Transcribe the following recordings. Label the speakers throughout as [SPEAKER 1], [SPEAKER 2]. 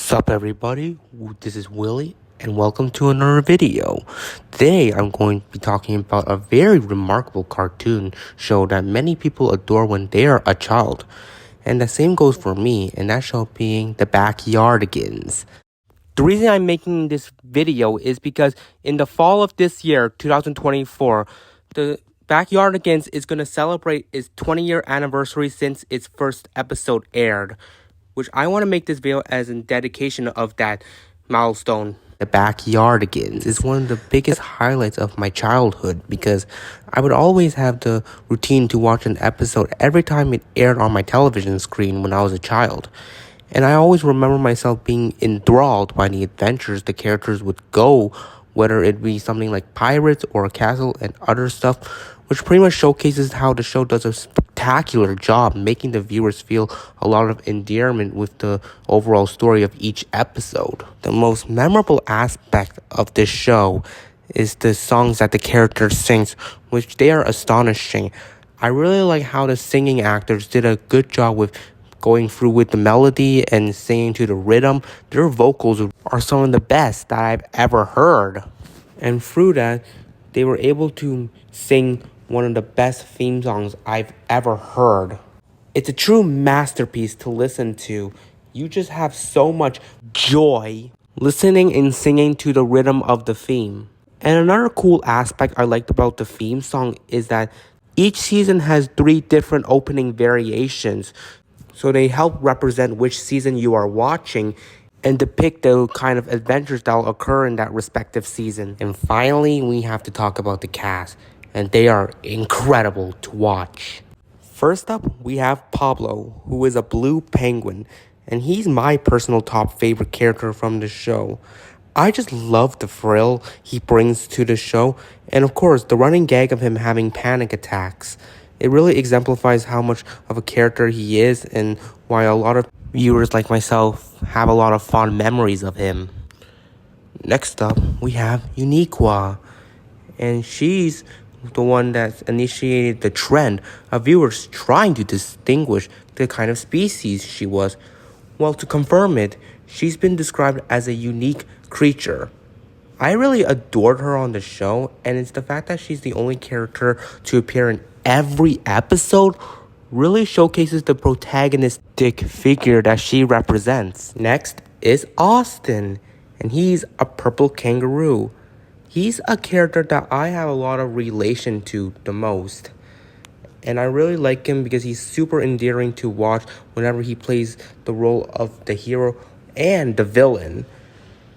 [SPEAKER 1] Sup everybody, this is Willie and welcome to another video. Today I'm going to be talking about a very remarkable cartoon show that many people adore when they are a child. And the same goes for me, and that show being the Backyardigans. The reason I'm making this video is because in the fall of this year, 2024, the Backyardigans is going to celebrate its 20-year anniversary since its first episode aired, which I want to make this video as a dedication of that milestone. The Backyardigans is one of the biggest highlights of my childhood because I would always have the routine to watch an episode every time it aired on my television screen when I was a child. And I always remember myself being enthralled by the adventures the characters would go, whether it be something like pirates or a castle and other stuff, which pretty much showcases how the show does a spectacular job making the viewers feel a lot of endearment with the overall story of each episode. The most memorable aspect of this show is the songs that the character sings, which they are astonishing. I really like how the singing actors did a good job with going through with the melody and singing to the rhythm. Their vocals are some of the best that I've ever heard. And through that, they were able to sing one of the best theme songs I've ever heard. It's a true masterpiece to listen to. You just have so much joy listening and singing to the rhythm of the theme. And another cool aspect I liked about the theme song is that each season has 3 different opening variations. So they help represent which season you are watching and depict the kind of adventures that will occur in that respective season. And finally, we have to talk about the cast, and they are incredible to watch. First up, we have Pablor, who is a blue penguin, and he's my personal top favorite character from the show. I just love the thrill he brings to the show, and of course, the running gag of him having panic attacks. It really exemplifies how much of a character he is and why a lot of viewers like myself have a lot of fond memories of him. Next up, we have Eureka, and she's the one that initiated the trend of viewers trying to distinguish the kind of species she was. Well, to confirm it, she's been described as a unique creature. I really adored her on the show, and it's the fact that she's the only character to appear in every episode really showcases the protagonistic figure that she represents. Next is Austin, and he's a purple kangaroo. He's a character that I have a lot of relation to the most. And I really like him because he's super endearing to watch whenever he plays the role of the hero and the villain.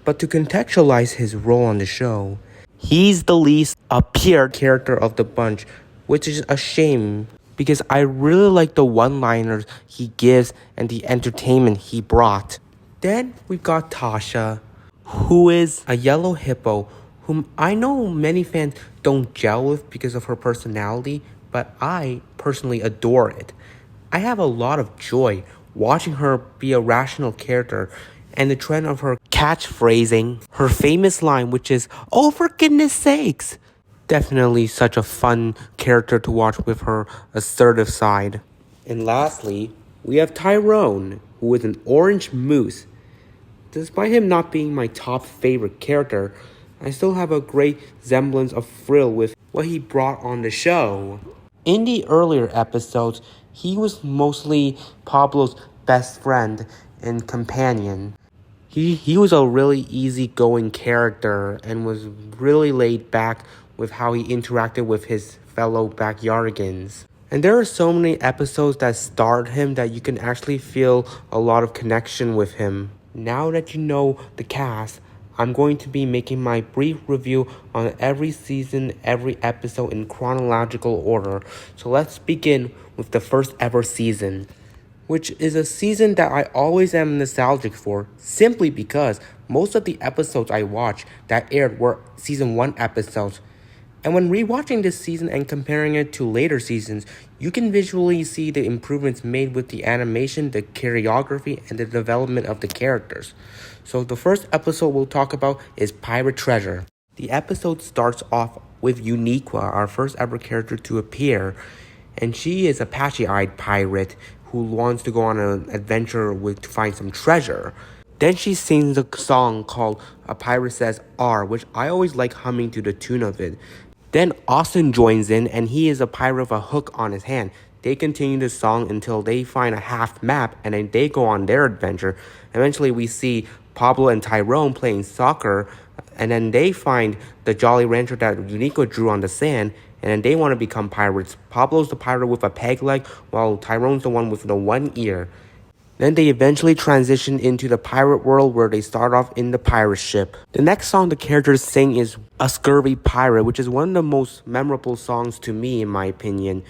[SPEAKER 1] But to contextualize his role on the show, he's the least appeared character of the bunch, which is a shame because I really like the one-liners he gives and the entertainment he brought. Then we've got Tasha, who is a yellow hippo whom I know many fans don't gel with because of her personality, but I personally adore it. I have a lot of joy watching her be a rational character, and the trend of her catchphrasing, her famous line, which is, "Oh, for goodness sakes." Definitely such a fun character to watch with her assertive side. And lastly, we have Tyrone, who is an orange moose. Despite him not being my top favorite character, I still have a great semblance of thrill with what he brought on the show. In the earlier episodes, he was mostly Pablor's best friend and companion. He was a really easygoing character and was really laid back with how he interacted with his fellow Backyardigans. And there are so many episodes that starred him that you can actually feel a lot of connection with him. Now that you know the cast, I'm going to be making my brief review on every season, every episode in chronological order. So let's begin with the first ever season, which is a season that I always am nostalgic for, simply because most of the episodes I watched that aired were season 1 episodes. And when rewatching this season and comparing it to later seasons, you can visually see the improvements made with the animation, the choreography, and the development of the characters. So the first episode we'll talk about is Pirate Treasure. The episode starts off with Eureka, our first ever character to appear, and she is a patchy-eyed pirate who wants to go on an adventure to find some treasure. Then she sings a song called A Pirate Says R, which I always like humming to the tune of it. Then Austin joins in, and he is a pirate with a hook on his hand. They continue the song until they find a half map, and then they go on their adventure. Eventually, we see Pablo and Tyrone playing soccer, and then they find the Jolly Rancher that Unico drew on the sand, and then they want to become pirates. Pablo's the pirate with a peg leg, while Tyrone's the one with the one ear. Then they eventually transition into the pirate world where they start off in the pirate ship. The next song the characters sing is A Scurvy Pirate, which is one of the most memorable songs to me in my opinion.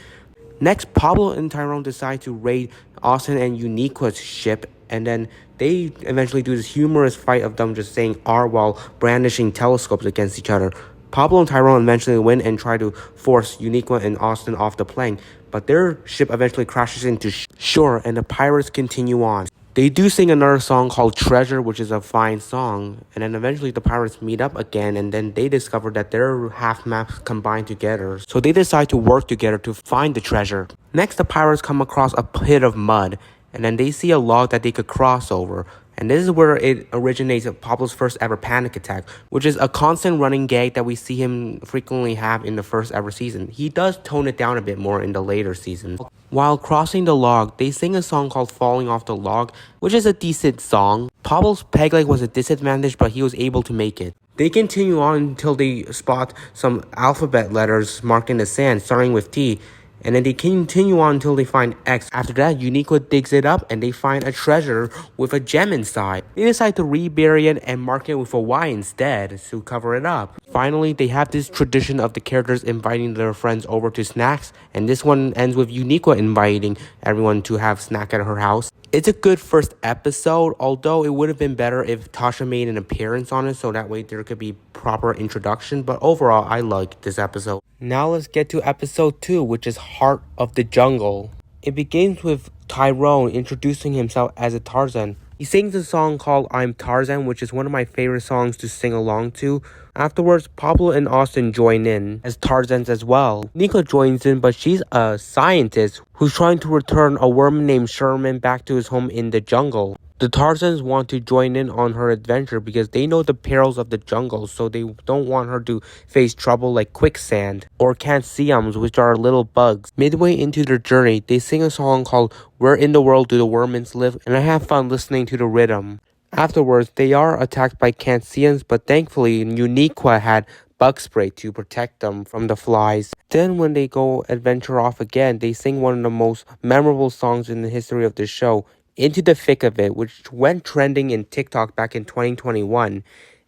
[SPEAKER 1] Next, Pablo and Tyrone decide to raid Austin and Uniqua's ship, and then they eventually do this humorous fight of them just saying R while brandishing telescopes against each other. Pablo and Tyrone eventually win and try to force Uniqua and Austin off the plank, but their ship eventually crashes into shore and the pirates continue on. They do sing another song called Treasure, which is a fine song, and then eventually the pirates meet up again, and then they discover that their half maps combine together, so they decide to work together to find the treasure. Next, the pirates come across a pit of mud, and then they see a log that they could cross over. And this is where it originates Pablo's first ever panic attack, which is a constant running gag that we see him frequently have in the first ever season. He does tone it down a bit more in the later seasons. While crossing the log, they sing a song called Falling Off the Log, which is a decent song. Pablo's peg leg was a disadvantage, but he was able to make it. They continue on until they spot some alphabet letters marked in the sand, starting with T. And then they continue on until they find X. After that, Uniqua digs it up and they find a treasure with a gem inside. They decide to rebury it and mark it with a Y instead to cover it up. Finally, they have this tradition of the characters inviting their friends over to snacks, and this one ends with Uniqua inviting everyone to have snack at her house. It's a good first episode, although it would have been better if Tasha made an appearance on it so that way there could be proper introduction, but overall I like this episode. Now let's get to episode 2, which is Heart of the Jungle. It begins with Tyrone introducing himself as a Tarzan. He sings a song called I'm Tarzan, which is one of my favorite songs to sing along to. Afterwards, Pablo and Austin join in as Tarzans as well. Nika joins in, but she's a scientist who's trying to return a worm named Sherman back to his home in the jungle. The Tarzans want to join in on her adventure because they know the perils of the jungle, so they don't want her to face trouble like quicksand or cansiums, which are little bugs. Midway into their journey, they sing a song called Where in the World Do the Wormans Live, and I have fun listening to the rhythm. Afterwards, they are attacked by cansiums, but thankfully Uniqua had bug spray to protect them from the flies. Then when they go adventure off again, they sing one of the most memorable songs in the history of the show, Into the Thick of It, which went trending in TikTok back in 2021.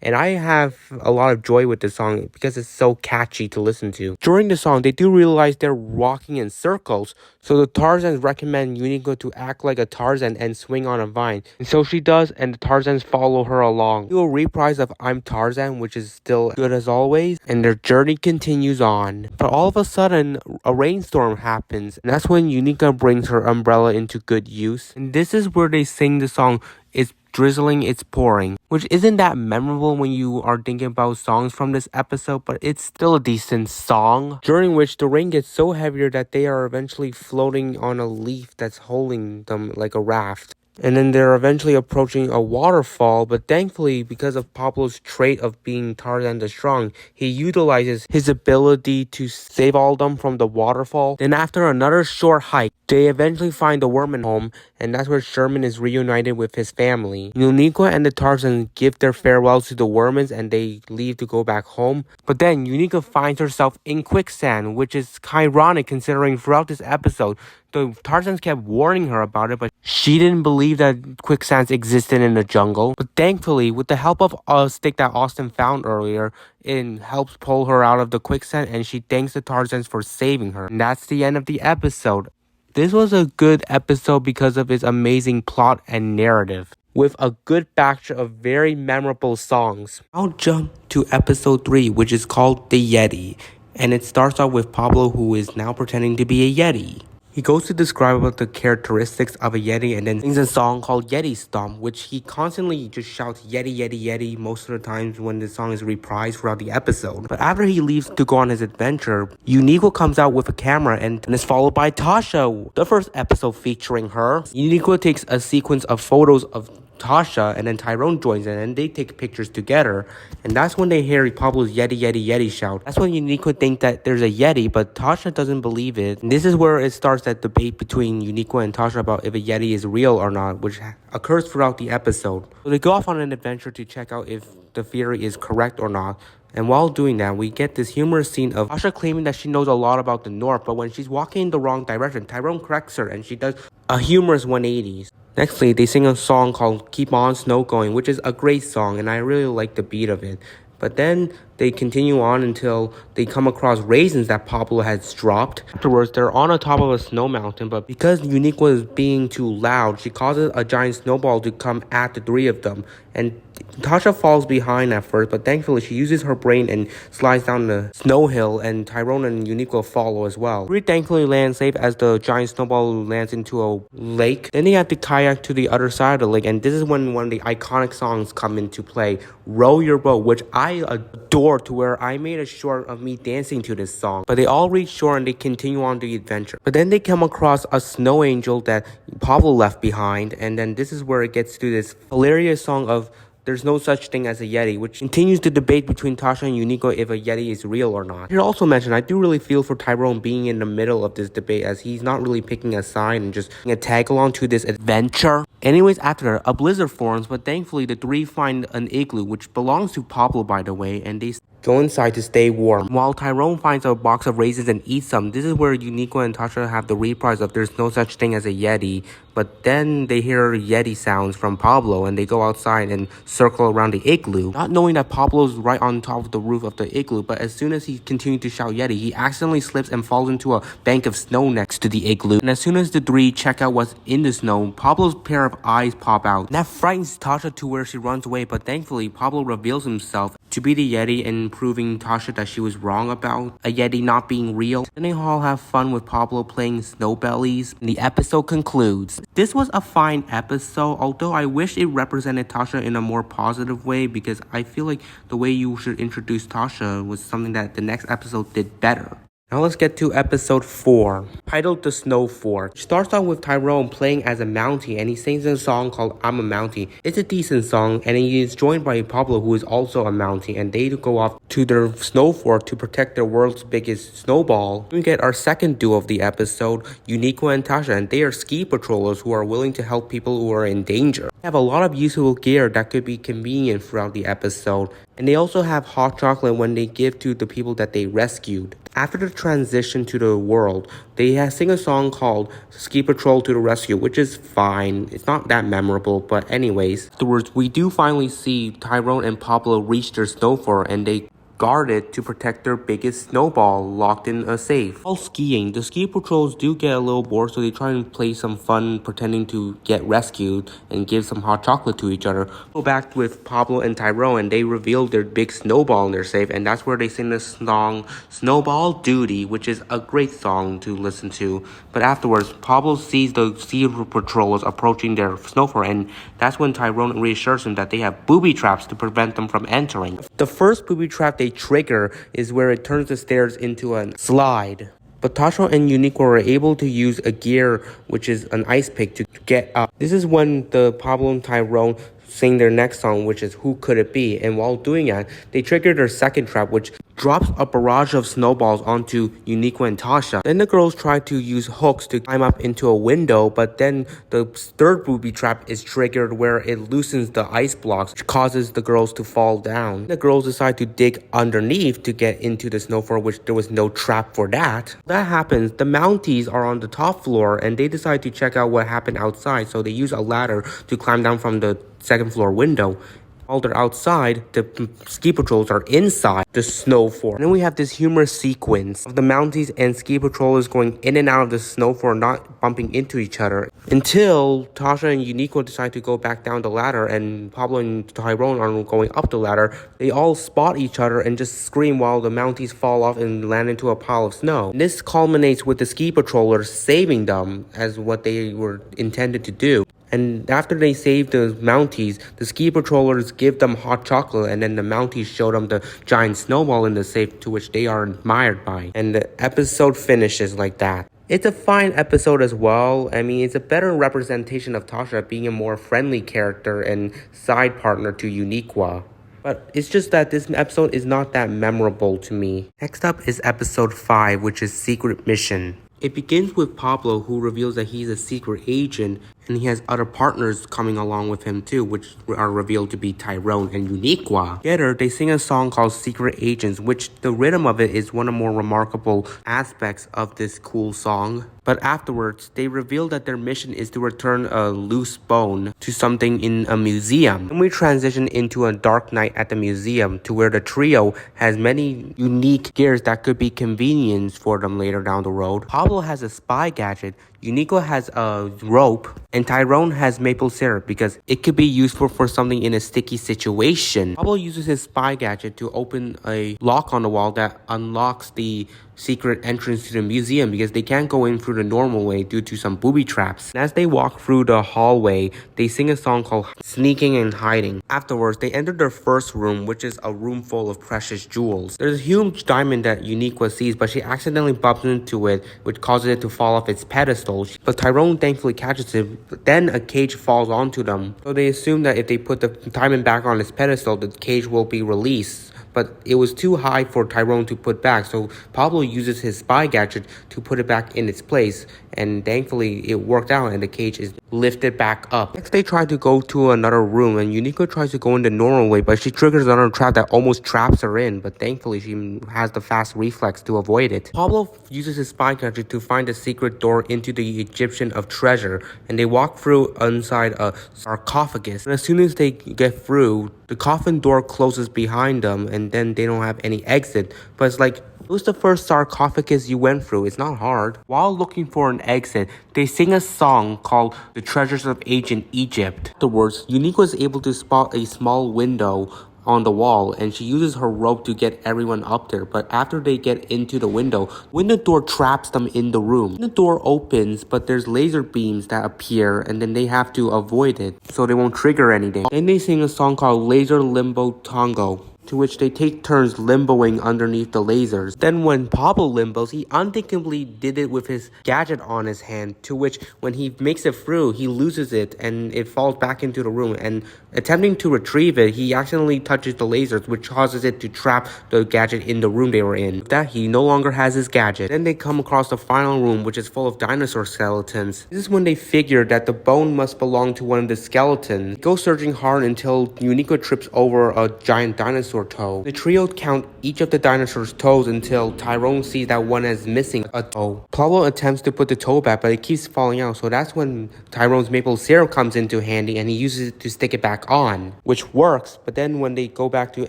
[SPEAKER 1] And I have a lot of joy with this song because it's so catchy to listen to. During the song, they do realize they're walking in circles, so the Tarzans recommend Unico to act like a Tarzan and swing on a vine. And so she does, and the Tarzans follow her along. Do a reprise of I'm Tarzan, which is still good as always, and their journey continues on. But all of a sudden, a rainstorm happens, and that's when Unico brings her umbrella into good use. And this is where they sing the song It's Drizzling, It's Pouring, which isn't that memorable when you are thinking about songs from this episode, but it's still a decent song, during which the rain gets so heavier that they are eventually floating on a leaf that's holding them like a raft. And then they're eventually approaching a waterfall, but thankfully, because of Pablo's trait of being Tarzan the Strong, he utilizes his ability to save all of them from the waterfall. Then after another short hike, they eventually find the Worman home, and that's where Sherman is reunited with his family. Uniqua and the Tarzans give their farewells to the Wormans and they leave to go back home. But then Uniqua finds herself in quicksand, which is ironic considering throughout this episode, the Tarzans kept warning her about it, but she didn't believe that quicksands existed in the jungle. But thankfully, with the help of a stick that Austin found earlier, it helps pull her out of the quicksand and she thanks the Tarzans for saving her. And that's the end of the episode. This was a good episode because of its amazing plot and narrative, with a good backdrop of very memorable songs. I'll jump to episode 3, which is called The Yeti, and it starts off with Pablo, who is now pretending to be a Yeti. He goes to describe about the characteristics of a Yeti and then sings a song called Yeti Stomp, which he constantly just shouts Yeti, Yeti, Yeti most of the times when the song is reprised throughout the episode. But after he leaves to go on his adventure, Uniqua comes out with a camera and is followed by Tasha, the first episode featuring her. Uniqua takes a sequence of photos of Tasha, and then Tyrone joins in, and they take pictures together. And that's when they hear Pablo's Yeti, Yeti, Yeti shout. That's when Uniqua think that there's a Yeti, but Tasha doesn't believe it. And this is where it starts that debate between Uniqua and Tasha about if a Yeti is real or not, which occurs throughout the episode. So they go off on an adventure to check out if the theory is correct or not. And while doing that, we get this humorous scene of Tasha claiming that she knows a lot about the North, but when she's walking in the wrong direction, Tyrone corrects her and she does a humorous 180s. Nextly, they sing a song called Keep On Snow Going, which is a great song, and I really like the beat of it. But then they continue on until they come across raisins that Pablor has dropped. Afterwards, they're on the top of a snow mountain, but because Uniqua is being too loud, she causes a giant snowball to come at the three of them. And Tasha falls behind at first, but thankfully she uses her brain and slides down the snow hill, and Tyrone and Uniqua follow as well. Three thankfully land safe as the giant snowball lands into a lake. Then they have to kayak to the other side of the lake, and this is when one of the iconic songs come into play, Row Your Boat, which I adore, to where I made a short of me dancing to this song. But they all reach shore and they continue on the adventure. But then they come across a snow angel that Pablor left behind, and then this is where it gets to this hilarious song of There's No Such Thing as a Yeti, which continues the debate between Tasha and Uniqua if a Yeti is real or not. Here also mentioned, I do really feel for Tyrone being in the middle of this debate, as he's not really picking a side and just a tag along to this adventure. Anyways, after that, a blizzard forms, but thankfully the three find an igloo, which belongs to Pablor, by the way, and they go inside to stay warm. While Tyrone finds a box of raisins and eats some, this is where Uniqua and Tasha have the reprise of There's No Such Thing as a Yeti. But then they hear Yeti sounds from Pablor, and they go outside and circle around the igloo, not knowing that Pablor's right on top of the roof of the igloo. But as soon as he continued to shout Yeti, he accidentally slips and falls into a bank of snow next to the igloo. And as soon as the three check out what's in the snow, Pablor's pair of eyes pop out. And that frightens Tasha to where she runs away, but thankfully Pablor reveals himself to be the Yeti and proving Tasha that she was wrong about a Yeti not being real. Then they all have fun with Pablor playing snow bellies, and the episode concludes. This was a fine episode, although I wish it represented Tasha in a more positive way, because I feel like the way you should introduce Tasha was something that the next episode did better. Now let's get to episode 4, titled The Snow Fort. It starts off with Tyrone playing as a Mountie, and he sings a song called I'm a Mountie. It's a decent song, and he is joined by Pablor, who is also a Mountie, and they go off to their snow fort to protect their world's biggest snowball. We get our second duo of the episode, Uniqua and Tasha, and they are ski patrollers who are willing to help people who are in danger. They have a lot of useful gear that could be convenient throughout the episode, and they also have hot chocolate when they give to the people that they rescued. After the transition to the world, they sing a song called Ski Patrol to the Rescue, which is fine. It's not that memorable, but anyways. Afterwards, we do finally see Tyrone and Pablor reach their snow fort, and they guard it to protect their biggest snowball locked in a safe. While skiing, the ski patrols do get a little bored, so they try and play some fun pretending to get rescued and give some hot chocolate to each other. Go back with Pablor and Tyrone, and they reveal their big snowball in their safe, and that's where they sing the song Snowball Duty, which is a great song to listen to. But afterwards, Pablor sees the ski patrollers approaching their snow fort, and that's when Tyrone reassures him that they have booby traps to prevent them from entering. The first booby trap they trigger is where it turns the stairs into a slide. But Tasha and Uniqua were able to use a gear, which is an ice pick, to get up. This is when the Pablor and Tyrone sing their next song, which is Who Could It Be? And while doing that, they trigger their second trap, which drops a barrage of snowballs onto Uniqua and Tasha. Then the girls try to use hooks to climb up into a window, but then the third booby trap is triggered where it loosens the ice blocks, which causes the girls to fall down. The girls decide to dig underneath to get into the snow fort, which there was no trap for that. That happens, the Mounties are on the top floor, and they decide to check out what happened outside, so they use a ladder to climb down from the second floor window. While they're outside, the ski patrols are inside the snow fort. And then we have this humorous sequence of the Mounties and ski patrollers going in and out of the snow fort, not bumping into each other, until Tasha and Uniqua decide to go back down the ladder, and Pablor and Tyrone are going up the ladder. They all spot each other and just scream while the Mounties fall off and land into a pile of snow. And this culminates with the ski patrollers saving them as what they were intended to do. And after they save the Mounties, the ski patrollers give them hot chocolate, and then the Mounties show them the giant snowball in the safe, to which they are admired by. And the episode finishes like that. It's a fine episode as well. I mean, it's a better representation of Tasha being a more friendly character and side partner to Uniqua. But it's just that this episode is not that memorable to me. Next up is episode 5, which is Secret Mission. It begins with Pablo, who reveals that he's a secret agent and he has other partners coming along with him too, which are revealed to be Tyrone and Uniqua. Together, they sing a song called Secret Agents, which the rhythm of it is one of the more remarkable aspects of this cool song. But afterwards, they reveal that their mission is to return a loose bone to something in a museum. Then we transition into a dark night at the museum to where the trio has many unique gears that could be convenience for them later down the road. Pablo has a spy gadget, Uniqua has a rope, and Tyrone has maple syrup because it could be useful for something in a sticky situation. Pablo uses his spy gadget to open a lock on the wall that unlocks the secret entrance to the museum because they can't go in through the normal way due to some booby traps. And as they walk through the hallway, they sing a song called Sneaking and Hiding. Afterwards, they enter their first room, which is a room full of precious jewels. There's a huge diamond that Uniqua sees, but she accidentally bumps into it, which causes it to fall off its pedestal. But Tyrone thankfully catches it, but then a cage falls onto them. So they assume that if they put the diamond back on its pedestal, the cage will be released. But it was too high for Tyrone to put back, so Pablo uses his spy gadget to put it back in its place, and thankfully it worked out and the cage is lifted back up. Next, they try to go to another room, and Uniqua tries to go in the normal way, but she triggers another trap that almost traps her in, but thankfully she has the fast reflex to avoid it. Pablo uses his spy gadget to find a secret door into the Egyptian of treasure, and they walk through inside a sarcophagus, and as soon as they get through, the coffin door closes behind them, and then they don't have any exit. But it's like, it was the first sarcophagus you went through. It's not hard. While looking for an exit, they sing a song called The Treasures of Ancient Egypt. Afterwards, Unique was able to spot a small window on the wall, and she uses her rope to get everyone up there. But after they get into the window door traps them in the room. The door opens, but there's laser beams that appear, and then they have to avoid it so they won't trigger anything. Then they sing a song called Laser Limbo Tango, to which they take turns limboing underneath the lasers. Then when Pablo limbos, he unthinkably did it with his gadget on his hand, to which when he makes it through, he loses it and it falls back into the room, and attempting to retrieve it, he accidentally touches the lasers, which causes it to trap the gadget in the room they were in. With that, he no longer has his gadget. Then they come across the final room, which is full of dinosaur skeletons. This is when they figure that the bone must belong to one of the skeletons. They go searching hard until Uniqua trips over a giant dinosaur toe. The trio count each of the dinosaur's toes until Tyrone sees that one is missing a toe. Pablo attempts to put the toe back, but it keeps falling out, so that's when Tyrone's maple syrup comes into handy and he uses it to stick it back on, which works. But then when they go back to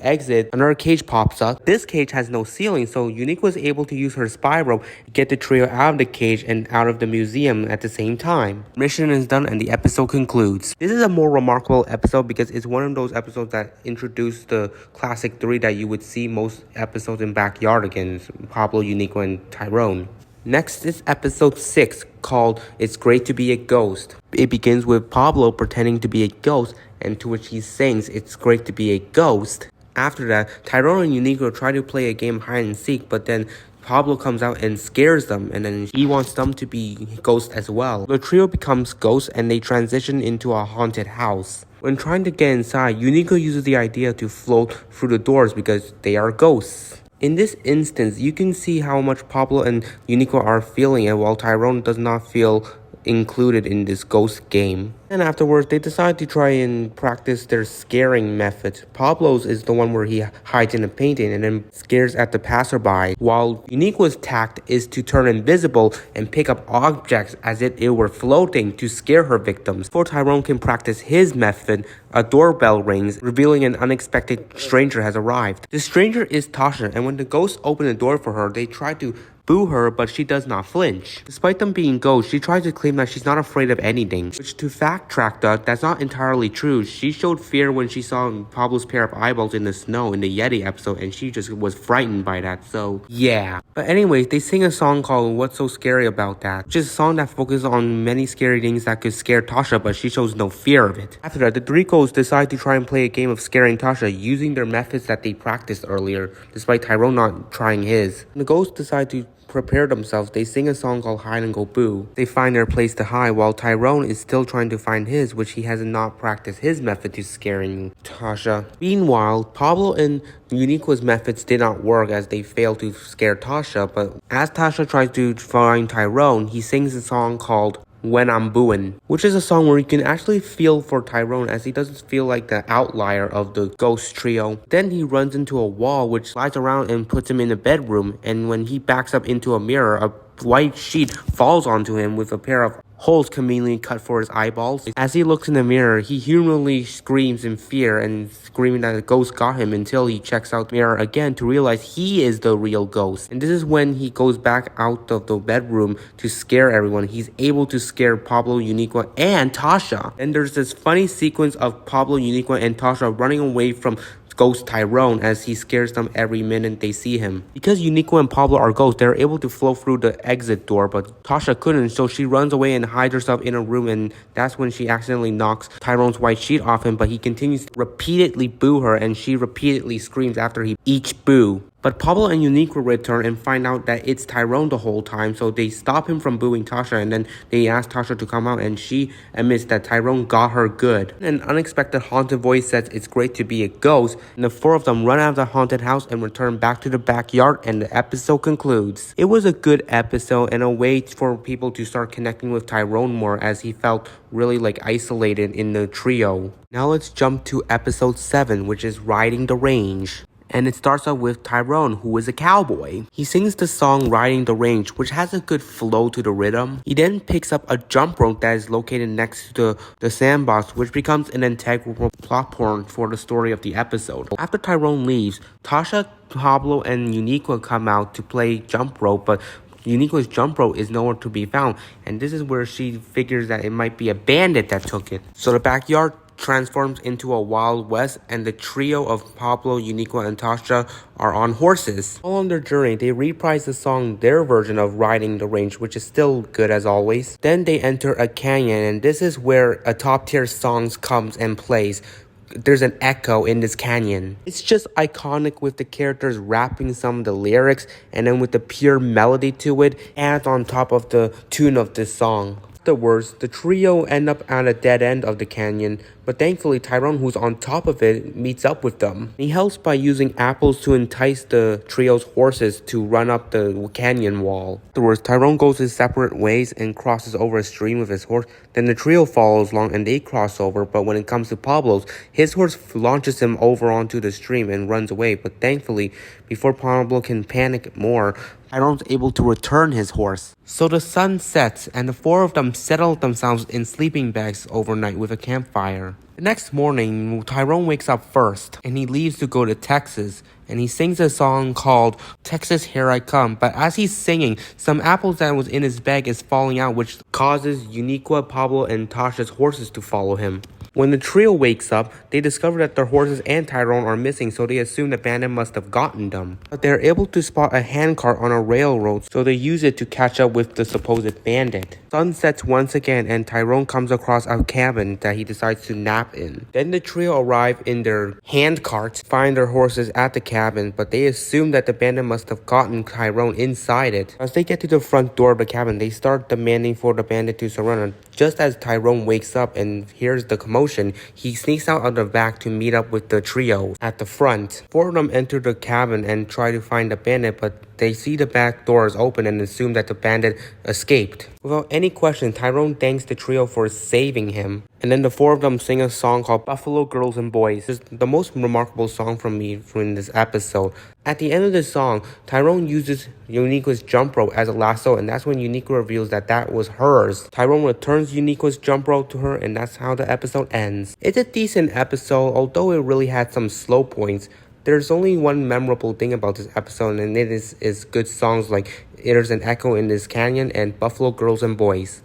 [SPEAKER 1] exit, another cage pops up. This cage has no ceiling, so Unique was able to use her spy rope to get the trio out of the cage and out of the museum at the same time. Mission is done and the episode concludes. This is a more remarkable episode because it's one of those episodes that introduced the classic three that you would see most episodes in Backyardigans: Pablo, Uniqua, and Tyrone. Next is episode 6, called It's Great to Be a Ghost. It begins with Pablo pretending to be a ghost, and to which he sings It's Great to Be a Ghost. After that, Tyrone and Uniqua try to play a game of hide and seek, but then Pablo comes out and scares them, and then he wants them to be ghosts as well. The trio becomes ghosts and they transition into a haunted house. When trying to get inside, Uniqua uses the idea to float through the doors because they are ghosts. In this instance, you can see how much Pablo and Uniqua are feeling, and while Tyrone does not feel included in this ghost game. And afterwards, they decide to try and practice their scaring method. Pablo's is the one where he hides in a painting and then scares at the passerby, while Uniqua's tact is to turn invisible and pick up objects as if it were floating to scare her victims. Before Tyrone can practice his method, a doorbell rings, revealing an unexpected stranger has arrived. The stranger is Tasha, and when the ghosts open the door for her, they try to boo her, but she does not flinch. Despite them being ghosts, she tries to claim that she's not afraid of anything, which to fact track that's not entirely true. She showed fear when she saw Pablo's pair of eyeballs in the snow in the Yeti episode, and she just was frightened by that, so yeah. But anyways, they sing a song called What's So Scary About That, which is a song that focuses on many scary things that could scare Tasha, but she shows no fear of it. After that, the three ghosts decide to try and play a game of scaring Tasha using their methods that they practiced earlier, despite Tyrone not trying his. And the ghosts decide to prepare themselves, they sing a song called Hide and Go Boo. They find their place to hide while Tyrone is still trying to find his, which he has not practiced his method to scaring Tasha. Meanwhile, Pablor and Uniqua's methods did not work as they failed to scare Tasha, but as Tasha tries to find Tyrone, he sings a song called When I'm Booin', which is a song where you can actually feel for Tyrone as he doesn't feel like the outlier of the ghost trio. Then he runs into a wall which slides around and puts him in a bedroom, and when he backs up into a mirror, a white sheet falls onto him with a pair of holes conveniently cut for his eyeballs. As he looks in the mirror, he humanly screams in fear and screaming that a ghost got him until he checks out the mirror again to realize he is the real ghost. And this is when he goes back out of the bedroom to scare everyone. He's able to scare Pablor, Uniqua, and Tasha. And there's this funny sequence of Pablor, Uniqua, and Tasha running away from Ghost Tyrone as he scares them every minute they see him. Because Uniqua and Pablor are ghosts, they're able to flow through the exit door, but Tasha couldn't, so she runs away and hides herself in a room, and that's when she accidentally knocks Tyrone's white sheet off him, but he continues to repeatedly boo her, and she repeatedly screams after he each boo. But Pablor and Uniqua return and find out that it's Tyrone the whole time, so they stop him from booing Tasha, and then they ask Tasha to come out, and she admits that Tyrone got her good. An unexpected haunted voice says it's great to be a ghost, and the four of them run out of the haunted house and return back to the backyard, and the episode concludes. It was a good episode and a way for people to start connecting with Tyrone more as he felt really like isolated in the trio. Now let's jump to episode 7, which is Riding the Range. And it starts out with Tyrone, who is a cowboy. He sings the song Riding the Range, which has a good flow to the rhythm. He then picks up a jump rope that is located next to the sandbox, which becomes an integral plot point for the story of the episode. After Tyrone leaves, Tasha, Pablor, and Uniqua come out to play jump rope, but Uniqua's jump rope is nowhere to be found, and this is where she figures that it might be a bandit that took it. So the backyard transforms into a Wild West, and the trio of Pablor, Uniqua, and Tasha are on horses. While on their journey, they reprise the song, their version of Riding the Range, which is still good as always. Then they enter a canyon, and this is where a top tier song comes and plays. There's an echo in this canyon. It's just iconic with the characters rapping some of the lyrics, and then with the pure melody to it, and on top of the tune of this song. Afterwards, the trio end up at a dead end of the canyon, but thankfully Tyrone, who's on top of it, meets up with them. He helps by using apples to entice the trio's horses to run up the canyon wall. Afterwards, Tyrone goes his separate ways and crosses over a stream with his horse. Then the trio follows along and they cross over, but when it comes to Pablor's, his horse launches him over onto the stream and runs away. But thankfully, before Pablor can panic more, Tyrone's able to return his horse. So the sun sets, and the four of them settle themselves in sleeping bags overnight with a campfire. The next morning, Tyrone wakes up first, and he leaves to go to Texas, and he sings a song called Texas Here I Come, but as he's singing, some apples that was in his bag is falling out, which causes Uniqua, Pablor, and Tasha's horses to follow him. When the trio wakes up, they discover that their horses and Tyrone are missing, so they assume the bandit must have gotten them. But they're able to spot a handcart on a railroad, so they use it to catch up with the supposed bandit. Sun sets once again, and Tyrone comes across a cabin that he decides to nap in. Then the trio arrive in their handcarts, find their horses at the cabin, but they assume that the bandit must have gotten Tyrone inside it. As they get to the front door of the cabin, they start demanding for the bandit to surrender. Just as Tyrone wakes up and hears the commotion, he sneaks out of the back to meet up with the trio at the front. Four of them enter the cabin and try to find the bandit, but they see the back doors open and assume that the bandit escaped. Without any question, Tyrone thanks the trio for saving him. And then the four of them sing a song called Buffalo Girls and Boys. It's the most remarkable song from me in this episode. At the end of the song, Tyrone uses Uniqua's jump rope as a lasso, and that's when Uniqua reveals that that was hers. Tyrone returns Uniqua's jump rope to her, and that's how the episode ends. It's a decent episode, although it really had some slow points. There's only one memorable thing about this episode, and it is good songs like There's an Echo in This Canyon and Buffalo Girls and Boys.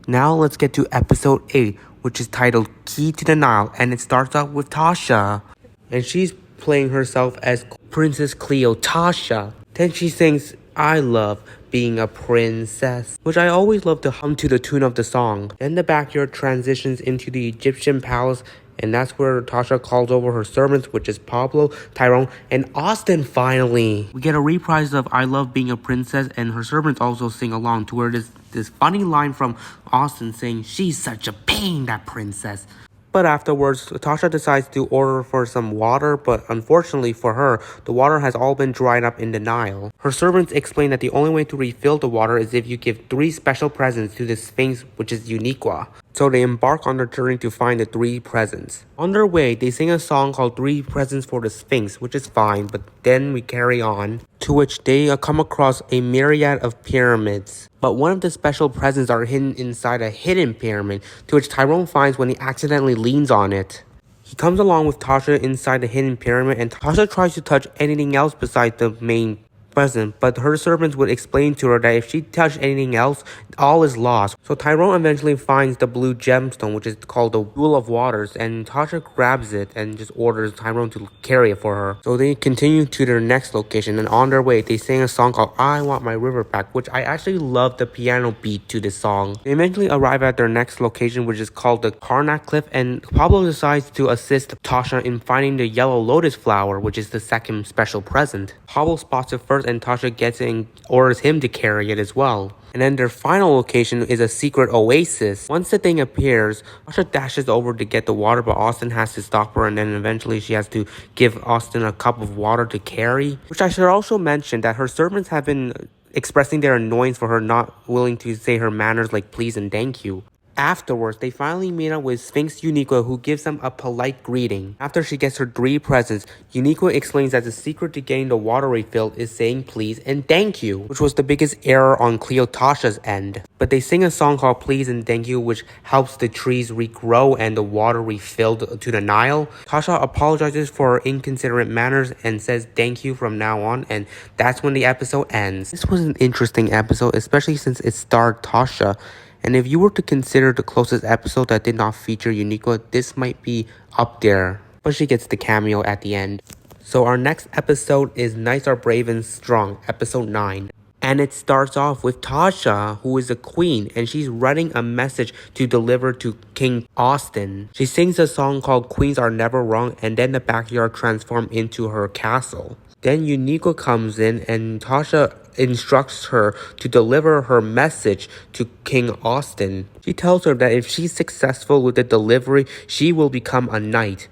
[SPEAKER 1] Now let's get to episode 8, which is titled Key to the Nile, and it starts out with Tasha. And she's playing herself as Princess Cleotasha. Then she sings, I love being a princess, which I always love to hum to the tune of the song. Then the backyard transitions into the Egyptian palace, And that's where Tasha calls over her servants, which is Pablor, Tyrone, and Austin finally. We get a reprise of I Love Being a Princess, and her servants also sing along to where this funny line from Austin saying, "She's such a pain, that princess." But afterwards, Tasha decides to order for some water, but unfortunately for her, the water has all been dried up in the Nile. Her servants explain that the only way to refill the water is if you give 3 special presents to the Sphinx, which is Eureka. So they embark on their journey to find the 3 presents. On their way, they sing a song called 3 Presents for the Sphinx, which is fine, but then we carry on, to which they come across a myriad of pyramids. But one of the special presents are hidden inside a hidden pyramid, to which Tyrone finds when he accidentally leans on it. He comes along with Tasha inside the hidden pyramid, and Tasha tries to touch anything else besides the main present, but her servants would explain to her that if she touched anything else, all is lost. So Tyrone eventually finds the blue gemstone, which is called the Wheel of Waters, and Tasha grabs it and just orders Tyrone to carry it for her. So they continue to their next location, and on their way, they sing a song called I Want My River Back, which I actually love the piano beat to this song. They eventually arrive at their next location, which is called the Karnak Cliff, and Pablor decides to assist Tasha in finding the yellow lotus flower, which is the second special present. Pablor spots it first, and Tasha gets it and orders him to carry it as well. And then their final location is a secret oasis. Once the thing appears, Tasha dashes over to get the water, but Austin has to stop her, and then eventually she has to give Austin a cup of water to carry. Which I should also mention that her servants have been expressing their annoyance for her not willing to say her manners like please and thank you. Afterwards, they finally meet up with Sphinx Eureka, who gives them a polite greeting. After she gets her 3 presents, Eureka explains that the secret to getting the water refilled is saying please and thank you, which was the biggest error on Tasha's end. But they sing a song called Please and Thank You, which helps the trees regrow and the water refilled to the Nile. Tasha apologizes for her inconsiderate manners and says thank you from now on, and that's when the episode ends. This was an interesting episode, especially since it starred Tasha. And if you were to consider the closest episode that did not feature Eureka, this might be up there. But she gets the cameo at the end. So our next episode is Knights Are Brave and Strong, episode 9. And it starts off with Tasha, who is a queen, and she's writing a message to deliver to King Austin. She sings a song called Queens Are Never Wrong, and then the backyard transforms into her castle. Then Eureka comes in, and Tasha instructs her to deliver her message to King Austin. She tells her that if she's successful with the delivery, she will become a knight.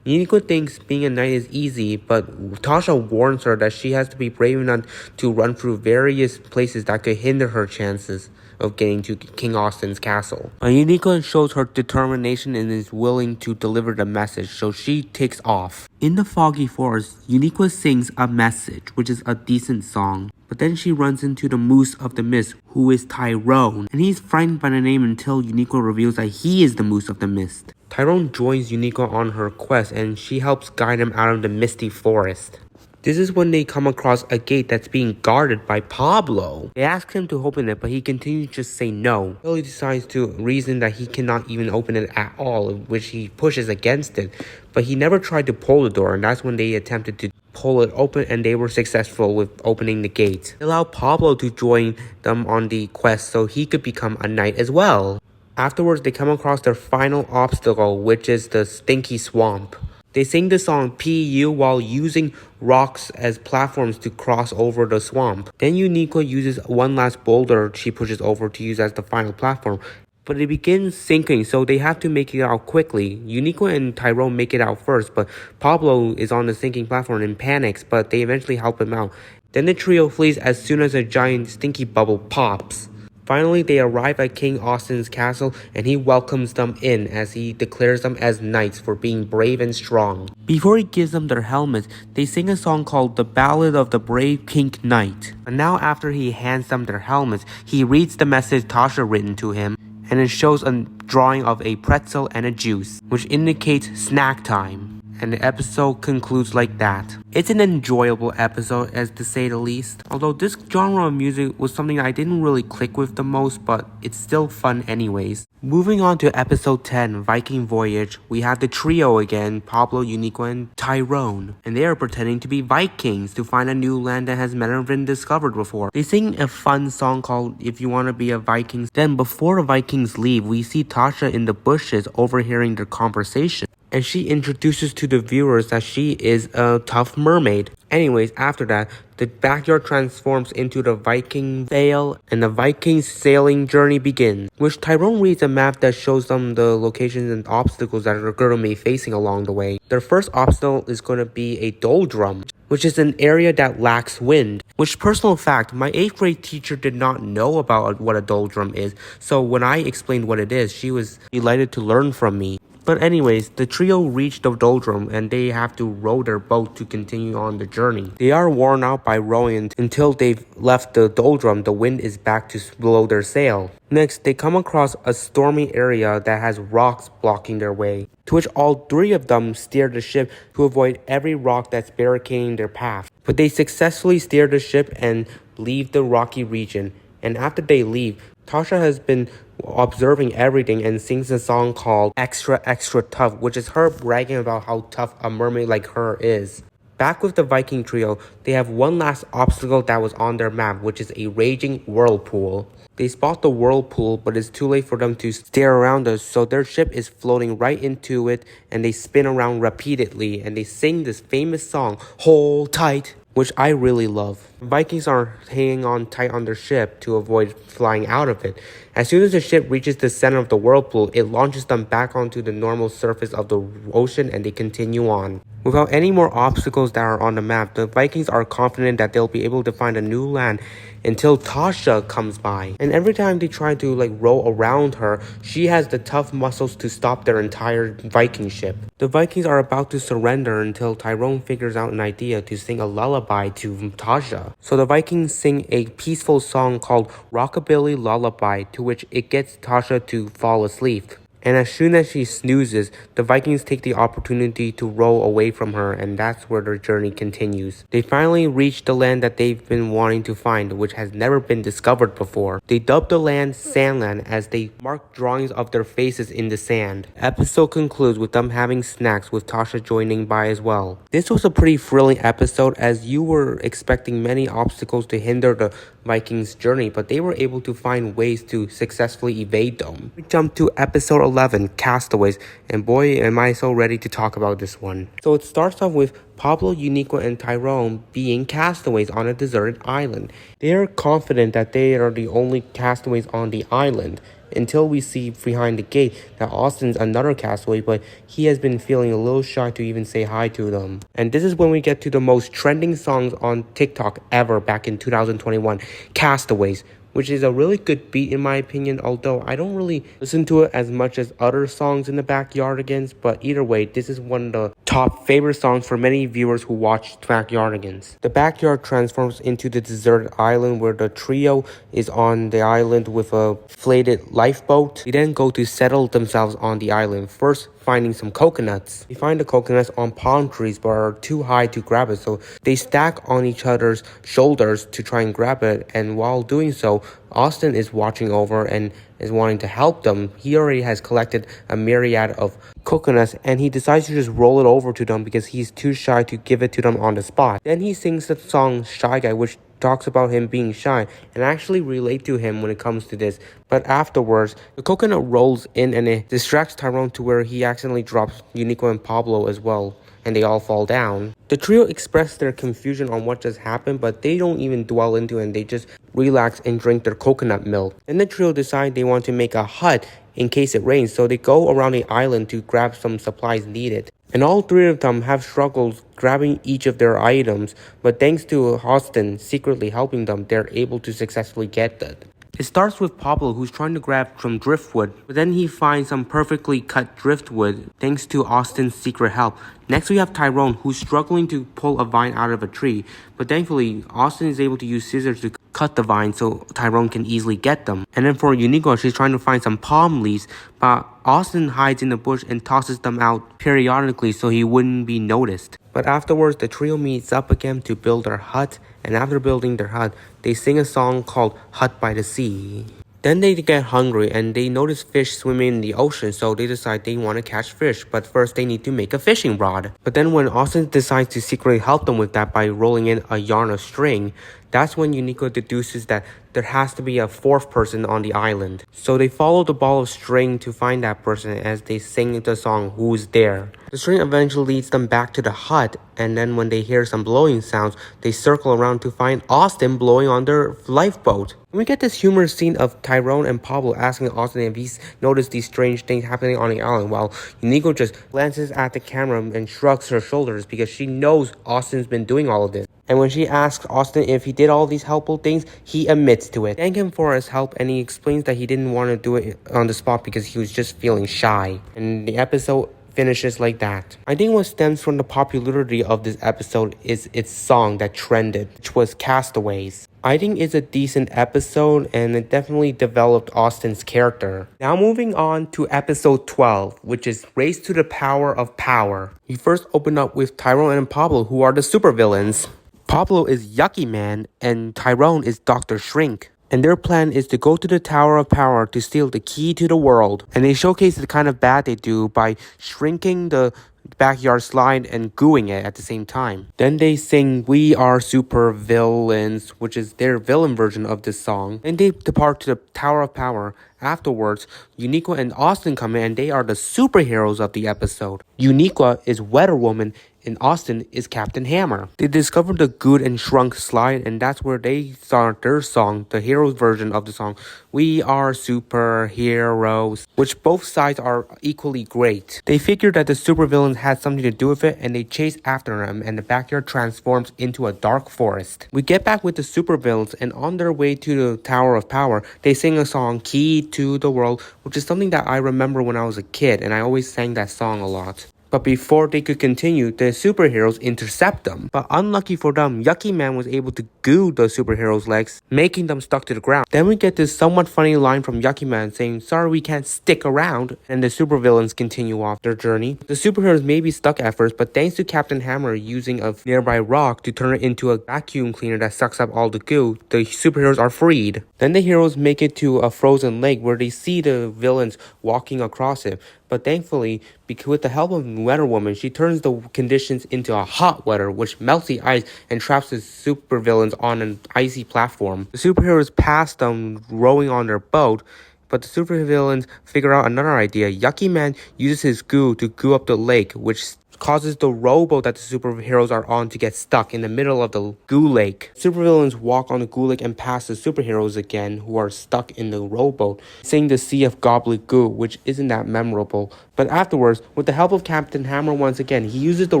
[SPEAKER 1] Eureka thinks being a knight is easy, but Tasha warns her that she has to be brave enough to run through various places that could hinder her chances of getting to King Austin's castle. Eureka shows her determination and is willing to deliver the message, so she takes off. In the foggy forest, Eureka sings a message, which is a decent song. But then she runs into the Moose of the Mist, who is Tyrone, and he's frightened by the name until Eureka reveals that he is the Moose of the Mist. Tyrone joins Eureka on her quest, and she helps guide him out of the misty forest. This is when they come across a gate that's being guarded by Pablor. They ask him to open it, but he continues to just say no. He decides to reason that he cannot even open it at all, which he pushes against it. But he never tried to pull the door, and that's when they attempted to pull it open, and they were successful with opening the gate. They allowed Pablor to join them on the quest so he could become a knight as well. Afterwards, they come across their final obstacle, which is the Stinky Swamp. They sing the song PU while using rocks as platforms to cross over the swamp. Then Eureka uses one last boulder she pushes over to use as the final platform. But it begins sinking, so they have to make it out quickly. Eureka and Tyrone make it out first, but Pablor is on the sinking platform and panics, but they eventually help him out. Then the trio flees as soon as a giant stinky bubble pops. Finally, they arrive at King Austin's castle, and he welcomes them in as he declares them as knights for being brave and strong. Before he gives them their helmets, they sing a song called The Ballad of the Brave Pink Knight. And now after he hands them their helmets, he reads the message Tasha written to him, and it shows a drawing of a pretzel and a juice, which indicates snack time. And the episode concludes like that. It's an enjoyable episode, as to say the least. Although this genre of music was something I didn't really click with the most, but it's still fun anyways. Moving on to episode 10, Viking Voyage, we have the trio again, Pablor, Eureka, and Tyrone. And they are pretending to be Vikings to find a new land that has never been discovered before. They sing a fun song called If You Want to Be a Viking. Then before the Vikings leave, we see Tasha in the bushes overhearing their conversation. and she introduces to the viewers that she is a tough mermaid. Anyways, after that, the backyard transforms into the Viking Vale, and the Vikings sailing journey begins, which Tyrone reads a map that shows them the locations and obstacles that they're going to be facing along the way. Their first obstacle is going to be a doldrum, which is an area that lacks wind. Which, personal fact, my 8th grade teacher did not know about what a doldrum is, so when I explained what it is, she was delighted to learn from me. But anyways, the trio reach the doldrum and they have to row their boat to continue on the journey. They are worn out by rowing until they've left the doldrum. The wind is back to blow their sail. Next, they come across a stormy area that has rocks blocking their way, to which all 3 of them steer the ship to avoid every rock that's barricading their path. But they successfully steer the ship and leave the rocky region. And after they leave, Tasha has been observing everything and sings a song called Extra Extra Tough, which is her bragging about how tough a mermaid like her is. Back with the Viking trio, they have one last obstacle that was on their map, which is a raging whirlpool. They spot the whirlpool, but it's too late for them to steer around us, so their ship is floating right into it, and they spin around repeatedly, and they sing this famous song, Hold Tight, which I really love. Vikings are hanging on tight on their ship to avoid flying out of it. As soon as the ship reaches the center of the whirlpool, it launches them back onto the normal surface of the ocean and they continue on. Without any more obstacles that are on the map, the Vikings are confident that they'll be able to find a new land until Tasha comes by. And every time they try to row around her, she has the tough muscles to stop their entire Viking ship. The Vikings are about to surrender until Tyrone figures out an idea to sing a lullaby to Tasha. So the Vikings sing a peaceful song called Rockabilly Lullaby, to which it gets Tasha to fall asleep. And as soon as she snoozes, the Vikings take the opportunity to row away from her, and that's where their journey continues. They finally reach the land that they've been wanting to find, which has never been discovered before. They dub the land Sandland as they mark drawings of their faces in the sand. The episode concludes with them having snacks, with Tasha joining by as well. This was a pretty thrilling episode, as you were expecting many obstacles to hinder the Vikings' journey, but they were able to find ways to successfully evade them. We jump to episode 11, Castaways, and boy am I so ready to talk about this one. So it starts off with Pablor, Eureka, and Tyrone being castaways on a deserted island. They are confident that they are the only castaways on the island, until we see behind the gate that Austin's another castaway, but he has been feeling a little shy to even say hi to them. And this is when we get to the most trending songs on TikTok ever back in 2021, Castaways, which is a really good beat in my opinion, although I don't really listen to it as much as other songs in the Backyardigans, but either way, this is one of the top favorite songs for many viewers who watch Backyardigans. The backyard transforms into the deserted island where the trio is on the island with a inflated lifeboat. They then go to settle themselves on the island, first finding some coconuts. They find the coconuts on palm trees but are too high to grab it, so they stack on each other's shoulders to try and grab it, and while doing so, Austin is watching over and is wanting to help them. He already has collected a myriad of coconuts and he decides to just roll it over to them because he's too shy to give it to them on the spot. Then he sings the song Shy Guy, which talks about him being shy, and I actually relate to him when it comes to this. But afterwards, the coconut rolls in and it distracts Tyrone to where he accidentally drops Eureka and Pablor as well, and they all fall down. The trio express their confusion on what just happened, but they don't even dwell into it and they just relax and drink their coconut milk. Then the trio decide they want to make a hut in case it rains, so they go around the island to grab some supplies needed. And all 3 of them have struggles grabbing each of their items, but thanks to Austin secretly helping them, they're able to successfully get that. It starts with Pablor, who's trying to grab some driftwood, but then he finds some perfectly cut driftwood thanks to Austin's secret help. Next we have Tyrone, who's struggling to pull a vine out of a tree, but thankfully Austin is able to use scissors to cut the vine so Tyrone can easily get them. And then for Eureka, she's trying to find some palm leaves, but Austin hides in the bush and tosses them out periodically so he wouldn't be noticed. But afterwards, the trio meets up again to build their hut, and after building their hut, they sing a song called Hut by the Sea. Then they get hungry and they notice fish swimming in the ocean, so they decide they want to catch fish, but first they need to make a fishing rod. But then when Austin decides to secretly help them with that by rolling in a yarn of string, That's when Uniqua deduces that there has to be a fourth person on the island. So they follow the ball of string to find that person as they sing the song Who's There. The string eventually leads them back to the hut, and then when they hear some blowing sounds, they circle around to find Austin blowing on their lifeboat. We get this humorous scene of Tyrone and Pablo asking Austin if he's noticed these strange things happening on the island, while Uniqua just glances at the camera and shrugs her shoulders because she knows Austin's been doing all of this. And when she asks Austin if he did all these helpful things, he admits to it. Thank him for his help, and he explains that he didn't want to do it on the spot because he was just feeling shy. And the episode finishes like that. I think what stems from the popularity of this episode is its song that trended, which was Castaways. I think it's a decent episode, and it definitely developed Austin's character. Now moving on to episode 12, which is Race to the Power of Power. We first open up with Tyrone and Pablo, who are the supervillains. Pablo is Yucky Man, and Tyrone is Dr. Shrink. And their plan is to go to the Tower of Power to steal the key to the world. And they showcase the kind of bad they do by shrinking the backyard slide and gooing it at the same time. Then they sing We Are Super Villains, which is their villain version of this song. Then they depart to the Tower of Power. Afterwards, Uniqua and Austin come in, and they are the superheroes of the episode. Uniqua is Weather Woman, and Austin is Captain Hammer. They discovered the Good and Shrunk slide, and that's where they start their song, the heroes version of the song, We Are Superheroes, which both sides are equally great. They figured that the supervillains had something to do with it, and they chase after them, and the backyard transforms into a dark forest. We get back with the supervillains, and on their way to the Tower of Power, they sing a song, Key to the World, which is something that I remember when I was a kid, and I always sang that song a lot. But before they could continue, the superheroes intercept them. But unlucky for them, Yucky Man was able to goo the superheroes' legs, making them stuck to the ground. Then we get this somewhat funny line from Yucky Man saying, sorry we can't stick around, and the supervillains continue off their journey. The superheroes may be stuck at first, but thanks to Captain Hammer using a nearby rock to turn it into a vacuum cleaner that sucks up all the goo, the superheroes are freed. Then the heroes make it to a frozen lake where they see the villains walking across it. But thankfully, because with the help of Weather Woman, she turns the conditions into a hot weather, which melts the ice and traps the supervillains on an icy platform. The superheroes pass them rowing on their boat, but the supervillains figure out another idea. Yucky Man uses his goo to goo up the lake, which causes the rowboat that the superheroes are on to get stuck in the middle of the goo lake. Supervillains walk on the goo lake and pass the superheroes again, who are stuck in the rowboat, sing the Sea of Goblet Goo, which isn't that memorable. But afterwards, with the help of Captain Hammer once again, he uses the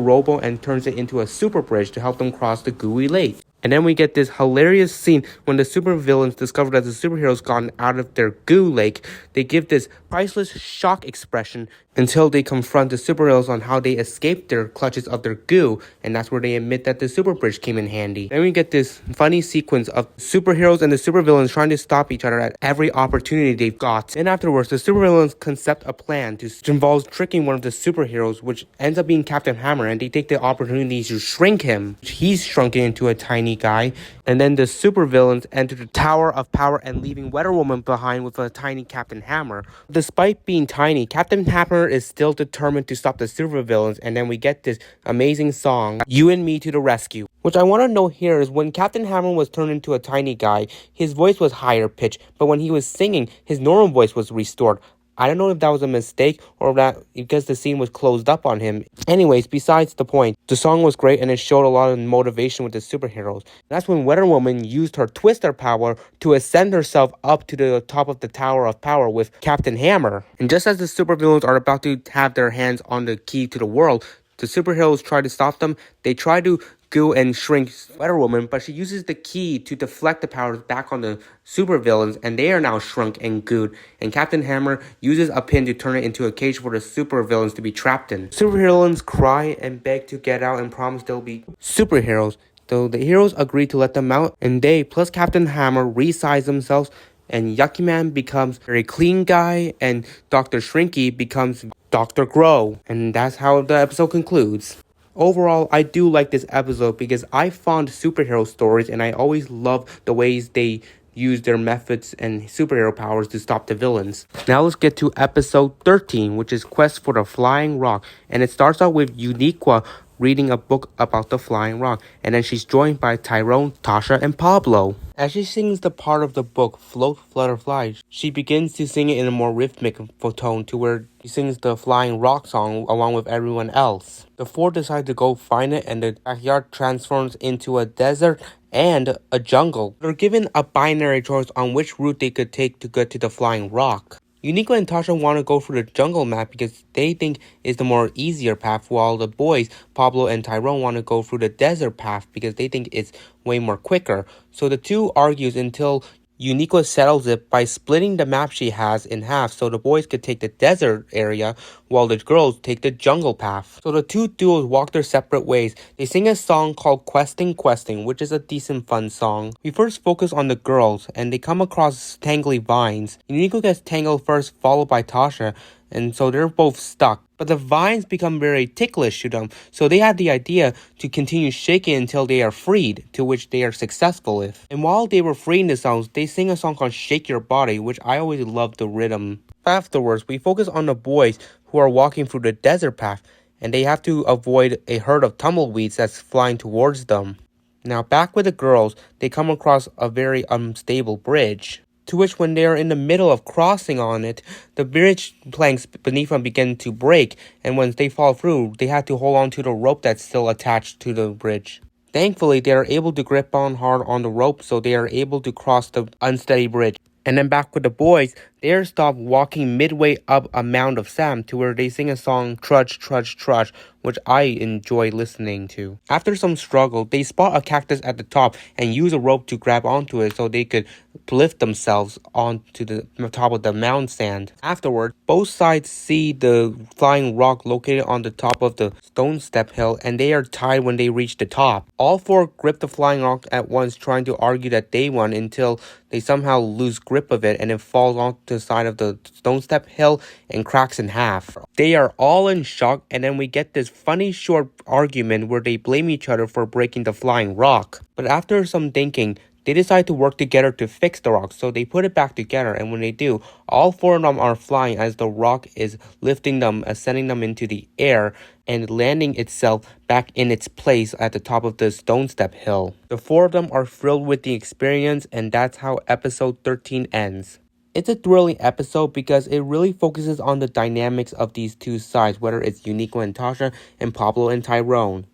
[SPEAKER 1] rowboat and turns it into a super bridge to help them cross the gooey lake. And then we get this hilarious scene when the supervillains discover that the superheroes gotten out of their goo lake. They give this priceless shock expression until they confront the superheroes on how they escaped their clutches of their goo, and that's where they admit that the super bridge came in handy. Then we get this funny sequence of superheroes and the supervillains trying to stop each other at every opportunity they've got. And afterwards, the supervillains concept a plan to involve tricking one of the superheroes, which ends up being Captain Hammer, and they take the opportunity to shrink him. He's shrunken into a tiny guy, and then the supervillains enter the Tower of Power and leaving Weather Woman behind with a tiny Captain Hammer. Despite being tiny, Captain Hammer is still determined to stop the supervillains, and then we get this amazing song, You and Me to the Rescue. Which I want to note here is when Captain Hammer was turned into a tiny guy, his voice was higher pitched, but when he was singing, his normal voice was restored. I don't know if that was a mistake or that because the scene was closed up on him. Anyways, besides the point, the song was great and it showed a lot of motivation with the superheroes. That's when Weather Woman used her twister power to ascend herself up to the top of the Tower of Power with Captain Hammer. And just as the supervillains are about to have their hands on the key to the world, the superheroes try to stop them. They try to goo and shrink Weather Woman, but she uses the key to deflect the powers back on the supervillains, and they are now shrunk and gooed. And Captain Hammer uses a pin to turn it into a cage for the supervillains to be trapped in. Supervillains cry and beg to get out and promise they'll be superheroes. So the heroes agree to let them out, and they, plus Captain Hammer, resize themselves, and Yucky Man becomes a very clean guy, and Dr. Shrinky becomes Dr. Grow. And that's how the episode concludes. Overall, I do like this episode because I found superhero stories and I always love the ways they use their methods and superhero powers to stop the villains. Now let's get to episode 13, which is Quest for the Flying Rock. And it starts out with Uniqua reading a book about the flying rock, and then she's joined by Tyrone, Tasha, and Pablo. As she sings the part of the book, Float, Flutter, Fly, she begins to sing it in a more rhythmic tone to where she sings the flying rock song along with everyone else. The four decide to go find it, and the backyard transforms into a desert and a jungle. They're given a binary choice on which route they could take to get to the flying rock. Uniqua and Tasha want to go for the jungle map because they think it's the more easier path, while the boys, Pablo and Tyrone, want to go through the desert path because they think it's way more quicker. So the two argues until Uniqua settles it by splitting the map she has in half so the boys could take the desert area while the girls take the jungle path. So the two duos walk their separate ways. They sing a song called Questing Questing, which is a decent fun song. We first focus on the girls and they come across tangly vines. Uniqua gets tangled first, followed by Tasha, and so they're both stuck. But the vines become very ticklish to them, so they have the idea to continue shaking until they are freed, to which they are successful with. And while they were freeing themselves, they sing a song called Shake Your Body, which I always loved the rhythm. Afterwards, we focus on the boys who are walking through the desert path, and they have to avoid a herd of tumbleweeds that's flying towards them. Now back with the girls, they come across a very unstable bridge, to which when they are in the middle of crossing on it, the bridge planks beneath them begin to break, and once they fall through, they have to hold on to the rope that's still attached to the bridge. Thankfully, they are able to grip on hard on the rope, so they are able to cross the unsteady bridge. And then back with the boys, they are stopped walking midway up a mound of sand to where they sing a song, Trudge, Trudge, Trudge, which I enjoy listening to. After some struggle, they spot a cactus at the top and use a rope to grab onto it so they could lift themselves onto the top of the mound sand. Afterward, both sides see the flying rock located on the top of the stone step hill, and they are tied when they reach the top. All four grip the flying rock at once, trying to argue that they won until they somehow lose grip of it and it falls onto the side of the stone step hill and cracks in half. They are all in shock, and then we get this funny short argument where they blame each other for breaking the flying rock. But after some thinking, they decide to work together to fix the rock, so they put it back together, and when they do, all four of them are flying as the rock is lifting them, ascending them into the air, and landing itself back in its place at the top of the stone step hill. The four of them are thrilled with the experience, and that's how episode 13 ends. It's a thrilling episode because it really focuses on the dynamics of these two sides, whether it's Uniqua and Tasha and Pablo and Tyrone.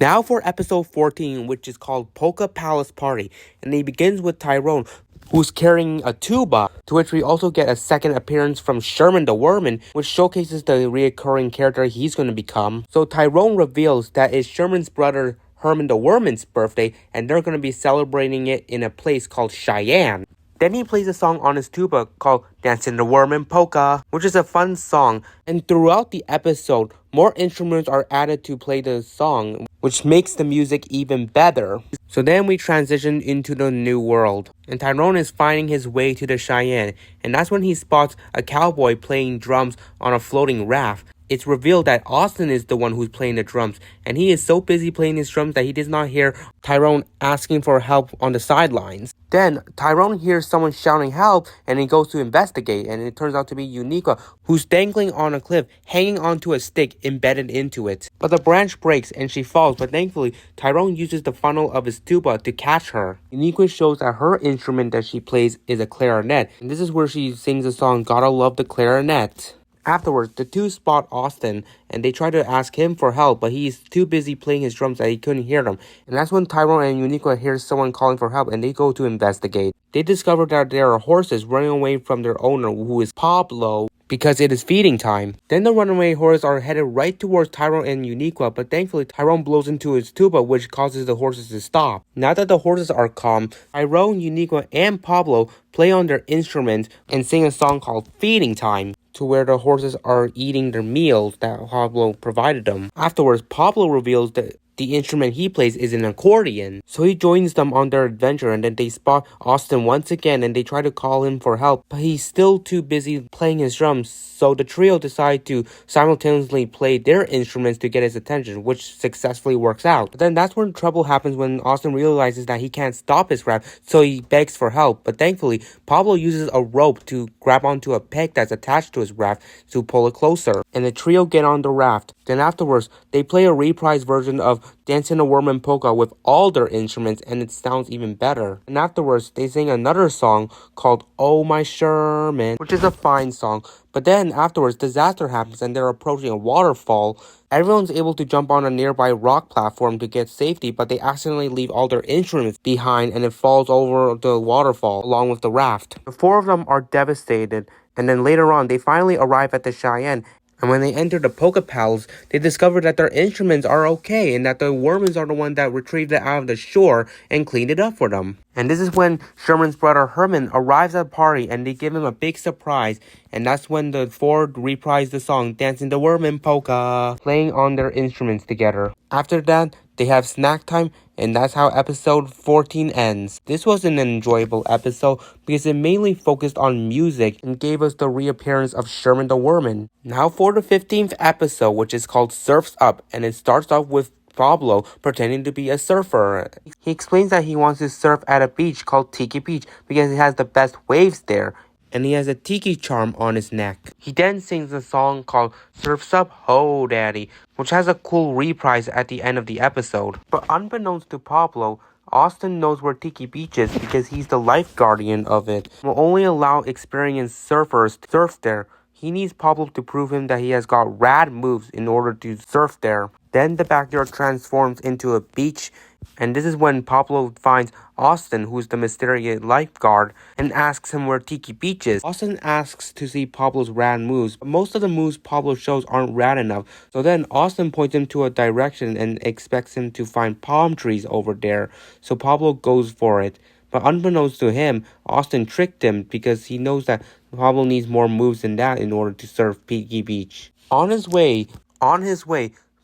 [SPEAKER 1] Now for episode 14, which is called Polka Palace Party, and it begins with Tyrone, who's carrying a tuba, to which we also get a second appearance from Sherman the Worman, which showcases the reoccurring character he's going to become. So Tyrone reveals that it's Sherman's brother Herman the Worman's birthday, and they're going to be celebrating it in a place called Cheyenne. Then he plays a song on his tuba called Dancing the Worman Polka, which is a fun song. And throughout the episode, more instruments are added to play the song, which makes the music even better. So then we transition into the new world, and Tyrone is finding his way to the Cheyenne, and that's when he spots a cowboy playing drums on a floating raft. It's revealed that Austin is the one who's playing the drums, and he is so busy playing his drums that he does not hear Tyrone asking for help on the sidelines. Then, Tyrone hears someone shouting help, and he goes to investigate, and it turns out to be Uniqua, who's dangling on a cliff, hanging onto a stick embedded into it. But the branch breaks, and she falls, but thankfully, Tyrone uses the funnel of his tuba to catch her. Uniqua shows that her instrument that she plays is a clarinet, and this is where she sings the song, Gotta Love the Clarinet. Afterwards, the two spot Austin, and they try to ask him for help, but he's too busy playing his drums that he couldn't hear them. And that's when Tyrone and Uniqua hear someone calling for help, and they go to investigate. They discover that there are horses running away from their owner, who is Pablo, because it is feeding time. Then the runaway horses are headed right towards Tyrone and Uniqua, but thankfully Tyrone blows into his tuba, which causes the horses to stop. Now that the horses are calm, Tyrone, Uniqua, and Pablo play on their instruments and sing a song called Feeding Time, to where the horses are eating their meals that Pablo provided them. Afterwards, Pablo reveals that the instrument he plays is an accordion. So he joins them on their adventure, and then they spot Austin once again and they try to call him for help, but he's still too busy playing his drums. So the trio decide to simultaneously play their instruments to get his attention, which successfully works out. But then that's when trouble happens, when Austin realizes that he can't stop his raft, so he begs for help. But thankfully, Pablo uses a rope to grab onto a peg that's attached to his raft to pull it closer, and the trio get on the raft. Then afterwards, they play a reprised version of Dancing the Worman Polka with all their instruments, and it sounds even better. And afterwards, they sing another song called Oh My Sherman, which is a fine song. But then afterwards, disaster happens and they're approaching a waterfall. Everyone's able to jump on a nearby rock platform to get safety, but they accidentally leave all their instruments behind and it falls over the waterfall along with the raft. The four of them are devastated, and then later on, they finally arrive at the Cheyenne. And when they enter the Polka Palace, they discover that their instruments are okay and that the Wormans are the one that retrieved it out of the shore and cleaned it up for them. And this is when Sherman's brother Herman arrives at the party and they give him a big surprise. And that's when the four reprise the song Dancing the Worman Polka, playing on their instruments together. After that, they have snack time, and that's how episode 14 ends. This was an enjoyable episode because it mainly focused on music and gave us the reappearance of Sherman the Worman. Now for the 15th episode, which is called Surf's Up, and it starts off with Pablo pretending to be a surfer. He explains that he wants to surf at a beach called Tiki Beach because it has the best waves there, and he has a tiki charm on his neck. He then sings a song called Surf's Up, Ho Daddy, which has a cool reprise at the end of the episode. But unbeknownst to Pablo, Austin knows where Tiki Beach is because he's the life guardian of it. Will only allow experienced surfers to surf there. He needs Pablo to prove him that he has got rad moves in order to surf there. Then the backyard transforms into a beach, and this is when Pablo finds Austin, who's the mysterious lifeguard, and asks him where Tiki Beach is. Austin asks to see Pablo's rad moves, but most of the moves Pablo shows aren't rad enough. So then Austin points him to a direction and expects him to find palm trees over there. So Pablo goes for it. But unbeknownst to him, Austin tricked him because he knows that Pablo needs more moves than that in order to surf Tiki Beach. On his way,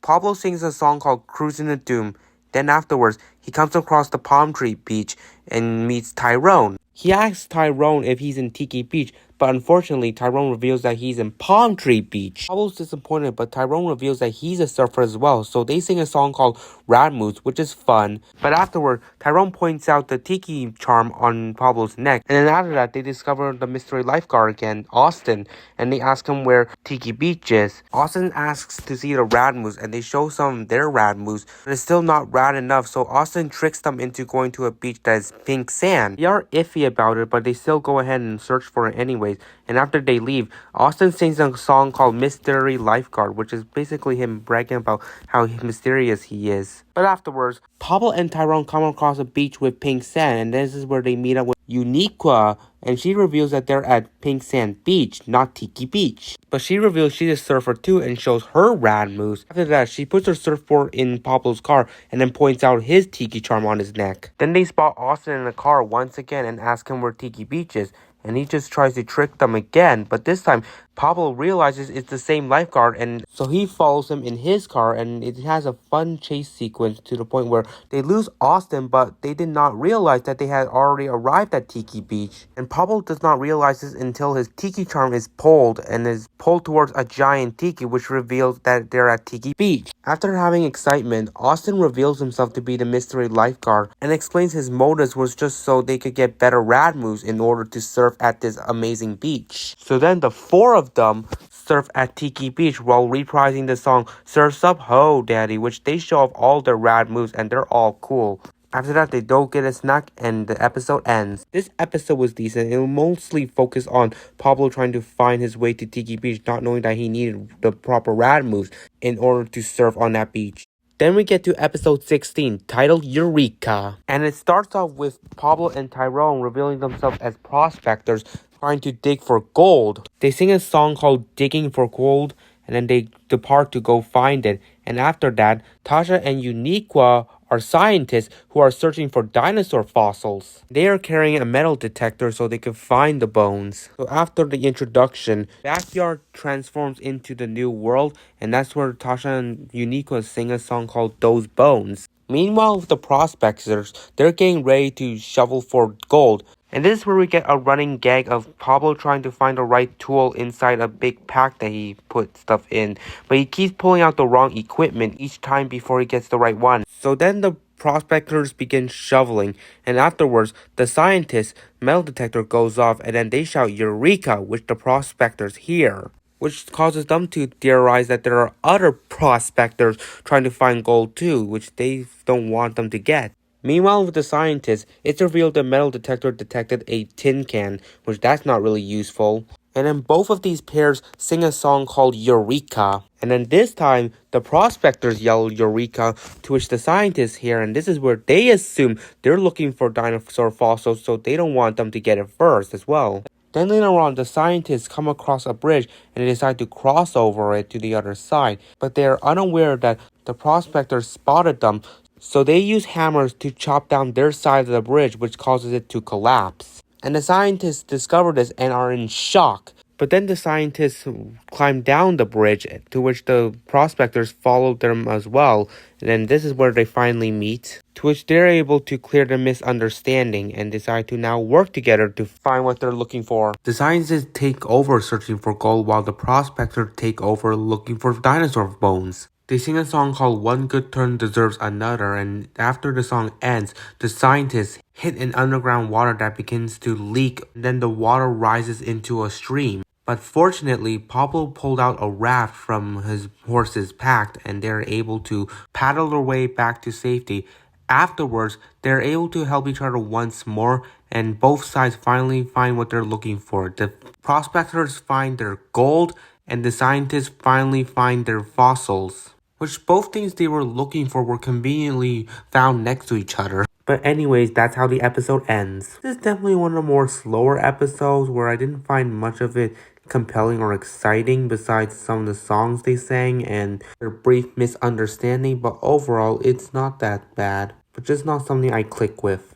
[SPEAKER 1] Pablo sings a song called Cruising the Doom. Then afterwards, he comes across the palm tree beach and meets Tyrone. He asks Tyrone if he's in Tiki Beach, but unfortunately, Tyrone reveals that he's in Palm Tree Beach. Pablo's disappointed, but Tyrone reveals that he's a surfer as well, so they sing a song called Rad Moves, which is fun. But afterward, Tyrone points out the tiki charm on Pablo's neck, and then after that, they discover the mystery lifeguard again, Austin, and they ask him where Tiki Beach is. Austin asks to see the rad moves, and they show some of their rad moves, but it's still not rad enough, so Austin tricks them into going to a beach that is pink sand. They are iffy about it, but they still go ahead and search for it anyways. And after they leave, Austin sings a song called Mystery Lifeguard, which is basically him bragging about how mysterious he is. But afterwards, Pablo and Tyrone come across a beach with pink sand, and this is where they meet up with Eureka, and she reveals that they're at Pink Sand Beach, not Tiki Beach. But she reveals she's a surfer too and shows her rad moves. After that, she puts her surfboard in Pablo's car and then points out his tiki charm on his neck. Then they spot Austin in the car once again and ask him where Tiki Beach is. And he just tries to trick them again, but this time Pablo realizes it's the same lifeguard, and so he follows him in his car, and it has a fun chase sequence to the point where they lose Austin, but they did not realize that they had already arrived at Tiki Beach. And Pablo does not realize this until his tiki charm is pulled and is pulled towards a giant tiki, which reveals that they're at Tiki Beach. After having excitement, Austin reveals himself to be the mystery lifeguard and explains his motives was just so they could get better rad moves in order to surf at this amazing beach. So then the four of them surf at Tiki Beach while reprising the song Surf's Up Ho Daddy, which they show off all their rad moves and they're all cool. After that, they don't get a snack and the episode ends. This episode was decent. It mostly focused on Pablo trying to find his way to Tiki Beach, not knowing that he needed the proper rad moves in order to surf on that beach. Then we get to episode 16, titled Eureka. And it starts off with Pablo and Tyrone revealing themselves as prospectors trying to dig for gold. They sing a song called Digging for Gold, and then they depart to go find it. And after that, Tasha and Eureka are scientists who are searching for dinosaur fossils. They are carrying a metal detector so they can find the bones. So after the introduction, Backyard transforms into the new world, and that's where Tasha and Uniqua sing a song called Those Bones. Meanwhile, with the prospectors, they're getting ready to shovel for gold. And this is where we get a running gag of Pablo trying to find the right tool inside a big pack that he put stuff in. But he keeps pulling out the wrong equipment each time before he gets the right one. So then the prospectors begin shoveling, and afterwards, the scientist's metal detector goes off, and then they shout Eureka, which the prospectors hear, which causes them to theorize that there are other prospectors trying to find gold too, which they don't want them to get. Meanwhile, with the scientists, it's revealed the metal detector detected a tin can, which that's not really useful. And then both of these pairs sing a song called Eureka. And then this time, the prospectors yell Eureka, to which the scientists hear, and this is where they assume they're looking for dinosaur fossils, so they don't want them to get it first as well. Then later on, the scientists come across a bridge and they decide to cross over it to the other side, but they are unaware that the prospectors spotted them, so they use hammers to chop down their side of the bridge, which causes it to collapse. And the scientists discover this and are in shock. But then the scientists climb down the bridge, to which the prospectors follow them as well. And then this is where they finally meet, to which they're able to clear the misunderstanding and decide to now work together to find what they're looking for. The scientists take over searching for gold while the prospectors take over looking for dinosaur bones. They sing a song called One Good Turn Deserves Another, and after the song ends, the scientists hit an underground water that begins to leak, and then the water rises into a stream. But fortunately, Pablo pulled out a raft from his horse's pack, and they're able to paddle their way back to safety. Afterwards, they're able to help each other once more, and both sides finally find what they're looking for. The prospectors find their gold, and the scientists finally find their fossils, which both things they were looking for were conveniently found next to each other. But anyways, that's how the episode ends. This is definitely one of the more slower episodes where I didn't find much of it compelling or exciting besides some of the songs they sang and their brief misunderstanding, but overall it's not that bad, but just not something I click with.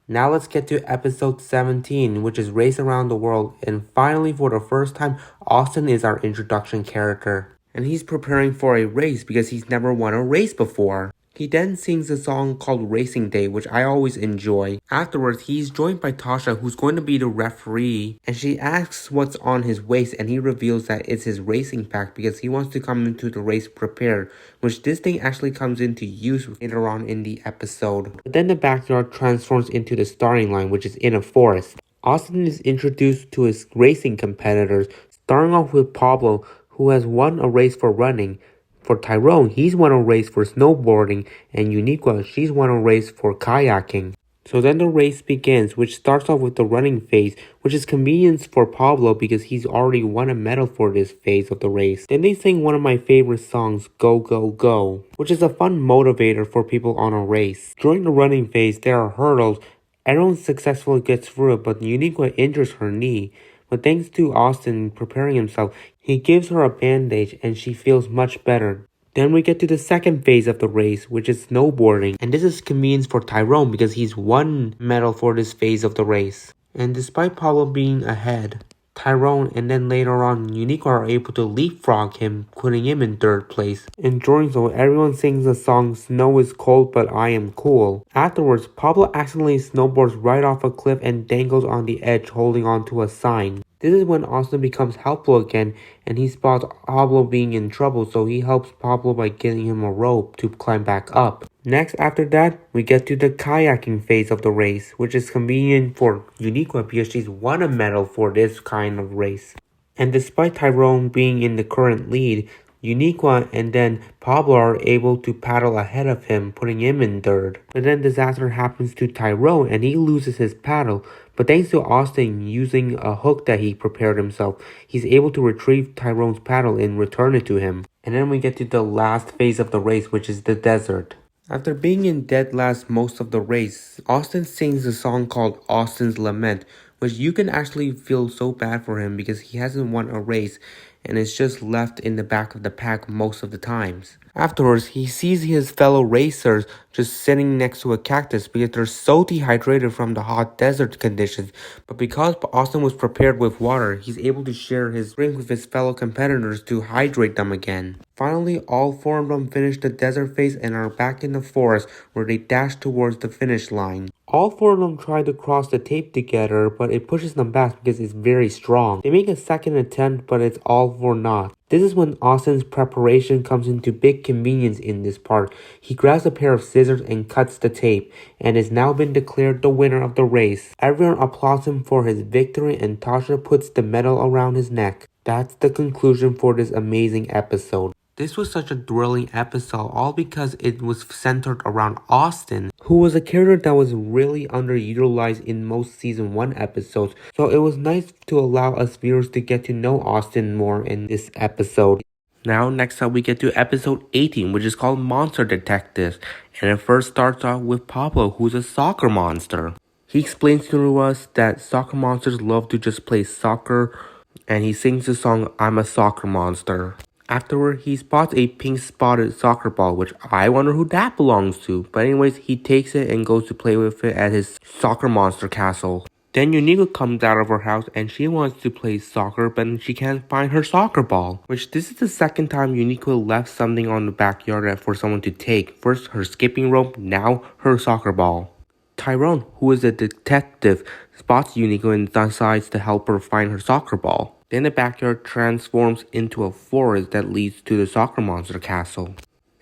[SPEAKER 1] Now let's get to episode 17, which is Race Around the World, and finally for the first time, Austin is our introduction character. And he's preparing for a race because he's never won a race before. He then sings a song called Racing Day, which I always enjoy. Afterwards, he's joined by Tasha, who's going to be the referee, and she asks what's on his waist, and he reveals that it's his racing pack because he wants to come into the race prepared, which this thing actually comes into use later on in the episode. But then the backyard transforms into the starting line, which is in a forest. Austin is introduced to his racing competitors, starting off with Pablo, who has won a race for running. For Tyrone, he's won a race for snowboarding, and Uniqua, she's won a race for kayaking. So then the race begins, which starts off with the running phase, which is convenience for Pablo because he's already won a medal for this phase of the race. Then they sing one of my favorite songs, Go Go Go, which is a fun motivator for people on a race. During the running phase, there are hurdles. Everyone successfully gets through it, but Uniqua injures her knee. But thanks to Austin preparing himself, he gives her a bandage and she feels much better. Then we get to the second phase of the race, which is snowboarding. And this is convenience for Tyrone because he's won medal for this phase of the race. And despite Pablo being ahead, Tyrone and then later on Uniqua are able to leapfrog him, putting him in third place. And during so, everyone sings the song Snow is Cold But I Am Cool. Afterwards, Pablo accidentally snowboards right off a cliff and dangles on the edge holding onto a sign. This is when Austin becomes helpful again and he spots Pablo being in trouble, so he helps Pablo by giving him a rope to climb back up. Next, after that, we get to the kayaking phase of the race, which is convenient for Uniqua because she's won a medal for this kind of race. And despite Tyrone being in the current lead, Uniqua and then Pablo are able to paddle ahead of him, putting him in third. But then disaster happens to Tyrone and he loses his paddle. But thanks to Austin using a hook that he prepared himself, he's able to retrieve Tyrone's paddle and return it to him. And then we get to the last phase of the race, which is the desert. After being in dead last most of the race, Austin sings a song called Austin's Lament, which you can actually feel so bad for him because he hasn't won a race. and is just left in the back of the pack most of the times. Afterwards, he sees his fellow racers just sitting next to a cactus because they're so dehydrated from the hot desert conditions. But because Austin was prepared with water, he's able to share his drink with his fellow competitors to hydrate them again. Finally, all four of them finish the desert phase and are back in the forest where they dash towards the finish line. All four of them try to cross the tape together, but it pushes them back because it's very strong. They make a second attempt, but it's all for naught. This is when Austin's preparation comes into big convenience in this part. He grabs a pair of scissors and cuts the tape, and has now been declared the winner of the race. Everyone applauds him for his victory, and Tasha puts the medal around his neck. That's the conclusion for this amazing episode. This was such a thrilling episode, all because it was centered around Austin, who was a character that was really underutilized in most season 1 episodes, so it was nice to allow us viewers to get to know Austin more in this episode. Now, next up we get to episode 18, which is called Monster Detectives, and it first starts off with Pablo, who's a soccer monster. He explains to us that soccer monsters love to just play soccer, and he sings the song, "I'm a Soccer Monster." Afterward, he spots a pink spotted soccer ball, which I wonder who that belongs to. But anyways, he takes it and goes to play with it at his soccer monster castle. Then Eureka comes out of her house and she wants to play soccer, but she can't find her soccer ball. Which this is the second time Eureka left something on the backyard for someone to take. First her skipping rope, now her soccer ball. Tyrone, who is a detective, spots Eureka and decides to help her find her soccer ball. Then the backyard transforms into a forest that leads to the soccer monster castle.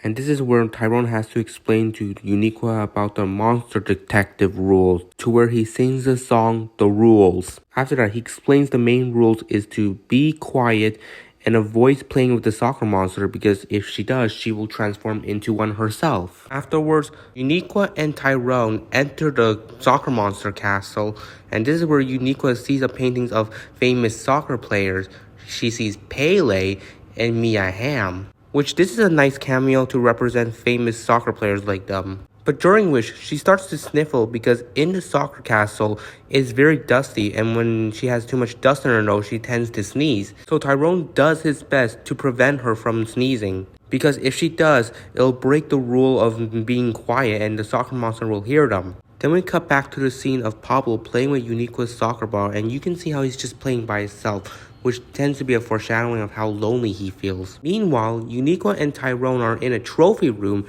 [SPEAKER 1] And this is where Tyrone has to explain to Eureka about the monster detective rules, to where he sings the song, The Rules. After that, he explains the main rules is to be quiet and avoids playing with the soccer monster because if she does, she will transform into one herself. Afterwards, Eureka and Tyrone enter the soccer monster castle, and this is where Eureka sees the paintings of famous soccer players. She sees Pele and Mia Hamm, which this is a nice cameo to represent famous soccer players like them. But during which, she starts to sniffle because in the soccer castle, it's very dusty, and when she has too much dust in her nose, she tends to sneeze. So Tyrone does his best to prevent her from sneezing, because if she does, it'll break the rule of being quiet and the soccer monster will hear them. Then we cut back to the scene of Pablo playing with Eureka's soccer ball, and you can see how he's just playing by himself, which tends to be a foreshadowing of how lonely he feels. Meanwhile, Eureka and Tyrone are in a trophy room,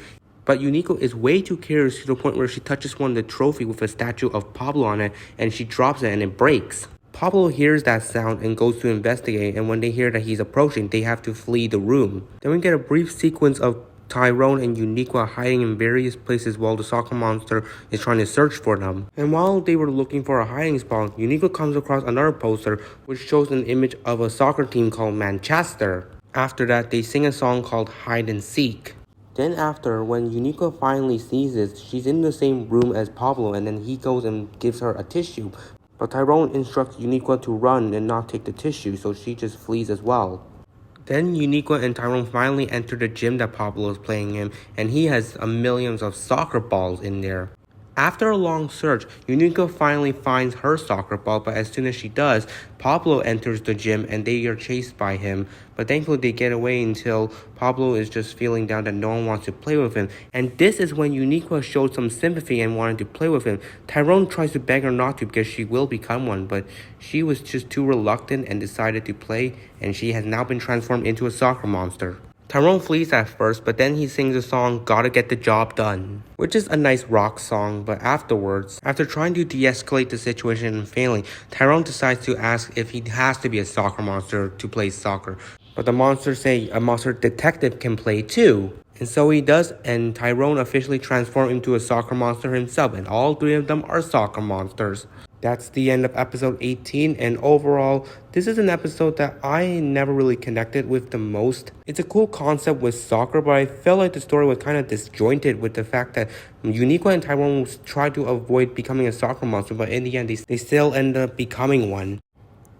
[SPEAKER 1] but Eureka is way too careless to the point where she touches one of the trophy with a statue of Pablo on it, and she drops it and it breaks. Pablo hears that sound and goes to investigate, and when they hear that he's approaching, they have to flee the room. Then we get a brief sequence of Tyrone and Eureka hiding in various places while the soccer monster is trying to search for them. And while they were looking for a hiding spot, Eureka comes across another poster which shows an image of a soccer team called Manchester. After that, they sing a song called Hide and Seek. Then after, when Eureka finally sees it, she's in the same room as Pablo, and then he goes and gives her a tissue. But Tyrone instructs Eureka to run and not take the tissue, so she just flees as well. Then Eureka and Tyrone finally enter the gym that Pablo is playing in, and he has millions of soccer balls in there. After a long search, Eureka finally finds her soccer ball, but as soon as she does, Pablo enters the gym and they are chased by him. But thankfully they get away until Pablo is just feeling down that no one wants to play with him. And this is when Eureka showed some sympathy and wanted to play with him. Tyrone tries to beg her not to because she will become one, but she was just too reluctant and decided to play, and she has now been transformed into a soccer monster. Tyrone flees at first, but then he sings the song Gotta Get the Job Done, which is a nice rock song. But afterwards, after trying to de-escalate the situation and failing, Tyrone decides to ask if he has to be a soccer monster to play soccer. But the monsters say a monster detective can play too. And so he does, and Tyrone officially transforms into a soccer monster himself, and all three of them are soccer monsters. That's the end of episode 18, and overall, this is an episode that I never really connected with the most. It's a cool concept with soccer, but I felt like the story was kind of disjointed with the fact that Eureka and Tyrone tried to avoid becoming a soccer monster, but in the end, they still end up becoming one.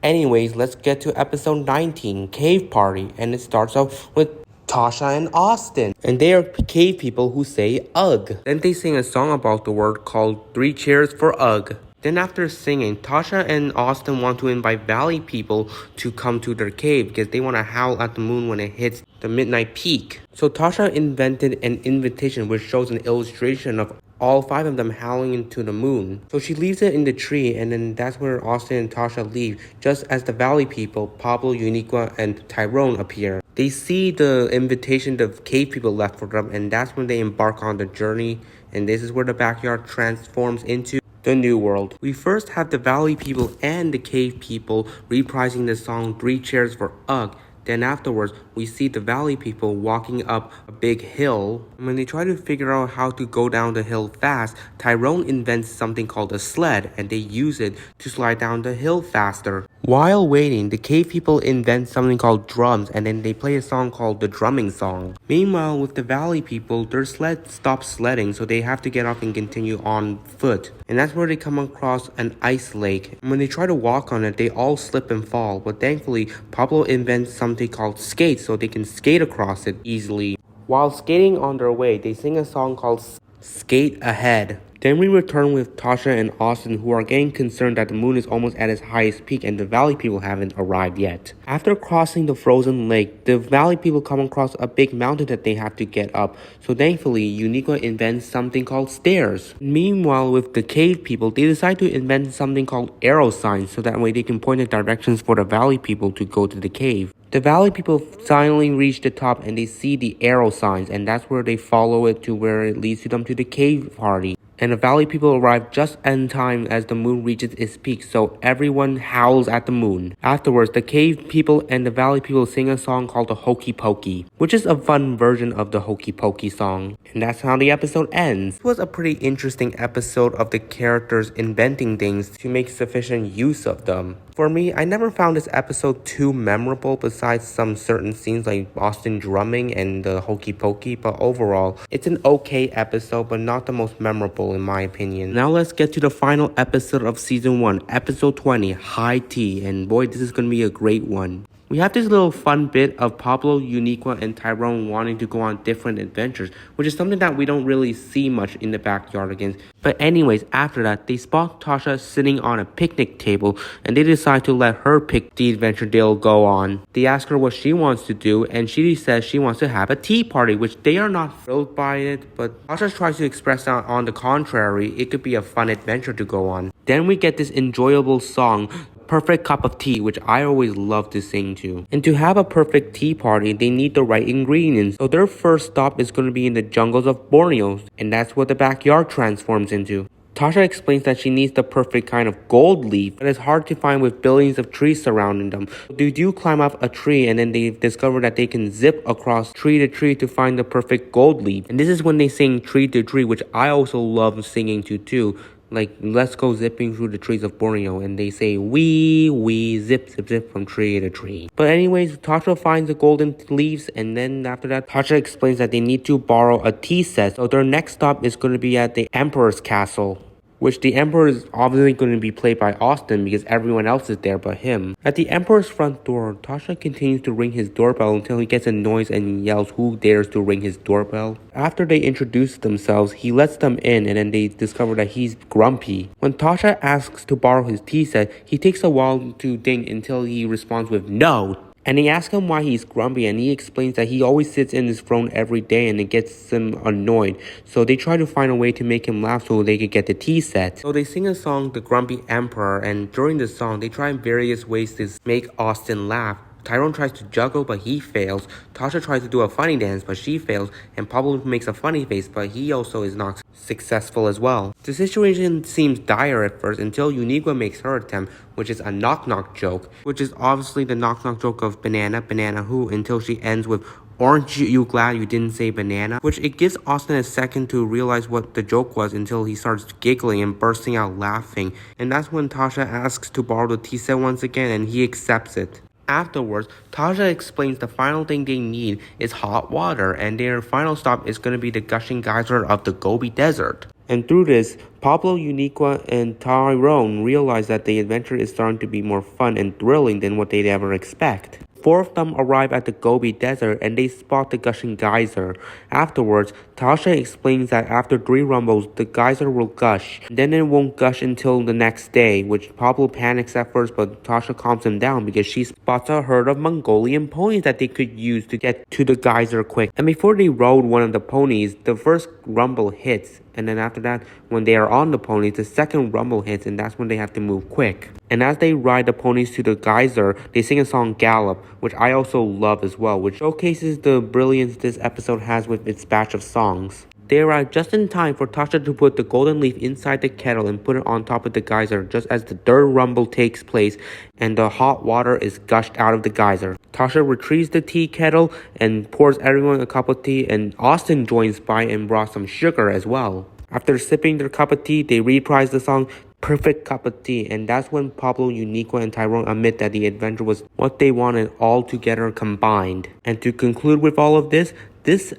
[SPEAKER 1] Anyways, let's get to episode 19, Cave Party, and it starts off with Tasha and Austin, and they are cave people who say ugh. Then they sing a song about the word called 3 Cheers for Ugh. Then after singing, Tasha and Austin want to invite Valley people to come to their cave because they want to howl at the moon when it hits the midnight peak. So Tasha invented an invitation which shows an illustration of all 5 of them howling into the moon. So she leaves it in the tree, and then that's where Austin and Tasha leave, just as the Valley people, Pablor, Eureka, and Tyrone appear. They see the invitation the cave people left for them, and that's when they embark on the journey, and this is where the backyard transforms into the new world. We first have the Valley people and the cave people reprising the song 3 Cheers for Ugg. Then afterwards, we see the Valley people walking up a big hill. And when they try to figure out how to go down the hill fast, Tyrone invents something called a sled, and they use it to slide down the hill faster. While waiting, the cave people invent something called drums, and then they play a song called the drumming song. Meanwhile, with the Valley people, their sled stops sledding, so they have to get off and continue on foot. And that's where they come across an ice lake. And when they try to walk on it, they all slip and fall. But thankfully, Pablor invents something called skates, so they can skate across it easily. While skating on their way, they sing a song called Skate Ahead. Then we return with Tasha and Austin, who are getting concerned that the moon is almost at its highest peak and the Valley people haven't arrived yet. After crossing the frozen lake, the Valley people come across a big mountain that they have to get up, so thankfully Eureka invents something called stairs. Meanwhile, with the cave people, they decide to invent something called arrow signs, so that way they can point the directions for the Valley people to go to the cave. The Valley people finally reach the top and they see the arrow signs, and that's where they follow it to where it leads to them to the cave party. And the Valley people arrive just in time as the moon reaches its peak, so everyone howls at the moon. Afterwards, the cave people and the Valley people sing a song called the Hokey Pokey, which is a fun version of the Hokey Pokey song. And that's how the episode ends. It was a pretty interesting episode of the characters inventing things to make sufficient use of them. For me, I never found this episode too memorable besides some certain scenes like Austin drumming and the Hokey Pokey, but overall, it's an okay episode, but not the most memorable in my opinion. Now let's get to the final episode of season 1, episode 20, High Tea, and boy, this is gonna be a great one. We have this little fun bit of Pablor, Eureka, and Tyrone wanting to go on different adventures, which is something that we don't really see much in the Backyardigans. But anyways, after that, they spot Tasha sitting on a picnic table, and they decide to let her pick the adventure they'll go on. They ask her what she wants to do, and she says she wants to have a tea party, which they are not thrilled by it, but Tasha tries to express that on the contrary, it could be a fun adventure to go on. Then we get this enjoyable song, Perfect Cup of Tea, which I always love to sing to. And to have a perfect tea party, they need the right ingredients. So their first stop is going to be in the jungles of Borneo, and that's what the backyard transforms into. Tasha explains that she needs the perfect kind of gold leaf, but it's hard to find with billions of trees surrounding them. They do climb up a tree, and then they discover that they can zip across tree to tree to find the perfect gold leaf. And this is when they sing Tree to Tree, which I also love singing to too. Like, let's go zipping through the trees of Borneo, and they say, wee, zip, zip, zip from tree to tree. But anyways, Tasha finds the golden leaves, and then after that, Tasha explains that they need to borrow a tea set. So their next stop is going to be at the Emperor's Castle, which the Emperor is obviously going to be played by Austin because everyone else is there but him. At the Emperor's front door, Tasha continues to ring his doorbell until he gets a noise and yells who dares to ring his doorbell. After they introduce themselves, he lets them in, and then they discover that he's grumpy. When Tasha asks to borrow his tea set, he takes a while to think until he responds with no. And they ask him why he's grumpy, and he explains that he always sits in his throne every day and it gets him annoyed. So they try to find a way to make him laugh so they could get the tea set. So they sing a song, The Grumpy Emperor, and during the song, they try various ways to make Austin laugh. Tyrone tries to juggle, but he fails. Tasha tries to do a funny dance, but she fails. And Pablor makes a funny face, but he also is not successful as well. The situation seems dire at first until Eureka makes her attempt, which is a knock-knock joke, which is obviously the knock-knock joke of banana who, until she ends with, aren't you glad you didn't say banana? Which it gives Austin a second to realize what the joke was until he starts giggling and bursting out laughing. And that's when Tasha asks to borrow the tea set once again, and he accepts it. Afterwards, Tasha explains the final thing they need is hot water, and their final stop is going to be the gushing geyser of the Gobi Desert. And through this, Pablor, Eureka, and Tyrone realize that the adventure is starting to be more fun and thrilling than what they'd ever expect. Four of them arrive at the Gobi Desert and they spot the gushing geyser. Afterwards, Tasha explains that after 3 rumbles, the geyser will gush. Then it won't gush until the next day, which Pablor panics at first, but Tasha calms him down because she spots a herd of Mongolian ponies that they could use to get to the geyser quick. And before they rode one of the ponies, the first rumble hits. And then after that, when they are on the ponies, the second rumble hits, and that's when they have to move quick. And as they ride the ponies to the geyser, they sing a song Gallop, which I also love as well, which showcases the brilliance this episode has with its batch of songs. They arrive just in time for Tasha to put the golden leaf inside the kettle and put it on top of the geyser just as the third rumble takes place and the hot water is gushed out of the geyser. Tasha retrieves the tea kettle and pours everyone a cup of tea, and Austin joins by and brought some sugar as well. After sipping their cup of tea, they reprise the song Perfect Cup of Tea, and that's when Pablor, Uniqua, and Tyrone admit that the adventure was what they wanted all together combined. And to conclude with all of this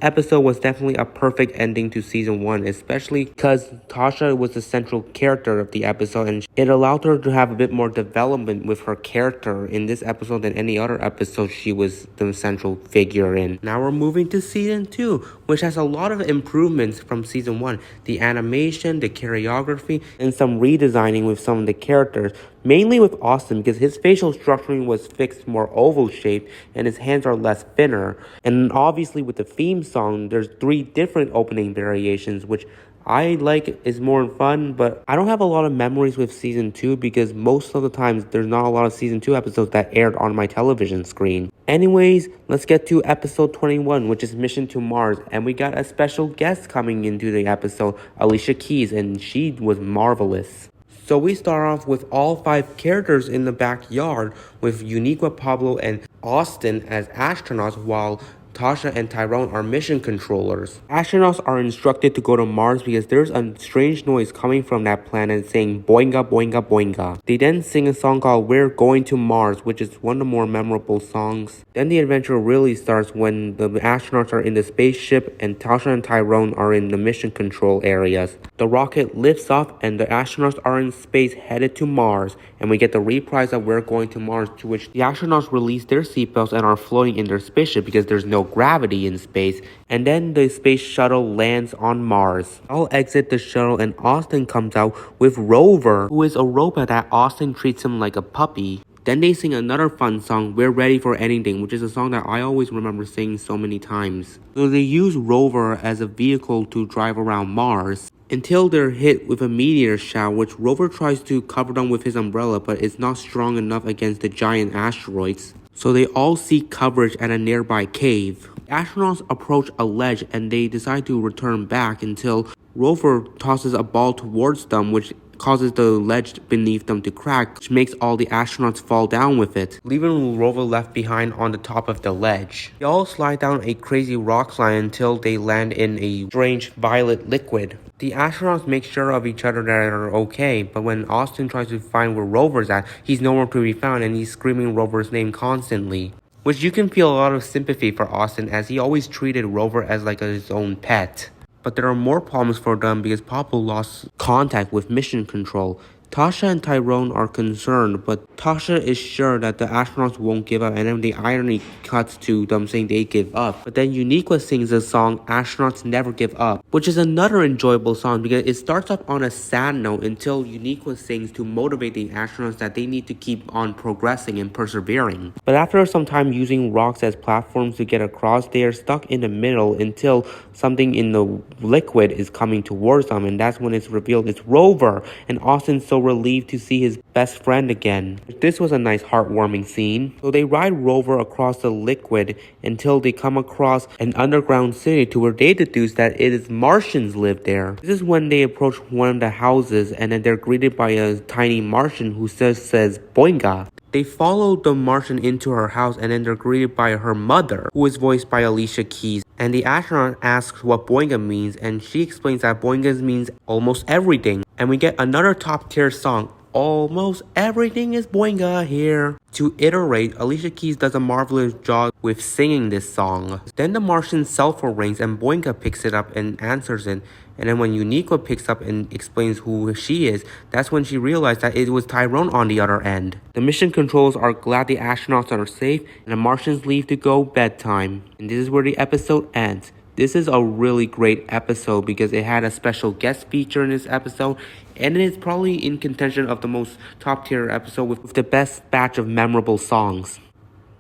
[SPEAKER 1] episode was definitely a perfect ending to season 1, especially because Tasha was the central character of the episode and it allowed her to have a bit more development with her character in this episode than any other episode she was the central figure in. Now we're moving to season 2, which has a lot of improvements from season 1. The animation, the choreography, and some redesigning with some of the characters. Mainly with Austin because his facial structuring was fixed more oval shaped and his hands are less thinner. And obviously with the theme song, there's 3 different opening variations, which I like is more fun, but I don't have a lot of memories with season 2 because most of the times there's not a lot of season 2 episodes that aired on my television screen. Anyways, let's get to episode 21, which is Mission to Mars, and we got a special guest coming into the episode, Alicia Keys, and she was marvelous. So we start off with all 5 characters in the backyard with Uniqua, Pablor, and Austin as astronauts while Tasha and Tyrone are mission controllers. Astronauts are instructed to go to Mars because there's a strange noise coming from that planet saying boinga boinga boinga. They then sing a song called We're Going to Mars, which is one of the more memorable songs. Then the adventure really starts when the astronauts are in the spaceship and Tasha and Tyrone are in the mission control areas. The rocket lifts off and the astronauts are in space headed to Mars, and we get the reprise of We're Going to Mars, to which the astronauts release their seatbelts and are floating in their spaceship because there's no gravity in space, and then the space shuttle lands on Mars. I'll exit the shuttle and Austin comes out with Rover, who is a robot that Austin treats him like a puppy. Then they sing another fun song, We're Ready for Anything, which is a song that I always remember singing so many times. So they use Rover as a vehicle to drive around Mars until they're hit with a meteor shower, which Rover tries to cover them with his umbrella, but it's not strong enough against the giant asteroids. So they all seek coverage at a nearby cave. Astronauts approach a ledge and they decide to return back until Rover tosses a ball towards them, which causes the ledge beneath them to crack, which makes all the astronauts fall down with it, leaving Rover left behind on the top of the ledge. They all slide down a crazy rock slide until they land in a strange violet liquid. The astronauts make sure of each other that are okay, but when Austin tries to find where Rover's at, he's nowhere to be found and he's screaming Rover's name constantly. Which you can feel a lot of sympathy for Austin, as he always treated Rover as like his own pet. But there are more problems for them because Pablor lost contact with mission control. Tasha and Tyrone are concerned, but Tasha is sure that the astronauts won't give up, and then the irony cuts to them saying they give up. But then Uniqua sings the song Astronauts Never Give Up, which is another enjoyable song because it starts off on a sad note until Uniqua sings to motivate the astronauts that they need to keep on progressing and persevering. But after some time using rocks as platforms to get across, they are stuck in the middle until something in the liquid is coming towards them, and that's when it's revealed it's Rover, and Austin's so relieved to see his best friend again. This was a nice heartwarming scene. So they ride Rover across the liquid until they come across an underground city to where they deduce that it is Martians live there. This is when they approach one of the houses and then they're greeted by a tiny Martian who says boinga. They follow the Martian into her house and then they're greeted by her mother, who is voiced by Alicia Keys. And the astronaut asks what boinga means, and she explains that boinga means almost everything. And we get another top tier song, Almost Everything is Boinga Here. To iterate, Alicia Keys does a marvelous job with singing this song. Then the Martian's cell phone rings and Boinga picks it up and answers it. And then when Uniqua picks up and explains who she is, that's when she realized that it was Tyrone on the other end. The mission controls are glad the astronauts are safe and the Martians leave to go bedtime. And this is where the episode ends. This is a really great episode because it had a special guest feature in this episode, and it is probably in contention of the most top tier episode with the best batch of memorable songs.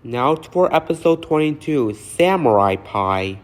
[SPEAKER 1] Now for episode 22, Samurai Pie.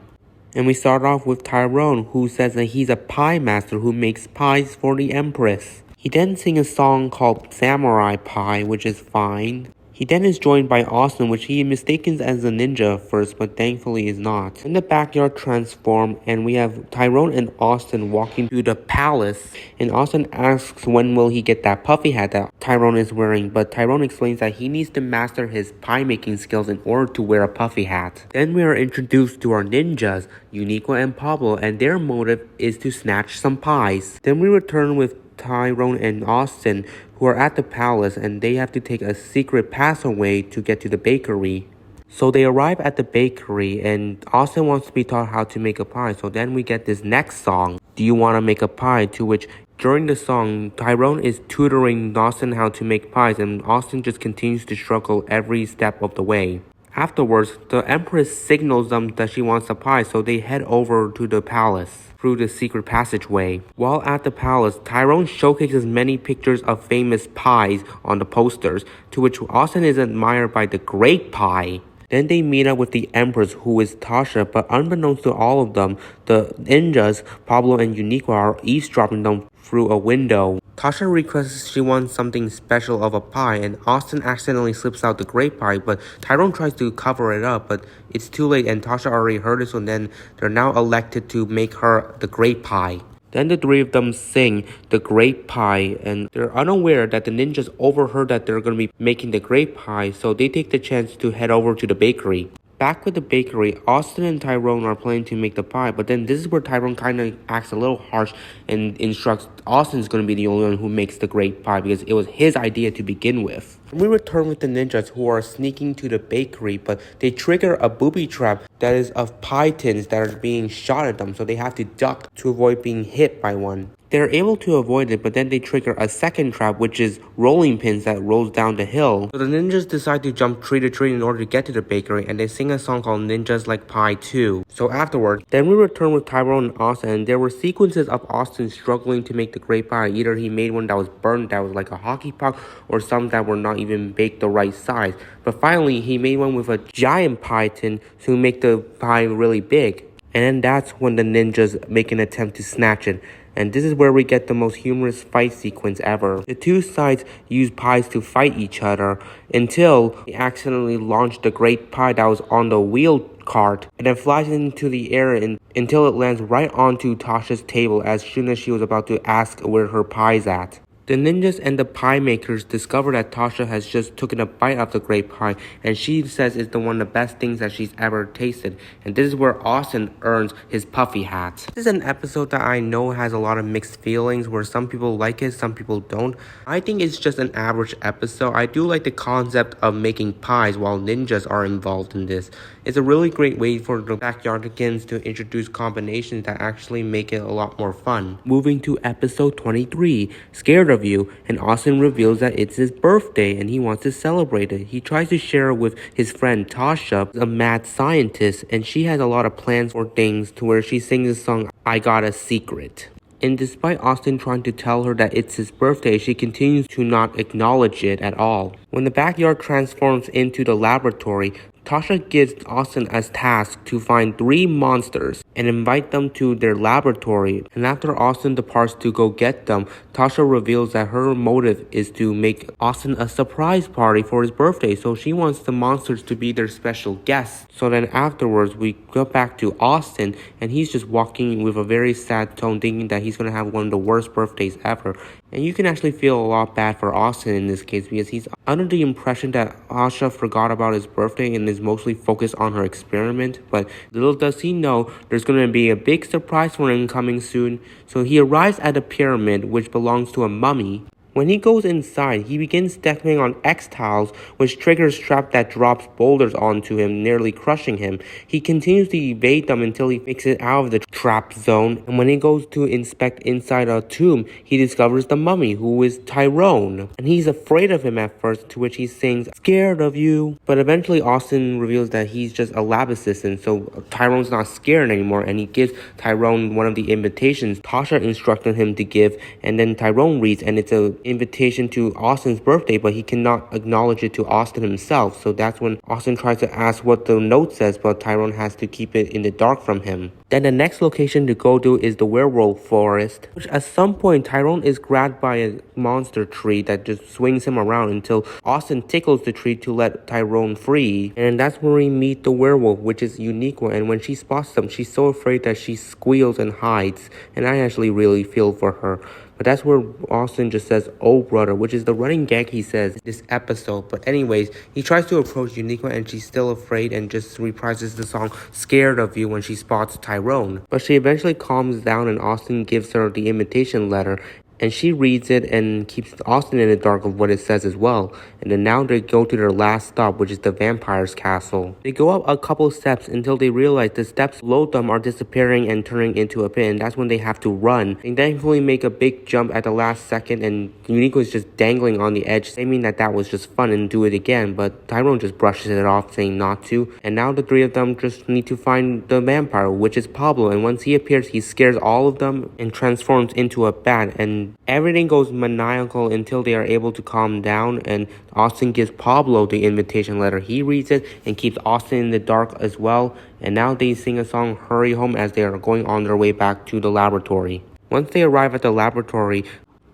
[SPEAKER 1] And we start off with Tyrone, who says that he's a pie master who makes pies for the Empress. He then sings a song called Samurai Pie, which is fine. He then is joined by Austin, which he mistakes as a ninja first, but thankfully is not. In the backyard transform, and we have Tyrone and Austin walking to the palace, and Austin asks when will he get that puffy hat that Tyrone is wearing, but Tyrone explains that he needs to master his pie making skills in order to wear a puffy hat. Then we are introduced to our ninjas, Uniqua and Pablor, and their motive is to snatch some pies. Then we return with Tyrone and Austin, who are at the palace, and they have to take a secret passageway to get to the bakery. So they arrive at the bakery, and Austin wants to be taught how to make a pie. So then we get this next song, Do You Want to Make a Pie? To which, during the song, Tyrone is tutoring Austin how to make pies, and Austin just continues to struggle every step of the way. Afterwards, the Empress signals them that she wants a pie, so they head over to the palace through the secret passageway. While at the palace, Tyrone showcases many pictures of famous pies on the posters, to which Austin is admired by the Great Pie. Then they meet up with the Empress, who is Tasha, but unbeknownst to all of them, the ninjas, Pablor and Uniqua, are eavesdropping them through a window. Tasha requests she wants something special of a pie, and Austin accidentally slips out the Great Pie, but Tyrone tries to cover it up, but it's too late and Tasha already heard it, so then they're now elected to make her the Great Pie. Then the three of them sing the Great Pie, and they're unaware that the ninjas overheard that they're going to be making the Great Pie, so they take the chance to head over to the bakery. Back with the bakery, Austin and Tyrone are planning to make the pie, but then this is where Tyrone kind of acts a little harsh and instructs Austin's going to be the only one who makes the Great Pie because it was his idea to begin with. And we return with the ninjas who are sneaking to the bakery, but they trigger a booby trap that is of pie tins that are being shot at them, so they have to duck to avoid being hit by one. They're able to avoid it, but then they trigger a second trap, which is rolling pins that rolls down the hill. So the ninjas decide to jump tree to tree in order to get to the bakery, and they sing a song called Ninjas Like Pie 2. So afterward, then we return with Tyrone and Austin, and there were sequences of Austin struggling to make the Great Pie. Either he made one that was burnt, that was like a hockey puck, or some that were not even baked the right size. But finally, he made one with a giant pie tin to make the pie really big. And then that's when the ninjas make an attempt to snatch it. And this is where we get the most humorous fight sequence ever. The two sides use pies to fight each other until they accidentally launch the Great Pie that was on the wheel cart and then flies into the air until it lands right onto Tasha's table as soon as she was about to ask where her pie's at. The ninjas and the pie makers discover that Tasha has just taken a bite of the Great Pie, and she says it's one of the best things that she's ever tasted. And this is where Austin earns his puffy hat. This is an episode that I know has a lot of mixed feelings, where some people like it, some people don't. I think it's just an average episode. I do like the concept of making pies while ninjas are involved in this. It's a really great way for the Backyardigans to introduce combinations that actually make it a lot more fun. Moving to episode 23, Scared of You, and Austin reveals that it's his birthday and he wants to celebrate it. He tries to share it with his friend Tasha, a mad scientist, and she has a lot of plans for things to where she sings the song I Got a Secret. And despite Austin trying to tell her that it's his birthday, she continues to not acknowledge it at all. When the backyard transforms into the laboratory, Tasha gives Austin a task to find 3 monsters and invite them to their laboratory. And after Austin departs to go get them, Tasha reveals that her motive is to make Austin a surprise party for his birthday. So she wants the monsters to be their special guests. So then afterwards, we go back to Austin, and he's just walking with a very sad tone, thinking that he's going to have one of the worst birthdays ever. And you can actually feel a lot bad for Austin in this case, because he's under the impression that Tasha forgot about his birthday and is mostly focused on her experiment. But little does he know, there's going to be a big surprise for him coming soon. So he arrives at a pyramid which belongs to a mummy. When he goes inside, he begins stepping on X tiles, which triggers trap that drops boulders onto him, nearly crushing him. He continues to evade them until he makes it out of the trap zone, and when he goes to inspect inside a tomb, he discovers the mummy, who is Tyrone. And he's afraid of him at first, to which he sings, "Scared of you." But eventually Austin reveals that he's just a lab assistant, so Tyrone's not scared anymore, and he gives Tyrone one of the invitations Tasha instructed him to give, and then Tyrone reads, and it's an invitation to Austin's birthday, but he cannot acknowledge it to Austin himself. So that's when Austin tries to ask what the note says, but Tyrone has to keep it in the dark from him. Then the next location to go to is the werewolf forest, which at some point Tyrone is grabbed by a monster tree that just swings him around until Austin tickles the tree to let Tyrone free. And that's where we meet the werewolf, which is Uniqua, and when she spots them, she's so afraid that she squeals and hides, and I actually really feel for her. But that's where Austin just says, "Oh brother," which is the running gag he says this episode. But anyways, he tries to approach Uniqua and she's still afraid and just reprises the song "Scared of You" when she spots Tyrone. But she eventually calms down and Austin gives her the invitation letter. And she reads it and keeps Austin in the dark of what it says as well. And then now they go to their last stop, which is the vampire's castle. They go up a couple steps until they realize the steps below them are disappearing and turning into a pit, and that's when they have to run. They thankfully make a big jump at the last second, and Uniqua is just dangling on the edge, saying that was just fun and do it again, but Tyrone just brushes it off, saying not to. And now the three of them just need to find the vampire, which is Pablor, and once he appears, he scares all of them and transforms into a bat, and everything goes maniacal until they are able to calm down, and Austin gives Pablor the invitation letter. He reads it and keeps Austin in the dark as well, and now they sing a song, "Hurry Home," as they are going on their way back to the laboratory. Once they arrive at the laboratory,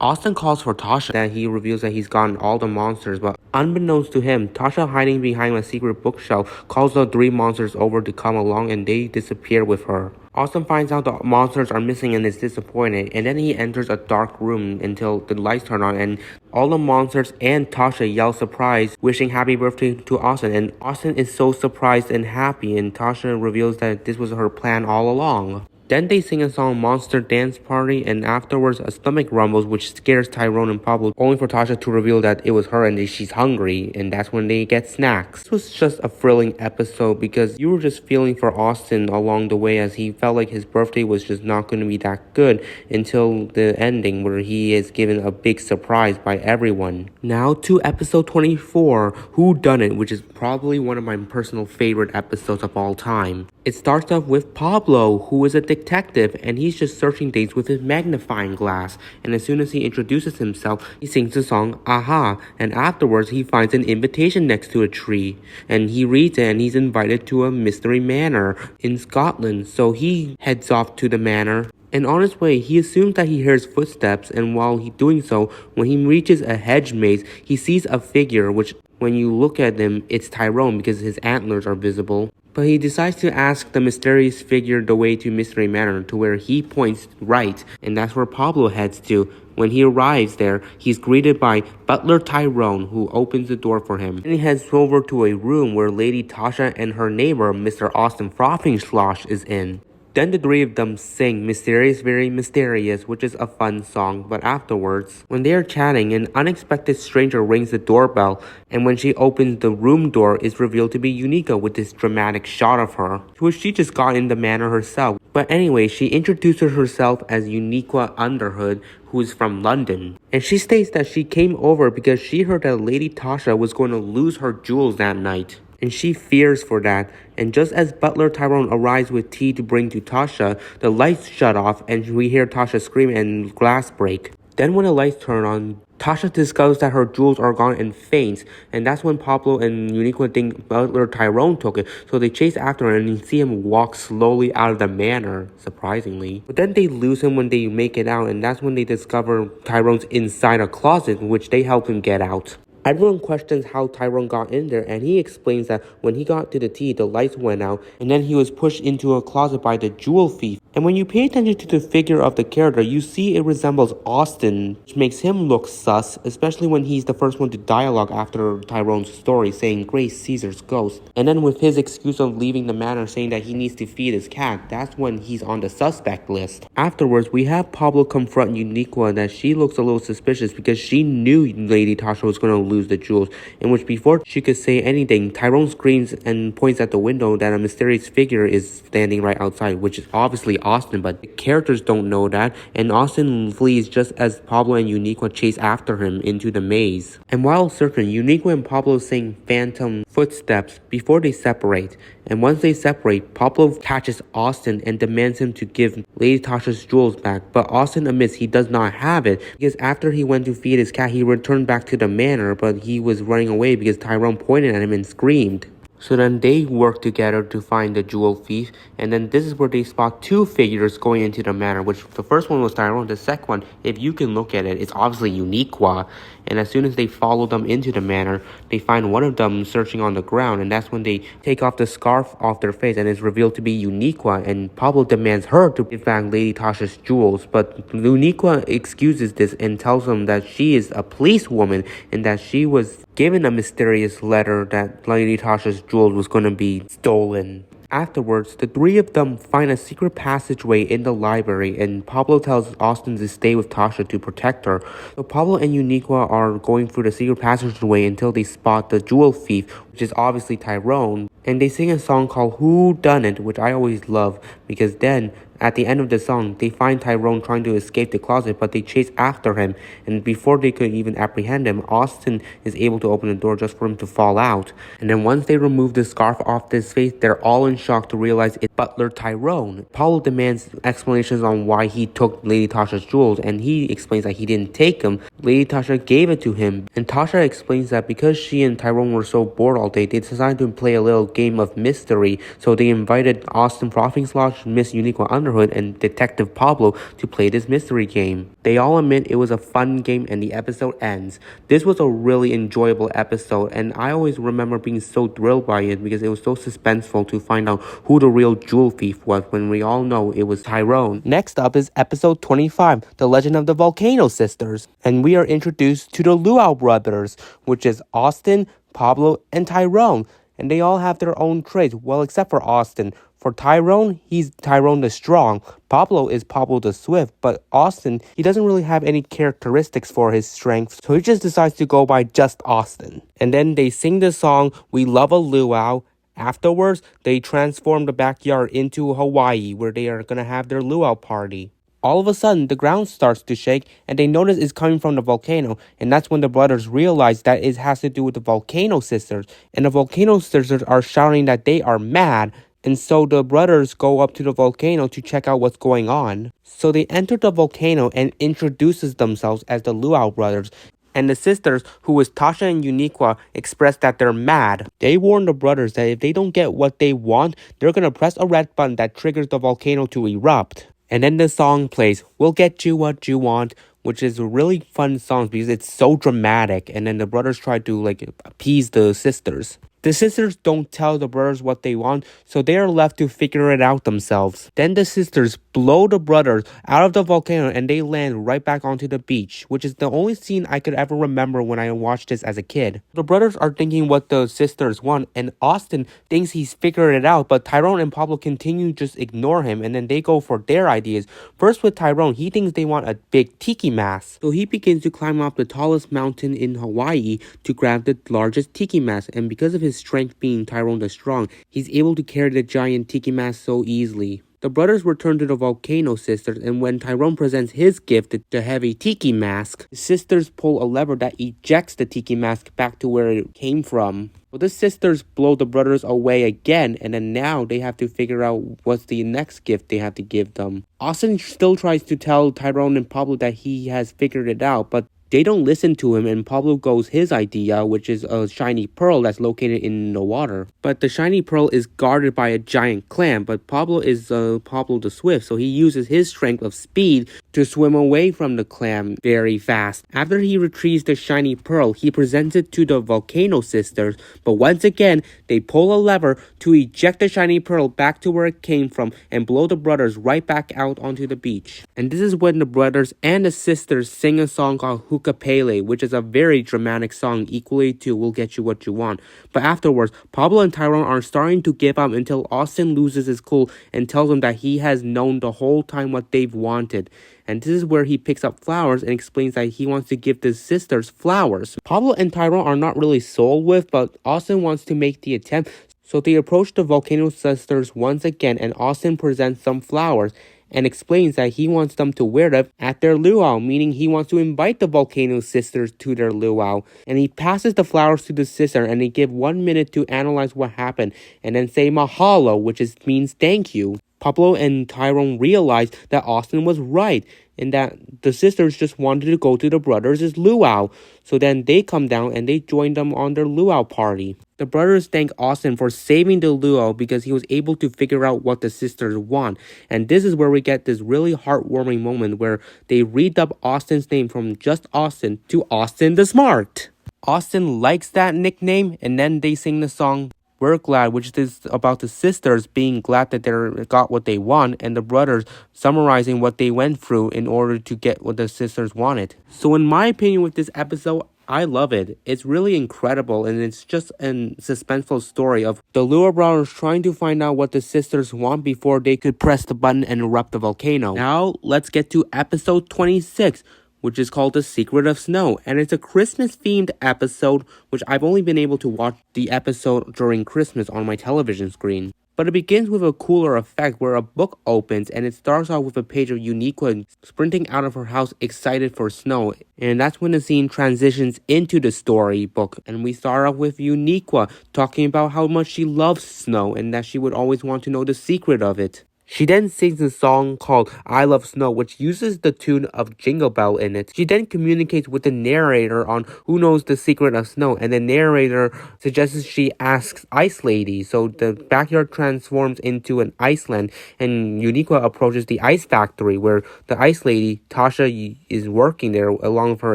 [SPEAKER 1] Austin calls for Tasha, and he reveals that he's gotten all the monsters, but unbeknownst to him, Tasha, hiding behind a secret bookshelf, calls the three monsters over to come along, and they disappear with her. Austin finds out the monsters are missing and is disappointed, and then he enters a dark room until the lights turn on, and all the monsters and Tasha yell surprise, wishing happy birthday to Austin, and Austin is so surprised and happy, and Tasha reveals that this was her plan all along. Then they sing a song, "Monster Dance Party," and afterwards a stomach rumbles, which scares Tyrone and Pablor, only for Tasha to reveal that it was her and that she's hungry, and that's when they get snacks. This was just a thrilling episode because you were just feeling for Austin along the way, as he felt like his birthday was just not going to be that good until the ending, where he is given a big surprise by everyone. Now to episode 24, Whodunit, which is probably one of my personal favorite episodes of all time. It starts off with Pablor, who is a detective, and he's just searching things with his magnifying glass, and as soon as he introduces himself, he sings the song "Aha," and afterwards he finds an invitation next to a tree, and he reads it, and he's invited to a mystery manor in Scotland, so he heads off to the manor. And on his way, he assumes that he hears footsteps, and while he's doing so, when he reaches a hedge maze, he sees a figure, which when you look at him, it's Tyrone because his antlers are visible. But he decides to ask the mysterious figure the way to Mystery Manor, to where he points right, and that's where Pablor heads to. When he arrives there, he's greeted by Butler Tyrone, who opens the door for him. And he heads over to a room where Lady Tasha and her neighbor, Mr. Austin Frothingslosh, is in. Then the three of them sing "Mysterious, Very Mysterious," which is a fun song, but afterwards, when they are chatting, an unexpected stranger rings the doorbell, and when she opens the room door, it's revealed to be Uniqua with this dramatic shot of her, to which she just got in the manor herself. But anyway, she introduces herself as Uniqua Underhood, who is from London. And she states that she came over because she heard that Lady Tasha was going to lose her jewels that night, and she fears for that. And just as Butler Tyrone arrives with tea to bring to Tasha, the lights shut off and we hear Tasha scream and glass break. Then when the lights turn on, Tasha discovers that her jewels are gone and faints, and that's when Pablor and Uniqua think Butler Tyrone took it, so they chase after him and you see him walk slowly out of the manor, surprisingly. But then they lose him when they make it out, and that's when they discover Tyrone's inside a closet, in which they help him get out. Everyone questions how Tyrone got in there, and he explains that when he got to the tea, the lights went out, and then he was pushed into a closet by the jewel thief. And when you pay attention to the figure of the character, you see it resembles Austin, which makes him look sus, especially when he's the first one to dialogue after Tyrone's story, saying Grace Caesar's ghost. And then with his excuse of leaving the manor saying that he needs to feed his cat, that's when he's on the suspect list. Afterwards, we have Pablor confront Uniqua and that she looks a little suspicious because she knew Lady Tasha was going to lose the jewels, in which before she could say anything, Tyrone screams and points at the window that a mysterious figure is standing right outside, which is obviously Austin, but the characters don't know that, and Austin flees just as Pablor and Uniqua chase after him into the maze. And while searching, Uniqua and Pablor sing phantom footsteps before they separate, and once they separate, Pablor catches Austin and demands him to give Lady Tasha's jewels back, but Austin admits he does not have it, because after he went to feed his cat, he returned back to the manor, but he was running away because Tyrone pointed at him and screamed. So then they work together to find the jewel thief, and then this is where they spot two figures going into the manor, which the first one was Tyrone, the second one, if you can look at it, it's obviously Uniqua. And as soon as they follow them into the manor, they find one of them searching on the ground, and that's when they take off the scarf off their face, and it's revealed to be Uniqua, and Pablor demands her to give back Lady Tasha's jewels, but Uniqua excuses this and tells them that she is a policewoman, and that she was given a mysterious letter that Lady Tasha's jewels was going to be stolen. Afterwards, the three of them find a secret passageway in the library, and Pablor tells Austin to stay with Tasha to protect her. So Pablor and Uniqua are going through the secret passageway until they spot the jewel thief, which is obviously Tyrone, and they sing a song called Whodunit, which I always love, because then at the end of the song, they find Tyrone trying to escape the closet, but they chase after him, and before they could even apprehend him, Austin is able to open the door just for him to fall out. And then once they remove the scarf off his face, they're all in shock to realize it's butler Tyrone. Pablor demands explanations on why he took Lady Tasha's jewels, and he explains that he didn't take them. Lady Tasha gave it to him, and Tasha explains that because she and Tyrone were so bored all day, they decided to play a little game of mystery, so they invited Austin Frothing's Lodge, Miss Uniqua Underhood, and Detective Pablor to play this mystery game. They all admit it was a fun game, and the episode ends. This was a really enjoyable episode, and I always remember being so thrilled by it because it was so suspenseful to find out who the real jewel thief was when we all know it was Tyrone. Next up is episode 25, The Legend of the Volcano Sisters, and we are introduced to the Luau brothers, which is Austin, Pablor, and Tyrone, and they all have their own traits, well except for Austin. For Tyrone, he's Tyrone the Strong. Pablor is Pablor the Swift, but Austin, he doesn't really have any characteristics for his strength, so he just decides to go by just Austin. And then they sing the song, We Love a Luau. Afterwards, they transform the backyard into Hawaii, where they are gonna have their luau party. All of a sudden, the ground starts to shake, and they notice it's coming from the volcano, and that's when the brothers realize that it has to do with the Volcano Sisters, and the Volcano Sisters are shouting that they are mad, and so the brothers go up to the volcano to check out what's going on. So they enter the volcano and introduces themselves as the Luau brothers, and the sisters, who is Tasha and Uniqua, express that they're mad. They warn the brothers that if they don't get what they want, they're gonna press a red button that triggers the volcano to erupt. And then the song plays, We'll Get You What You Want, which is a really fun song because it's so dramatic. And then the brothers try to appease the sisters. The sisters don't tell the brothers what they want, so they are left to figure it out themselves. Then the sisters blow the brothers out of the volcano and they land right back onto the beach, which is the only scene I could ever remember when I watched this as a kid. The brothers are thinking what the sisters want, and Austin thinks he's figured it out, but Tyrone and Pablor continue to just ignore him, and then they go for their ideas. First with Tyrone, he thinks they want a big tiki mask, so he begins to climb up the tallest mountain in Hawaii to grab the largest tiki mask, and because of his strength being Tyrone the Strong, he's able to carry the giant tiki mask so easily. The brothers return to the Volcano Sisters, and when Tyrone presents his gift, the heavy tiki mask, the sisters pull a lever that ejects the tiki mask back to where it came from. Well, the sisters blow the brothers away again, and then now they have to figure out what's the next gift they have to give them. Austin still tries to tell Tyrone and Pablor that he has figured it out, but they don't listen to him, and Pablo goes his idea, which is a shiny pearl that's located in the water. But the shiny pearl is guarded by a giant clam, but Pablo is Pablo the Swift, so he uses his strength of speed to swim away from the clam very fast. After he retrieves the shiny pearl, he presents it to the Volcano sisters, but once again, they pull a lever to eject the shiny pearl back to where it came from and blow the brothers right back out onto the beach. And this is when the brothers and the sisters sing a song called Hookah Pele, which is a very dramatic song, equally to We'll Get You What You Want. But afterwards, Pablo and Tyrone are starting to give up until Austin loses his cool and tells them that he has known the whole time what they've wanted. And this is where he picks up flowers and explains that he wants to give the sisters flowers. Pablo and Tyrone are not really sold with, but Austin wants to make the attempt. So they approach the Volcano sisters once again, and Austin presents some flowers and explains that he wants them to wear them at their luau, meaning he wants to invite the Volcano sisters to their luau. And he passes the flowers to the sister, and they give 1 minute to analyze what happened and then say mahalo, which means thank you. Pablo and Tyrone realize that Austin was right and that the sisters just wanted to go to the brothers' luau. So then they come down and they join them on their luau party. The brothers thank Austin for saving the luau because he was able to figure out what the sisters want. And this is where we get this really heartwarming moment where they redub Austin's name from just Austin to Austin the Smart. Austin likes that nickname, and then they sing the song We're Glad, which is about the sisters being glad that they got what they want, and the brothers summarizing what they went through in order to get what the sisters wanted. So in my opinion with this episode, I love it. It's really incredible, and it's just a suspenseful story of the Lua brothers trying to find out what the sisters want before they could press the button and erupt the volcano. Now, let's get to episode 26, which is called The Secret of Snow, and it's a Christmas-themed episode, which I've only been able to watch the episode during Christmas on my television screen. But it begins with a cooler effect where a book opens and it starts off with a page of Eureka sprinting out of her house excited for snow. And that's when the scene transitions into the storybook. And we start off with Eureka talking about how much she loves snow and that she would always want to know the secret of it. She then sings a song called I Love Snow, which uses the tune of Jingle Bell in it. She then communicates with the narrator on who knows the secret of snow, and the narrator suggests she asks Ice Lady. So the backyard transforms into an Iceland, and Eureka approaches the ice factory where the Ice Lady, Tasha, is working there along with her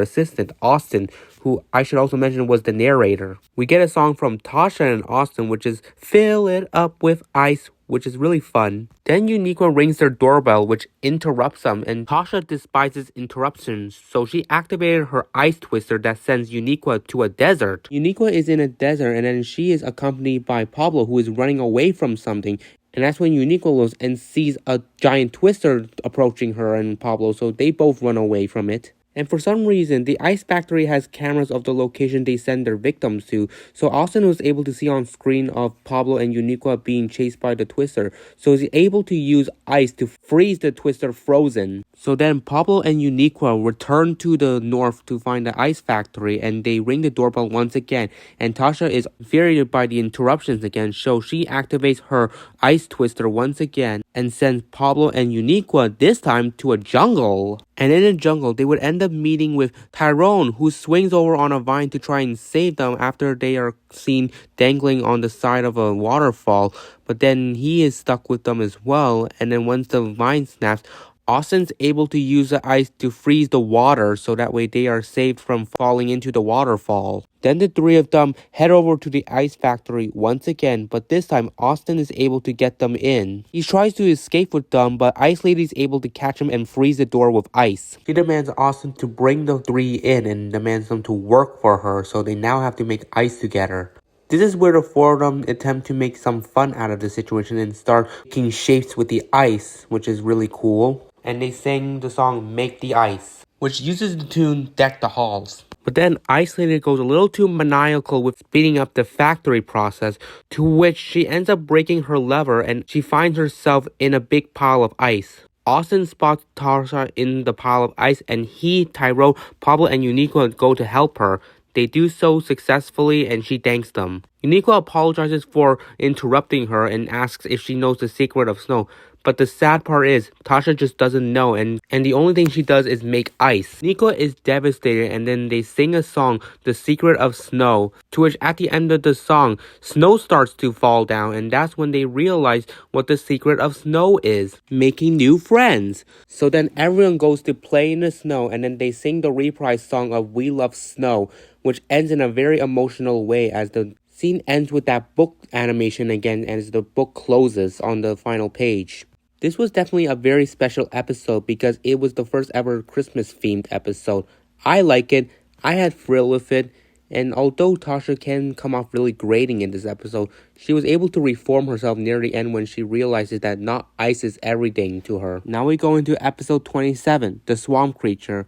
[SPEAKER 1] assistant, Austin, who I should also mention was the narrator. We get a song from Tasha and Austin, which is Fill It Up With Ice, which is really fun. Then Eureka rings their doorbell, which interrupts them, and Tasha despises interruptions, so she activated her ice twister that sends Eureka to a desert. Eureka is in a desert, and then she is accompanied by Pablo, who is running away from something. And that's when Eureka looks and sees a giant twister approaching her and Pablo, so they both run away from it. And for some reason, the ice factory has cameras of the location they send their victims to, so Austin was able to see on screen of Pablo and Eureka being chased by the twister, so he's able to use ice to freeze the twister frozen. So then Pablo and Eureka return to the north to find the ice factory, and they ring the doorbell once again, and Tasha is infuriated by the interruptions again, so she activates her ice twister once again and sends Pablo and Eureka this time to a jungle. And in the jungle, they would end up meeting with Tyrone, who swings over on a vine to try and save them after they are seen dangling on the side of a waterfall. But then he is stuck with them as well. And then once the vine snaps, Austin's able to use the ice to freeze the water so that way they are saved from falling into the waterfall. Then the three of them head over to the ice factory once again, but this time Austin is able to get them in. He tries to escape with them, but Ice Lady is able to catch him and freeze the door with ice. She demands Austin to bring the three in and demands them to work for her, so they now have to make ice together. This is where the four of them attempt to make some fun out of the situation and start making shapes with the ice, which is really cool. And they sing the song Make the Ice, which uses the tune Deck the Halls. But then Ice Lady goes a little too maniacal with speeding up the factory process, to which she ends up breaking her lever and she finds herself in a big pile of ice. Austin spots Tasha in the pile of ice, and he, Tyrone, Pablo, and Eureka go to help her. They do so successfully, and she thanks them. Eureka apologizes for interrupting her and asks if she knows the secret of snow. But the sad part is, Tasha just doesn't know, and the only thing she does is make ice. Nico is devastated, and then they sing a song, The Secret of Snow, to which at the end of the song, snow starts to fall down, and that's when they realize what the secret of snow is, making new friends. So then everyone goes to play in the snow, and then they sing the reprise song of We Love Snow, which ends in a very emotional way as the scene ends with that book animation again as the book closes on the final page. This was definitely a very special episode because it was the first ever Christmas themed episode. I like it, I had thrill with it, and although Tasha can come off really grating in this episode, she was able to reform herself near the end when she realizes that not ice is everything to her. Now we go into episode 27, The Swamp Creature.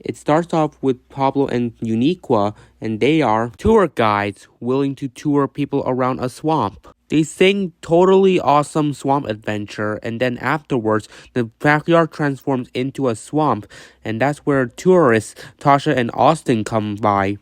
[SPEAKER 1] It starts off with Pablor and Eureka, and they are tour guides willing to tour people around a swamp. They sing totally awesome swamp adventure, and then afterwards, the backyard transforms into a swamp, and that's where tourists Tasha and Austin come by.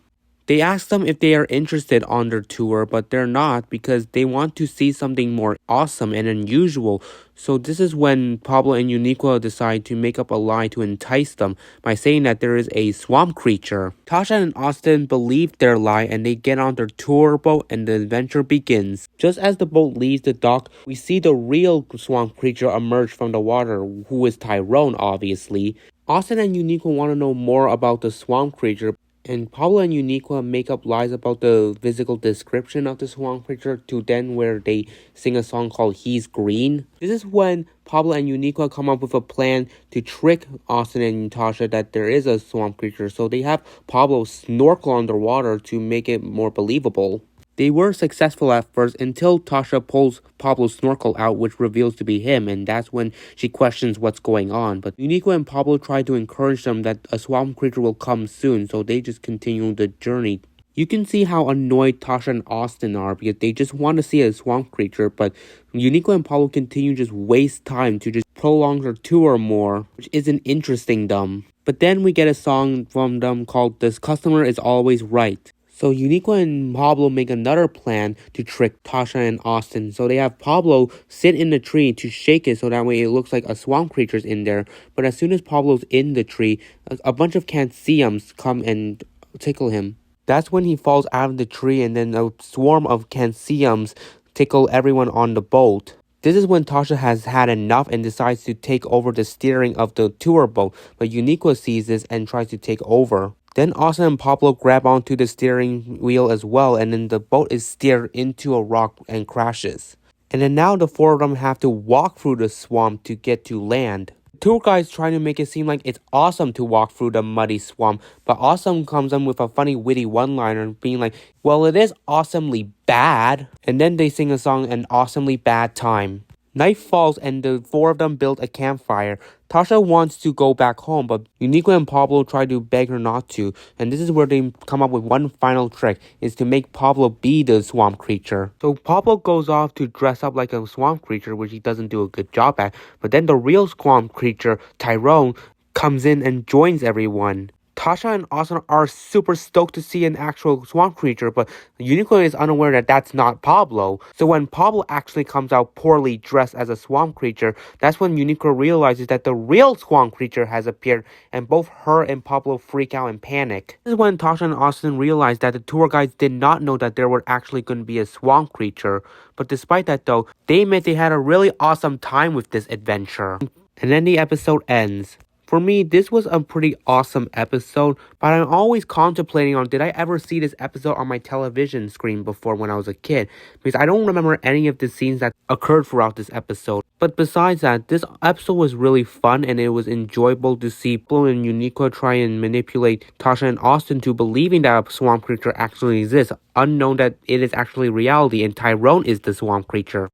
[SPEAKER 1] They ask them if they are interested on their tour, but they're not because they want to see something more awesome and unusual. So this is when Pablor and Eureka decide to make up a lie to entice them by saying that there is a swamp creature. Tasha and Austin believe their lie and they get on their tour boat and the adventure begins. Just as the boat leaves the dock, we see the real swamp creature emerge from the water, who is Tyrone obviously. Austin and Eureka want to know more about the swamp creature, and Pablor and Eureka make up lies about the physical description of the swamp creature to then where they sing a song called He's Green. This is when Pablor and Eureka come up with a plan to trick Austin and Tasha that there is a swamp creature, so they have Pablor snorkel underwater to make it more believable. They were successful at first until Tasha pulls Pablor's snorkel out, which reveals to be him, and that's when she questions what's going on. But Eureka and Pablor try to encourage them that a swamp creature will come soon, so they just continue the journey. You can see how annoyed Tasha and Austin are because they just want to see a swamp creature, but Eureka and Pablor continue to just waste time to just prolong their tour more, which isn't interesting them. But then we get a song from them called This Customer Is Always Right. So Eureka and Pablor make another plan to trick Tasha and Austin. So they have Pablor sit in the tree to shake it so that way it looks like a swamp creature's in there. But as soon as Pablor's in the tree, a bunch of Canciums come and tickle him. That's when he falls out of the tree and then a swarm of Canciums tickle everyone on the boat. This is when Tasha has had enough and decides to take over the steering of the tour boat. But Eureka sees this and tries to take over. Then Austin and Pablor grab onto the steering wheel as well, and then the boat is steered into a rock and crashes. And then now the four of them have to walk through the swamp to get to land. The tour guides try to make it seem like it's awesome to walk through the muddy swamp, but Awesome comes in with a funny witty one-liner being like, well, it is awesomely bad. And then they sing a song, An Awesomely Bad Time. Night falls and the four of them build a campfire. Tasha wants to go back home, but Eureka and Pablor try to beg her not to, and this is where they come up with one final trick, is to make Pablor be the swamp creature. So Pablor goes off to dress up like a swamp creature, which he doesn't do a good job at, but then the real swamp creature, Tyrone, comes in and joins everyone. Tasha and Austin are super stoked to see an actual swamp creature, but Eureka is unaware that that's not Pablor. So when Pablor actually comes out poorly dressed as a swamp creature, that's when Eureka realizes that the real swamp creature has appeared, and both her and Pablor freak out and panic. This is when Tasha and Austin realize that the tour guides did not know that there were actually going to be a swamp creature. But despite that though, they admit they had a really awesome time with this adventure. And then the episode ends. For me, this was a pretty awesome episode, but I'm always contemplating on did I ever see this episode on my television screen before when I was a kid, because I don't remember any of the scenes that occurred throughout this episode. But besides that, this episode was really fun and it was enjoyable to see Pablor and Eureka try and manipulate Tasha and Austin to believing that a swamp creature actually exists, unknown that it is actually reality and Tyrone is the swamp creature.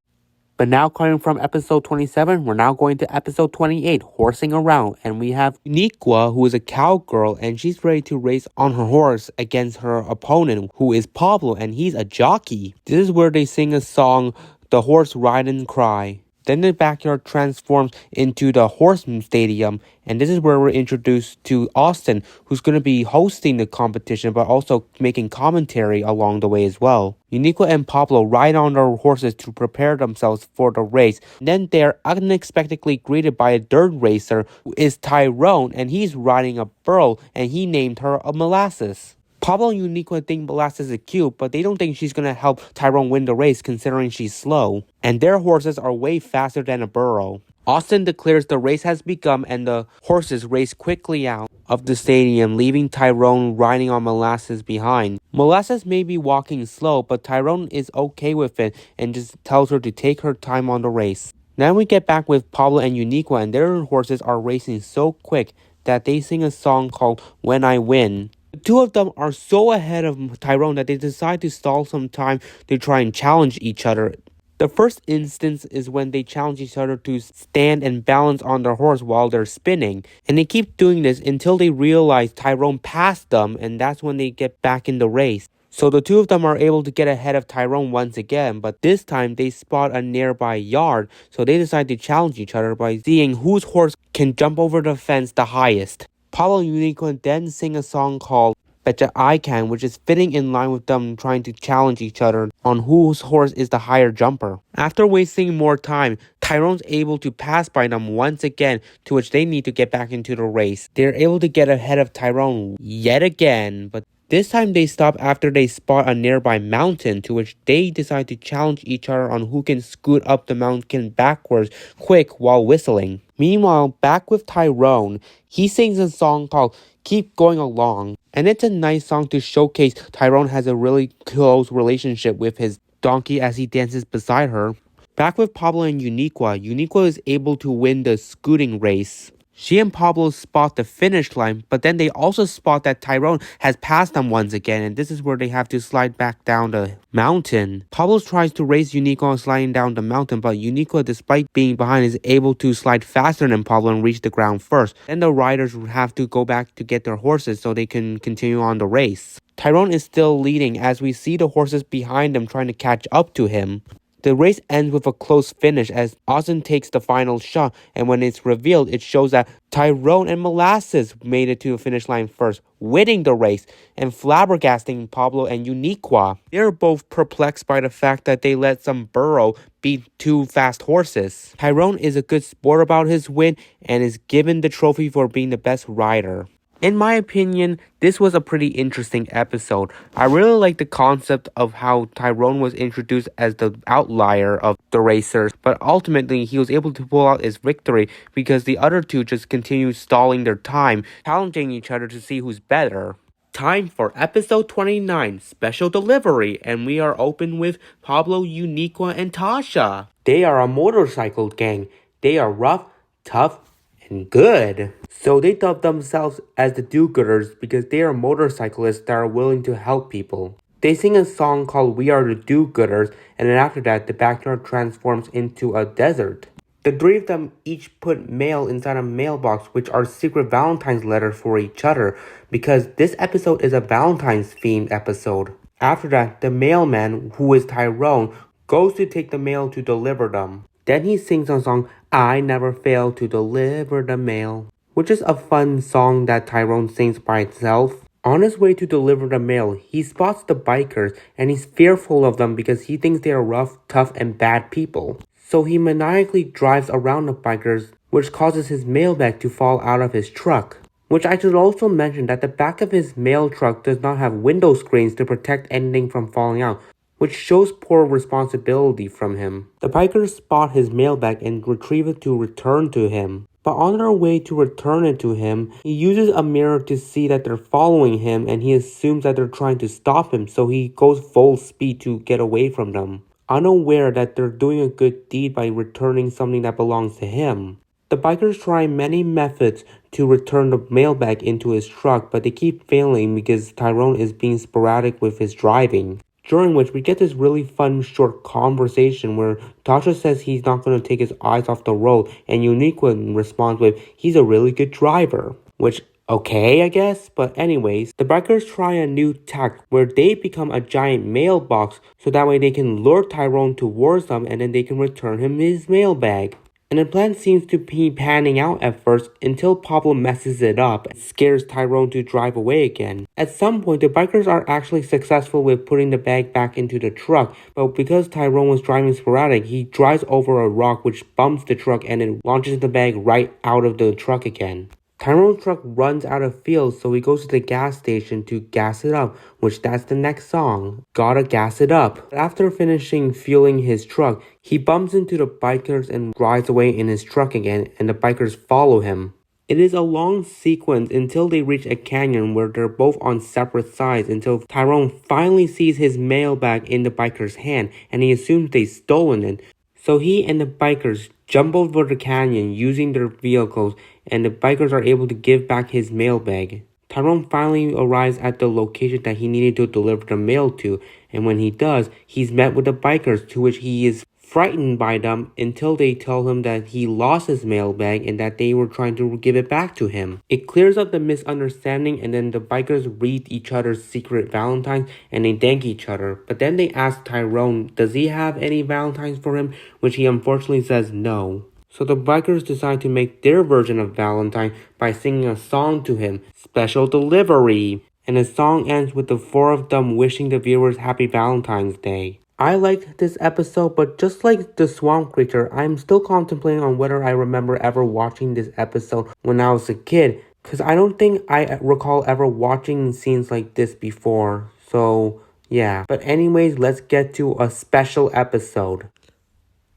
[SPEAKER 1] But now coming from episode 27, we're now going to episode 28, Horsing Around. And we have Eureka, who is a cowgirl, and she's ready to race on her horse against her opponent, who is Pablor, and he's a jockey. This is where they sing a song, The Horse Ride and Cry. Then the backyard transforms into the Horseman Stadium, and this is where we're introduced to Austin, who's going to be hosting the competition, but also making commentary along the way as well. Uniqua and Pablo ride on their horses to prepare themselves for the race. Then they're unexpectedly greeted by a dirt racer, who is Tyrone, and he's riding a burro, and he named her a Molasses. Pablo and Uniqua think Molasses is cute, but they don't think she's gonna help Tyrone win the race considering she's slow. And their horses are way faster than a burro. Austin declares the race has begun and the horses race quickly out of the stadium, leaving Tyrone riding on Molasses behind. Molasses may be walking slow, but Tyrone is okay with it and just tells her to take her time on the race. Now we get back with Pablo and Uniqua, and their horses are racing so quick that they sing a song called When I Win. The two of them are so ahead of Tyrone that they decide to stall some time to try and challenge each other. The first instance is when they challenge each other to stand and balance on their horse while they're spinning. And they keep doing this until they realize Tyrone passed them, and that's when they get back in the race. So the two of them are able to get ahead of Tyrone once again, but this time they spot a nearby yard, so they decide to challenge each other by seeing whose horse can jump over the fence the highest. Pablo and Unicorn then sing a song called Betcha I Can, which is fitting in line with them trying to challenge each other on whose horse is the higher jumper. After wasting more time, Tyrone's able to pass by them once again, to which they need to get back into the race. They're able to get ahead of Tyrone yet again, but this time they stop after they spot a nearby mountain, to which they decide to challenge each other on who can scoot up the mountain backwards quick while whistling. Meanwhile, back with Tyrone, he sings a song called Keep Going Along, and it's a nice song to showcase Tyrone has a really close relationship with his donkey as he dances beside her. Back with Pablo and Uniqua, Uniqua is able to win the scooting race. She and Pablo spot the finish line, but then they also spot that Tyrone has passed them once again, and this is where they have to slide back down the mountain. Pablo tries to race Uniqua on sliding down the mountain, but Uniqua, despite being behind, is able to slide faster than Pablo and reach the ground first. Then the riders have to go back to get their horses so they can continue on the race. Tyrone is still leading as we see the horses behind him trying to catch up to him. The race ends with a close finish as Austin takes the final shot, and when it's revealed, it shows that Tyrone and Molasses made it to the finish line first, winning the race and flabbergasting Pablo and Uniqua. They're both perplexed by the fact that they let some burro beat two fast horses. Tyrone is a good sport about his win and is given the trophy for being the best rider. In my opinion, this was a pretty interesting episode. I really like the concept of how Tyrone was introduced as the outlier of the racers, but ultimately he was able to pull out his victory because the other two just continued stalling their time, challenging each other to see who's better. Time for episode 29, special delivery, and we are open with Pablo, Uniqua, and Tasha. They are a motorcycle gang. They are rough, tough, and good. So they dub themselves as the do-gooders because they are motorcyclists that are willing to help people. They sing a song called We Are the Do-Gooders, and then after that, the backyard transforms into a desert. The three of them each put mail inside a mailbox, which are secret Valentine's letters for each other, because this episode is a Valentine's themed episode. After that, the mailman, who is Tyrone, goes to take the mail to deliver them. Then he sings a song, I Never Fail to Deliver the Mail, which is a fun song that Tyrone sings by itself. On his way to deliver the mail, he spots the bikers and he's fearful of them because he thinks they are rough, tough, and bad people. So he maniacally drives around the bikers, which causes his mail bag to fall out of his truck. Which I should also mention that the back of his mail truck does not have window screens to protect anything from falling out, which shows poor responsibility from him. The bikers spot his mailbag and retrieve it to return to him. But on their way to return it to him, he uses a mirror to see that they're following him and he assumes that they're trying to stop him, so he goes full speed to get away from them, unaware that they're doing a good deed by returning something that belongs to him. The bikers try many methods to return the mailbag into his truck, but they keep failing because Tyrone is being sporadic with his driving. During which we get this really fun short conversation where Tasha says he's not going to take his eyes off the road and Uniqua responds with, he's a really good driver. Which Okay, I guess. But anyways, the bikers try a new tack where they become a giant mailbox so that way they can lure Tyrone towards them and then they can return him his mailbag. And the plan seems to be panning out at first until Pablo messes it up and scares Tyrone to drive away again. At some point, the bikers are actually successful with putting the bag back into the truck, but because Tyrone was driving sporadic, he drives over a rock which bumps the truck and it launches the bag right out of the truck again. Tyrone's truck runs out of fuel, so he goes to the gas station to gas it up, which that's the next song. Gotta gas it up. After finishing fueling his truck, he bumps into the bikers and rides away in his truck again, and the bikers follow him. It is a long sequence until they reach a canyon where they're both on separate sides until Tyrone finally sees his mailbag in the biker's hand and he assumes they've stolen it. So he and the bikers jump over the canyon using their vehicles and the bikers are able to give back his mailbag. Tyrone finally arrives at the location that he needed to deliver the mail to, and when he does, he's met with the bikers, to which he is frightened by them until they tell him that he lost his mailbag and that they were trying to give it back to him. It clears up the misunderstanding and then the bikers read each other's secret valentines and they thank each other. But then they ask Tyrone, does he have any valentines for him? Which he unfortunately says no. So the bikers decide to make their version of Valentine by singing a song to him, Special Delivery. And the song ends with the four of them wishing the viewers Happy Valentine's Day. I liked this episode, but just like the swamp creature, I'm still contemplating on whether I remember ever watching this episode when I was a kid, because I don't think I recall ever watching scenes like this before. So, yeah. But anyways, let's get to a special episode.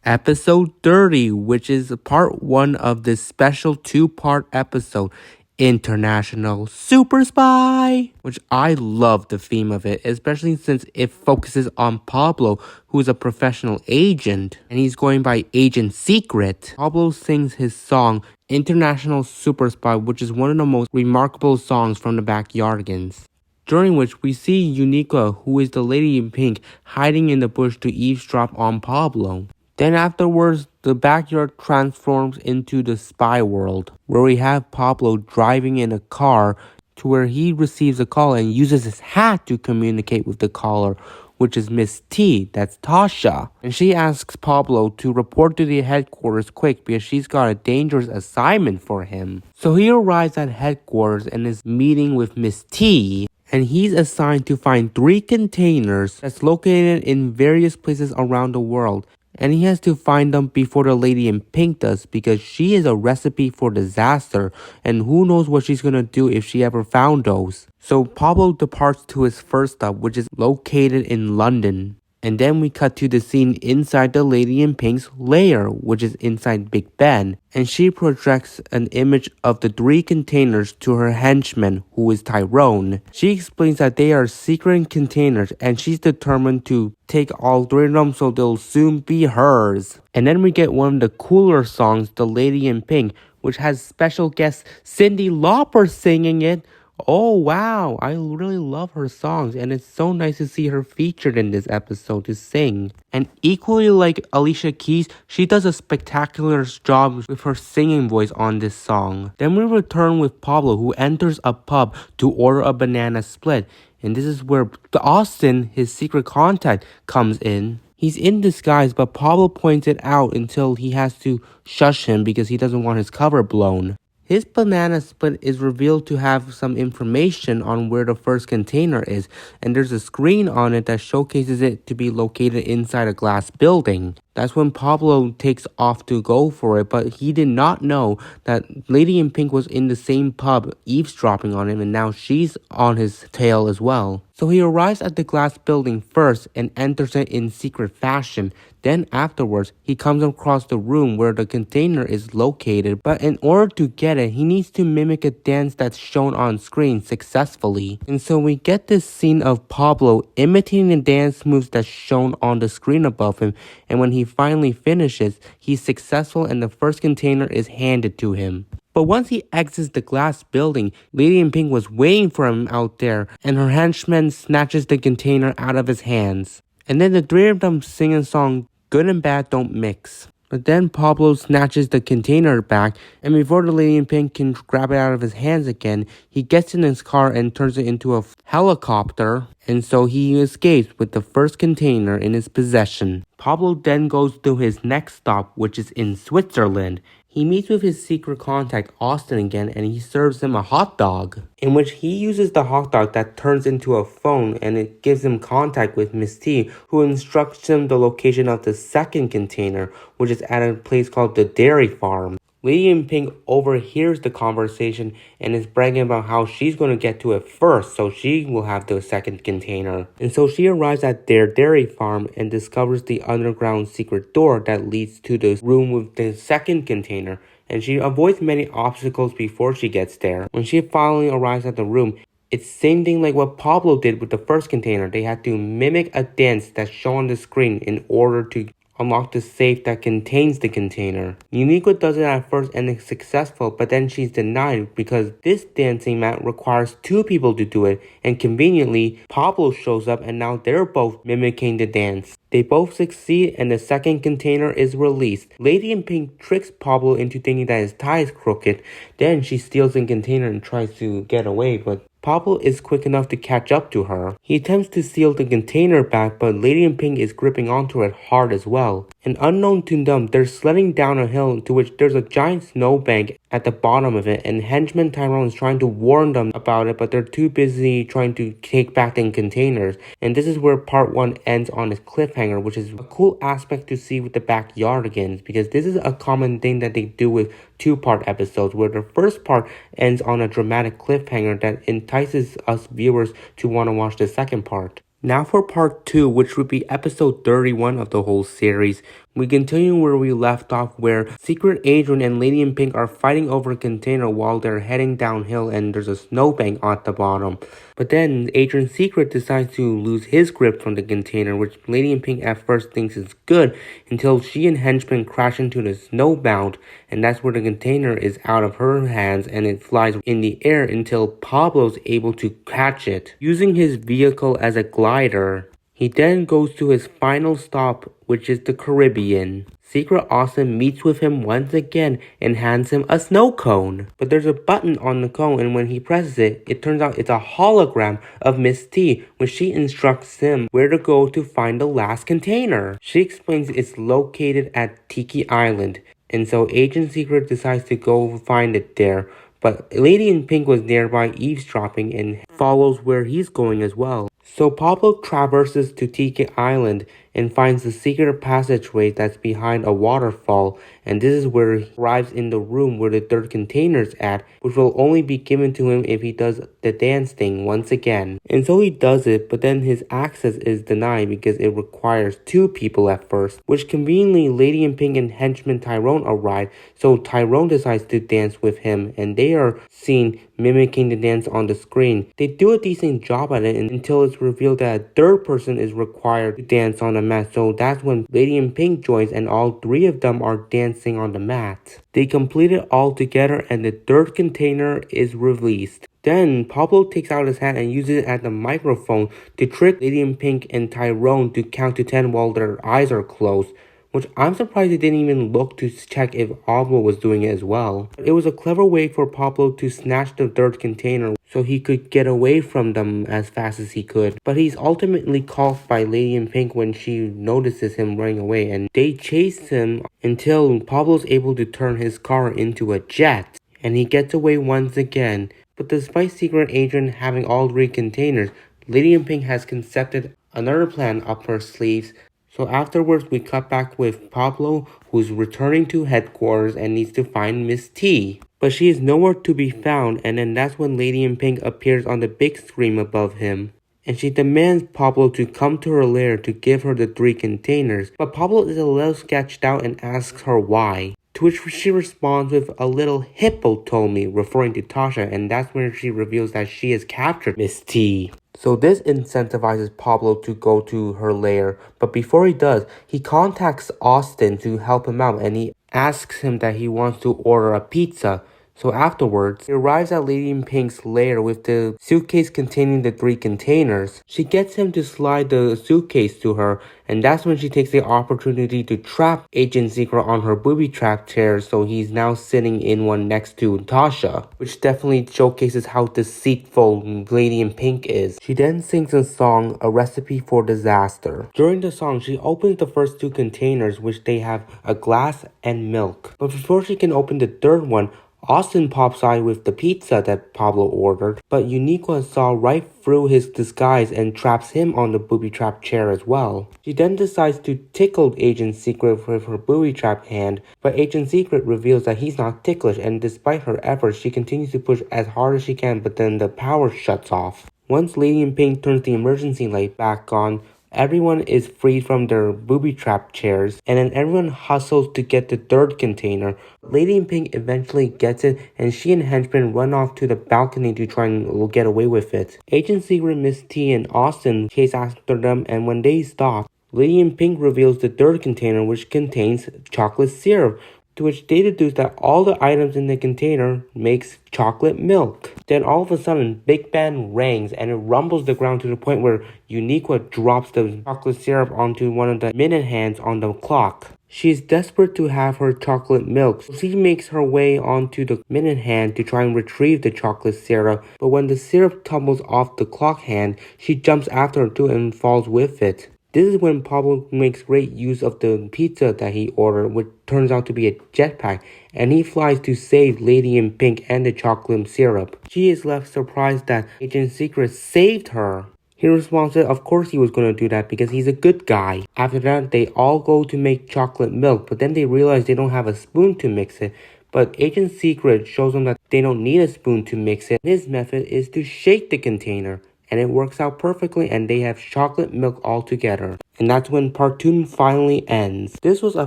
[SPEAKER 1] Episode 30, which is part 1 of this special 2-part episode, International Super Spy, which I love the theme of it, especially since it focuses on Pablo, who is a professional agent, and he's going by Agent Secret. Pablo sings his song, International Super Spy, which is one of the most remarkable songs from the Backyardigans. During which we see Eureka, who is the lady in pink, hiding in the bush to eavesdrop on Pablo. Then afterwards, the backyard transforms into the spy world, where we have Pablo driving in a car to where he receives a call and uses his hat to communicate with the caller, which is Miss T, that's Tasha. And she asks Pablo to report to the headquarters quick because she's got a dangerous assignment for him. So he arrives at headquarters and is meeting with Miss T. And he's assigned to find 3 containers that's located in various places around the world. And he has to find them before the lady in pink does because she is a recipe for disaster and who knows what she's gonna do if she ever found those. So Pablo departs to his first stop, which is located in London. And then we cut to the scene inside the lady in pink's lair, which is inside Big Ben. And she projects an image of the 3 containers to her henchman, who is Tyrone. She explains that they are secret containers and she's determined to take all 3 of them so they'll soon be hers. And then we get one of the cooler songs, The Lady in Pink, which has special guest Cyndi Lauper singing it. Oh wow, I really love her songs and it's so nice to see her featured in this episode to sing. And equally like Alicia Keys, she does a spectacular job with her singing voice on this song. Then we return with Pablo, who enters a pub to order a banana split. And this is where Austin, his secret contact, comes in. He's in disguise, but Pablo points it out until he has to shush him because he doesn't want his cover blown. His banana split is revealed to have some information on where the first container is, and there's a screen on it that showcases it to be located inside a glass building. That's when Pablo takes off to go for it, but he did not know that Lady in Pink was in the same pub eavesdropping on him, and now she's on his tail as well. So he arrives at the glass building first and enters it in secret fashion. Then afterwards, he comes across the room where the container is located, but in order to get it, he needs to mimic a dance that's shown on screen successfully. And so we get this scene of Pablo imitating the dance moves that's shown on the screen above him, and when he finally finishes, he's successful and the first container is handed to him. But once he exits the glass building, Lady in Pink was waiting for him out there, and her henchman snatches the container out of his hands. And then the 3 of them sing a song, Good and Bad Don't Mix. But then Pablo snatches the container back, and before the lady in pink can grab it out of his hands again, he gets in his car and turns it into a helicopter, and so he escapes with the first container in his possession. Pablo then goes to his next stop, which is in Switzerland. He meets with his secret contact Austin again, and he serves him a hot dog, in which he uses the hot dog that turns into a phone, and it gives him contact with Miss T, who instructs him the location of the second container, which is at a place called the Dairy Farm. Lady in Pink overhears the conversation and is bragging about how she's going to get to it first, so she will have the second container. And so she arrives at their dairy farm and discovers the underground secret door that leads to the room with the second container. And she avoids many obstacles before she gets there. When she finally arrives at the room, it's the same thing like what Pablo did with the first container. They had to mimic a dance that's shown on the screen in order to unlock the safe that contains the container. Uniqua does it at first and is successful, but then she's denied because this dancing mat requires two people to do it, and conveniently, Pablo shows up and now they're both mimicking the dance. They both succeed and the second container is released. Lady in Pink tricks Pablo into thinking that his tie is crooked. Then she steals the container and tries to get away, but Pablo is quick enough to catch up to her. He attempts to steal the container back, but Lady in Pink is gripping onto it hard as well. And unknown to them, they're sledding down a hill to which there's a giant snowbank at the bottom of it, and henchman Tyrone is trying to warn them about it, but they're too busy trying to take back the containers. And this is where part 1 ends on its cliffhanger, which is a cool aspect to see with the Backyardigans, because this is a common thing that they do with two-part episodes, where the first part ends on a dramatic cliffhanger that entices us viewers to want to watch the second part. Now for part 2, which would be episode 31 of the whole series. We continue where we left off, where Secret Agent and Lady in Pink are fighting over a container while they're heading downhill and there's a snowbank at the bottom. But then Agent Secret decides to lose his grip from the container, which Lady in Pink at first thinks is good, until she and Henchman crash into the snowbound, and that's where the container is out of her hands and it flies in the air until Pablo's able to catch it, using his vehicle as a glider. He then goes to his final stop, which is the Caribbean. Secret Austin meets with him once again and hands him a snow cone. But there's a button on the cone, and when he presses it, it turns out it's a hologram of Miss T, which she instructs him where to go to find the last container. She explains it's located at Tiki Island, and so Agent Secret decides to go find it there. But Lady in Pink was nearby eavesdropping and follows where he's going as well. So Pablo traverses to Tiki Island and finds the secret passageway that's behind a waterfall, and this is where he arrives in the room where the third container's at, which will only be given to him if he does the dance thing once again. And so he does it, but then his access is denied because it requires two people at first, which conveniently Lady in Pink and henchman Tyrone arrive, so Tyrone decides to dance with him, and they are seen mimicking the dance on the screen. They do a decent job at it until it's revealed that a third person is required to dance on the mat, so that's when Lady in Pink joins and all three of them are dancing on the mat. They complete it all together and the third container is released. Then Pablo takes out his hat and uses it as a microphone to trick Lady in Pink and Tyrone to count to 10 while their eyes are closed, which I'm surprised they didn't even look to check if Pablo was doing it as well. It was a clever way for Pablo to snatch the third container so he could get away from them as fast as he could. But he's ultimately caught by Lady in Pink when she notices him running away, and they chase him until Pablo's able to turn his car into a jet, and he gets away once again. But despite Secret Agent having all three containers, Lady in Pink has concepted another plan up her sleeves. So afterwards, we cut back with Pablo, who's returning to headquarters and needs to find Miss T. But she is nowhere to be found, and then that's when Lady in Pink appears on the big screen above him. And she demands Pablo to come to her lair to give her the three containers. But Pablo is a little sketched out and asks her why. To which she responds with a little hippo told me, referring to Tasha, and that's when she reveals that she has captured Miss T. So this incentivizes Pablo to go to her lair, but before he does, he contacts Austin to help him out, and he asks him that he wants to order a pizza. So afterwards, he arrives at Lady in Pink's lair with the suitcase containing the 3 containers. She gets him to slide the suitcase to her, and that's when she takes the opportunity to trap Agent Secret on her booby trap chair, so he's now sitting in one next to Tasha, which definitely showcases how deceitful Lady in Pink is. She then sings a song, A Recipe for Disaster. During the song, she opens the first 2 containers, which they have a glass and milk. But before she can open the third one, Austin pops out with the pizza that Pablo ordered, but Uniqua saw right through his disguise and traps him on the booby trap chair as well. She then decides to tickle Agent Secret with her booby trap hand, but Agent Secret reveals that he's not ticklish, and despite her efforts, she continues to push as hard as she can, but then the power shuts off. Once Lady in Pink turns the emergency light back on, everyone is freed from their booby trap chairs, and then everyone hustles to get the third container. Lady in Pink eventually gets it, and she and henchmen run off to the balcony to try and get away with it. Agent Secret, Miss T, and Austin chase after them, and when they stop, Lady in Pink reveals the third container, which contains chocolate syrup, to which they deduce that all the items in the container makes chocolate milk. Then all of a sudden, Big Band rings and it rumbles the ground to the point where Uniqua drops the chocolate syrup onto one of the minute hands on the clock. She is desperate to have her chocolate milk, so she makes her way onto the minute hand to try and retrieve the chocolate syrup, but when the syrup tumbles off the clock hand, she jumps after it too and falls with it. This is when Pablo makes great use of the pizza that he ordered, which turns out to be a jetpack, and he flies to save Lady in Pink and the chocolate syrup. She is left surprised that Agent Secret saved her. He responds that of course he was going to do that because he's a good guy. After that, they all go to make chocolate milk, but then they realize they don't have a spoon to mix it. But Agent Secret shows them that they don't need a spoon to mix it. His method is to shake the container, and it works out perfectly, and they have chocolate milk all together. And that's when part 2 finally ends. This was a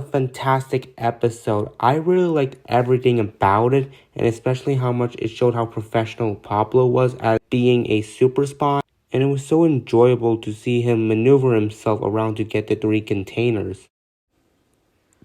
[SPEAKER 1] fantastic episode. I really liked everything about it, and especially how much it showed how professional Pablo was at being a super spy. And it was so enjoyable to see him maneuver himself around to get the 3 containers.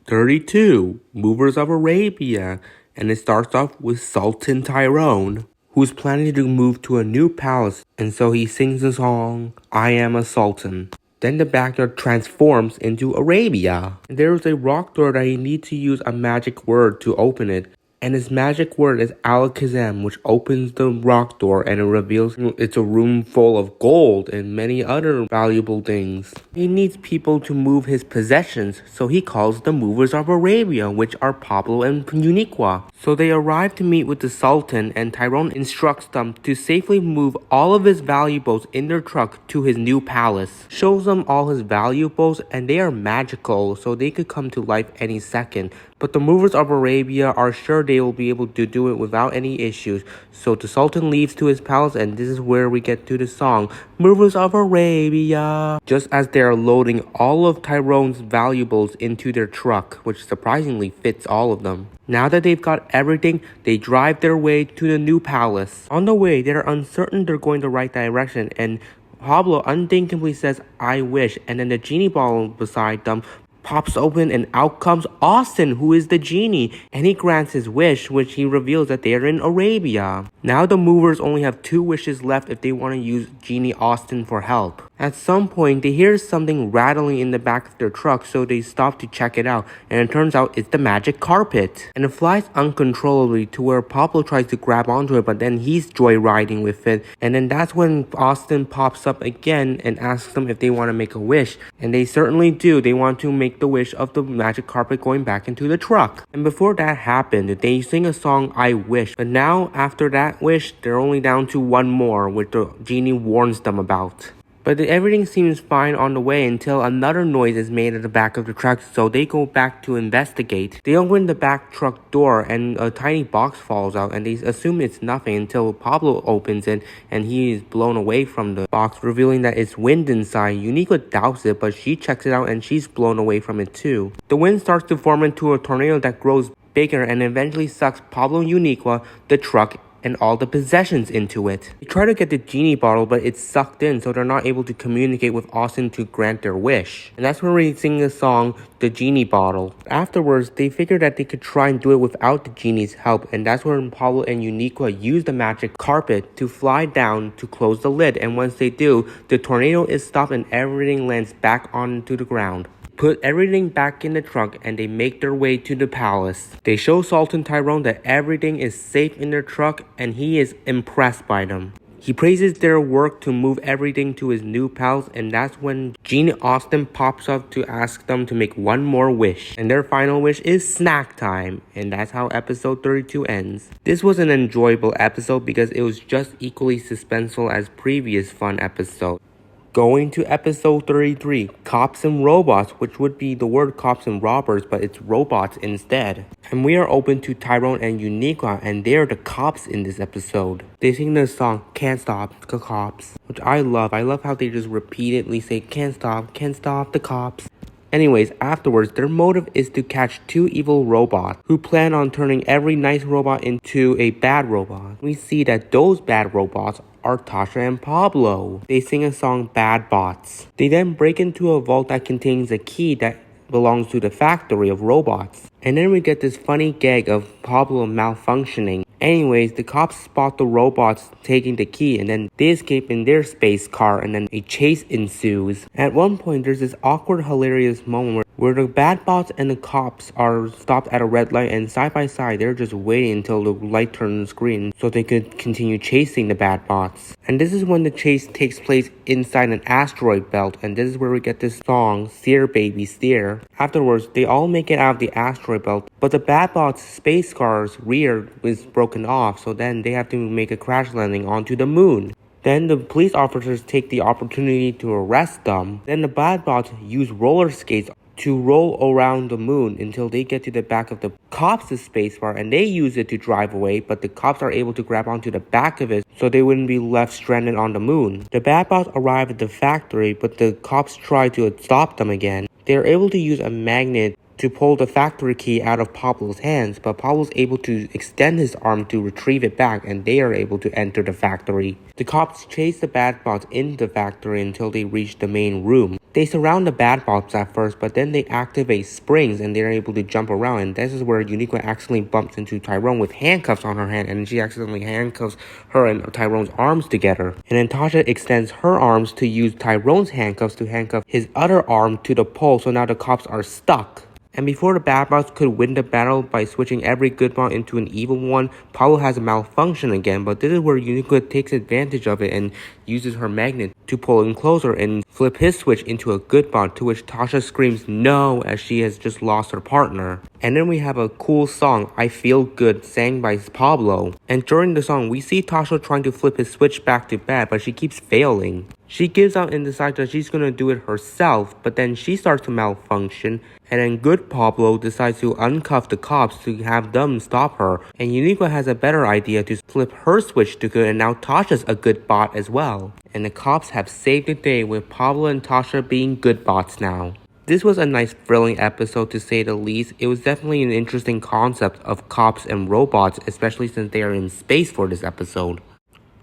[SPEAKER 1] 32. Movers of Arabia. And it starts off with Sultan Tyrone, who's planning to move to a new palace, and so he sings the song, I Am a Sultan. Then the backyard transforms into Arabia. There is a rock door that you need to use a magic word to open it. And his magic word is Alakazam, which opens the rock door and it reveals it's a room full of gold and many other valuable things. He needs people to move his possessions, so he calls the movers of Arabia, which are Pablo and Uniqua. So they arrive to meet with the Sultan, and Tyrone instructs them to safely move all of his valuables in their truck to his new palace. Shows them all his valuables, and they are magical, so they could come to life any second. But the movers of Arabia are sure they will be able to do it without any issues. So the Sultan leaves to his palace, and this is where we get to the song, Movers of Arabia. Just as they are loading all of Tyrone's valuables into their truck, which surprisingly fits all of them. Now that they've got everything, they drive their way to the new palace. On the way, they're uncertain they're going the right direction, and Pablo unthinkingly says, I wish, and then the genie ball beside them pops open, and out comes Austin, who is the genie, and he grants his wish, which he reveals that they are in Arabia. Now the movers only have 2 wishes left if they want to use Genie Austin for help. At some point, they hear something rattling in the back of their truck, so they stop to check it out, and it turns out it's the magic carpet. And it flies uncontrollably to where Pablo tries to grab onto it, but then he's joyriding with it. And then that's when Austin pops up again and asks them if they want to make a wish. And they certainly do. They want to make the wish of the magic carpet going back into the truck. And before that happened, they sing a song, I Wish. But now, after that wish, they're only down to 1 more, which the genie warns them about. But everything seems fine on the way until another noise is made at the back of the truck, so they go back to investigate. They open the back truck door and a tiny box falls out, and they assume it's nothing until Pablo opens it and he is blown away from the box, revealing that it's wind inside. Uniqua doubts it, but she checks it out and she's blown away from it too. The wind starts to form into a tornado that grows bigger and eventually sucks Pablo and Uniqua, the truck, and all the possessions into it. They try to get the genie bottle, but it's sucked in, so they're not able to communicate with Austin to grant their wish. And that's when we sing the song, The Genie Bottle. Afterwards, they figured that they could try and do it without the genie's help, and that's when Pablor and Eureka use the magic carpet to fly down to close the lid, and once they do, the tornado is stopped and everything lands back onto the ground. Put everything back in the trunk and they make their way to the palace. They show Sultan Tyrone that everything is safe in their truck and he is impressed by them. He praises their work to move everything to his new palace, and that's when Genie Austin pops up to ask them to make one more wish. And their final wish is snack time, and that's how episode 32 ends. This was an enjoyable episode because it was just equally suspenseful as previous fun episodes. Going to episode 33, Cops and Robots, which would be the word cops and robbers, but it's robots instead. And we are open to Tyrone and Eureka, and they are the cops in this episode. They sing the song, Can't Stop the Cops, which I love. I love how they just repeatedly say, can't stop the cops. Anyways, afterwards, their motive is to catch two evil robots who plan on turning every nice robot into a bad robot. We see that those bad robots are Tasha and Pablor. They sing a song, Bad Bots. They then break into a vault that contains a key that belongs to the factory of robots. And then we get this funny gag of Pablor malfunctioning. Anyways, the cops spot the robots taking the key, and then they escape in their space car, and then a chase ensues. At one point, there's this awkward, hilarious moment where the bad bots and the cops are stopped at a red light, and side by side, they're just waiting until the light turns green so they could continue chasing the bad bots. And this is when the chase takes place inside an asteroid belt, and this is where we get this song, Steer Baby Steer. Afterwards, they all make it out of the asteroid belt, but the bad bots' space car's rear is broken off, so then they have to make a crash landing onto the moon. Then the police officers take the opportunity to arrest them. Then the bad bots use roller skates to roll around the moon until they get to the back of the cops' spacebar, and they use it to drive away, but the cops are able to grab onto the back of it so they wouldn't be left stranded on the moon. The bad bots arrive at the factory, but the cops try to stop them again. They are able to use a magnet to pull the factory key out of Pablor's hands, but Pablor's able to extend his arm to retrieve it back, and they are able to enter the factory. The cops chase the bad bots in the factory until they reach the main room. They surround the bad bots at first, but then they activate springs and they're able to jump around, and this is where Eureka accidentally bumps into Tyrone with handcuffs on her hand, and she accidentally handcuffs her and Tyrone's arms together. And then Tasha extends her arms to use Tyrone's handcuffs to handcuff his other arm to the pole, so now the cops are stuck. And before the bad bots could win the battle by switching every good bot into an evil one, Pablor has a malfunction again, but this is where Eureka takes advantage of it and uses her magnet to pull him closer and flip his switch into a good bot, to which Tasha screams no as she has just lost her partner. And then we have a cool song, I Feel Good, sang by Pablor. And during the song, we see Tasha trying to flip his switch back to bad, but she keeps failing. She gives out and decides that she's gonna do it herself, but then she starts to malfunction, and then good Pablor decides to uncuff the cops to have them stop her. And Eureka has a better idea to flip her switch to good, and now Tasha's a good bot as well. And the cops have saved the day with Pablor and Tasha being good bots now. This was a nice thrilling episode to say the least. It was definitely an interesting concept of cops and robots, especially since they are in space for this episode.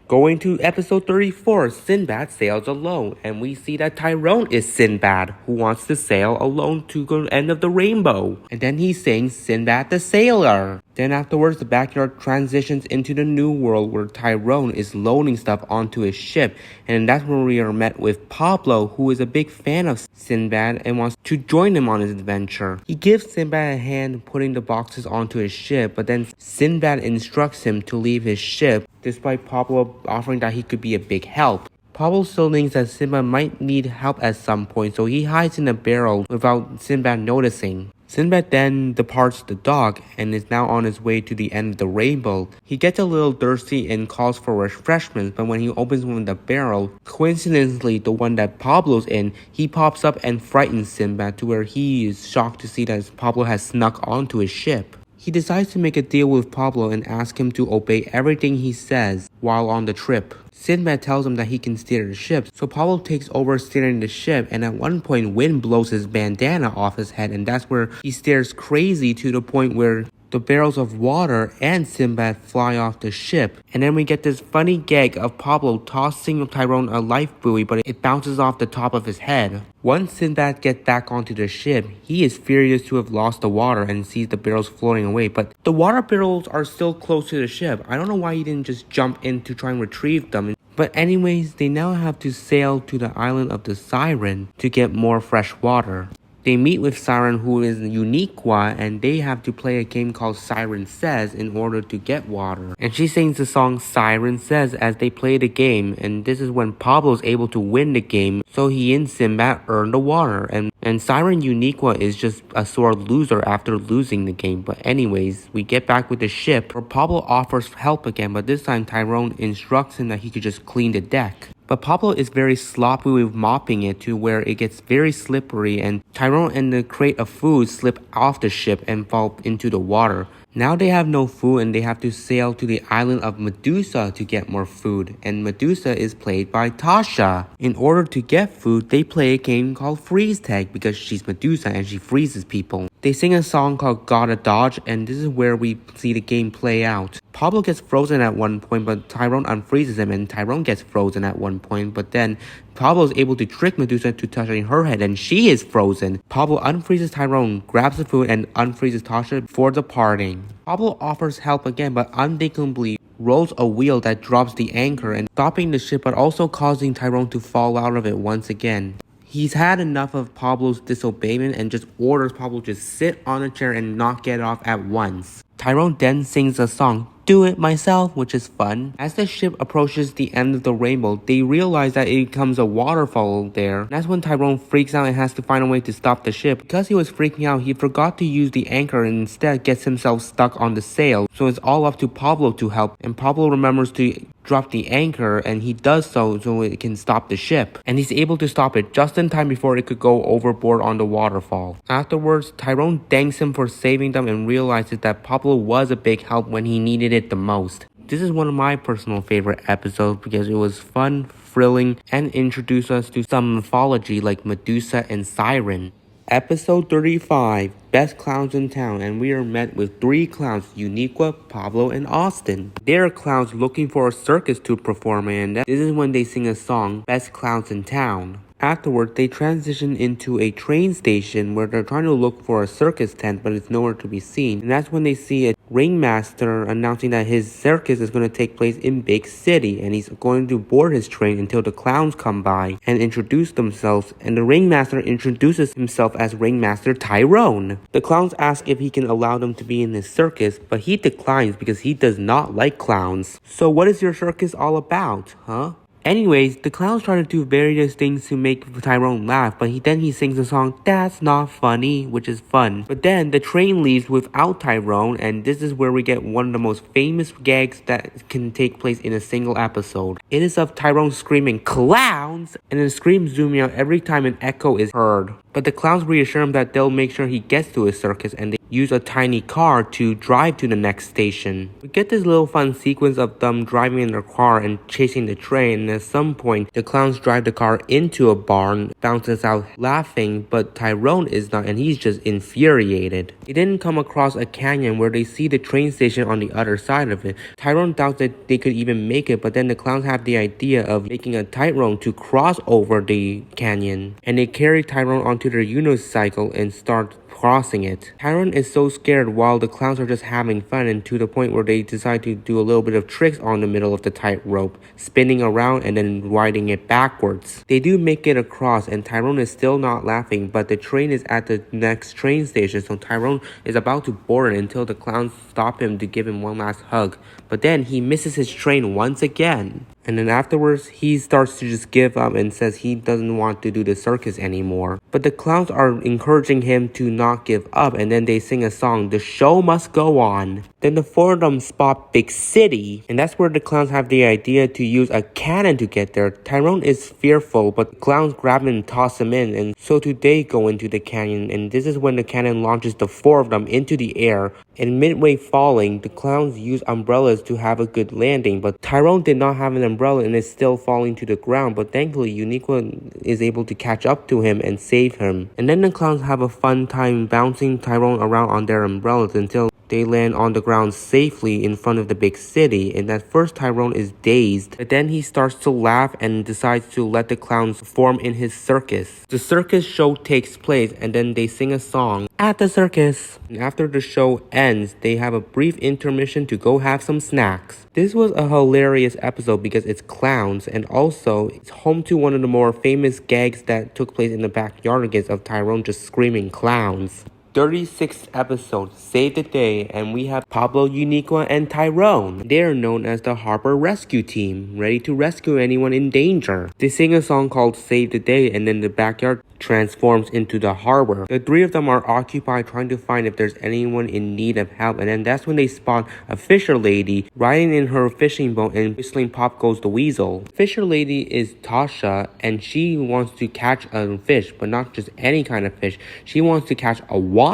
[SPEAKER 1] Going to episode 34, Sinbad sails alone, and we see that Tyrone is Sinbad, who wants to sail alone to the end of the rainbow. And then he sings Sinbad the Sailor. Then afterwards, the backyard transitions into the new world where Tyrone is loading stuff onto his ship, and that's where we are met with Pablor, who is a big fan of Sinbad and wants to join him on his adventure. He gives Sinbad a hand putting the boxes onto his ship, but then Sinbad instructs him to leave his ship, despite Pablor offering that he could be a big help. Pablor still thinks that Sinbad might need help at some point, so he hides in a barrel without Sinbad noticing. Sinbad then departs the dock and is now on his way to the end of the rainbow. He gets a little thirsty and calls for refreshments, but when he opens one of the barrel, coincidentally the one that Pablor's in, he pops up and frightens Sinbad to where he is shocked to see that Pablor has snuck onto his ship. He decides to make a deal with Pablor and ask him to obey everything he says while on the trip. Sinbad tells him that he can steer the ship, so Pablor takes over steering the ship, and at one point wind blows his bandana off his head, and that's where he stares crazy to the point where the barrels of water and Sinbad fly off the ship. And then we get this funny gag of Pablor tossing Tyrone a life buoy, but it bounces off the top of his head. Once Sinbad gets back onto the ship, he is furious to have lost the water and sees the barrels floating away, but the water barrels are still close to the ship. I don't know why he didn't just jump in to try and retrieve them. But anyways, they now have to sail to the island of the Siren to get more fresh water. They meet with Siren, who is Eureka, and they have to play a game called Siren Says in order to get water. And she sings the song Siren Says as they play the game, and this is when Pablor is able to win the game, so he and Sinbad earn the water. And Siren Eureka is just a sore loser after losing the game. But anyways, we get back with the ship, where Pablor offers help again, but this time Tyrone instructs him that he could just clean the deck. But Pablor is very sloppy with mopping it to where it gets very slippery, and Tyrone and the crate of food slip off the ship and fall into the water. Now they have no food and they have to sail to the island of Medusa to get more food, and Medusa is played by Tasha. In order to get food, they play a game called Freeze Tag because she's Medusa and she freezes people. They sing a song called Gotta Dodge, and this is where we see the game play out. Pablor gets frozen at one point, but Tyrone unfreezes him, and Tyrone gets frozen at one point, but then Pablor is able to trick Medusa to touching her head, and she is frozen. Pablor unfreezes Tyrone, grabs the food, and unfreezes Tasha before departing. Pablor offers help again, but unthinkably rolls a wheel that drops the anchor and stopping the ship, but also causing Tyrone to fall out of it once again. He's had enough of Pablor's disobeyment and just orders Pablor to sit on a chair and not get off at once. Tyrone then sings a song, Do It Myself, which is fun. As the ship approaches the end of the rainbow, they realize that it becomes a waterfall there. That's when Tyrone freaks out and has to find a way to stop the ship. Because he was freaking out, he forgot to use the anchor and instead gets himself stuck on the sail. So it's all up to Pablor to help, and Pablor remembers to drop the anchor, and he does so it can stop the ship. And he's able to stop it just in time before it could go overboard on the waterfall. Afterwards, Tyrone thanks him for saving them and realizes that Pablor was a big help when he needed it the most. This is one of my personal favorite episodes because it was fun, thrilling, and introduced us to some mythology like Medusa and Siren. Episode 35, Best Clowns in Town, and we are met with 3 clowns, Eureka, Pablor, and Austin. They are clowns looking for a circus to perform in, and this is when they sing a song, Best Clowns in Town. Afterward, they transition into a train station where they're trying to look for a circus tent, but it's nowhere to be seen. And that's when they see a ringmaster announcing that his circus is going to take place in Big City, and he's going to board his train until the clowns come by and introduce themselves. And the ringmaster introduces himself as Ringmaster Tyrone. The clowns ask if he can allow them to be in his circus, but he declines because he does not like clowns. So what is your circus all about, huh? Anyways, the clowns try to do various things to make Tyrone laugh, but then he sings the song, That's Not Funny, which is fun. But then the train leaves without Tyrone, and this is where we get one of the most famous gags that can take place in a single episode. It is of Tyrone screaming, Clowns! And the scream zooming out every time an echo is heard. But the clowns reassure him that they'll make sure he gets to his circus, and they use a tiny car to drive to the next station. We get this little fun sequence of them driving in their car and chasing the train, and at some point, the clowns drive the car into a barn, bounces out laughing, but Tyrone is not, and he's just infuriated. They then come across a canyon where they see the train station on the other side of it. Tyrone doubts that they could even make it, but then the clowns have the idea of making a tightrope to cross over the canyon, and they carry Tyrone onto their unicycle and start crossing it. Tyrone is so scared while the clowns are just having fun, and to the point where they decide to do a little bit of tricks on the middle of the tightrope, spinning around and then riding it backwards. They do make it across, and Tyrone is still not laughing, but the train is at the next train station, so Tyrone is about to board it until the clowns stop him to give him one last hug. But then he misses his train once again. And then afterwards, he starts to just give up and says he doesn't want to do the circus anymore. But the clowns are encouraging him to not give up, and then they sing a song, The Show Must Go On. Then the 4 of them spot Big City, and that's where the clowns have the idea to use a cannon to get there. Tyrone is fearful, but the clowns grab him and toss him in, and so too they go into the canyon, and this is when the cannon launches the 4 of them into the air. And midway falling, the clowns use umbrellas to have a good landing, but Tyrone did not have an umbrella and is still falling to the ground, but thankfully Eureka is able to catch up to him and save him. And then the clowns have a fun time bouncing Tyrone around on their umbrellas until They land on the ground safely in front of the big city, and at first Tyrone is dazed, but then he starts to laugh and decides to let the clowns form in his circus. The circus show takes place, and then they sing a song at the circus. And after the show ends, they have a brief intermission to go have some snacks. This was a hilarious episode because it's clowns, and also it's home to one of the more famous gags that took place in the Backyardigans of Tyrone just screaming clowns. 36th episode, Save the Day, and we have Pablor, Eureka, and Tyrone. They are known as the Harbor Rescue Team, ready to rescue anyone in danger. They sing a song called Save the Day, and then the backyard transforms into the harbor. The three of them are occupied trying to find if there's anyone in need of help, and then that's when they spot a fisher lady riding in her fishing boat, and whistling Pop Goes the Weasel. Fisher lady is Tasha, and she wants to catch a fish, but not just any kind of fish. She wants to catch a whopper.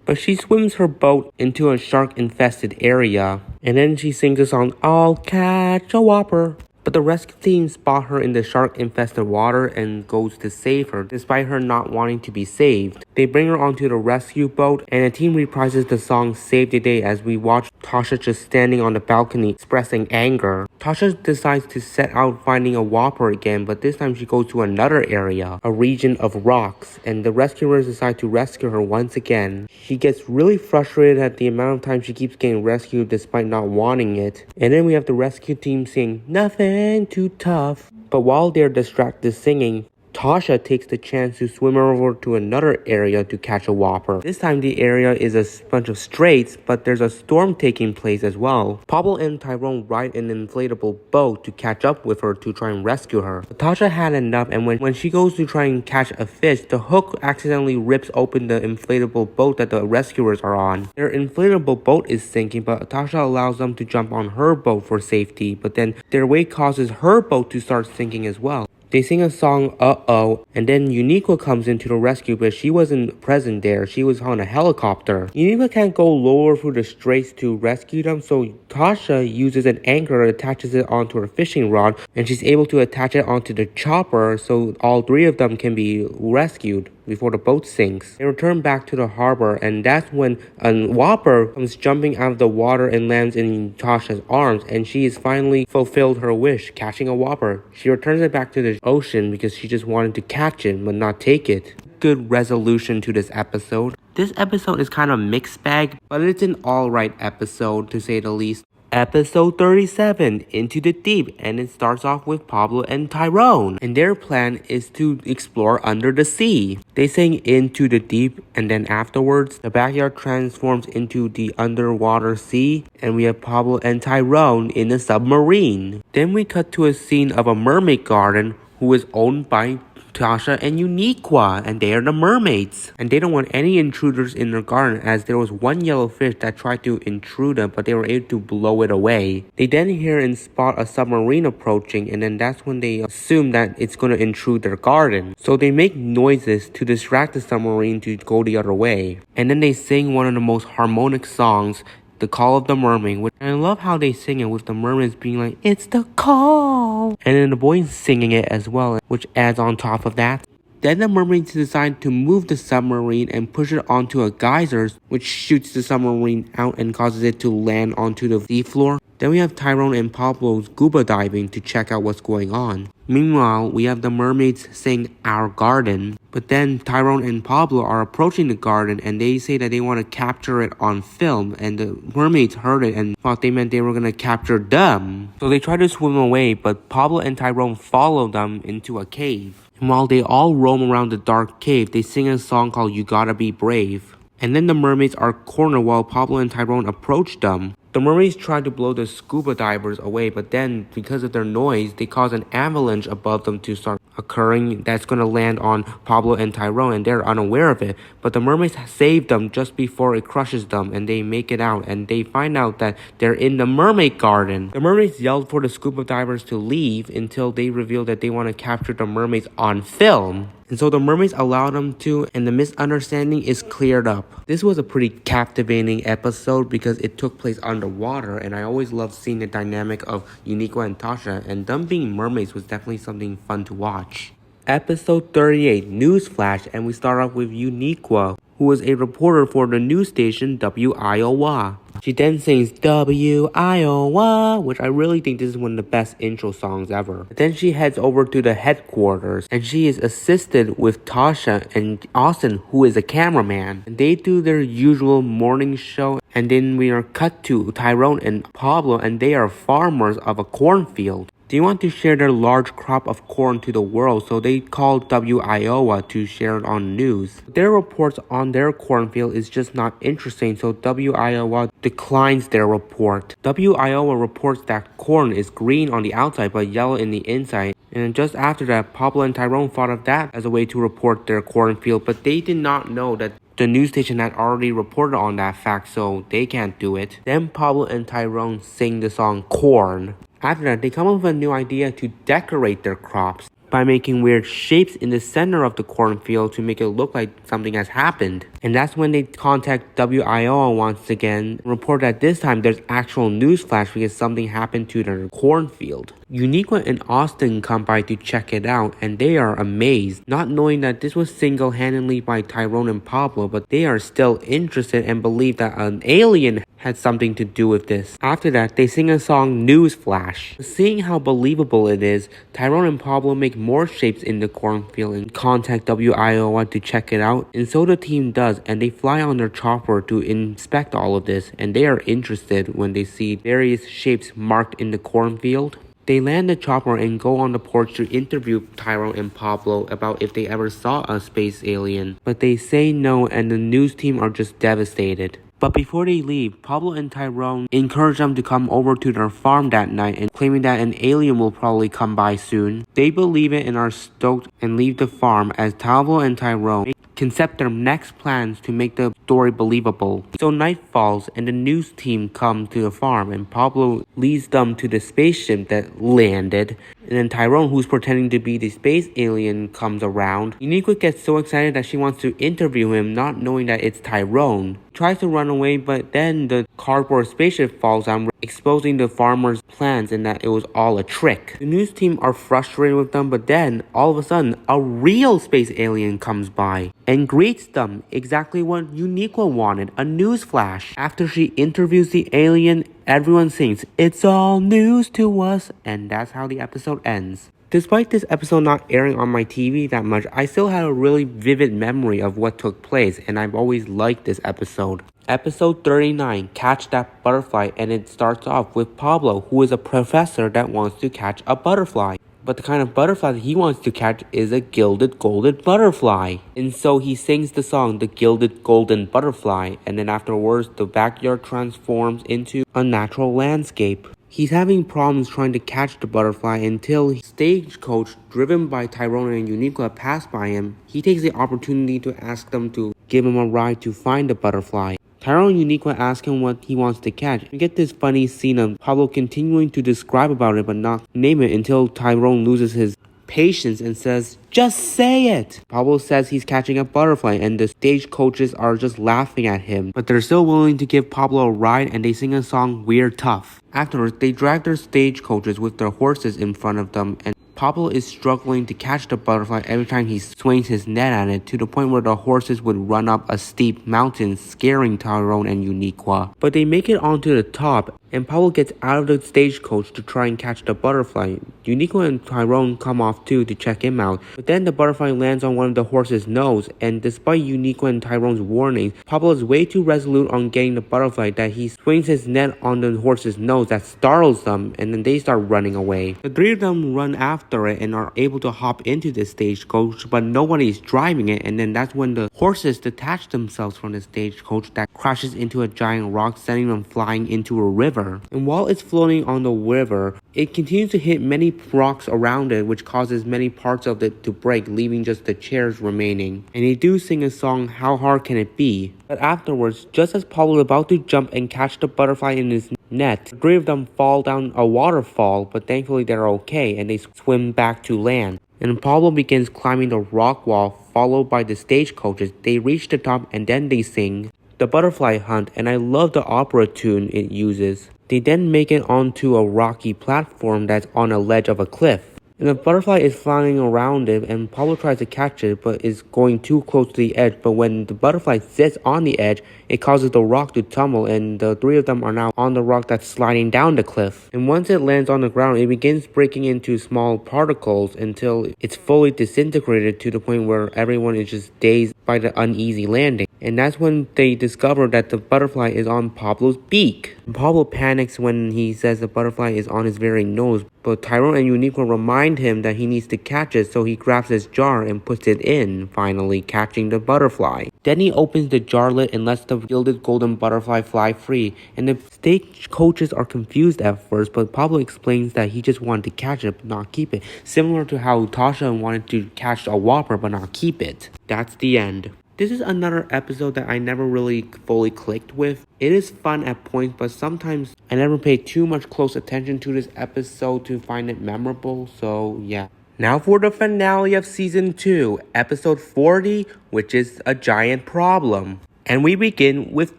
[SPEAKER 1] But she swims her boat into a shark-infested area, and then she sings a song, I'll catch a whopper. But the rescue team spot her in the shark-infested water and goes to save her, despite her not wanting to be saved. They bring her onto the rescue boat, and the team reprises the song Save the Day as we watch Tasha just standing on the balcony expressing anger. Tasha decides to set out finding a whopper again, but this time she goes to another area, a region of rocks, and the rescuers decide to rescue her once again. She gets really frustrated at the amount of time she keeps getting rescued despite not wanting it. And then we have the rescue team sing, Nothing too tough. But while they're distracted singing, Tasha takes the chance to swim over to another area to catch a whopper. This time the area is a bunch of straits, but there's a storm taking place as well. Pablor and Tyrone ride an inflatable boat to catch up with her to try and rescue her. But Tasha had enough, and when she goes to try and catch a fish, the hook accidentally rips open the inflatable boat that the rescuers are on. Their inflatable boat is sinking, but Tasha allows them to jump on her boat for safety, but then their weight causes her boat to start sinking as well. They sing a song, Uh-Oh, and then Eureka comes into the rescue, but she wasn't present there. She was on a helicopter. Eureka can't go lower through the straits to rescue them, so Tasha uses an anchor and attaches it onto her fishing rod, and she's able to attach it onto the chopper so all three of them can be rescued before the boat sinks. They return back to the harbor, and that's when a whopper comes jumping out of the water and lands in Tasha's arms, and she has finally fulfilled her wish, catching a whopper. She returns it back to the ocean because she just wanted to catch it but not take it. Good resolution to this episode. This episode is kind of mixed bag, but it's an alright episode to say the least. Episode 37, Into the Deep, and it starts off with Pablor and Tyrone, and their plan is to explore under the sea. They sing Into the Deep, and then afterwards, the backyard transforms into the underwater sea, and we have Pablor and Tyrone in a submarine. Then we cut to a scene of a mermaid garden who is owned by Tasha and Eureka, and they are the mermaids. And they don't want any intruders in their garden, as there was one yellow fish that tried to intrude them, but they were able to blow it away. They then hear and spot a submarine approaching, and then that's when they assume that it's going to intrude their garden. So they make noises to distract the submarine to go the other way. And then they sing one of the most harmonic songs, The Call of the Mermaid, and I love how they sing it with the mermaids being like, it's the call, and then the boys singing it as well, which adds on top of that. Then the mermaids decide to move the submarine and push it onto a geyser, which shoots the submarine out and causes it to land onto the seafloor. Then we have Tyrone and Pablor scuba diving to check out what's going on. Meanwhile, we have the mermaids sing Our Garden, but then Tyrone and Pablor are approaching the garden, and they say that they want to capture it on film, and the mermaids heard it and thought they meant they were going to capture them. So they try to swim away, but Pablor and Tyrone follow them into a cave. And while they all roam around the dark cave, they sing a song called You Gotta Be Brave. And then the mermaids are cornered while Pablor and Tyrone approach them. The mermaids try to blow the scuba divers away, but then, because of their noise, they cause an avalanche above them to start occurring that's going to land on Pablor and Tyrone, and they're unaware of it. But the mermaids save them just before it crushes them, and they make it out, and they find out that they're in the mermaid garden. The mermaids yelled for the scuba divers to leave until they reveal that they want to capture the mermaids on film. And so the mermaids allow them to, and the misunderstanding is cleared up. This was a pretty captivating episode because it took place underwater, and I always loved seeing the dynamic of Eureka and Tasha, and them being mermaids was definitely something fun to watch. Episode 38, Newsflash, and we start off with Eureka. who is a reporter for the news station WIOA. She then sings WIOA, which I really think this is one of the best intro songs ever. Then she heads over to the headquarters, and she is assisted with Tasha and Austin, who is a cameraman. And they do their usual morning show, and then we are cut to Tyrone and Pablor, and they are farmers of a cornfield. They want to share their large crop of corn to the world, so they called WIOA to share it on news. Their reports on their cornfield is just not interesting, so WIOA declines their report. WIOA reports that corn is green on the outside but yellow in the inside. And just after that, Pablor and Tyrone thought of that as a way to report their cornfield, but they did not know that the news station had already reported on that fact, so they can't do it. Then Pablor and Tyrone sing the song Corn. After that, they come up with a new idea to decorate their crops by making weird shapes in the center of the cornfield to make it look like something has happened. And that's when they contact WIOA once again and report that this time there's actual news flash because something happened to their cornfield. Uniqua and Austin come by to check it out, and they are amazed, not knowing that this was single-handedly by Tyrone and Pablor, but they are still interested and believe that an alien had something to do with this. After that, they sing a song, Newsflash. Seeing how believable it is, Tyrone and Pablor make more shapes in the cornfield and contact WIOA to check it out, and so the team does, and they fly on their chopper to inspect all of this, and they are interested when they see various shapes marked in the cornfield. They land the chopper and go on the porch to interview Tyrone and Pablor about if they ever saw a space alien, but they say no, and the news team are just devastated. But before they leave, Pablor and Tyrone encourage them to come over to their farm that night, and claiming that an alien will probably come by soon. They believe it and are stoked and leave the farm as Pablor and Tyrone concept their next plans to make the story believable. So night falls and the news team come to the farm, and Pablor leads them to the spaceship that landed. And then Tyrone, who's pretending to be the space alien, comes around. Uniqua gets so excited that she wants to interview him, not knowing that it's Tyrone. Tries to run away, but then the cardboard spaceship falls down, exposing the farmer's plans and that it was all a trick. The news team are frustrated with them, but then, all of a sudden, a real space alien comes by and greets them, exactly what Uniqua wanted, a news flash. After she interviews the alien, everyone sings, "It's all news to us," and that's how the episode ends. Despite this episode not airing on my TV that much, I still had a really vivid memory of what took place, and I've always liked this episode. Episode 39, Catch That Butterfly, and it starts off with Pablor, who is a professor that wants to catch a butterfly. But the kind of butterfly that he wants to catch is a gilded golden butterfly. And so he sings the song, The Gilded Golden Butterfly, and then afterwards the backyard transforms into a natural landscape. He's having problems trying to catch the butterfly until Stagecoach, driven by Tyrone and Uniqua, pass by him. He takes the opportunity to ask them to give him a ride to find the butterfly. Tyrone and Uniqua ask him what he wants to catch. We get this funny scene of Pablor continuing to describe about it but not name it until Tyrone loses his patience and says, "Just say it!" Pablor says he's catching a butterfly, and the stagecoaches are just laughing at him, but they're still willing to give Pablor a ride, and they sing a song, We're Tough. Afterwards, they drag their stagecoaches with their horses in front of them, and Pablor is struggling to catch the butterfly every time he swings his net at it, to the point where the horses would run up a steep mountain, scaring Tyrone and Uniqua. But they make it onto the top, and Pablor gets out of the stagecoach to try and catch the butterfly. Uniqua and Tyrone come off too to check him out, but then the butterfly lands on one of the horse's nose, and despite Uniqua and Tyrone's warnings, Pablor is way too resolute on getting the butterfly that he swings his net on the horse's nose. That startles them, and then they start running away. The three of them run after it and are able to hop into the stagecoach, but nobody's driving it, and then that's when the horses detach themselves from the stagecoach that crashes into a giant rock, sending them flying into a river. And while it's floating on the river, it continues to hit many rocks around it, which causes many parts of it to break, leaving just the chairs remaining. And they do sing a song, How Hard Can It Be? But afterwards, just as Pablor is about to jump and catch the butterfly in his net, the three of them fall down a waterfall, but thankfully they're okay and they swim back to land. And Pablor begins climbing the rock wall, followed by the stagecoaches. They reach the top and then they sing The Butterfly Hunt, and I love the opera tune it uses. They then make it onto a rocky platform that's on a ledge of a cliff. And the butterfly is flying around it, and Pablor tries to catch it, but is going too close to the edge. But when the butterfly sits on the edge, it causes the rock to tumble, and the three of them are now on the rock that's sliding down the cliff. And once it lands on the ground, it begins breaking into small particles until it's fully disintegrated to the point where everyone is just dazed by the uneasy landing. And that's when they discover that the butterfly is on Pablor's beak. Pablor panics when he says the butterfly is on his very nose, but Tyrone and Uniqua remind him that he needs to catch it, so he grabs his jar and puts it in, finally catching the butterfly. Then he opens the jar lid and lets the gilded golden butterfly fly free, and the stage coaches are confused at first, but Pablor explains that he just wanted to catch it but not keep it, similar to how Tasha wanted to catch a whopper but not keep it. That's the end. This is another episode that I never really fully clicked with. It is fun at points, but sometimes I never pay too much close attention to this episode to find it memorable, so yeah. Now for the finale of Season 2, Episode 40, which is a giant problem. And we begin with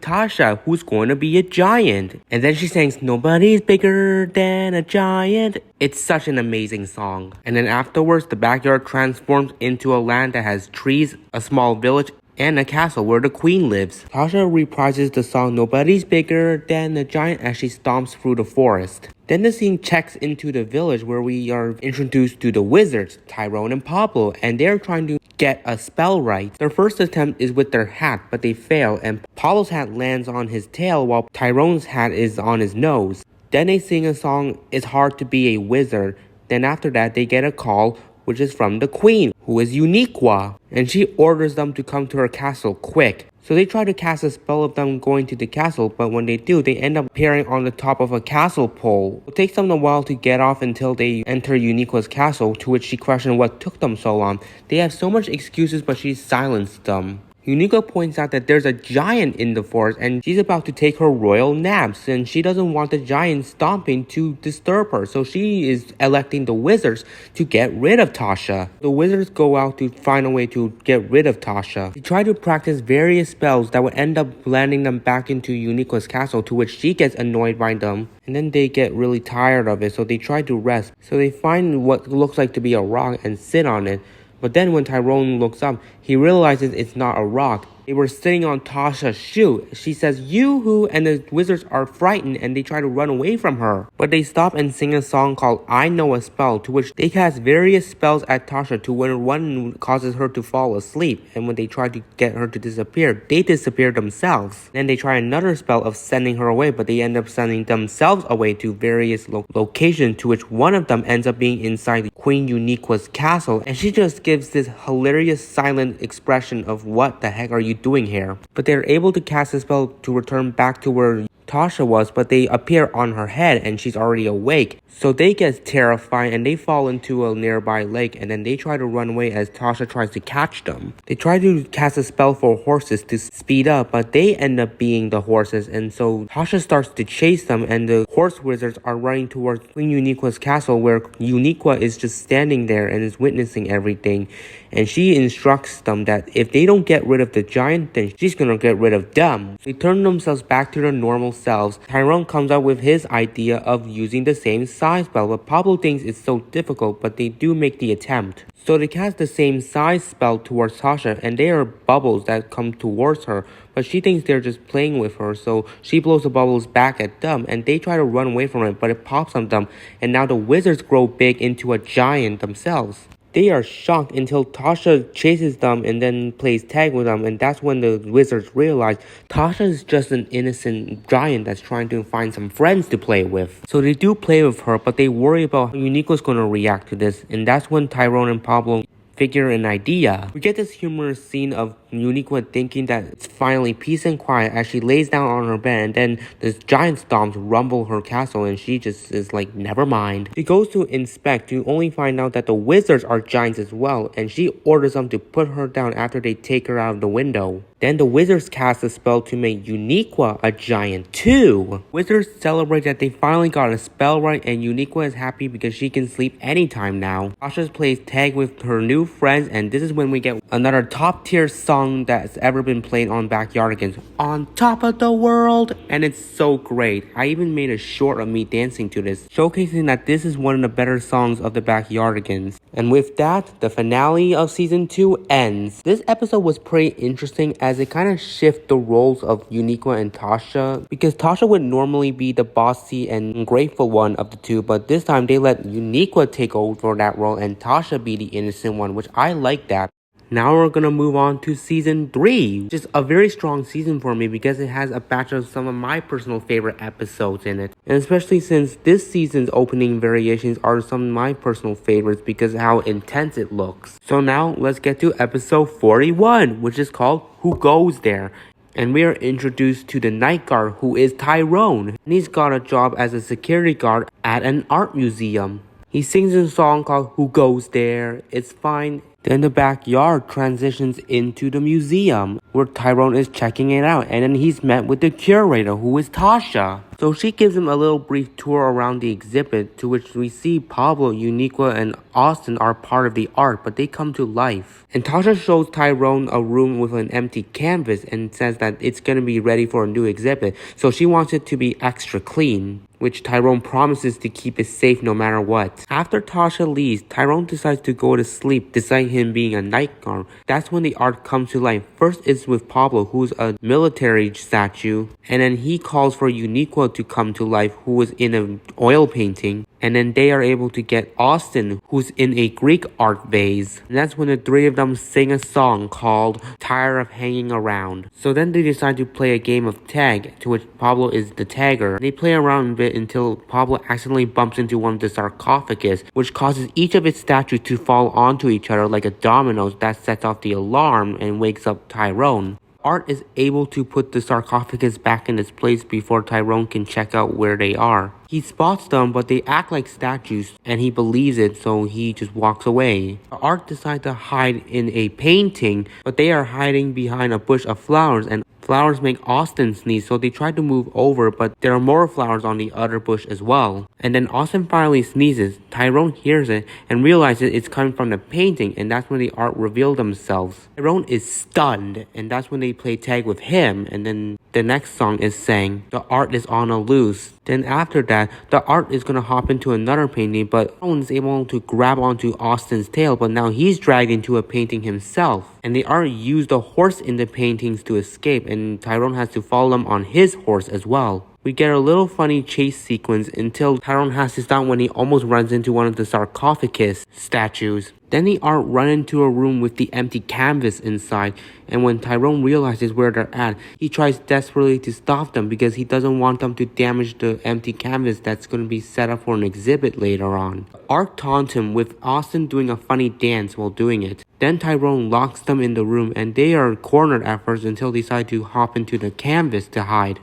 [SPEAKER 1] Tasha, who's going to be a giant. And then she sings, "Nobody's bigger than a giant." It's such an amazing song. And then afterwards, the backyard transforms into a land that has trees, a small village, and a castle where the queen lives. Tasha reprises the song "Nobody's Bigger Than a Giant" as she stomps through the forest. Then the scene checks into the village where we are introduced to the wizards, Tyrone and Pablor, and they're trying to get a spell right. Their first attempt is with their hat, but they fail, and Pablor's hat lands on his tail while Tyrone's hat is on his nose. Then they sing a song, "It's Hard to Be a Wizard." Then after that, they get a call, which is from the queen, who is Uniqua, and she orders them to come to her castle quick. So they try to cast a spell of them going to the castle, but when they do, they end up appearing on the top of a castle pole. It takes them a while to get off until they enter Uniqua's castle, to which she questions what took them so long. They have so much excuses, but she silenced them. Uniqua points out that there's a giant in the forest and she's about to take her royal naps, and she doesn't want the giant stomping to disturb her, so she is electing the wizards to get rid of Tasha. The wizards go out to find a way to get rid of Tasha. They try to practice various spells that would end up landing them back into Uniqua's castle, to which she gets annoyed by them, and then they get really tired of it, so they try to rest. So they find what looks like to be a rock and sit on it. But then when Tyrone looks up, he realizes it's not a rock. They were sitting on Tasha's shoe. She says, "Yoo-hoo," and the wizards are frightened and they try to run away from her. But they stop and sing a song called "I Know a Spell," to which they cast various spells at Tasha, to when one causes her to fall asleep. And when they try to get her to disappear, they disappear themselves. Then they try another spell of sending her away, but they end up sending themselves away to various locations, to which one of them ends up being inside Queen Uniqua's castle. And she just gives this hilarious silent expression of "What the heck are you doing here?" But they're able to cast a spell to return back to where Tasha was, but they appear on her head and she's already awake. So they get terrified and they fall into a nearby lake, and then they try to run away as Tasha tries to catch them. They try to cast a spell for horses to speed up, but they end up being the horses, and so Tasha starts to chase them, and the horse wizards are running towards Queen Uniqua's castle, where Uniqua is just standing there and is witnessing everything. And she instructs them that if they don't get rid of the giant, then she's gonna get rid of them. They turn themselves back to their normal selves. Tyrone comes up with his idea of using the same size spell, but Pablor thinks it's so difficult, but they do make the attempt. So they cast the same size spell towards Tasha, and they are bubbles that come towards her, but she thinks they're just playing with her, so she blows the bubbles back at them, and they try to run away from it, but it pops on them, and now the wizards grow big into a giant themselves. They are shocked until Tasha chases them and then plays tag with them, and that's when the wizards realize Tasha is just an innocent giant that's trying to find some friends to play with. So they do play with her, but they worry about how Uniqua's going to react to this, and that's when Tyrone and Pablor figure an idea. We get this humorous scene of Uniqua thinking that it's finally peace and quiet as she lays down on her bed, and then this giant stomps rumble her castle, and she just is like, never mind. She goes to inspect to only find out that the wizards are giants as well, and she orders them to put her down after they take her out of the window. Then the wizards cast a spell to make Uniqua a giant too. Wizards celebrate that they finally got a spell right, and Uniqua is happy because she can sleep anytime now. Tasha plays tag with her new friends, and this is when we get another top tier song song that's ever been played on Backyardigans, On Top of the World, and it's so great. I even made a short of me dancing to this, showcasing that this is one of the better songs of the Backyardigans. And with that, the finale of season 2 ends. This episode was pretty interesting as it kind of shifted the roles of Uniqua and Tasha, because Tasha would normally be the bossy and grateful one of the two, but this time they let Uniqua take over that role and Tasha be the innocent one, which I like that. Now we're gonna move on to season 3, which is a very strong season for me because it has a batch of some of my personal favorite episodes in it. And especially since this season's opening variations are some of my personal favorites because of how intense it looks. So now let's get to episode 41, which is called Who Goes There? And we are introduced to the night guard, who is Tyrone, and he's got a job as a security guard at an art museum. He sings a song called Who Goes There? It's fine. Then the backyard transitions into the museum, where Tyrone is checking it out, and then he's met with the curator, who is Tasha. So she gives him a little brief tour around the exhibit, to which we see Pablo, Uniqua, and Austin are part of the art, but they come to life. And Tasha shows Tyrone a room with an empty canvas and says that it's gonna be ready for a new exhibit, so she wants it to be extra clean, which Tyrone promises to keep it safe no matter what. After Tasha leaves, Tyrone decides to go to sleep despite him being a night guard. That's when the art comes to life. First is with Pablo, who's a military statue, and then he calls for Uniqua to come to life, who was in an oil painting. And then they are able to get Austin, who's in a Greek art vase. And that's when the three of them sing a song called Tired of Hanging Around. So then they decide to play a game of tag, to which Pablo is the tagger. They play around a bit until Pablo accidentally bumps into one of the sarcophagus, which causes each of its statues to fall onto each other like a domino that sets off the alarm and wakes up Tyrone. Art is able to put the sarcophagus back in its place before Tyrone can check out where they are. He spots them, but they act like statues, and he believes it, so he just walks away. Art decides to hide in a painting, but they are hiding behind a bush of flowers, and flowers make Austin sneeze, so they try to move over, but there are more flowers on the other bush as well. And then Austin finally sneezes. Tyrone hears it and realizes it's coming from the painting, and that's when the art reveal themselves. Tyrone is stunned, and that's when they play tag with him, and then the next song is sang. The art is on a loose. Then after that, the art is gonna hop into another painting, but Tyrone is able to grab onto Austin's tail, but now he's dragged into a painting himself. And the art used a horse in the paintings to escape, and Tyrone has to follow them on his horse as well. We get a little funny chase sequence until Tyrone has to stop when he almost runs into one of the sarcophagus statues. Then the art run into a room with the empty canvas inside, and when Tyrone realizes where they're at, he tries desperately to stop them because he doesn't want them to damage the empty canvas that's going to be set up for an exhibit later on. Art taunts him with Austin doing a funny dance while doing it. Then Tyrone locks them in the room, and they are cornered at first until they decide to hop into the canvas to hide.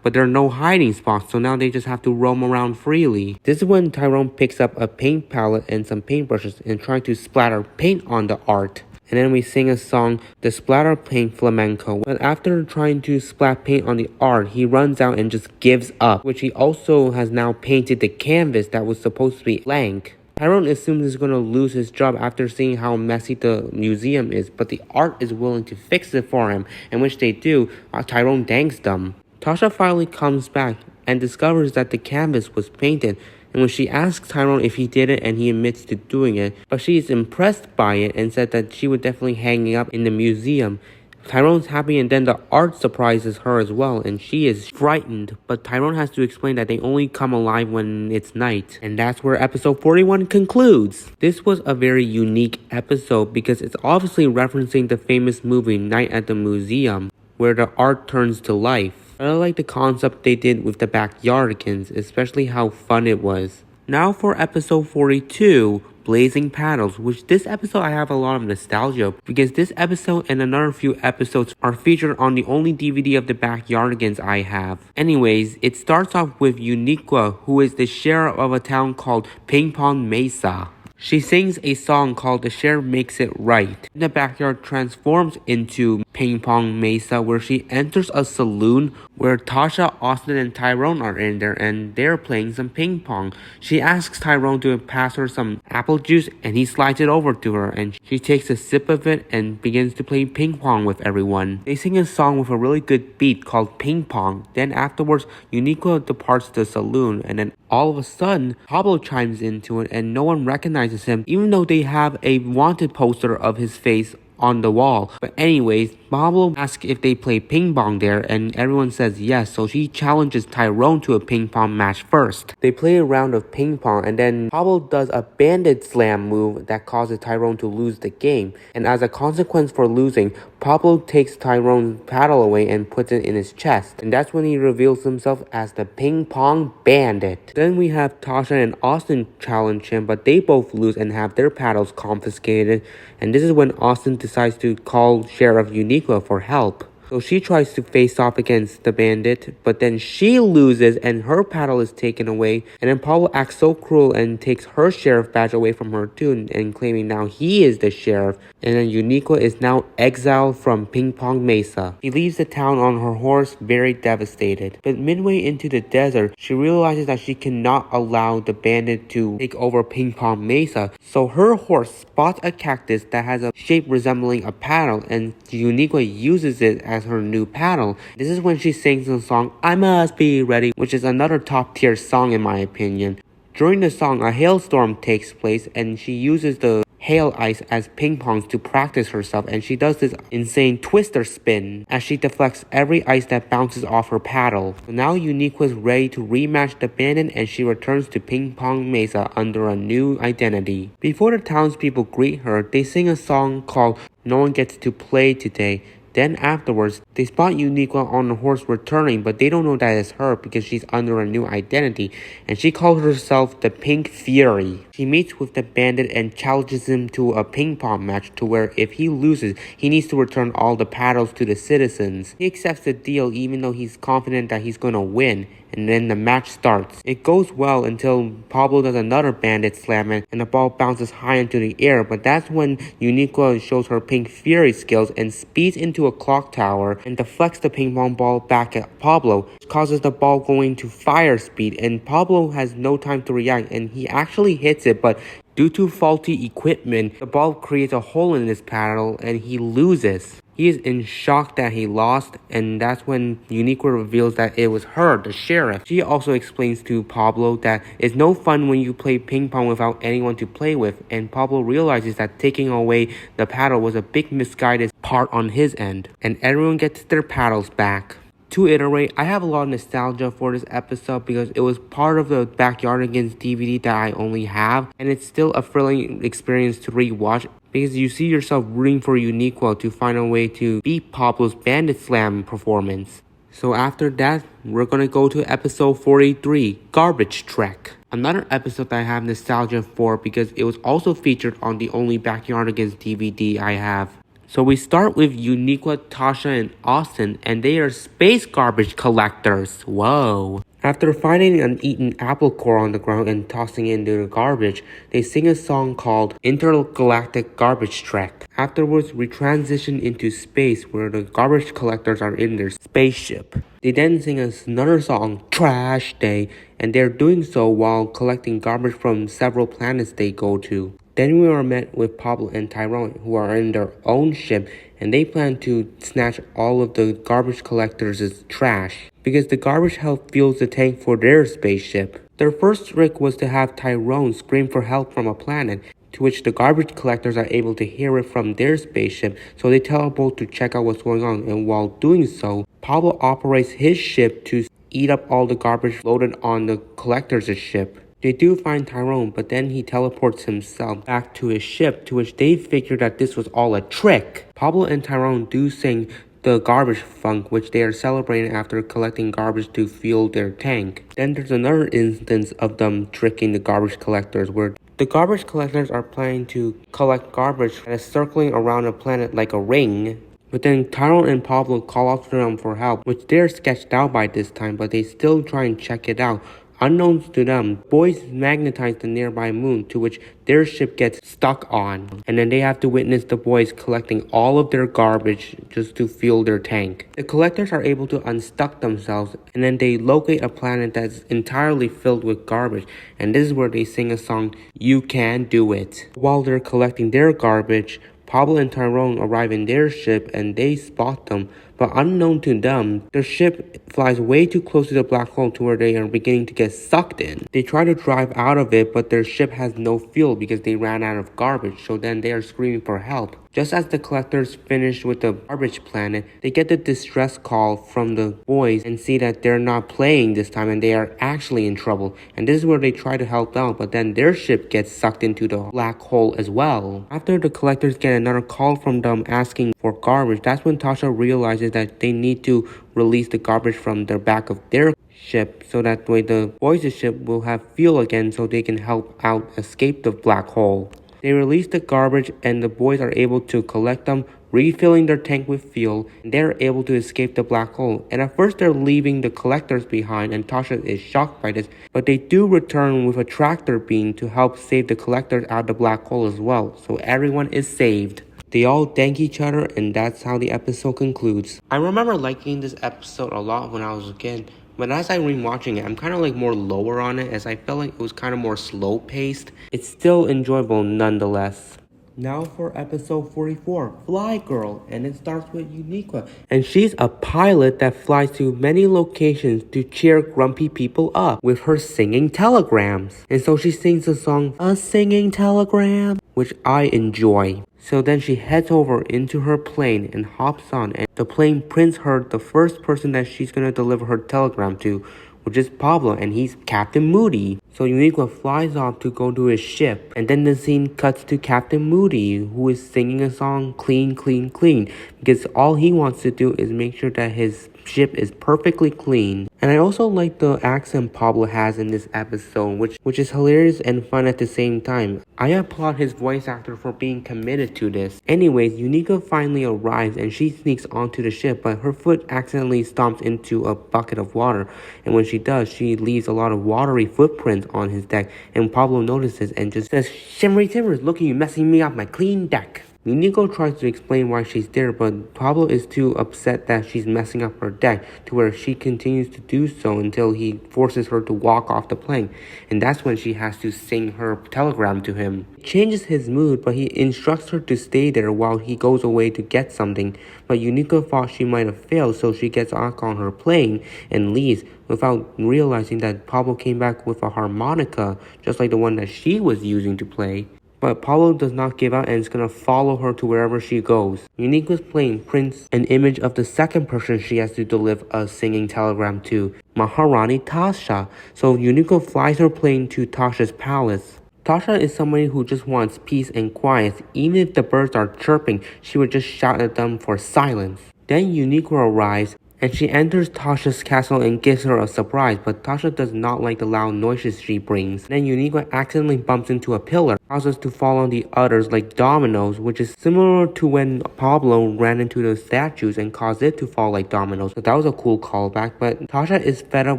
[SPEAKER 1] But there are no hiding spots, so now they just have to roam around freely. This is when Tyrone picks up a paint palette and some paintbrushes and tries to splatter paint on the art. And then we sing a song, the Splatter Paint Flamenco. But after trying to splat paint on the art, he runs out and just gives up, which he also has now painted the canvas that was supposed to be blank. Tyrone assumes he's going to lose his job after seeing how messy the museum is, but the art is willing to fix it for him, and which they do. Tyrone thanks them. Tasha finally comes back and discovers that the canvas was painted, and when she asks Tyrone if he did it, and he admits to doing it, but she is impressed by it and said that she would definitely hang it up in the museum. Tyrone's happy, and then the art surprises her as well, and she is frightened, but Tyrone has to explain that they only come alive when it's night. And that's where episode 41 concludes. This was a very unique episode because it's obviously referencing the famous movie Night at the Museum, where the art turns to life. I like the concept they did with the Backyardigans, especially how fun it was. Now for episode 42, Blazing Paddles, which this episode I have a lot of nostalgia because this episode and another few episodes are featured on the only DVD of the Backyardigans I have. Anyways, it starts off with Uniqua, who is the sheriff of a town called Ping Pong Mesa. She sings a song called The Sheriff Makes It Right. The backyard transforms into Ping Pong Mesa where she enters a saloon where Tasha, Austin, and Tyrone are in there and they're playing some ping pong. She asks Tyrone to pass her some apple juice and he slides it over to her and she takes a sip of it and begins to play ping pong with everyone. They sing a song with a really good beat called Ping Pong. Then afterwards, Uniqua departs the saloon and then all of a sudden, Pablo chimes into it and no one recognizes him even though they have a wanted poster of his face on the wall. But anyways, Pablo asks if they play ping pong there and everyone says yes, so she challenges Tyrone to a ping pong match first. They play a round of ping pong and then Pablo does a bandit slam move that causes Tyrone to lose the game. And as a consequence for losing, Pablo takes Tyrone's paddle away and puts it in his chest. And that's when he reveals himself as the ping pong bandit. Then we have Tasha and Austin challenge him, but they both lose and have their paddles confiscated. And this is when Austin decides to call Sheriff Uniqua for help. So she tries to face off against the bandit, but then she loses and her paddle is taken away. And then Pablo acts so cruel and takes her sheriff badge away from her too, and claiming now he is the sheriff. And then Uniqua is now exiled from Ping Pong Mesa. She leaves the town on her horse, very devastated. But midway into the desert, she realizes that she cannot allow the bandit to take over Ping Pong Mesa. So her horse spots a cactus that has a shape resembling a paddle, and Uniqua uses it as her new paddle. This is when she sings the song I Must Be Ready, which is another top tier song in my opinion. During the song, a hailstorm takes place and she uses the hail ice as ping pongs to practice herself, and she does this insane twister spin as she deflects every ice that bounces off her paddle. So now Uniqua is ready to rematch the bandit and she returns to Ping Pong Mesa under a new identity. Before the townspeople greet her, they sing a song called No One Gets to Play Today. Then afterwards, they spot Uniqua on the horse returning, but they don't know that it's her because she's under a new identity, and she calls herself the Pink Fury. She meets with the bandit and challenges him to a ping pong match to where if he loses, he needs to return all the paddles to the citizens. He accepts the deal even though he's confident that he's gonna win. And then the match starts. It goes well until Pablo does another bandit slam and the ball bounces high into the air, but that's when Uniqua shows her Pink Fury skills and speeds into a clock tower and deflects the ping pong ball back at Pablo, which causes the ball going to fire speed, and Pablo has no time to react and he actually hits it, but due to faulty equipment, the ball creates a hole in his paddle and he loses. He is in shock that he lost, and that's when Uniqua reveals that it was her, the sheriff. She also explains to Pablo that it's no fun when you play ping pong without anyone to play with, and Pablo realizes that taking away the paddle was a big misguided part on his end, and everyone gets their paddles back. To iterate, I have a lot of nostalgia for this episode because it was part of the Backyardigans DVD that I only have, and it's still a thrilling experience to rewatch because you see yourself rooting for Uniqua to find a way to beat Pablo's Bandit Slam performance. So after that, we're gonna go to episode 43, Garbage Trek. Another episode that I have nostalgia for because it was also featured on the only Backyardigans DVD I have. So we start with Uniqua, Tasha, and Austin, and they are space garbage collectors. Whoa. After finding an eaten apple core on the ground and tossing it into the garbage, they sing a song called Intergalactic Garbage Trek. Afterwards, we transition into space where the garbage collectors are in their spaceship. They then sing another song, Trash Day, and they're doing so while collecting garbage from several planets they go to. Then we are met with Pablo and Tyrone, who are in their own ship, and they plan to snatch all of the garbage collectors' trash, because the garbage help fuels the tank for their spaceship. Their first trick was to have Tyrone scream for help from a planet, to which the garbage collectors are able to hear it from their spaceship, so they teleport to check out what's going on, and while doing so, Pablo operates his ship to eat up all the garbage loaded on the collectors' ship. They do find Tyrone, but then he teleports himself back to his ship, to which they figure that this was all a trick. Pablo and Tyrone do sing the garbage funk, which they are celebrating after collecting garbage to fuel their tank. Then there's another instance of them tricking the garbage collectors, where the garbage collectors are planning to collect garbage that is circling around a planet like a ring. But then Tyrone and Pablo call out to them for help, which they're sketched out by this time, but they still try and check it out. Unknowns to them, boys magnetize the nearby moon to which their ship gets stuck on, and then they have to witness the boys collecting all of their garbage just to fuel their tank. The collectors are able to unstuck themselves, and then they locate a planet that's entirely filled with garbage, and this is where they sing a song, "You Can Do It." While they're collecting their garbage, Pablor and Tyrone arrive in their ship and they spot them, but unknown to them, their ship flies way too close to the black hole to where they are beginning to get sucked in. They try to drive out of it, but their ship has no fuel because they ran out of garbage, so then they are screaming for help. Just as the collectors finish with the garbage planet, they get the distress call from the boys and see that they're not playing this time and they are actually in trouble. And this is where they try to help out, but then their ship gets sucked into the black hole as well. After the collectors get another call from them asking for garbage, that's when Tasha realizes that they need to release the garbage from the back of their ship so that way the boys' ship will have fuel again so they can help out escape the black hole. They release the garbage and the boys are able to collect them, refilling their tank with fuel, and they're able to escape the black hole. And at first they're leaving the collectors behind and Tasha is shocked by this, but they do return with a tractor beam to help save the collectors out of the black hole as well, so everyone is saved. They all thank each other, and that's how the episode concludes. I remember liking this episode a lot when I was a kid, but as I'm rewatching it, I'm kind of like more lower on it as I felt like it was kind of more slow paced. It's still enjoyable nonetheless. Now for episode 44, Fly Girl, and it starts with Eureka. And she's a pilot that flies to many locations to cheer grumpy people up with her singing telegrams. And so she sings the song, "A Singing Telegram," which I enjoy. So then she heads over into her plane and hops on, and the plane prints her the first person that she's gonna deliver her telegram to, which is Pablor, and he's Captain Moody. So Eureka flies off to go to his ship, and then the scene cuts to Captain Moody, who is singing a song, "Clean, Clean, Clean," because all he wants to do is make sure that his ship is perfectly clean. And I also like the accent Pablor has in this episode, which is hilarious and fun at the same time. I applaud his voice actor for being committed to this. Anyways, Eureka finally arrives and she sneaks onto the ship, but her foot accidentally stomps into a bucket of water. And when she does, she leaves a lot of watery footprints on his deck, and Pablor notices and just says, "Shimmery timbers, look at you messing me up my clean deck." Eureka tries to explain why she's there, but Pablor is too upset that she's messing up her deck to where she continues to do so until he forces her to walk off the plane, and that's when she has to sing her telegram to him. It changes his mood, but he instructs her to stay there while he goes away to get something, but Eureka thought she might have failed, so she gets back on her plane and leaves without realizing that Pablor came back with a harmonica, just like the one that she was using to play. But Pablor does not give up and is gonna follow her to wherever she goes. Eureka's plane prints an image of the second person she has to deliver a singing telegram to, Maharani Tasha. So Eureka flies her plane to Tasha's palace. Tasha is somebody who just wants peace and quiet. Even if the birds are chirping, she would just shout at them for silence. Then Eureka arrives, and she enters Tasha's castle and gives her a surprise, but Tasha does not like the loud noises she brings. Then Eureka accidentally bumps into a pillar, causes to fall on the others like dominoes, which is similar to when Pablor ran into the statues and caused it to fall like dominoes. So that was a cool callback, but Tasha is fed up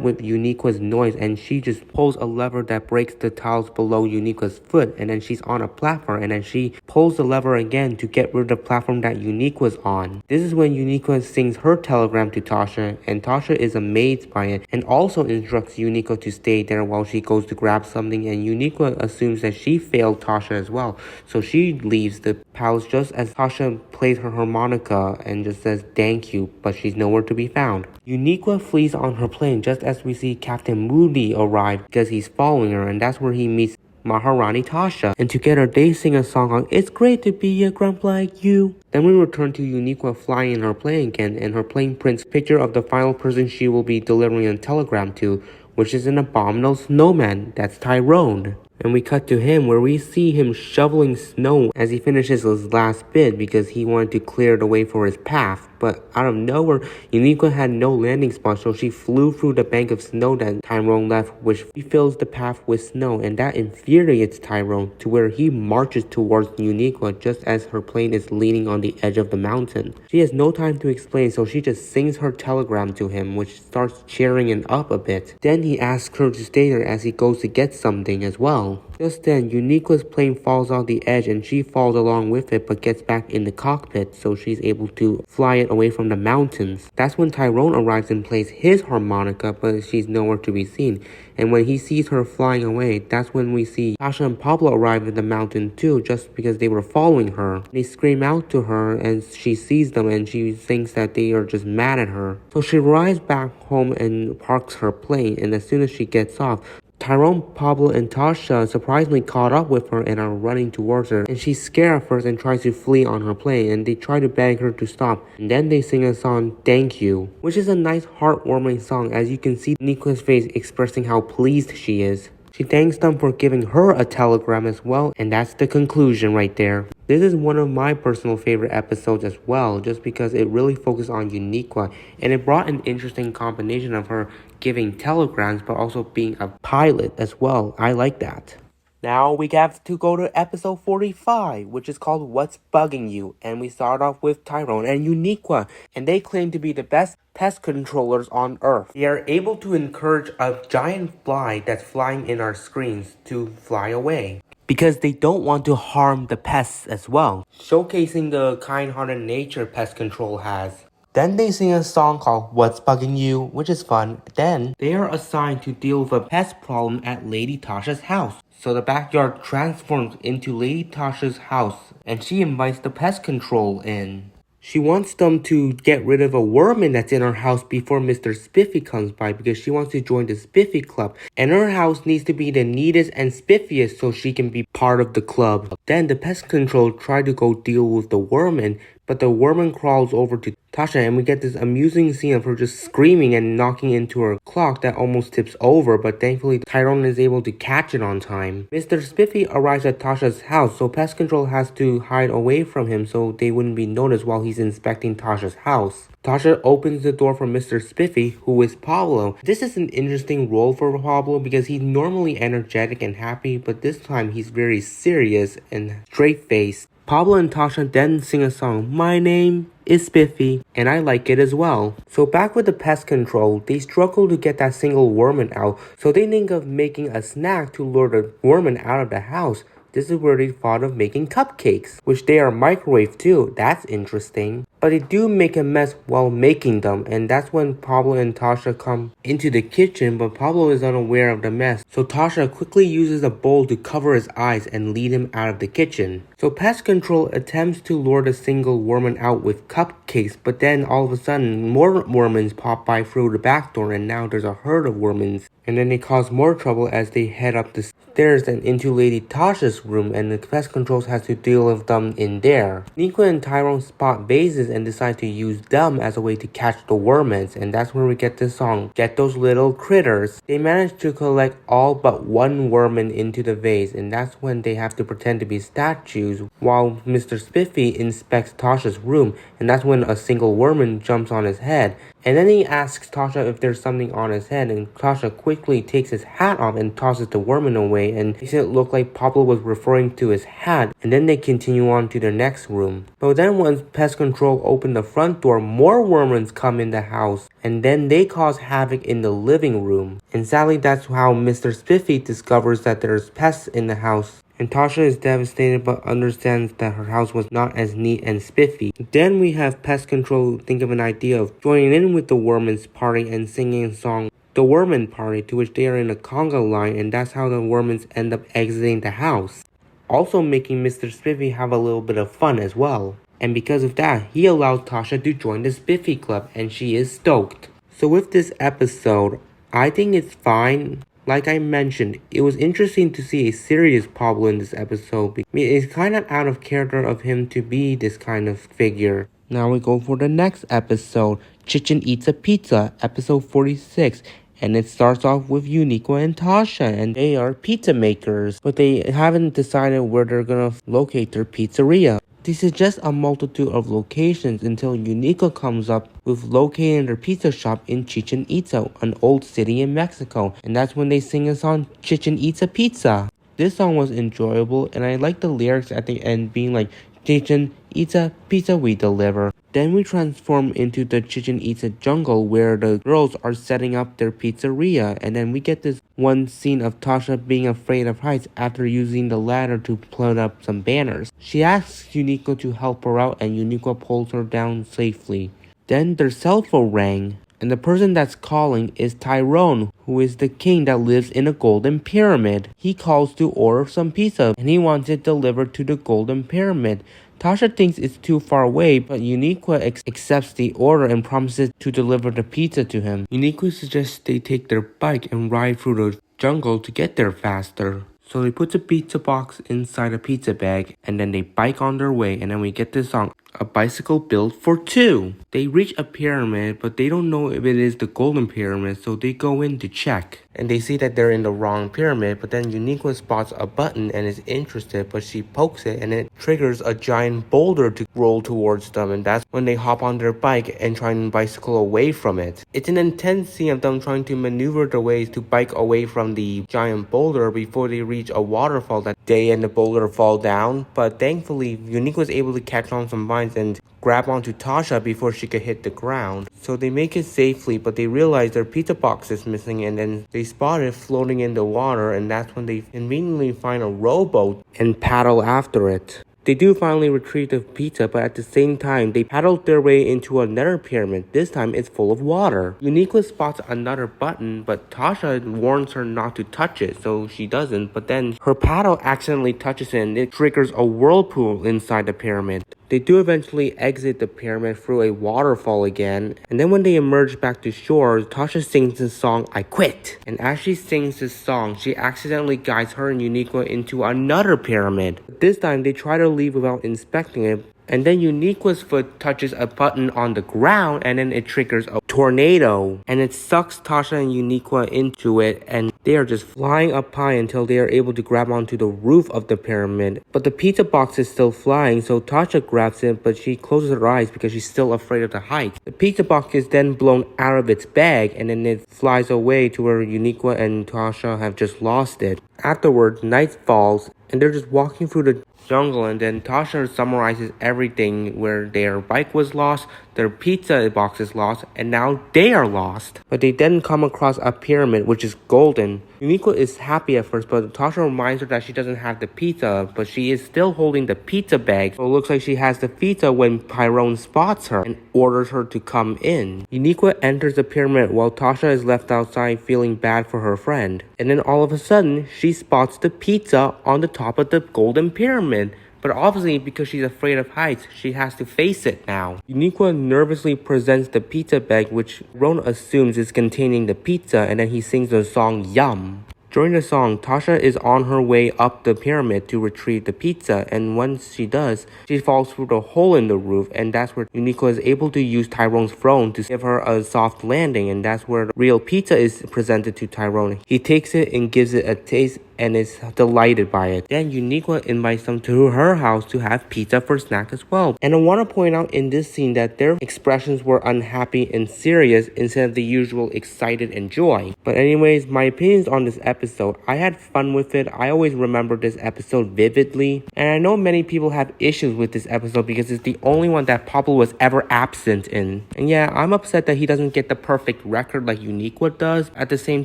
[SPEAKER 1] with Eureka's noise and she just pulls a lever that breaks the tiles below Eureka's foot, and then she's on a platform, and then she pulls the lever again to get rid of the platform that Eureka was on. This is when Eureka sings her telegram to Tasha, and Tasha is amazed by it and also instructs Eureka to stay there while she goes to grab something, and Eureka assumes that she failed Tasha as well, so she leaves the palace just as Tasha plays her harmonica and just says thank you, but she's nowhere to be found. Eureka flees on her plane just as we see Captain Moody arrive because he's following her, and that's where he meets Maharani Tasha, and together they sing a song on "It's Great to Be a Grump Like You." Then we return to Eureka flying in her plane again, and her plane prints a picture of the final person she will be delivering a telegram to, which is an abominable snowman, that's Tyrone. And we cut to him where we see him shoveling snow as he finishes his last bit because he wanted to clear the way for his path. but out of nowhere, Eureka had no landing spot, so she flew through the bank of snow that Tyrone left, which fills the path with snow, and that infuriates Tyrone to where he marches towards Eureka just as her plane is leaning on the edge of the mountain. She has no time to explain, so she just sings her telegram to him, which starts cheering him up a bit. Then he asks her to stay there as he goes to get something as well. Just then, Eureka's plane falls off the edge and she falls along with it but gets back in the cockpit, so she's able to fly it away from the mountains. That's when Tyrone arrives and plays his harmonica, but she's nowhere to be seen. And when he sees her flying away, that's when we see Tasha and Pablor arrive at the mountain too, just because they were following her. They scream out to her and she sees them and she thinks that they are just mad at her. So she arrives back home and parks her plane, and as soon as she gets off, Tyrone, Pablor, and Tasha surprisingly caught up with her and are running towards her, and she's scared at first and tries to flee on her plane, and they try to beg her to stop, and then they sing a song, Thank You, which is a nice heartwarming song as you can see Eureka's face expressing how pleased she is. She thanks them for giving her a telegram as well, and that's the conclusion right there. This is one of my personal favorite episodes as well, just because it really focused on Eureka, and it brought an interesting combination of her giving telegrams but also being a pilot as well. I like that. Now we have to go to episode 45, which is called What's Bugging You, and we start off with Tyrone and Eureka, and they claim to be the best pest controllers on Earth. They are able to encourage a giant fly that's flying in our screens to fly away, because they don't want to harm the pests as well, showcasing the kind-hearted nature pest control has. Then they sing a song called What's Bugging You, which is fun. Then they are assigned to deal with a pest problem at Lady Tasha's house. So the backyard transforms into Lady Tasha's house, and she invites the pest control in. She wants them to get rid of a Worman that's in her house before Mr. Spiffy comes by, because she wants to join the Spiffy Club, and her house needs to be the neatest and spiffiest so she can be part of the club. Then the pest control try to go deal with the Worman, but the Worman crawls over to Tasha, and we get this amusing scene of her just screaming and knocking into her clock that almost tips over, but thankfully Tyrone is able to catch it on time. Mr. Spiffy arrives at Tasha's house, so pest control has to hide away from him so they wouldn't be noticed while he's inspecting Tasha's house. Tasha opens the door for Mr. Spiffy, who is Pablor. This is an interesting role for Pablor because he's normally energetic and happy, but this time he's very serious and straight-faced. Pablor and Tasha then sing a song, My Name is Spiffy, and I like it as well. So back with the pest control, they struggle to get that single Worman out, so they think of making a snack to lure the Worman out of the house. This is where they thought of making cupcakes, which they are microwaved too. That's interesting. But they do make a mess while making them, and that's when Pablor and Tasha come into the kitchen, but Pablor is unaware of the mess. So Tasha quickly uses a bowl to cover his eyes and lead him out of the kitchen. So pest control attempts to lure the single Worman out with cupcakes, but then all of a sudden more Wormans pop by through the back door, and now there's a herd of Wormans. And then they cause more trouble as they head up the stairs and into Lady Tasha's room, and the pest controls has to deal with them in there. Eureka and Tyrone spot vases and decide to use them as a way to catch the Wormans, and that's where we get this song, Get Those Little Critters. They manage to collect all but one Worman into the vase, and that's when they have to pretend to be statues while Mr. Spiffy inspects Tasha's room, and that's when a single Worman jumps on his head. And then he asks Tasha if there's something on his head, and Tasha quickly takes his hat off and tosses the Worman away, and makes it look like Pablor was referring to his hat, and then they continue on to the next room. But then once pest control open the front door, more Wormans come in the house, and then they cause havoc in the living room. And sadly, that's how Mr. Spiffy discovers that there's pests in the house. And Tasha is devastated but understands that her house was not as neat and spiffy. Then we have pest control think of an idea of joining in with the Worman's party and singing a song, The Worman Party, to which they are in a conga line, and that's how the Wormans end up exiting the house, also making Mr. Spiffy have a little bit of fun as well. And because of that, he allows Tasha to join the Spiffy Club, and she is stoked. So with this episode, I think it's fine. Like I mentioned, it was interesting to see a serious Pablor in this episode. It's kind of out of character of him to be this kind of figure. Now we go for the next episode, Chichen-Itza Pizza, episode 46. And it starts off with Eureka and Tasha, and they are pizza makers, but they haven't decided where they're gonna locate their pizzeria. They suggest a multitude of locations until Eureka comes up with locating their pizza shop in Chichen-Itza, an old city in Mexico, and that's when they sing a song, Chichen-Itza Pizza. This song was enjoyable, and I like the lyrics at the end being like, Chichen-Itza Pizza we deliver. Then we transform into the Chichen-Itza jungle where the girls are setting up their pizzeria, and then we get this one scene of Tasha being afraid of heights after using the ladder to put up some banners. She asks Eureka to help her out, and Eureka pulls her down safely. Then their cell phone rang, and the person that's calling is Tyrone, who is the king that lives in a golden pyramid. He calls to order some pizza, and he wants it delivered to the golden pyramid. Tasha thinks it's too far away, but Eureka accepts the order and promises to deliver the pizza to him. Eureka suggests they take their bike and ride through the jungle to get there faster. So they put the pizza box inside a pizza bag, and then they bike on their way, and then we get this song, A Bicycle Built for Two. They reach a pyramid, but they don't know if it is the golden pyramid, so they go in to check. And they see that they're in the wrong pyramid, but then Eureka spots a button and is interested, but she pokes it and it triggers a giant boulder to roll towards them, and that's when they hop on their bike and try and bicycle away from it. It's an intense scene of them trying to maneuver their ways to bike away from the giant boulder before they reach a waterfall that they and the boulder fall down, but thankfully Eureka was able to catch on some vines and grab onto Tasha before she could hit the ground. So they make it safely, but they realize their pizza box is missing, and then they spot it floating in the water, and that's when they conveniently find a rowboat and paddle after it. They do finally retrieve the pizza, but at the same time, they paddled their way into another pyramid. This time, it's full of water. Eureka spots another button, but Tasha warns her not to touch it, so she doesn't. But then her paddle accidentally touches it, and it triggers a whirlpool inside the pyramid. They do eventually exit the pyramid through a waterfall again, and then when they emerge back to shore, Tasha sings the song, I Quit. And as she sings this song, she accidentally guides her and Eureka into another pyramid. This time, they try to leave without inspecting it, and then Eureka's foot touches a button on the ground, and then it triggers a tornado, and it sucks Tasha and Eureka into it, and they are just flying up high until they are able to grab onto the roof of the pyramid. But the pizza box is still flying, so Tasha grabs it, but she closes her eyes because she's still afraid of the height. The pizza box is then blown out of its bag, and then it flies away to where Eureka and Tasha have just lost it. Afterwards, night falls, and they're just walking through the jungle, and then Tasha summarizes everything where their bike was lost, their pizza box is lost, and now they are lost. But they then come across a pyramid which is golden. Eureka is happy at first, but Tasha reminds her that she doesn't have the pizza, but she is still holding the pizza bag, so it looks like she has the pizza when Tyrone spots her and orders her to come in. Eureka enters the pyramid while Tasha is left outside feeling bad for her friend. And then all of a sudden, she spots the pizza on the top of the golden pyramid. But obviously, because she's afraid of heights, she has to face it now. Eureka nervously presents the pizza bag, which Ron assumes is containing the pizza, and then he sings the song Yum. During the song, Tasha is on her way up the pyramid to retrieve the pizza, and once she does, she falls through the hole in the roof, and that's where Eureka is able to use Tyrone's throne to give her a soft landing, and that's where the real pizza is presented to Tyrone. He takes it and gives it a taste and is delighted by it. Then Eureka invites them to her house to have pizza for snack as well. And I want to point out in this scene that their expressions were unhappy and serious instead of the usual excited and joy. But anyways, my opinions on this episode, I had fun with it. I always remember this episode vividly. And I know many people have issues with this episode because it's the only one that Pablor was ever absent in. And yeah, I'm upset that he doesn't get the perfect record like Eureka does. At the same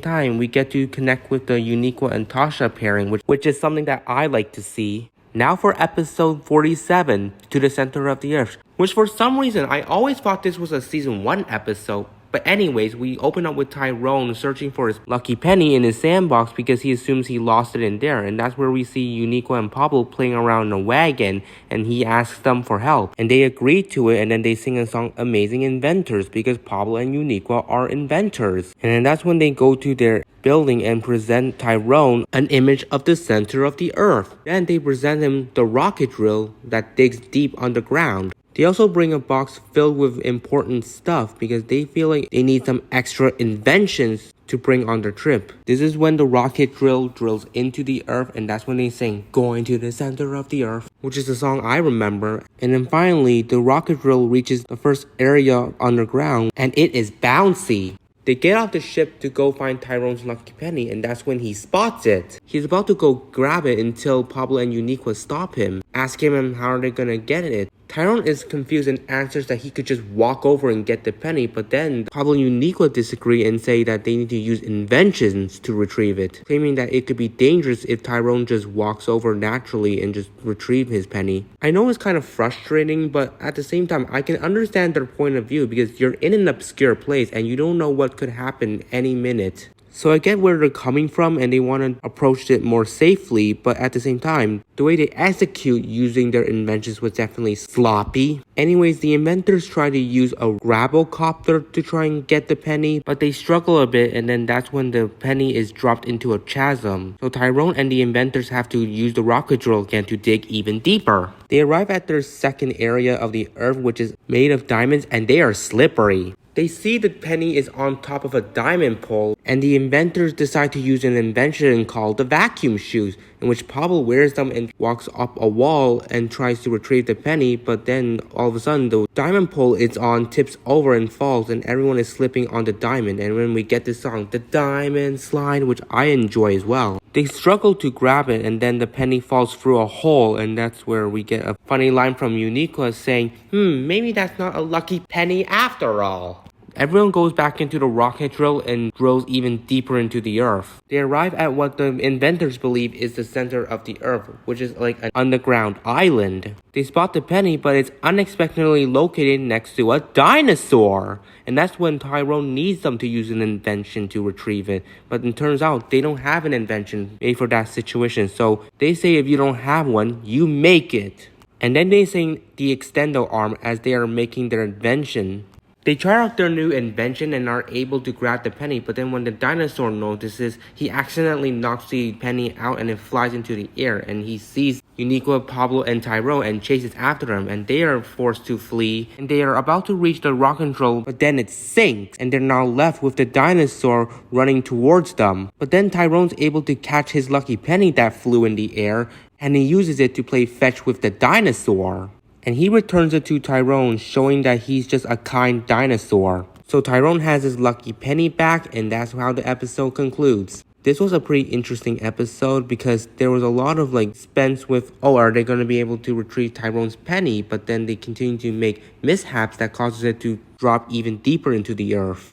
[SPEAKER 1] time, we get to connect with the Eureka and Tasha pairing, which is something that I like to see. Now for episode 47, To the Center of the Earth, which for some reason I always thought this was a season 1 episode. But anyways, we open up with Tyrone searching for his lucky penny in his sandbox because he assumes he lost it in there. And that's where we see Eureka and Pablor playing around in a wagon, and he asks them for help. And they agree to it, and then they sing a song, Amazing Inventors, because Pablor and Eureka are inventors. And then that's when they go to their building and present Tyrone an image of the center of the earth. Then they present him the rocket drill that digs deep underground. They also bring a box filled with important stuff because they feel like they need some extra inventions to bring on their trip. This is when the rocket drill drills into the earth, and that's when they sing, going to the center of the earth. which is the song I remember. And then finally, the rocket drill reaches the first area underground, and it is bouncy. They get off the ship to go find Tyrone's lucky penny, and that's when he spots it. He's about to go grab it until Pablor and Uniqua stop him, asking him how are they gonna get it. Tyrone is confused and answers that he could just walk over and get the penny, but then Pablor and Uniqua disagree and say that they need to use inventions to retrieve it, claiming that it could be dangerous if Tyrone just walks over naturally and just retrieve his penny. I know it's kind of frustrating, but at the same time, I can understand their point of view because you're in an obscure place and you don't know what could happen any minute. So I get where they're coming from and they want to approach it more safely, but at the same time, the way they execute using their inventions was definitely sloppy. Anyways, the inventors try to use a grabblecopter to try and get the penny, but they struggle a bit, and then that's when the penny is dropped into a chasm. So Tyrone and the inventors have to use the rocket drill again to dig even deeper. They arrive at their second area of the earth, which is made of diamonds, and they are slippery. They see the penny is on top of a diamond pole, and the inventors decide to use an invention called the vacuum shoes, in which Pablor wears them and walks up a wall and tries to retrieve the penny, but then all of a sudden the diamond pole it's on tips over and falls, and everyone is slipping on the diamond. And when we get this song, the diamond slide, which I enjoy as well, they struggle to grab it, and then the penny falls through a hole, and that's where we get a funny line from Uniqua saying, maybe that's not a lucky penny after all. Everyone goes back into the rocket drill and drills even deeper into the earth. They arrive at what the inventors believe is the center of the earth, which is like an underground island. They spot the penny, but it's unexpectedly located next to a dinosaur. And that's when Tyrone needs them to use an invention to retrieve it. But it turns out they don't have an invention made for that situation. So they say if you don't have one, you make it. And then they sing the extendo arm as they are making their invention. They try out their new invention and are able to grab the penny, but then when the dinosaur notices, he accidentally knocks the penny out and it flies into the air, and he sees Uniqua, Pablor, and Tyrone and chases after him, and they are forced to flee, and they are about to reach the rocket drill, but then it sinks, and they're now left with the dinosaur running towards them. But then Tyrone's able to catch his lucky penny that flew in the air, and he uses it to play fetch with the dinosaur. And he returns it to Tyrone, showing that he's just a kind dinosaur. So Tyrone has his lucky penny back, and that's how the episode concludes. This was a pretty interesting episode because there was a lot of suspense with, are they going to be able to retrieve Tyrone's penny? But then they continue to make mishaps that causes it to drop even deeper into the earth.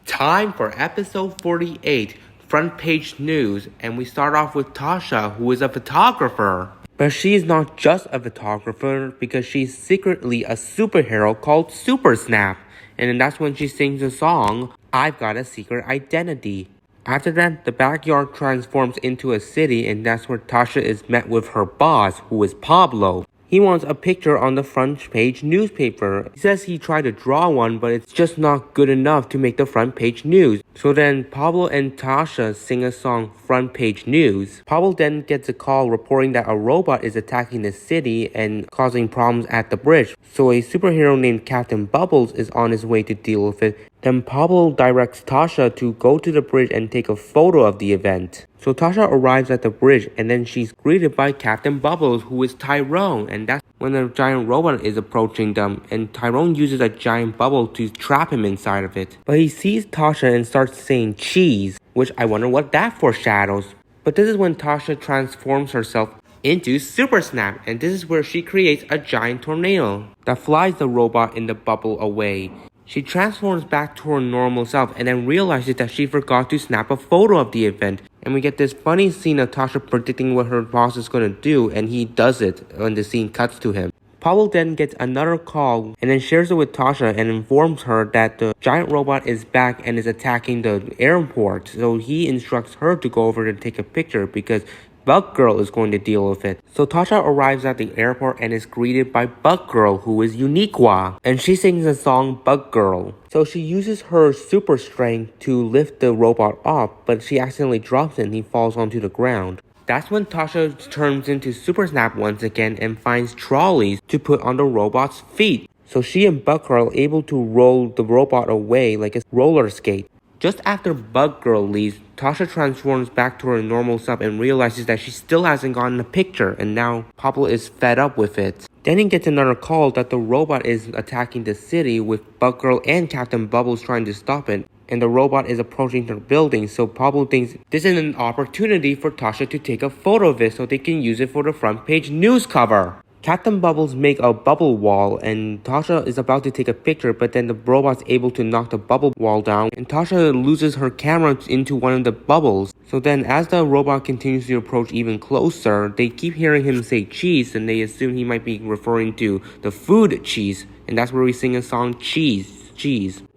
[SPEAKER 1] Time for episode 48, front page news, and we start off with Tasha, who is a photographer. But she's not just a photographer because she's secretly a superhero called Super Snap. And then that's when she sings the song, I've Got a Secret Identity. After that, the backyard transforms into a city, and that's where Tasha is met with her boss, who is Pablor. He wants a picture on the front page newspaper. He says he tried to draw one, but it's just not good enough to make the front page news. So then Pablor and Tasha sing a song, Front Page News. Pablor then gets a call reporting that a robot is attacking the city and causing problems at the bridge. So a superhero named Captain Bubbles is on his way to deal with it. Then Pablor directs Tasha to go to the bridge and take a photo of the event. So Tasha arrives at the bridge, and then she's greeted by Captain Bubbles, who is Tyrone, and that's when a giant robot is approaching them, and Tyrone uses a giant bubble to trap him inside of it. But he sees Tasha and starts saying cheese, which I wonder what that foreshadows. But this is when Tasha transforms herself into Super Snap, and this is where she creates a giant tornado that flies the robot in the bubble away. She transforms back to her normal self and then realizes that she forgot to snap a photo of the event. And we get this funny scene of Tasha predicting what her boss is going to do, and he does it when the scene cuts to him. Pablor then gets another call and then shares it with Tasha and informs her that the giant robot is back and is attacking the airport. So he instructs her to go over and take a picture because Bug Girl is going to deal with it. So Tasha arrives at the airport and is greeted by Bug Girl, who is Uniqua, and she sings the song Bug Girl. So she uses her super strength to lift the robot up, but she accidentally drops it and he falls onto the ground. That's when Tasha turns into Super Snap once again and finds trolleys to put on the robot's feet. So she and Bug Girl are able to roll the robot away like a roller skate. Just after Bug Girl leaves, Tasha transforms back to her normal self and realizes that she still hasn't gotten a picture, and now Pablor is fed up with it. Then he gets another call that the robot is attacking the city with Bug Girl and Captain Bubbles trying to stop it, and the robot is approaching their building, so Pablor thinks this is an opportunity for Tasha to take a photo of it so they can use it for the front page news cover. Captain Bubbles make a bubble wall, and Tasha is about to take a picture, but then the robot's able to knock the bubble wall down, and Tasha loses her camera into one of the bubbles. So then as the robot continues to approach even closer, they keep hearing him say cheese, and they assume he might be referring to the food cheese, and that's where we sing a song, cheese.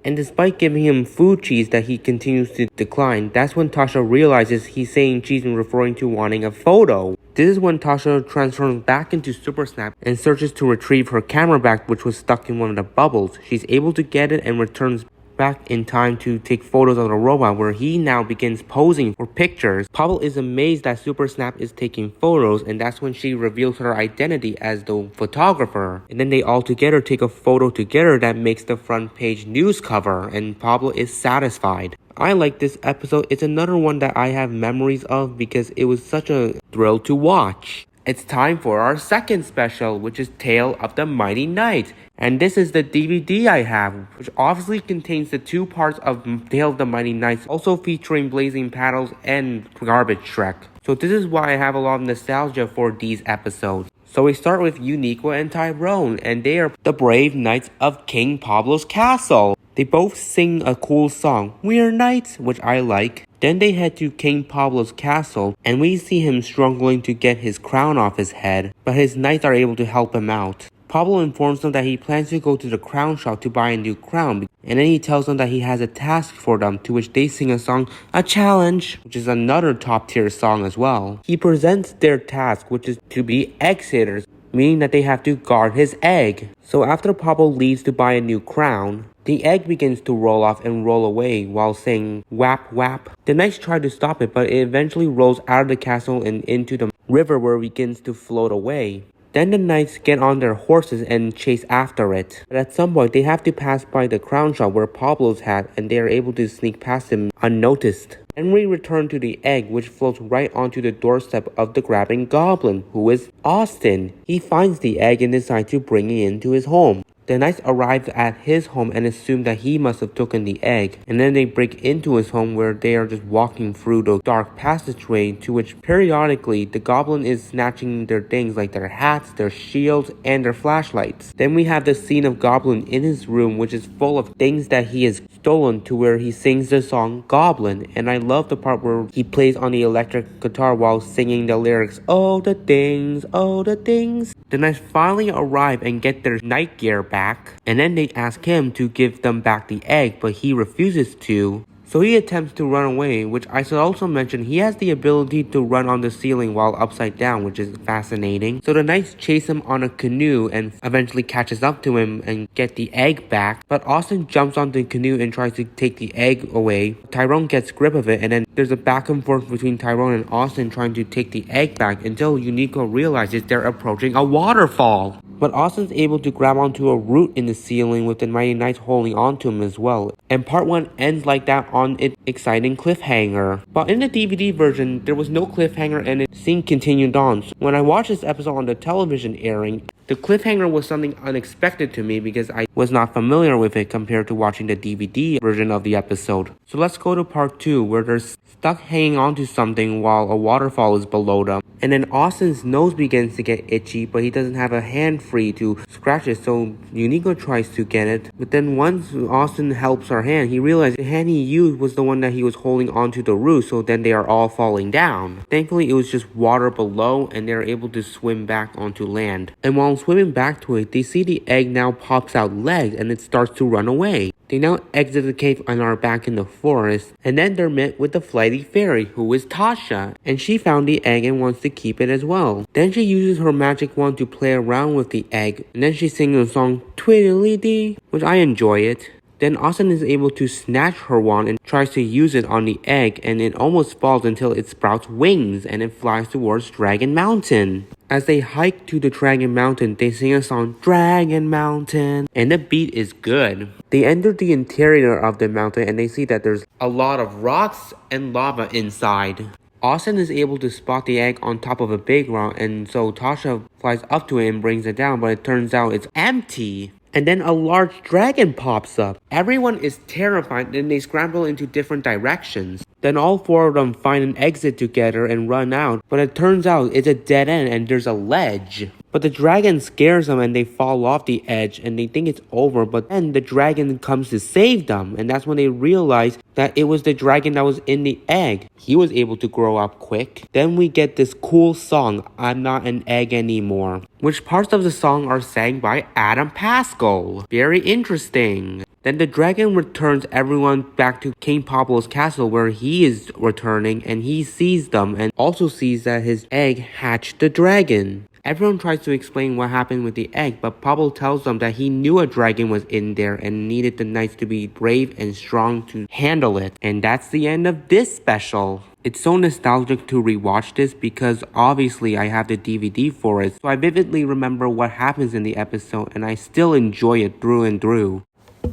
[SPEAKER 1] And despite giving him food cheese that he continues to decline, that's when Tasha realizes he's saying cheese and referring to wanting a photo. This is when Tasha transforms back into Super Snap and searches to retrieve her camera back, which was stuck in one of the bubbles. She's able to get it and returns back in time to take photos of the robot, where he now begins posing for pictures. Pablor is amazed that Super Snap is taking photos, and that's when she reveals her identity as the photographer. And then they all together take a photo together that makes the front page news cover, and Pablor is satisfied. I like this episode. It's another one that I have memories of because it was such a thrill to watch. It's time for our second special, which is Tale of the Mighty Knight. And this is the DVD I have, which obviously contains the two parts of Tale of the Mighty Knights, also featuring Blazing Paddles and Garbage Shrek. So this is why I have a lot of nostalgia for these episodes. So we start with Eureka and Tyrone, and they are the brave knights of King Pablor's castle. They both sing a cool song, "We're Knights," which I like. Then they head to King Pablor's castle, and we see him struggling to get his crown off his head, but his knights are able to help him out. Pablor informs them that he plans to go to the crown shop to buy a new crown, and then he tells them that he has a task for them, to which they sing a song, "A Challenge," which is another top tier song as well. He presents their task, which is to be egg sitters, meaning that they have to guard his egg. So after Pablor leaves to buy a new crown, the egg begins to roll off and roll away while saying "whap whap." The knights try to stop it, but it eventually rolls out of the castle and into the river, where it begins to float away. Then the knights get on their horses and chase after it. But at some point, they have to pass by the crown shop where Pablor's at, and they are able to sneak past him unnoticed. Then we return to the egg, which floats right onto the doorstep of the grabbing goblin, who is Austin. He finds the egg and decides to bring it into his home. The knights arrive at his home and assume that he must have taken the egg, and then they break into his home, where they are just walking through the dark passageway, to which periodically the goblin is snatching their things like their hats, their shields, and their flashlights. Then we have the scene of Goblin in his room, which is full of things that he has stolen, to where he sings the song Goblin, and I love the part where he plays on the electric guitar while singing the lyrics, "Oh the things, oh the things." The knights finally arrive and get their knight gear back, and then they ask him to give them back the egg, but he refuses to. So he attempts to run away, which I should also mention he has the ability to run on the ceiling while upside down, which is fascinating. So the knights chase him on a canoe and eventually catches up to him and get the egg back. But Austin jumps on the canoe and tries to take the egg away. Tyrone gets grip of it, and then there's a back and forth between Tyrone and Austin trying to take the egg back until Eureka realizes they're approaching a waterfall. But Austin's able to grab onto a root in the ceiling with the Mighty Knights holding onto him as well. And part 1 ends like that on its exciting cliffhanger. But in the DVD version, there was no cliffhanger and the scene continued on. So when I watched this episode on the television airing, the cliffhanger was something unexpected to me because I was not familiar with it compared to watching the DVD version of the episode. So let's go to part 2, where they're stuck hanging onto something while a waterfall is below them. And then Austin's nose begins to get itchy, but he doesn't have a hand free to scratch it, so Eureka tries to get it. But then once Austin helps her hand, he realizes the hand he used was the one that he was holding onto the roof, so then they are all falling down. Thankfully, it was just water below, and they're able to swim back onto land. And while swimming back to it, they see the egg now pops out legs, and it starts to run away. They now exit the cave and are back in the forest, and then they're met with the flighty fairy, who is Tasha, and she found the egg and wants to keep it as well. Then she uses her magic wand to play around with the egg, and then she sings the song Twiddly-dee, which I enjoy it. Then Austin is able to snatch her wand and tries to use it on the egg, and it almost falls until it sprouts wings and it flies towards Dragon Mountain. As they hike to the Dragon Mountain, they sing a song, Dragon Mountain, and the beat is good. They enter the interior of the mountain and they see that there's a lot of rocks and lava inside. Austin is able to spot the egg on top of a big rock, and so Tasha flies up to it and brings it down, but it turns out it's empty. And then a large dragon pops up. Everyone is terrified and they scramble into different directions. Then all four of them find an exit together and run out, but it turns out it's a dead end and there's a ledge. But the dragon scares them and they fall off the edge and they think it's over, but then the dragon comes to save them, and that's when they realize that it was the dragon that was in the egg. He was able to grow up quick. Then we get this cool song, I'm Not an Egg Anymore, which parts of the song are sang by Adam Pascal. Very interesting. Then the dragon returns everyone back to King Pablor's castle where he is returning, and he sees them and also sees that his egg hatched the dragon. Everyone tries to explain what happened with the egg, but Pablor tells them that he knew a dragon was in there and needed the knights to be brave and strong to handle it. And that's the end of this special. It's so nostalgic to rewatch this because obviously I have the DVD for it, so I vividly remember what happens in the episode and I still enjoy it through and through.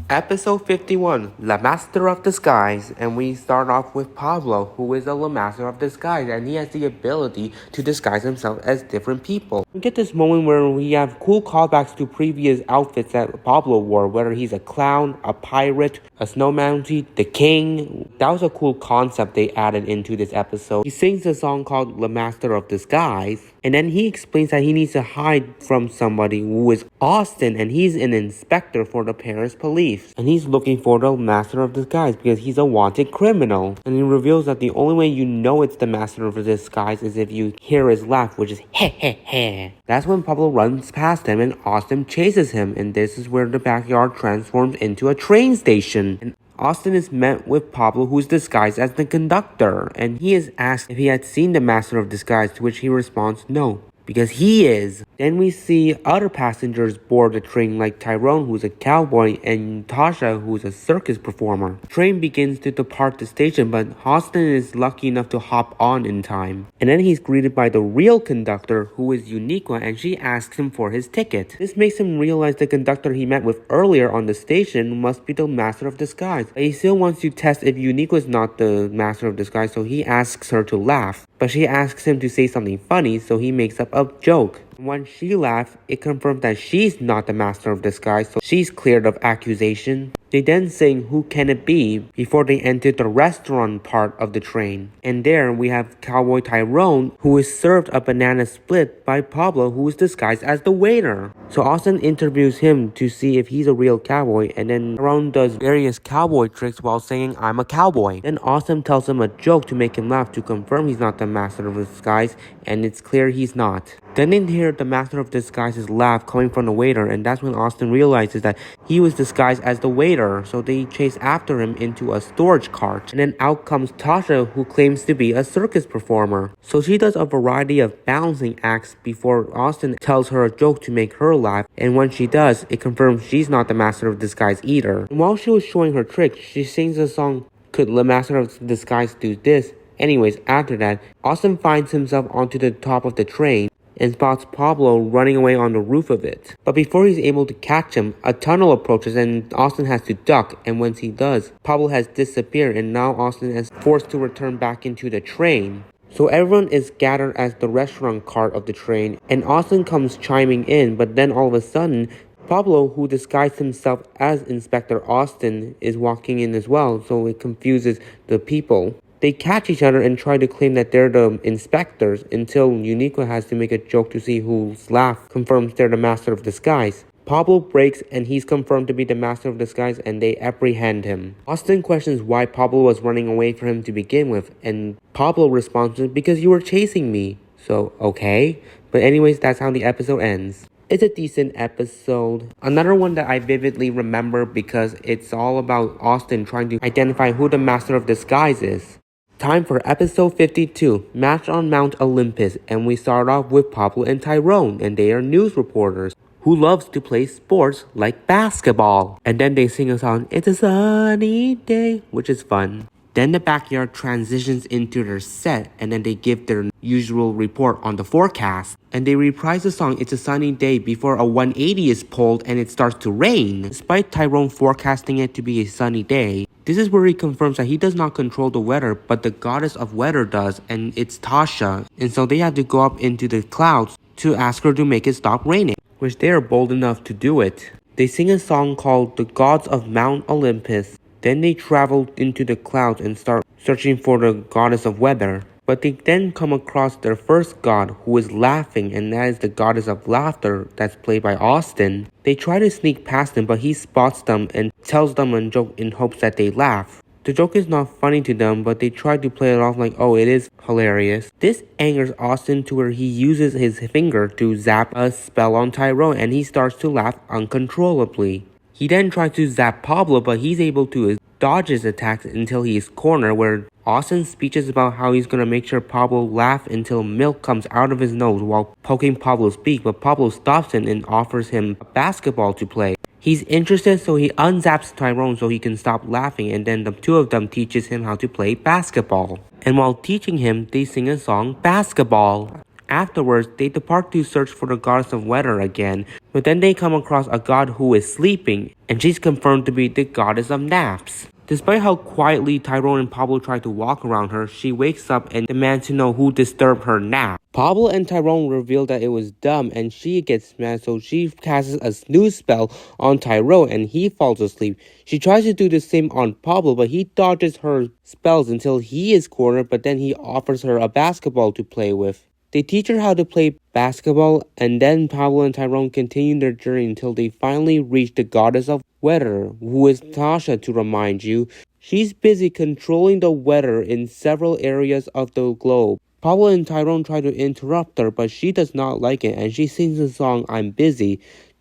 [SPEAKER 1] Episode 51, La Master of Disguise, and we start off with Pablor, who is a La Master of Disguise, and he has the ability to disguise himself as different people. We get this moment where we have cool callbacks to previous outfits that Pablor wore, whether he's a clown, a pirate, a snow mountie, the king. That was a cool concept they added into this episode. He sings a song called La Master of Disguise, and then he explains that he needs to hide from somebody who is Austin, and he's an inspector for the Paris police. And he's looking for the Master of Disguise because he's a wanted criminal. And he reveals that the only way you know it's the Master of Disguise is if you hear his laugh, which is heh heh heh. That's when Pablor runs past him and Austin chases him, and this is where the backyard transforms into a train station. And Austin is met with Pablor, who is disguised as the conductor, and he is asked if he had seen the Master of Disguise, to which he responds no, because he is. Then we see other passengers board the train like Tyrone, who's a cowboy, and Tasha, who's a circus performer. The train begins to depart the station, but Austin is lucky enough to hop on in time. And then he's greeted by the real conductor, who is Eureka, and she asks him for his ticket. This makes him realize the conductor he met with earlier on the station must be the Master of Disguise. But he still wants to test if Eureka is not the Master of Disguise, so he asks her to laugh. But she asks him to say something funny, so he makes up a joke. When she laughs, it confirms that she's not the Master of Disguise, so she's cleared of accusation. They then sing Who Can It Be before they enter the restaurant part of the train. And there we have Cowboy Tyrone, who is served a banana split by Pablor, who is disguised as the waiter. So Austin interviews him to see if he's a real cowboy, and then Tyrone does various cowboy tricks while saying I'm a cowboy. Then Austin tells him a joke to make him laugh to confirm he's not the Master of Disguise, and it's clear he's not. Then they hear the Master of Disguise's laugh coming from the waiter, and that's when Austin realizes that he was disguised as the waiter. So they chase after him into a storage cart, and then out comes Tasha, who claims to be a circus performer. So she does a variety of balancing acts before Austin tells her a joke to make her laugh, and when she does, it confirms she's not the Master of Disguise either. And while she was showing her trick, she sings a song, Could the Master of Disguise Do This? Anyways, after that, Austin finds himself onto the top of the train and spots Pablor running away on the roof of it. But before he's able to catch him, a tunnel approaches and Austin has to duck, and once he does, Pablor has disappeared and now Austin is forced to return back into the train. So everyone is gathered as the restaurant cart of the train, and Austin comes chiming in, but then all of a sudden, Pablor, who disguised himself as Inspector Austin, is walking in as well, so it confuses the people. They catch each other and try to claim that they're the inspectors until Eureka has to make a joke to see whose laugh confirms they're the Master of Disguise. Pablor breaks and he's confirmed to be the Master of Disguise and they apprehend him. Austin questions why Pablor was running away from him to begin with, and Pablor responds, because you were chasing me. So, okay. But anyways, that's how the episode ends. It's a decent episode. Another one that I vividly remember because it's all about Austin trying to identify who the Master of Disguise is. Time for episode 52, Match on Mount Olympus, and we start off with Pablor and Tyrone, and they are news reporters. who loves to play sports like basketball. And then they sing a song, "It's a sunny day," which is fun. Then the backyard transitions into their set, and then they give their usual report on the forecast. And they reprise the song "It's a Sunny Day" before a 180 is pulled and it starts to rain. Despite Tyrone forecasting it to be a sunny day, this is where he confirms that he does not control the weather, but the goddess of weather does, and it's Tasha. And so they have to go up into the clouds to ask her to make it stop raining, which they are bold enough to do it. They sing a song called "The Gods of Mount Olympus." Then they travel into the clouds and start searching for the goddess of weather. But they then come across their first god, who is laughing, and that is the goddess of laughter that's played by Austin. They try to sneak past him, but he spots them and tells them a joke in hopes that they laugh. The joke is not funny to them, but they try to play it off like, oh, it is hilarious. This angers Austin to where he uses his finger to zap a spell on Tyrone, and he starts to laugh uncontrollably. He then tries to zap Pablo, but he's able to dodge his attacks until he is cornered, where Austin speeches about how he's gonna make sure Pablo laughs until milk comes out of his nose while poking Pablo's beak, but Pablo stops him and offers him a basketball to play. He's interested, so he unzaps Tyrone so he can stop laughing, and then the two of them teaches him how to play basketball. And while teaching him, they sing a song, "Basketball." Afterwards, they depart to search for the goddess of weather again, but then they come across a god who is sleeping, and she's confirmed to be the goddess of naps. Despite how quietly Tyrone and Pablo try to walk around her, she wakes up and demands to know who disturbed her nap. Pablo and Tyrone reveal that it was dumb, and she gets mad, so she casts a snooze spell on Tyrone and he falls asleep. She tries to do the same on Pablo, but he dodges her spells until he is cornered, but then he offers her a basketball to play with. They teach her how to play basketball, and then Pablo and Tyrone continue their journey until they finally reach the goddess of weather, who is Tasha, to remind you. She's busy controlling the weather in several areas of the globe. Pablo and Tyrone try to interrupt her, but she does not like it, and she sings the song "I'm Busy."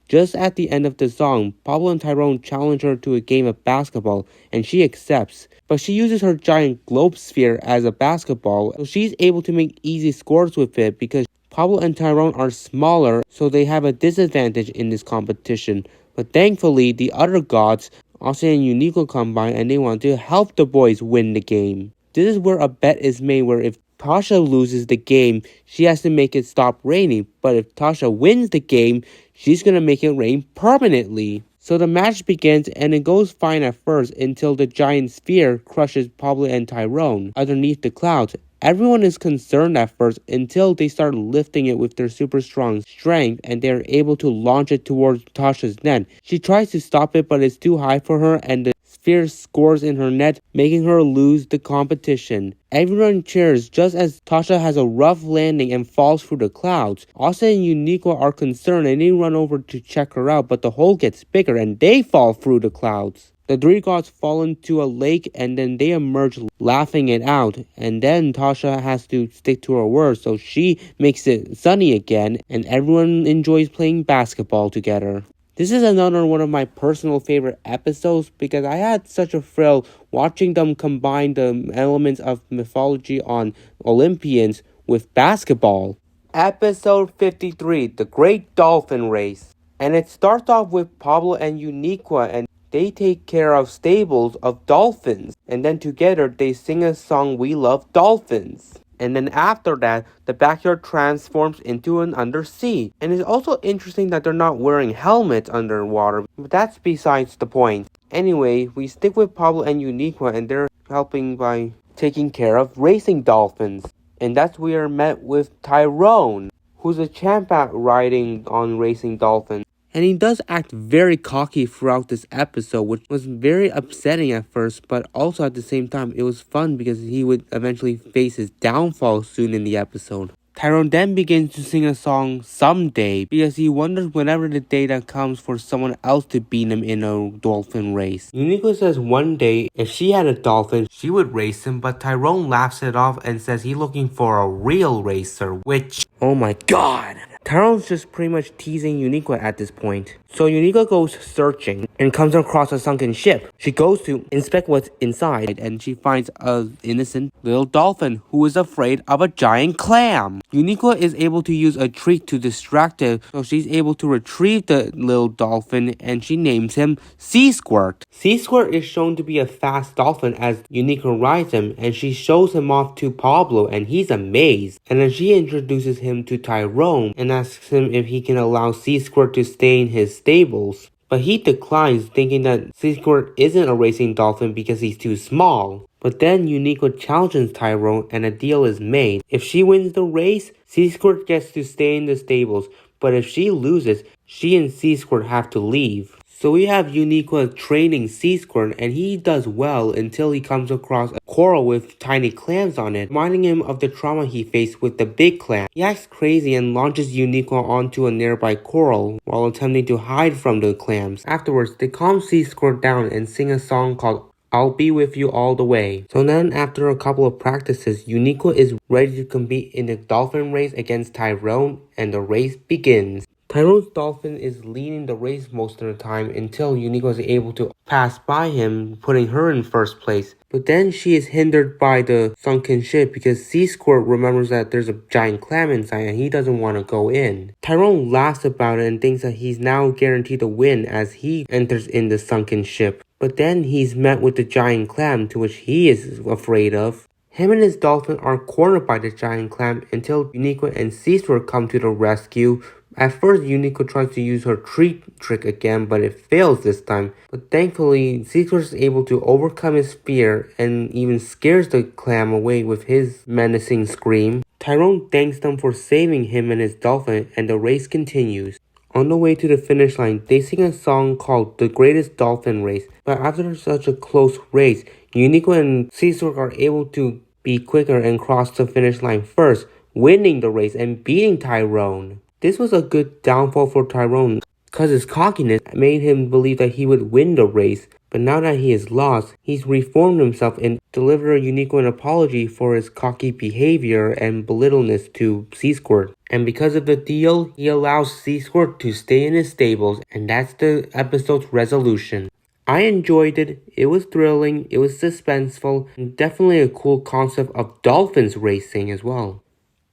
[SPEAKER 1] Just at the end of the song, Pablo and Tyrone challenge her to a game of basketball, and she accepts. But she uses her giant globe sphere as a basketball, so she's able to make easy scores with it because Pablo and Tyrone are smaller, so they have a disadvantage in this competition. But thankfully, the other gods, Austin and Eureka, come by and they want to help the boys win the game. This is where a bet is made where if Tasha loses the game, she has to make it stop raining. But if Tasha wins the game, she's gonna make it rain permanently. So the match begins and it goes fine at first until the giant sphere crushes Pablo and Tyrone underneath the clouds. Everyone is concerned at first until they start lifting it with their super strong strength and they're able to launch it towards Tasha's net. She tries to stop it, but it's too high for her and the sphere scores in her net, making her lose the competition. Everyone cheers just as Tasha has a rough landing and falls through the clouds. Austin and Eureka are concerned and they run over to check her out, but the hole gets bigger and they fall through the clouds. The three gods fall into a lake and then they emerge laughing it out, and then Tasha has to stick to her words, so she makes it sunny again and everyone enjoys playing basketball together. This is another one of my personal favorite episodes because I had such a thrill watching them combine the elements of mythology on Olympians with basketball. Episode 53, The Great Dolphin Race. And it starts off with Pablo and Eureka, and they take care of stables of dolphins. And then together they sing a song, "We Love Dolphins." And then after that, the backyard transforms into an undersea. And it's also interesting that they're not wearing helmets underwater, but that's besides the point. Anyway, we stick with Pablo and Eureka, and they're helping by taking care of racing dolphins. And that's where we are met with Tyrone, who's a champ at riding on racing dolphins. And he does act very cocky throughout this episode, which was very upsetting at first, but also at the same time, it was fun because he would eventually face his downfall soon in the episode. Tyrone then begins to sing a song, "Someday," because he wonders whenever the day that comes for someone else to beat him in a dolphin race. Eureka says one day, if she had a dolphin, she would race him, but Tyrone laughs it off and says he's looking for a real racer, which, oh my god. Tyrone's just pretty much teasing Uniqua at this point. So Uniqua goes searching and comes across a sunken ship. She goes to inspect what's inside and she finds an innocent little dolphin who is afraid of a giant clam. Uniqua is able to use a trick to distract it, so she's able to retrieve the little dolphin and she names him Sea Squirt. Sea Squirt is shown to be a fast dolphin as Uniqua rides him, and she shows him off to Pablor and he's amazed. And then she introduces him to Tyrone and asks him if he can allow Sea Squirt to stay in his stables. But he declines, thinking that Sea Squirt isn't a racing dolphin because he's too small. But then Uniqua challenges Tyrone and a deal is made. If she wins the race, Sea Squirt gets to stay in the stables, but if she loses, she and Sea Squirt have to leave. So we have Uniqua training Sea Squirt, and he does well until he comes across a coral with tiny clams on it, reminding him of the trauma he faced with the big clam. He acts crazy and launches Uniqua onto a nearby coral while attempting to hide from the clams. Afterwards, they calm Sea Squirt down and sing a song called I'll Be With You All The Way. So then, after a couple of practices, Uniqua is ready to compete in the dolphin race against Tyrone, and the race begins. Tyrone's dolphin is leading the race most of the time until Uniqua is able to pass by him, putting her in first place. But then she is hindered by the sunken ship because Sea Squirt remembers that there's a giant clam inside and he doesn't want to go in. Tyrone laughs about it and thinks that he's now guaranteed to win as he enters in the sunken ship. But then he's met with the giant clam, to which he is afraid of. Him and his dolphin are cornered by the giant clam until Uniqua and Sea Squirt come to the rescue. At first, Uniqua tries to use her tree trick again, but it fails this time. But thankfully, Sea Squirt is able to overcome his fear and even scares the clam away with his menacing scream. Tyrone thanks them for saving him and his dolphin, and the race continues. On the way to the finish line, they sing a song called The Greatest Dolphin Race. But after such a close race, Uniqua and Sea Squirt are able to be quicker and cross the finish line first, winning the race and beating Tyrone. This was a good downfall for Tyrone, because his cockiness made him believe that he would win the race. But now that he is lost, he's reformed himself and delivered Uniqua an apology for his cocky behavior and belittleness to Sea Squirt. And because of the deal, he allows Sea Squirt to stay in his stables, and that's the episode's resolution. I enjoyed it. It was thrilling, it was suspenseful, and definitely a cool concept of dolphins racing as well.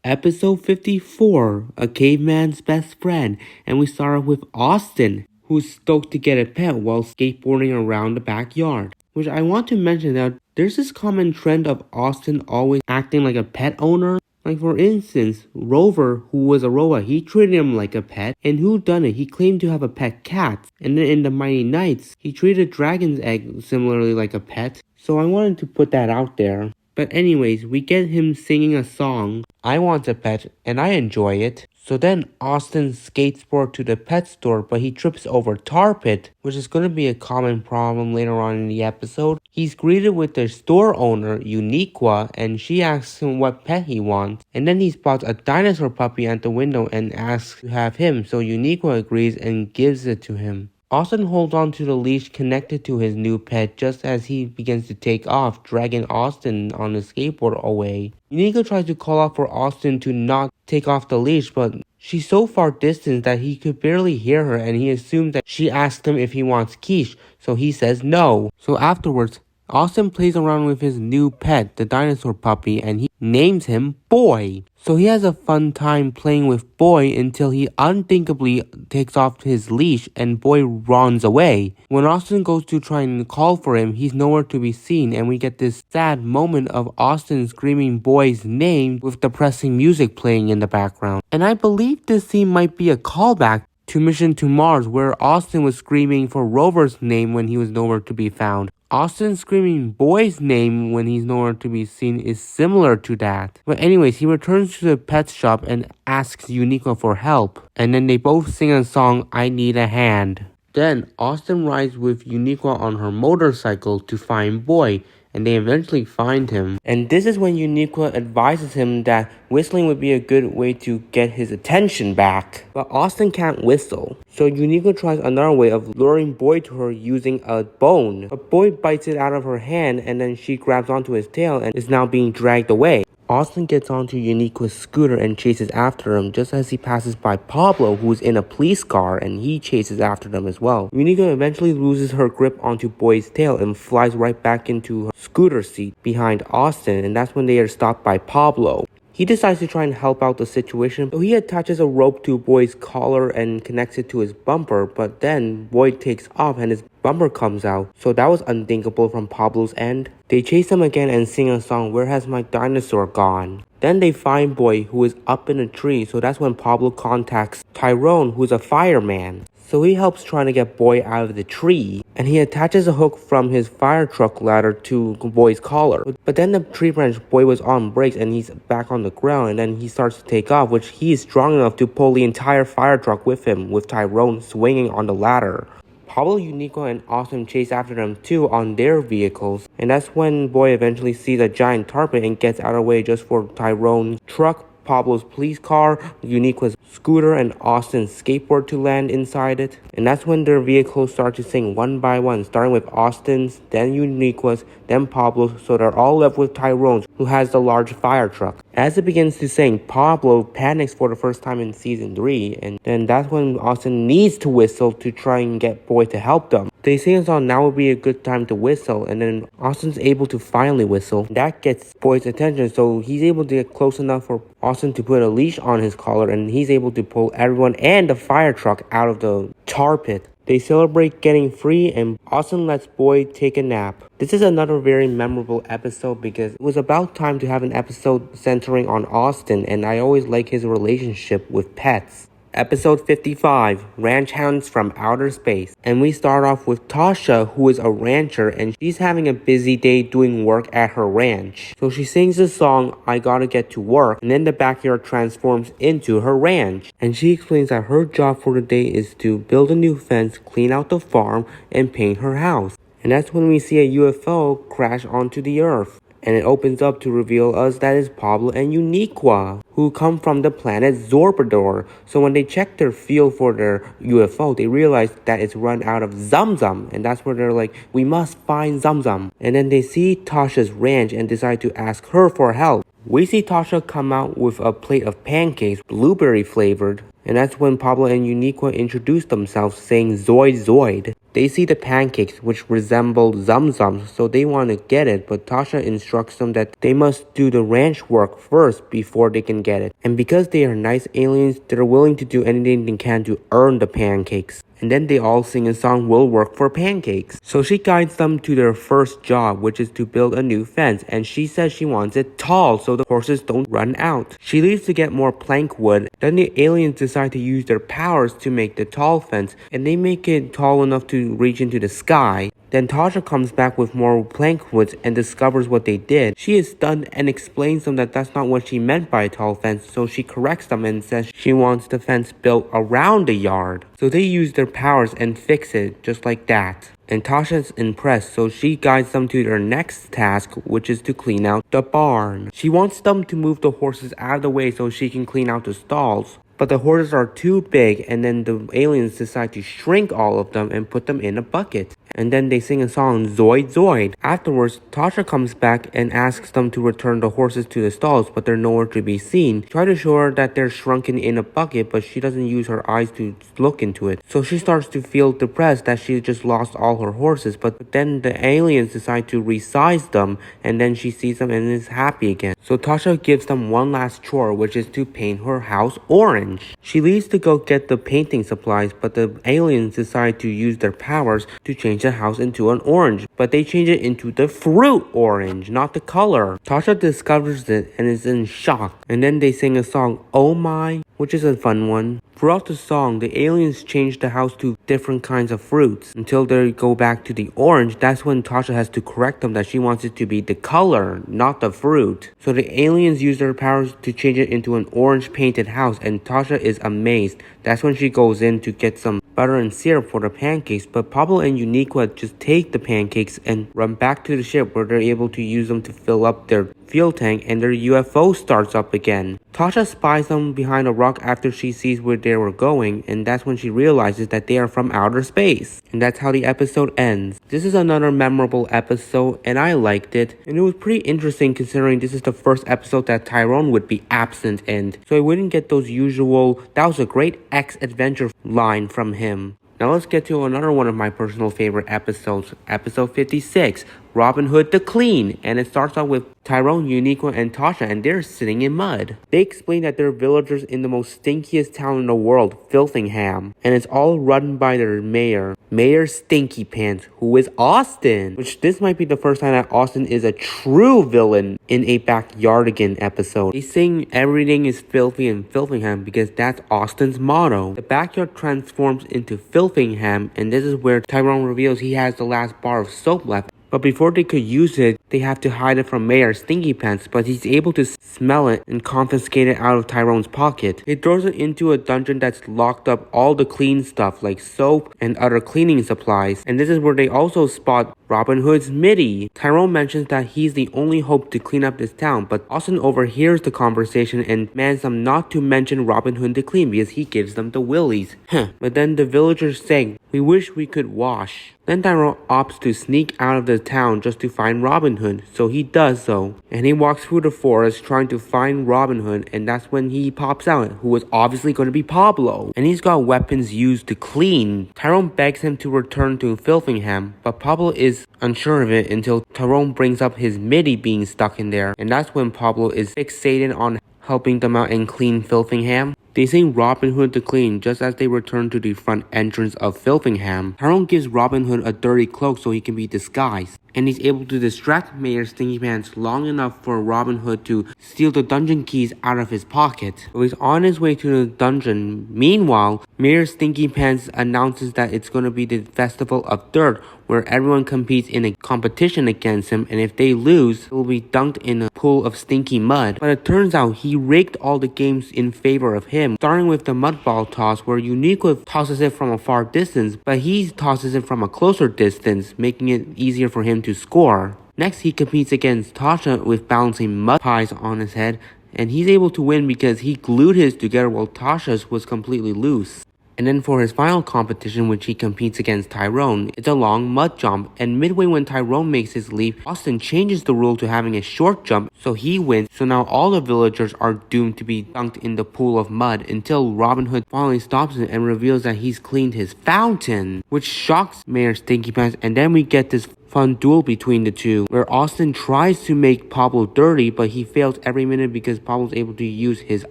[SPEAKER 1] Episode 54, A Caveman's Best Friend, and we start off with Austin, who's stoked to get a pet while skateboarding around the backyard. Which I want to mention that there's this common trend of Austin always acting like a pet owner. Like for instance, Rover, who was a robot, he treated him like a pet, and Whodunit, he claimed to have a pet cat. And then in the Mighty Knights, he treated Dragon's Egg similarly like a pet. So I wanted to put that out there. But anyways, we get him singing a song, I Want a Pet, and I enjoy it. So then Austin skateboards to the pet store, but he trips over Tar Pit, which is going to be a common problem later on in the episode. He's greeted with the store owner, Uniqua, and she asks him what pet he wants. And then he spots a dinosaur puppy at the window and asks to have him, so Uniqua agrees and gives it to him. Austin holds on to the leash connected to his new pet just as he begins to take off, dragging Austin on the skateboard away. Uniqua tries to call out for Austin to not take off the leash, but she's so far distant that he could barely hear her, and he assumes that she asked him if he wants quiche, so he says no. So afterwards, Austin plays around with his new pet, the dinosaur puppy, and he names him Boy. So he has a fun time playing with Boy until he unthinkably takes off his leash and Boy runs away. When Austin goes to try and call for him, he's nowhere to be seen, and we get this sad moment of Austin screaming Boy's name with depressing music playing in the background. And I believe this scene might be a callback to Mission to Mars, where Austin was screaming for Rover's name when he was nowhere to be found. Austin screaming Boy's name when he's nowhere to be seen is similar to that. But anyways, he returns to the pet shop and asks Uniqua for help. And then they both sing a song, I Need a Hand. Then Austin rides with Uniqua on her motorcycle to find Boy, and they eventually find him. And this is when Uniqua advises him that whistling would be a good way to get his attention back. But Austin can't whistle, so Uniqua tries another way of luring Boy to her using a bone. But Boy bites it out of her hand, and then she grabs onto his tail and is now being dragged away. Austin gets onto Uniqua's scooter and chases after him just as he passes by Pablor, who's in a police car, and he chases after them as well. Eureka eventually loses her grip onto Boy's tail and flies right back into her scooter seat behind Austin, and that's when they are stopped by Pablor. He decides to try and help out the situation, so he attaches a rope to Boy's collar and connects it to his bumper, but then Boy takes off and his bumper comes out, so that was unthinkable from Pablor's end. They chase him again and sing a song, "Where Has My Dinosaur Gone?" Then they find Boy, who is up in a tree, so that's when Pablor contacts Tyrone, who's a fireman. So he helps trying to get Boy out of the tree, and he attaches a hook from his fire truck ladder to Boy's collar. But then the tree branch Boy was on breaks and he's back on the ground, and then he starts to take off, which he is strong enough to pull the entire fire truck with him, with Tyrone swinging on the ladder. Pablor, Uniqua, and Austin chase after them too on their vehicles, and that's when Boy eventually sees a giant tarpon and gets out of the way just for Tyrone's truck, Pablor's police car, Uniqua's scooter, and Austin's skateboard to land inside it. And that's when their vehicles start to sing one by one, starting with Austin's, then Uniqua's, then Pablor's, so they're all left with Tyrone's, who has the large fire truck. As it begins to sing, Pablor panics for the first time in season 3, and then that's when Austin needs to whistle to try and get Boy to help them. They sing a song, "Now would be a good time to whistle," and then Austin's able to finally whistle. That gets Boy's attention, so he's able to get close enough for Austin to put a leash on his collar, and he's able to pull everyone and the fire truck out of the tar pit. They celebrate getting free, and Austin lets Boy take a nap. This is another very memorable episode because it was about time to have an episode centering on Austin, and I always like his relationship with pets. Episode 55, Ranch Hounds from Outer Space. And we start off with Tasha, who is a rancher, and she's having a busy day doing work at her ranch. So she sings the song, "I Gotta Get to Work," and then the backyard transforms into her ranch. And she explains that her job for the day is to build a new fence, clean out the farm, and paint her house. And that's when we see a UFO crash onto the earth. And it opens up to reveal us that is Pablor and Uniqua, who come from the planet Zorbador. So when they check their field for their UFO, they realize that it's run out of Zamzam, and that's where they're like, we must find Zamzam. And then they see Tasha's ranch and decide to ask her for help. We see Tasha come out with a plate of pancakes, blueberry flavored, and that's when Pablor and Uniqua introduce themselves saying Zoid Zoid. They see the pancakes, which resemble Zamzam, so they want to get it, but Tasha instructs them that they must do the ranch work first before they can get it. And because they are nice aliens, they're willing to do anything they can to earn the pancakes. And then they all sing a song, "Will Work for Pancakes." So she guides them to their first job, which is to build a new fence, and she says she wants it tall so the horses don't run out. She leaves to get more plank wood. Then the aliens decide to use their powers to make the tall fence, and they make it tall enough to reach into the sky. Then Tasha comes back with more plank woods and discovers what they did. She is stunned and explains them that that's not what she meant by a tall fence, so she corrects them and says she wants the fence built around the yard. So they use their powers and fix it just like that. And Tasha's impressed, so she guides them to their next task, which is to clean out the barn. She wants them to move the horses out of the way so she can clean out the stalls. But the horses are too big, and then the aliens decide to shrink all of them and put them in a bucket. And then they sing a song, Zoid Zoid. Afterwards, Tasha comes back and asks them to return the horses to the stalls, but they're nowhere to be seen. Try to show her that they're shrunken in a bucket, but she doesn't use her eyes to look into it. So she starts to feel depressed that she just lost all her horses, but then the aliens decide to resize them, and then she sees them and is happy again. So Tasha gives them one last chore, which is to paint her house orange. She leaves to go get the painting supplies, but the aliens decide to use their powers to change the house into an orange, but they change it into the fruit orange, not the color. Tasha discovers it and is in shock, and then they sing a song, "Oh My," which is a fun one. Throughout the song, the aliens change the house to different kinds of fruits until they go back to the orange. That's when Tasha has to correct them that she wants it to be the color, not the fruit. So the aliens use their powers to change it into an orange painted house, and Tasha is amazed. That's when she goes in to get some butter and syrup for the pancakes, but Pablor and Uniqua just take the pancakes and run back to the ship where they're able to use them to fill up their fuel tank and their UFO starts up again. Tasha spies them behind a rock after she sees where they were going, and that's when she realizes that they are from outer space. And that's how the episode ends. This is another memorable episode, and I liked it. And it was pretty interesting considering this is the first episode that Tyrone would be absent in. So I wouldn't get those usual, "that was a great X-adventure" line from him. Now let's get to another one of my personal favorite episodes, episode 56, Robin Hood the Clean, and it starts out with Tyrone, Uniqua, and Tasha, and they're sitting in mud. They explain that they're villagers in the most stinkiest town in the world, Filthingham, and it's all run by their mayor, Mayor Stinky Pants, who is Austin, which this might be the first time that Austin is a true villain in a Backyardigan episode. They sing everything is filthy in Filthingham because that's Austin's motto. The backyard transforms into Filthingham, and this is where Tyrone reveals he has the last bar of soap left. But before they could use it, they have to hide it from Mayor Stinky Pants, but he's able to smell it and confiscate it out of Tyrone's pocket. He throws it into a dungeon that's locked up all the clean stuff like soap and other cleaning supplies. And this is where they also spot Robin Hood's Mitty. Tyrone mentions that he's the only hope to clean up this town, but Austin overhears the conversation and commands them not to mention Robin Hood the Clean because he gives them the willies. But then the villagers say, "We wish we could wash." Then Tyrone opts to sneak out of the town just to find Robin Hood, so he does so. And he walks through the forest trying to find Robin Hood, and that's when he pops out, who is obviously going to be Pablor. And he's got weapons used to clean. Tyrone begs him to return to Filthingham, but Pablor is unsure of it until Tyrone brings up his Mitty being stuck in there. And that's when Pablor is fixated on helping them out and clean Filthingham. They sing Robin Hood the Clean just as they return to the front entrance of Filthingham. Tyrone gives Robin Hood a dirty cloak so he can be disguised, and he's able to distract Mayor Stinky Pants long enough for Robin Hood to steal the dungeon keys out of his pocket. So he's on his way to the dungeon. Meanwhile, Mayor Stinky Pants announces that it's going to be the Festival of Dirt, where everyone competes in a competition against him, and if they lose, he will be dunked in a pool of stinky mud. But it turns out he rigged all the games in favor of him, starting with the mud ball toss, where Uniqua tosses it from a far distance, but he tosses it from a closer distance, making it easier for him to score. Next, he competes against Tasha with balancing mud pies on his head, and he's able to win because he glued his together while Tasha's was completely loose. And then for his final competition, which he competes against Tyrone, it's a long mud jump, and midway when Tyrone makes his leap, Austin changes the rule to having a short jump, so he wins. So now all the villagers are doomed to be dunked in the pool of mud until Robin Hood finally stops it and reveals that he's cleaned his fountain, which shocks Mayor Stinky Pants. And then we get this fun duel between the two, where Austin tries to make Pablor dirty, but he fails every minute because Pablor's able to use his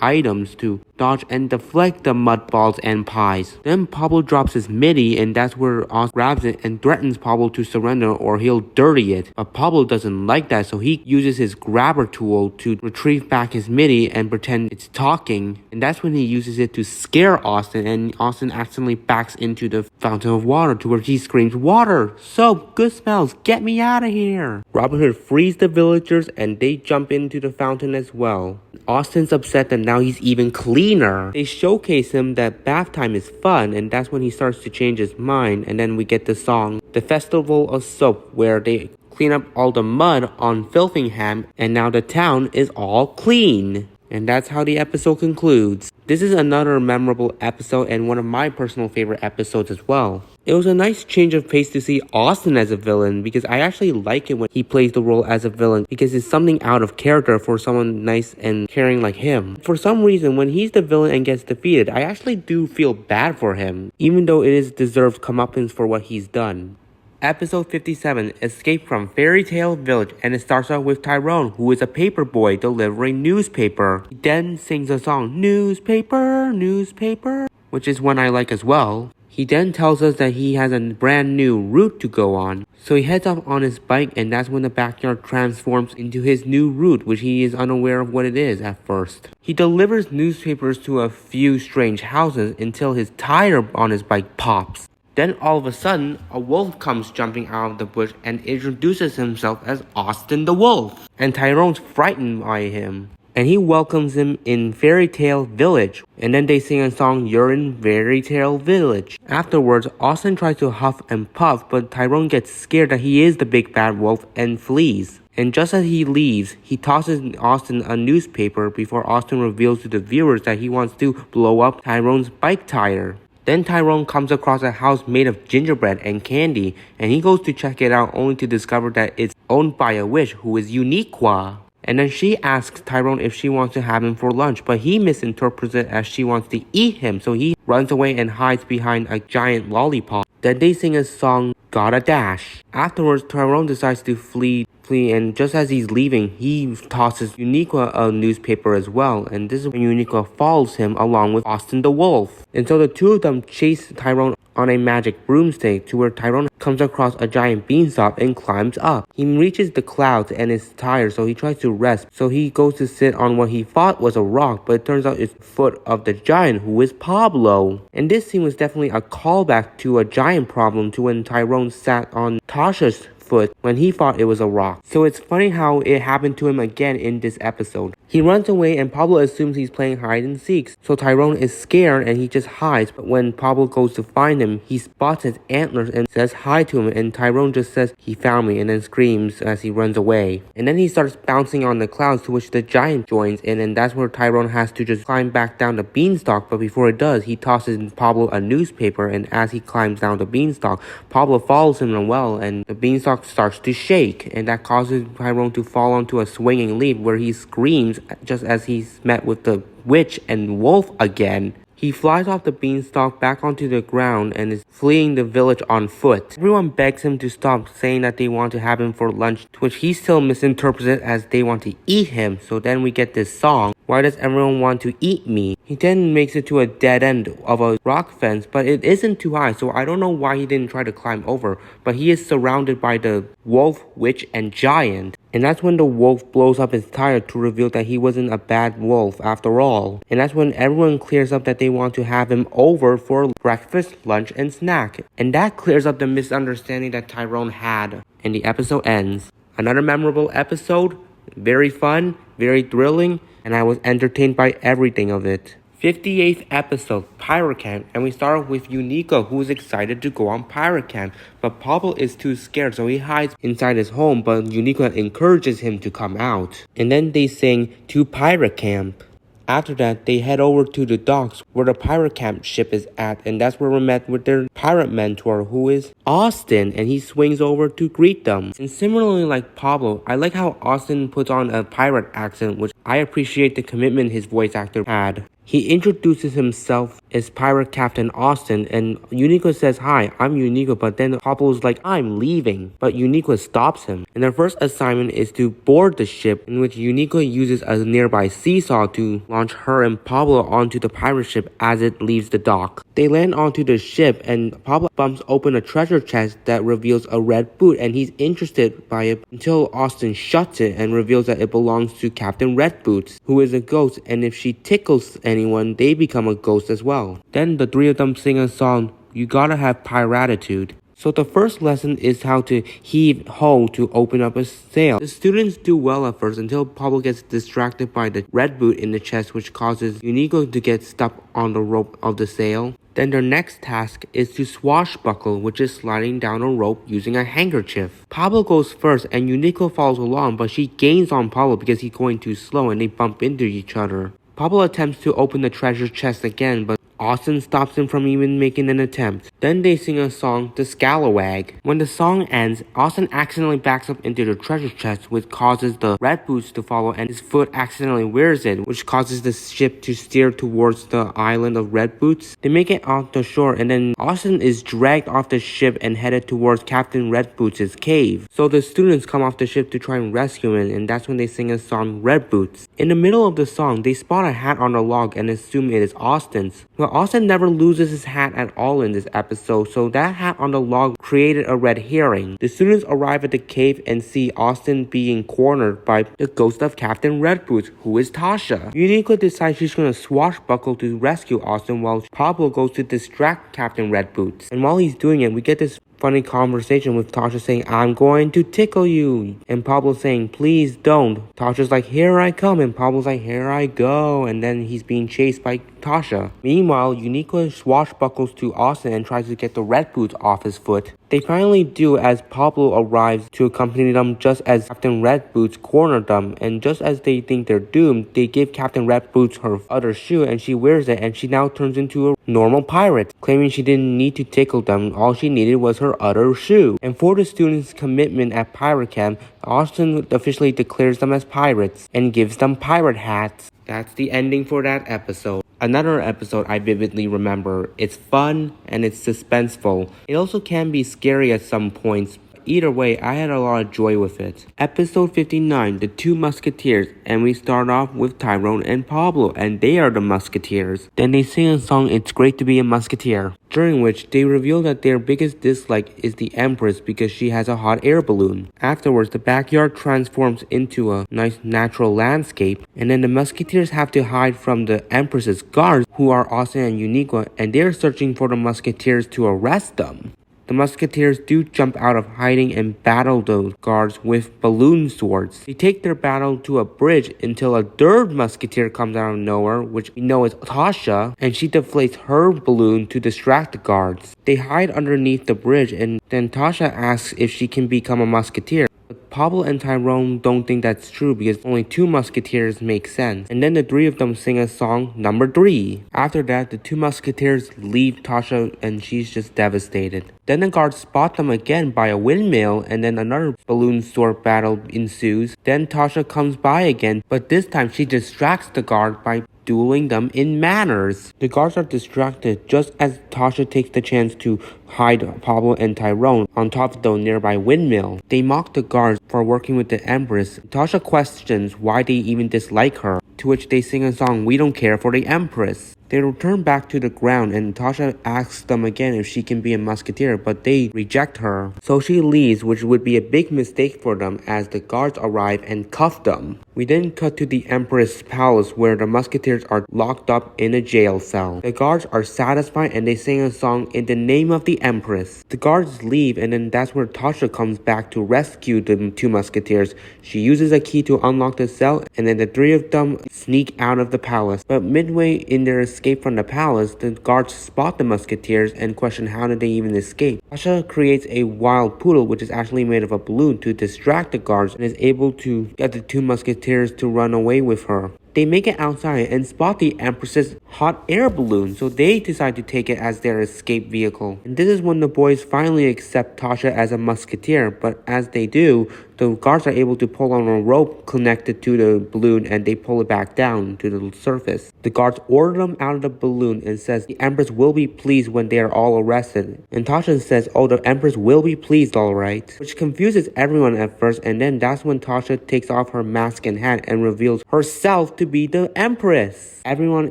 [SPEAKER 1] items to dodge and deflect the mud balls and pies. Then Pablor drops his Mitty, and that's where Austin grabs it and threatens Pablor to surrender or he'll dirty it. But Pablor doesn't like that, so he uses his grabber tool to retrieve back his Mitty and pretend it's talking. And that's when he uses it to scare Austin, and Austin accidentally backs into the fountain of water to where he screams, "Water! Soap! Good smells! Get me out of here!" Robin Hood frees the villagers and they jump into the fountain as well. Austin's upset that now he's even cleaner. They showcase him that bath time is fun, and that's when he starts to change his mind. And then we get the song, The Festival of Soap, where they clean up all the mud on Filthingham, and now the town is all clean. And that's how the episode concludes. This is another memorable episode and one of my personal favorite episodes as well. It was a nice change of pace to see Austin as a villain, because I actually like it when he plays the role as a villain, because it's something out of character for someone nice and caring like him. For some reason, when he's the villain and gets defeated, I actually do feel bad for him, even though it is deserved comeuppance for what he's done. Episode 57, Escape from Fairtytale Village, and it starts out with Tyrone, who is a paper boy delivering newspaper. He then sings a song, "Newspaper, newspaper," which is one I like as well. He then tells us that he has a brand new route to go on. So he heads off on his bike, and that's when the backyard transforms into his new route, which he is unaware of what it is at first. He delivers newspapers to a few strange houses until his tire on his bike pops. Then all of a sudden, a wolf comes jumping out of the bush and introduces himself as Austin the Wolf. And Tyrone's frightened by him, and he welcomes him in Fairtytale Village. And then they sing a song, "You're in Fairtytale Village." Afterwards, Austin tries to huff and puff, but Tyrone gets scared that he is the big bad wolf and flees. And just as he leaves, he tosses Austin a newspaper before Austin reveals to the viewers that he wants to blow up Tyrone's bike tire. Then Tyrone comes across a house made of gingerbread and candy, and he goes to check it out only to discover that it's owned by a witch who is Uniqua. And then she asks Tyrone if she wants to have him for lunch, but he misinterprets it as she wants to eat him, so he runs away and hides behind a giant lollipop. Then they sing a song, Gotta Dash. Afterwards, Tyrone decides to flee, and just as he's leaving, he tosses Uniqua a newspaper as well, and this is when Uniqua follows him along with Austin the Wolf. And so the two of them chase Tyrone on a magic broomstick to where Tyrone comes across a giant beanstalk and climbs up. He reaches the clouds and is tired, so he tries to rest. So he goes to sit on what he thought was a rock, but it turns out it's the foot of the giant, who is Pablor. And this scene was definitely a callback to a giant problem to when Tyrone sat on Tasha's foot when he thought it was a rock. So it's funny how it happened to him again in this episode. He runs away and Pablor assumes he's playing hide and seek. So Tyrone is scared and he just hides, but when Pablor goes to find him, he spots his antlers and says hi to him, and Tyrone just says he found me and then screams as he runs away. And then he starts bouncing on the clouds, to which the giant joins in, and that's where Tyrone has to just climb back down the beanstalk. But before it does, he tosses Pablor a newspaper, and as he climbs down the beanstalk, Pablor follows him well, and the beanstalk starts to shake, and that causes Tyrone to fall onto a swinging leaf where he screams just as he's met with the witch and wolf again. He flies off the beanstalk back onto the ground and is fleeing the village on foot. Everyone begs him to stop, saying that they want to have him for lunch, which he still misinterprets it as they want to eat him. So then we get this song, Why Does Everyone Want to Eat Me? He then makes it to a dead end of a rock fence, but it isn't too high, so I don't know why he didn't try to climb over. But he is surrounded by the wolf, witch, and giant. And that's when the wolf blows up his tire to reveal that he wasn't a bad wolf after all. And that's when everyone clears up that they want to have him over for breakfast, lunch, and snack. And that clears up the misunderstanding that Tyrone had. And the episode ends. Another memorable episode, very fun, very thrilling, and I was entertained by everything of it. 58th episode, Pirate Camp, and we start off with Uniqua, who is excited to go on Pirate Camp, but Pablor is too scared, so he hides inside his home, but Uniqua encourages him to come out. And then they sing To Pirate Camp. After that, they head over to the docks where the pirate camp ship is at, and that's where we're met with their pirate mentor, who is Austin, and he swings over to greet them. And similarly like Pablor, I like how Austin puts on a pirate accent, which I appreciate the commitment his voice actor had. He introduces himself as Pirate Captain Austin, and Uniqua says, "Hi, I'm Uniqua," but then Pablor's like, "I'm leaving." But Uniqua stops him. And their first assignment is to board the ship, in which Uniqua uses a nearby seesaw to launch her and Pablor onto the pirate ship as it leaves the dock. They land onto the ship, and Pablor bumps open a treasure chest that reveals a red boot, and he's interested by it until Austin shuts it and reveals that it belongs to Captain Red Boots, who is a ghost, and if she tickles anyone, they become a ghost as well. Then the three of them sing a song, You Gotta Have Piratitude. So the first lesson is how to heave ho to open up a sail. The students do well at first until Pablor gets distracted by the red boot in the chest, which causes Uniqua to get stuck on the rope of the sail. Then their next task is to swashbuckle, which is sliding down a rope using a handkerchief. Pablor goes first and Uniqua follows along, but she gains on Pablor because he's going too slow and they bump into each other. Pablor attempts to open the treasure chest again, but Austin stops him from even making an attempt. Then they sing a song, The Scalawag. When the song ends, Austin accidentally backs up into the treasure chest, which causes the red boots to follow, and his foot accidentally wears it, which causes the ship to steer towards the island of red boots. They make it off the shore, and then Austin is dragged off the ship and headed towards Captain Red Boots' cave. So the students come off the ship to try and rescue him, and that's when they sing a song, Red Boots. In the middle of the song, they spot a hat on the log and assume it is Austin's. Well, Austin never loses his hat at all in this episode, so that hat on the log created a red herring. The students arrive at the cave and see Austin being cornered by the ghost of Captain Red Boots, who is Tasha. Eureka decides she's gonna swashbuckle to rescue Austin while Pablor goes to distract Captain Red Boots. And while he's doing it, we get this funny conversation with Tasha saying, I'm going to tickle you. And Pablor saying, please don't. Tasha's like, here I come. And Pablor's like, here I go. And then he's being chased by Tasha. Meanwhile, Eureka swashbuckles to Austin and tries to get the red boots off his foot. They finally do as Pablor arrives to accompany them just as Captain Red Boots corner them, and just as they think they're doomed, they give Captain Red Boots her other shoe and she wears it and she now turns into a normal pirate, claiming she didn't need to tickle them, all she needed was her other shoe. And for the students' commitment at pirate camp, Austin officially declares them as pirates and gives them pirate hats. That's the ending for that episode. Another episode I vividly remember. It's fun and it's suspenseful. It also can be scary at some points. Either way, I had a lot of joy with it. Episode 59, The Two Musketeers, and we start off with Tyrone and Pablor, and they are the Musketeers. Then they sing a song, It's Great to Be a Musketeer, during which they reveal that their biggest dislike is the Empress because she has a hot air balloon. Afterwards, the backyard transforms into a nice natural landscape, and then the Musketeers have to hide from the Empress's guards, who are Austin and Eureka, and they're searching for the Musketeers to arrest them. The Musketeers do jump out of hiding and battle those guards with balloon swords. They take their battle to a bridge until a third Musketeer comes out of nowhere, which we know is Tasha, and she deflates her balloon to distract the guards. They hide underneath the bridge, and then Tasha asks if she can become a Musketeer. But Pablor and Tyrone don't think that's true because only two Musketeers make sense. And then the three of them sing a song, number 3. After that, the two Musketeers leave Tasha and she's just devastated. Then the guards spot them again by a windmill, and then another balloon sword battle ensues. Then Tasha comes by again, but this time she distracts the guard by dueling them in manners. The guards are distracted just as Tasha takes the chance to hide Pablor and Tyrone on top of the nearby windmill. They mock the guards for working with the Empress. Tasha questions why they even dislike her, to which they sing a song, We Don't Care for the Empress. They return back to the ground and Tasha asks them again if she can be a musketeer, but they reject her. So she leaves, which would be a big mistake for them as the guards arrive and cuff them. We then cut to the Empress Palace where the musketeers are locked up in a jail cell. The guards are satisfied and they sing a song in the name of the Empress. The guards leave and then that's where Tasha comes back to rescue the two musketeers. She uses a key to unlock the cell and then the three of them sneak out of the palace. But midway in their escape from the palace, the guards spot the musketeers and question how did they even escape. Tasha creates a wild poodle which is actually made of a balloon to distract the guards and is able to get the two musketeers to run away with her. They make it outside and spot the Empress's hot air balloon, so they decide to take it as their escape vehicle. And this is when the boys finally accept Tasha as a musketeer, but as they do, the guards are able to pull on a rope connected to the balloon and they pull it back down to the surface. The guards order them out of the balloon and says the Empress will be pleased when they are all arrested. And Tasha says, oh, the Empress will be pleased, alright. Which confuses everyone at first, and then that's when Tasha takes off her mask and hat and reveals herself to be the Empress. Everyone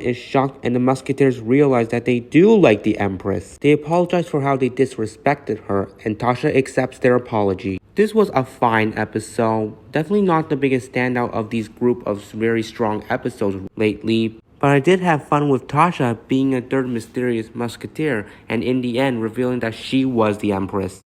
[SPEAKER 1] is shocked and the musketeers realize that they do like the Empress. They apologize for how they disrespected her and Tasha accepts their apology. This was a fine episode. Definitely not the biggest standout of these group of very strong episodes lately. But I did have fun with Tasha being a third mysterious musketeer and in the end revealing that she was the Empress.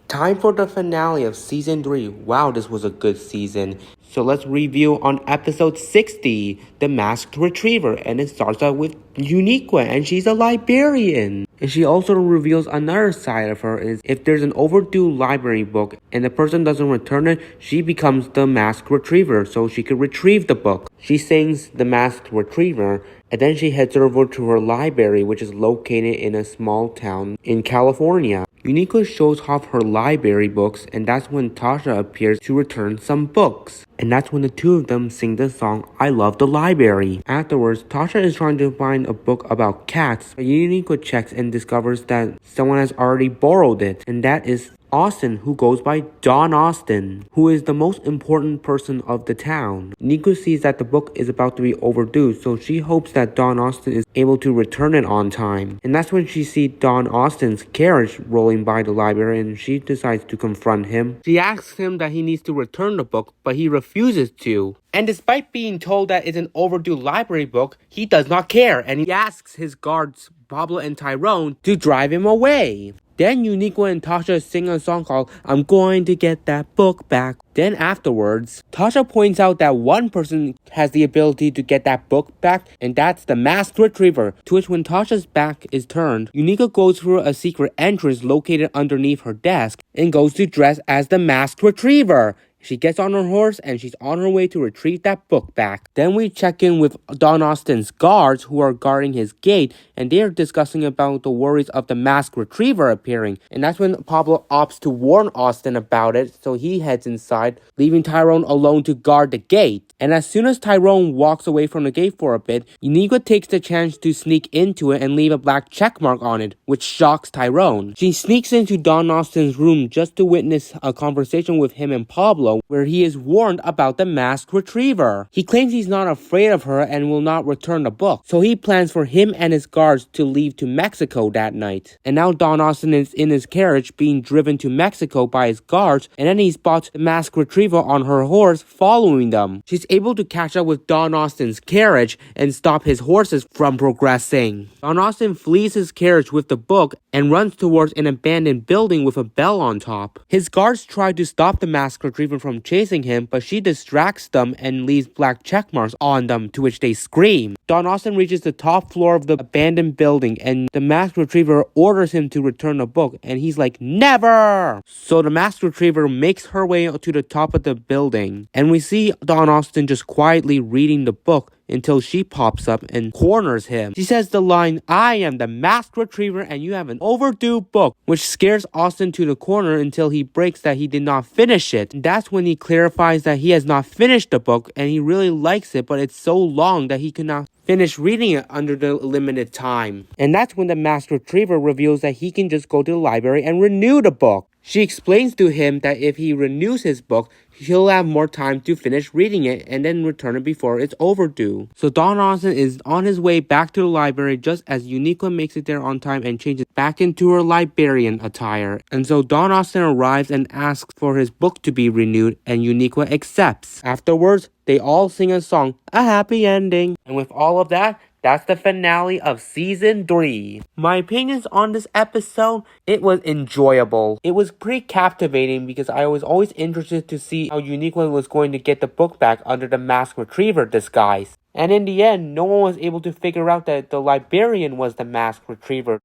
[SPEAKER 1] Time for the finale of Season 3. Wow, this was a good season. So let's review on episode 60, The Masked Retriever. And it starts out with Eureka, and she's a librarian. And she also reveals another side of her is if there's an overdue library book and the person doesn't return it, she becomes the Masked Retriever so she could retrieve the book. She sings The Masked Retriever and then she heads over to her library, which is located in a small town in California. Eureka shows off her library books and that's when Tasha appears to return some books. And that's when the two of them sing the song, I Love the Library. Afterwards, Tasha is trying to find a book about cats, but Eureka checks and discovers that someone has already borrowed it, and that is Austin, who goes by Don Austin, who is the most important person of the town. Nico sees that the book is about to be overdue, so she hopes that Don Austin is able to return it on time. And that's when she sees Don Austin's carriage rolling by the library and she decides to confront him. She asks him that he needs to return the book, but he refuses to. And despite being told that it's an overdue library book, he does not care and he asks his guards, Pablor and Tyrone, to drive him away. Then Uniqua and Tasha sing a song called I'm Going to Get That Book Back. Then afterwards, Tasha points out that one person has the ability to get that book back, and that's the Masked Retriever, to which when Tasha's back is turned, Uniqua goes through a secret entrance located underneath her desk and goes to dress as the Masked Retriever. She gets on her horse and she's on her way to retrieve that book back. Then we check in with Don Austin's guards who are guarding his gate, and they are discussing about the worries of the Masked Retriever appearing. And that's when Pablor opts to warn Austin about it, so he heads inside, leaving Tyrone alone to guard the gate. And as soon as Tyrone walks away from the gate for a bit, Uniqua takes the chance to sneak into it and leave a black checkmark on it, which shocks Tyrone. She sneaks into Don Austin's room just to witness a conversation with him and Pablor, where he is warned about the Masked Retriever. He claims he's not afraid of her and will not return the book, so he plans for him and his guards to leave to Mexico that night. And now Don Austin is in his carriage being driven to Mexico by his guards, and then he spots the Masked Retriever on her horse following them. She's able to catch up with Don Austin's carriage and stop his horses from progressing. Don Austin flees his carriage with the book and runs towards an abandoned building with a bell on top. His guards try to stop the Masked Retriever from chasing him, but she distracts them and leaves black checkmarks on them, to which they scream. Don Austin reaches the top floor of the abandoned building, and the Masked Retriever orders him to return the book, and he's like, never! So the Masked Retriever makes her way to the top of the building, and we see Don Austin just quietly reading the book until she pops up and corners him. She says the line, I am the Masked Retriever and you have an overdue book, which scares Austin to the corner until he breaks that he did not finish it. And that's when he clarifies that he has not finished the book and he really likes it, but it's so long that he could not finish reading it under the limited time. And that's when the Masked Retriever reveals that he can just go to the library and renew the book. She explains to him that if he renews his book, he'll have more time to finish reading it and then return it before it's overdue. So Don Austin is on his way back to the library just as Uniqua makes it there on time and changes back into her librarian attire. And so Don Austin arrives and asks for his book to be renewed, and Uniqua accepts. Afterwards, they all sing a song, A Happy Ending. And with all of that, that's the finale of Season 3. My opinions on this episode, it was enjoyable. It was pretty captivating because I was always interested to see how Uniqua was going to get the book back under the Masked Retriever disguise. And in the end, no one was able to figure out that the librarian was the Masked Retriever.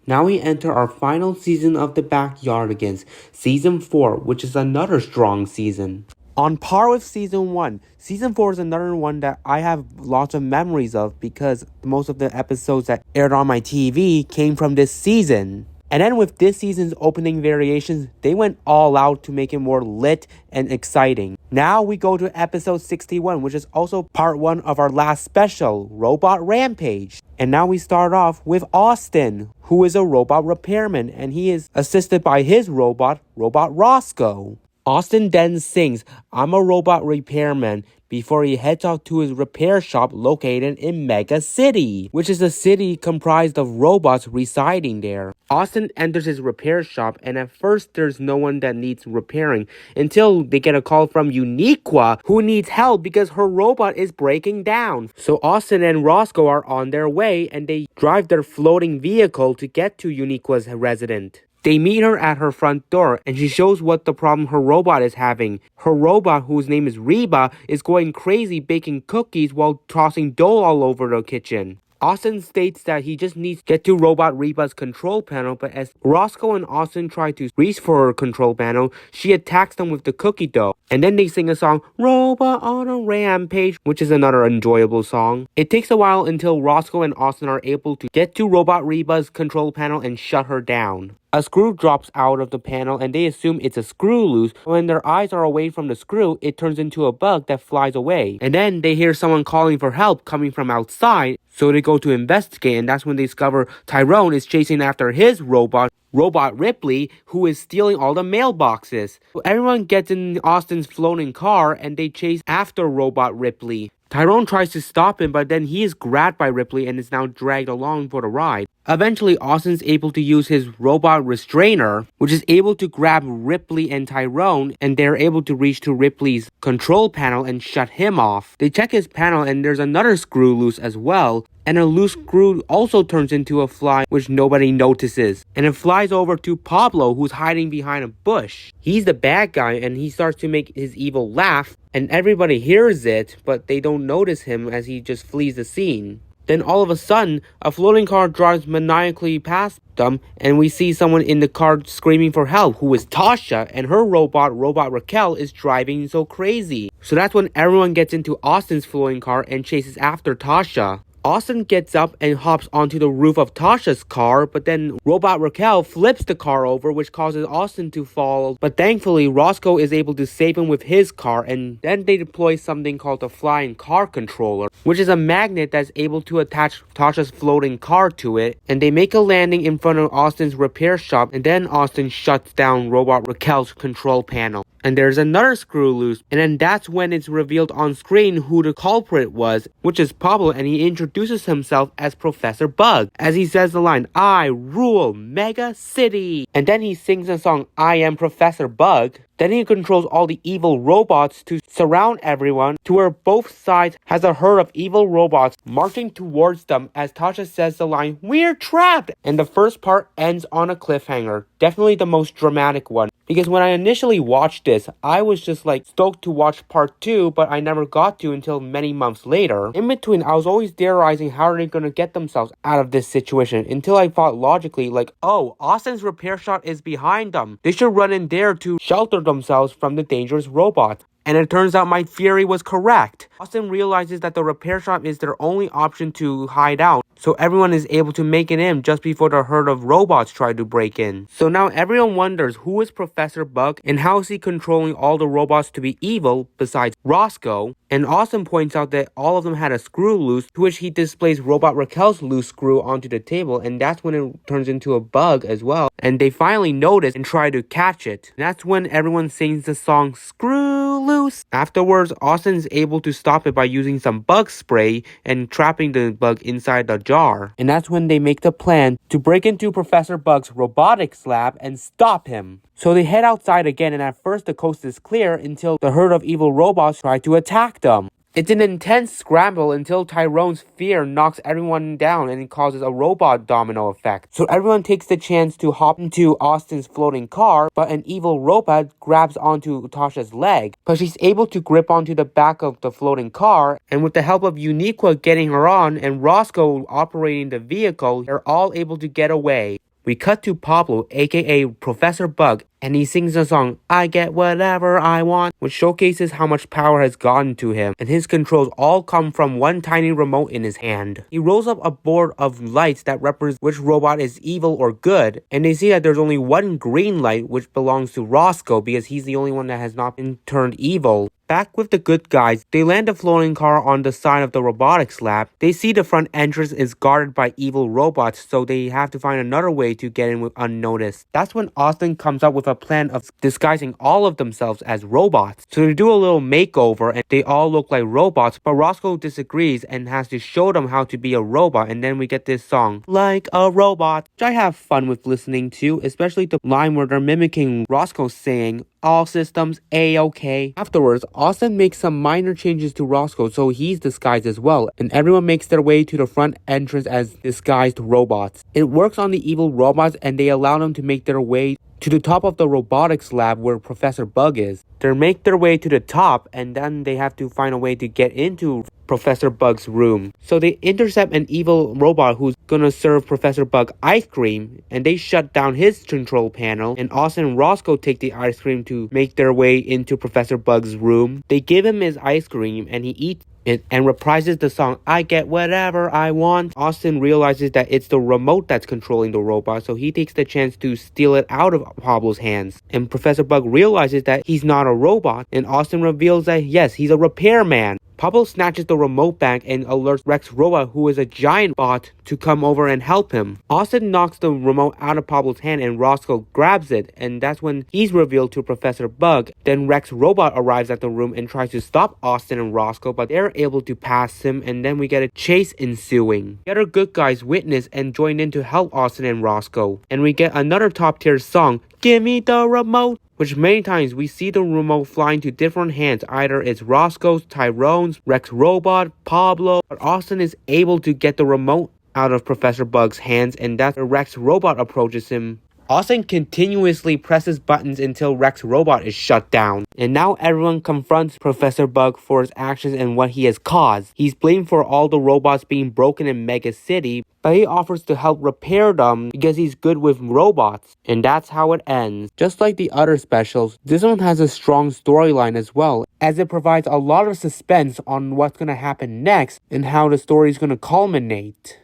[SPEAKER 1] Now we enter our final season of the Backyardigans, Season 4, which is another strong season. On par with Season 1, Season 4 is another one that I have lots of memories of because most of the episodes that aired on my TV came from this season. And then with this season's opening variations, they went all out to make it more lit and exciting. Now we go to episode 61, which is also part 1 of our last special, Robot Rampage. And now we start off with Austin, who is a robot repairman, and he is assisted by his robot Roscoe. Austin then sings, I'm a robot repairman, before he heads out to his repair shop located in Mega City, which is a city comprised of robots residing there. Austin enters his repair shop, and at first there's no one that needs repairing until they get a call from Uniqua, who needs help because her robot is breaking down. So Austin and Roscoe are on their way, and they drive their floating vehicle to get to Uniqua's residence. They meet her at her front door, and she shows what the problem her robot is having. Her robot, whose name is Reba, is going crazy baking cookies while tossing dough all over the kitchen. Austin states that he just needs to get to Robot Reba's control panel, but as Roscoe and Austin try to reach for her control panel, she attacks them with the cookie dough. And then they sing a song, Robot on a Rampage, which is another enjoyable song. It takes a while until Roscoe and Austin are able to get to Robot Reba's control panel and shut her down. A screw drops out of the panel and they assume it's a screw loose. When their eyes are away from the screw, it turns into a bug that flies away. And then they hear someone calling for help coming from outside. So they go to investigate, and that's when they discover Tyrone is chasing after his robot Ripley, who is stealing all the mailboxes. So everyone gets in Austin's floating car and they chase after Robot Ripley. Tyrone tries to stop him, but then he is grabbed by Ripley and is now dragged along for the ride. Eventually, Austin's able to use his robot restrainer, which is able to grab Ripley and Tyrone, and they're able to reach to Ripley's control panel and shut him off. They check his panel and there's another screw loose as well. and a loose screw also turns into a fly, which nobody notices. And it flies over to Pablor, who's hiding behind a bush. He's the bad guy, and he starts to make his evil laugh, and everybody hears it, but they don't notice him as he just flees the scene. Then all of a sudden, a floating car drives maniacally past them, and we see someone in the car screaming for help, who is Tasha, and her robot Raquel, is driving so crazy. So that's when everyone gets into Austin's floating car and chases after Tasha. Austin gets up and hops onto the roof of Tasha's car, but then Robot Raquel flips the car over, which causes Austin to fall. But thankfully, Roscoe is able to save him with his car, and then they deploy something called the Flying Car Controller, which is a magnet that's able to attach Tasha's floating car to it, and they make a landing in front of Austin's repair shop, and then Austin shuts down Robot Raquel's control panel. And there's another screw loose, and then that's when it's revealed on screen who the culprit was, which is Pablor, and he introduces himself as Professor Bug, as he says the line, "I rule Mega City," and then he sings the song, "I am Professor Bug." Then he controls all the evil robots to surround everyone, to where both sides has a herd of evil robots marching towards them as Tasha says the line, "We're trapped!" And the first part ends on a cliffhanger, definitely the most dramatic one. Because when I initially watched this, I was just like stoked to watch part 2, but I never got to until many months later. In between, I was always theorizing how are they going to get themselves out of this situation, until I thought logically like, oh, Austin's repair shop is behind them. They should run in there to shelter themselves from the dangerous robots. And it turns out my theory was correct. Austin realizes that the repair shop is their only option to hide out, so everyone is able to make it in just before the herd of robots try to break in. So now everyone wonders who is Professor Bug and how is he controlling all the robots to be evil besides Roscoe. And Austin points out that all of them had a screw loose, to which he displays Robot Raquel's loose screw onto the table, and that's when it turns into a bug as well. And they finally notice and try to catch it. And that's when everyone sings the song "Screw Loose." Afterwards, Austin is able to stop it by using some bug spray and trapping the bug inside the jar. And that's when they make the plan to break into Professor Bug's robotics lab and stop him. So they head outside again, and at first the coast is clear until the herd of evil robots try to attack them. It's an intense scramble until Tyrone's fear knocks everyone down and it causes a robot domino effect. So everyone takes the chance to hop into Austin's floating car, but an evil robot grabs onto Tasha's leg. But she's able to grip onto the back of the floating car, and with the help of Uniqua getting her on and Roscoe operating the vehicle, they're all able to get away. We cut to Pablor, aka Professor Bug, and he sings the song, "I get whatever I want," which showcases how much power has gotten to him, and his controls all come from one tiny remote in his hand. He rolls up a board of lights that represent which robot is evil or good, and they see that there's only one green light which belongs to Roscoe because he's the only one that has not been turned evil. Back with the good guys, they land a floating car on the side of the robotics lab. They see the front entrance is guarded by evil robots, so they have to find another way to get in unnoticed. That's when Austin comes up with a plan of disguising all of themselves as robots. So they do a little makeover and they all look like robots, but Roscoe disagrees and has to show them how to be a robot, and then we get this song, "Like a Robot," which I have fun with listening to, especially the line where they're mimicking Roscoe saying, "All systems A-OK." Afterwards, Austin makes some minor changes to Roscoe so he's disguised as well, and everyone makes their way to the front entrance as disguised robots. It works on the evil robots, and they allow them to make their way to the top of the robotics lab where Professor Bug is. They make their way to the top, and then they have to find a way to get into Professor Bug's room. So they intercept an evil robot who's gonna serve Professor Bug ice cream, and they shut down his control panel, and Austin and Roscoe take the ice cream to make their way into Professor Bug's room. They give him his ice cream, and he eats it and reprises the song, "I get whatever I want." Austin realizes that it's the remote that's controlling the robot, so he takes the chance to steal it out of Pablor's hands. And Professor Bug realizes that he's not a robot, and Austin reveals that yes, he's a repairman. Pablor snatches the remote back and alerts Rex Robot, who is a giant bot, to come over and help him. Austin knocks the remote out of Pablor's hand and Roscoe grabs it, and that's when he's revealed to Professor Bug. Then Rex Robot arrives at the room and tries to stop Austin and Roscoe, but they're able to pass him, and then we get a chase ensuing. The other good guys witness and join in to help Austin and Roscoe, and we get another top tier song, "Give Me the Remote," which many times we see the remote flying to different hands. Either it's Roscoe's, Tyrone's, Rex Robot, Pablo, but Austin is able to get the remote out of Professor Bug's hands, and that's where Rex Robot approaches him. Austin continuously presses buttons until Rex Robot is shut down. And now everyone confronts Professor Bug for his actions and what he has caused. He's blamed for all the robots being broken in Mega City, but he offers to help repair them because he's good with robots. And that's how it ends. Just like the other specials, this one has a strong storyline as well, as it provides a lot of suspense on what's going to happen next and how the story is going to culminate.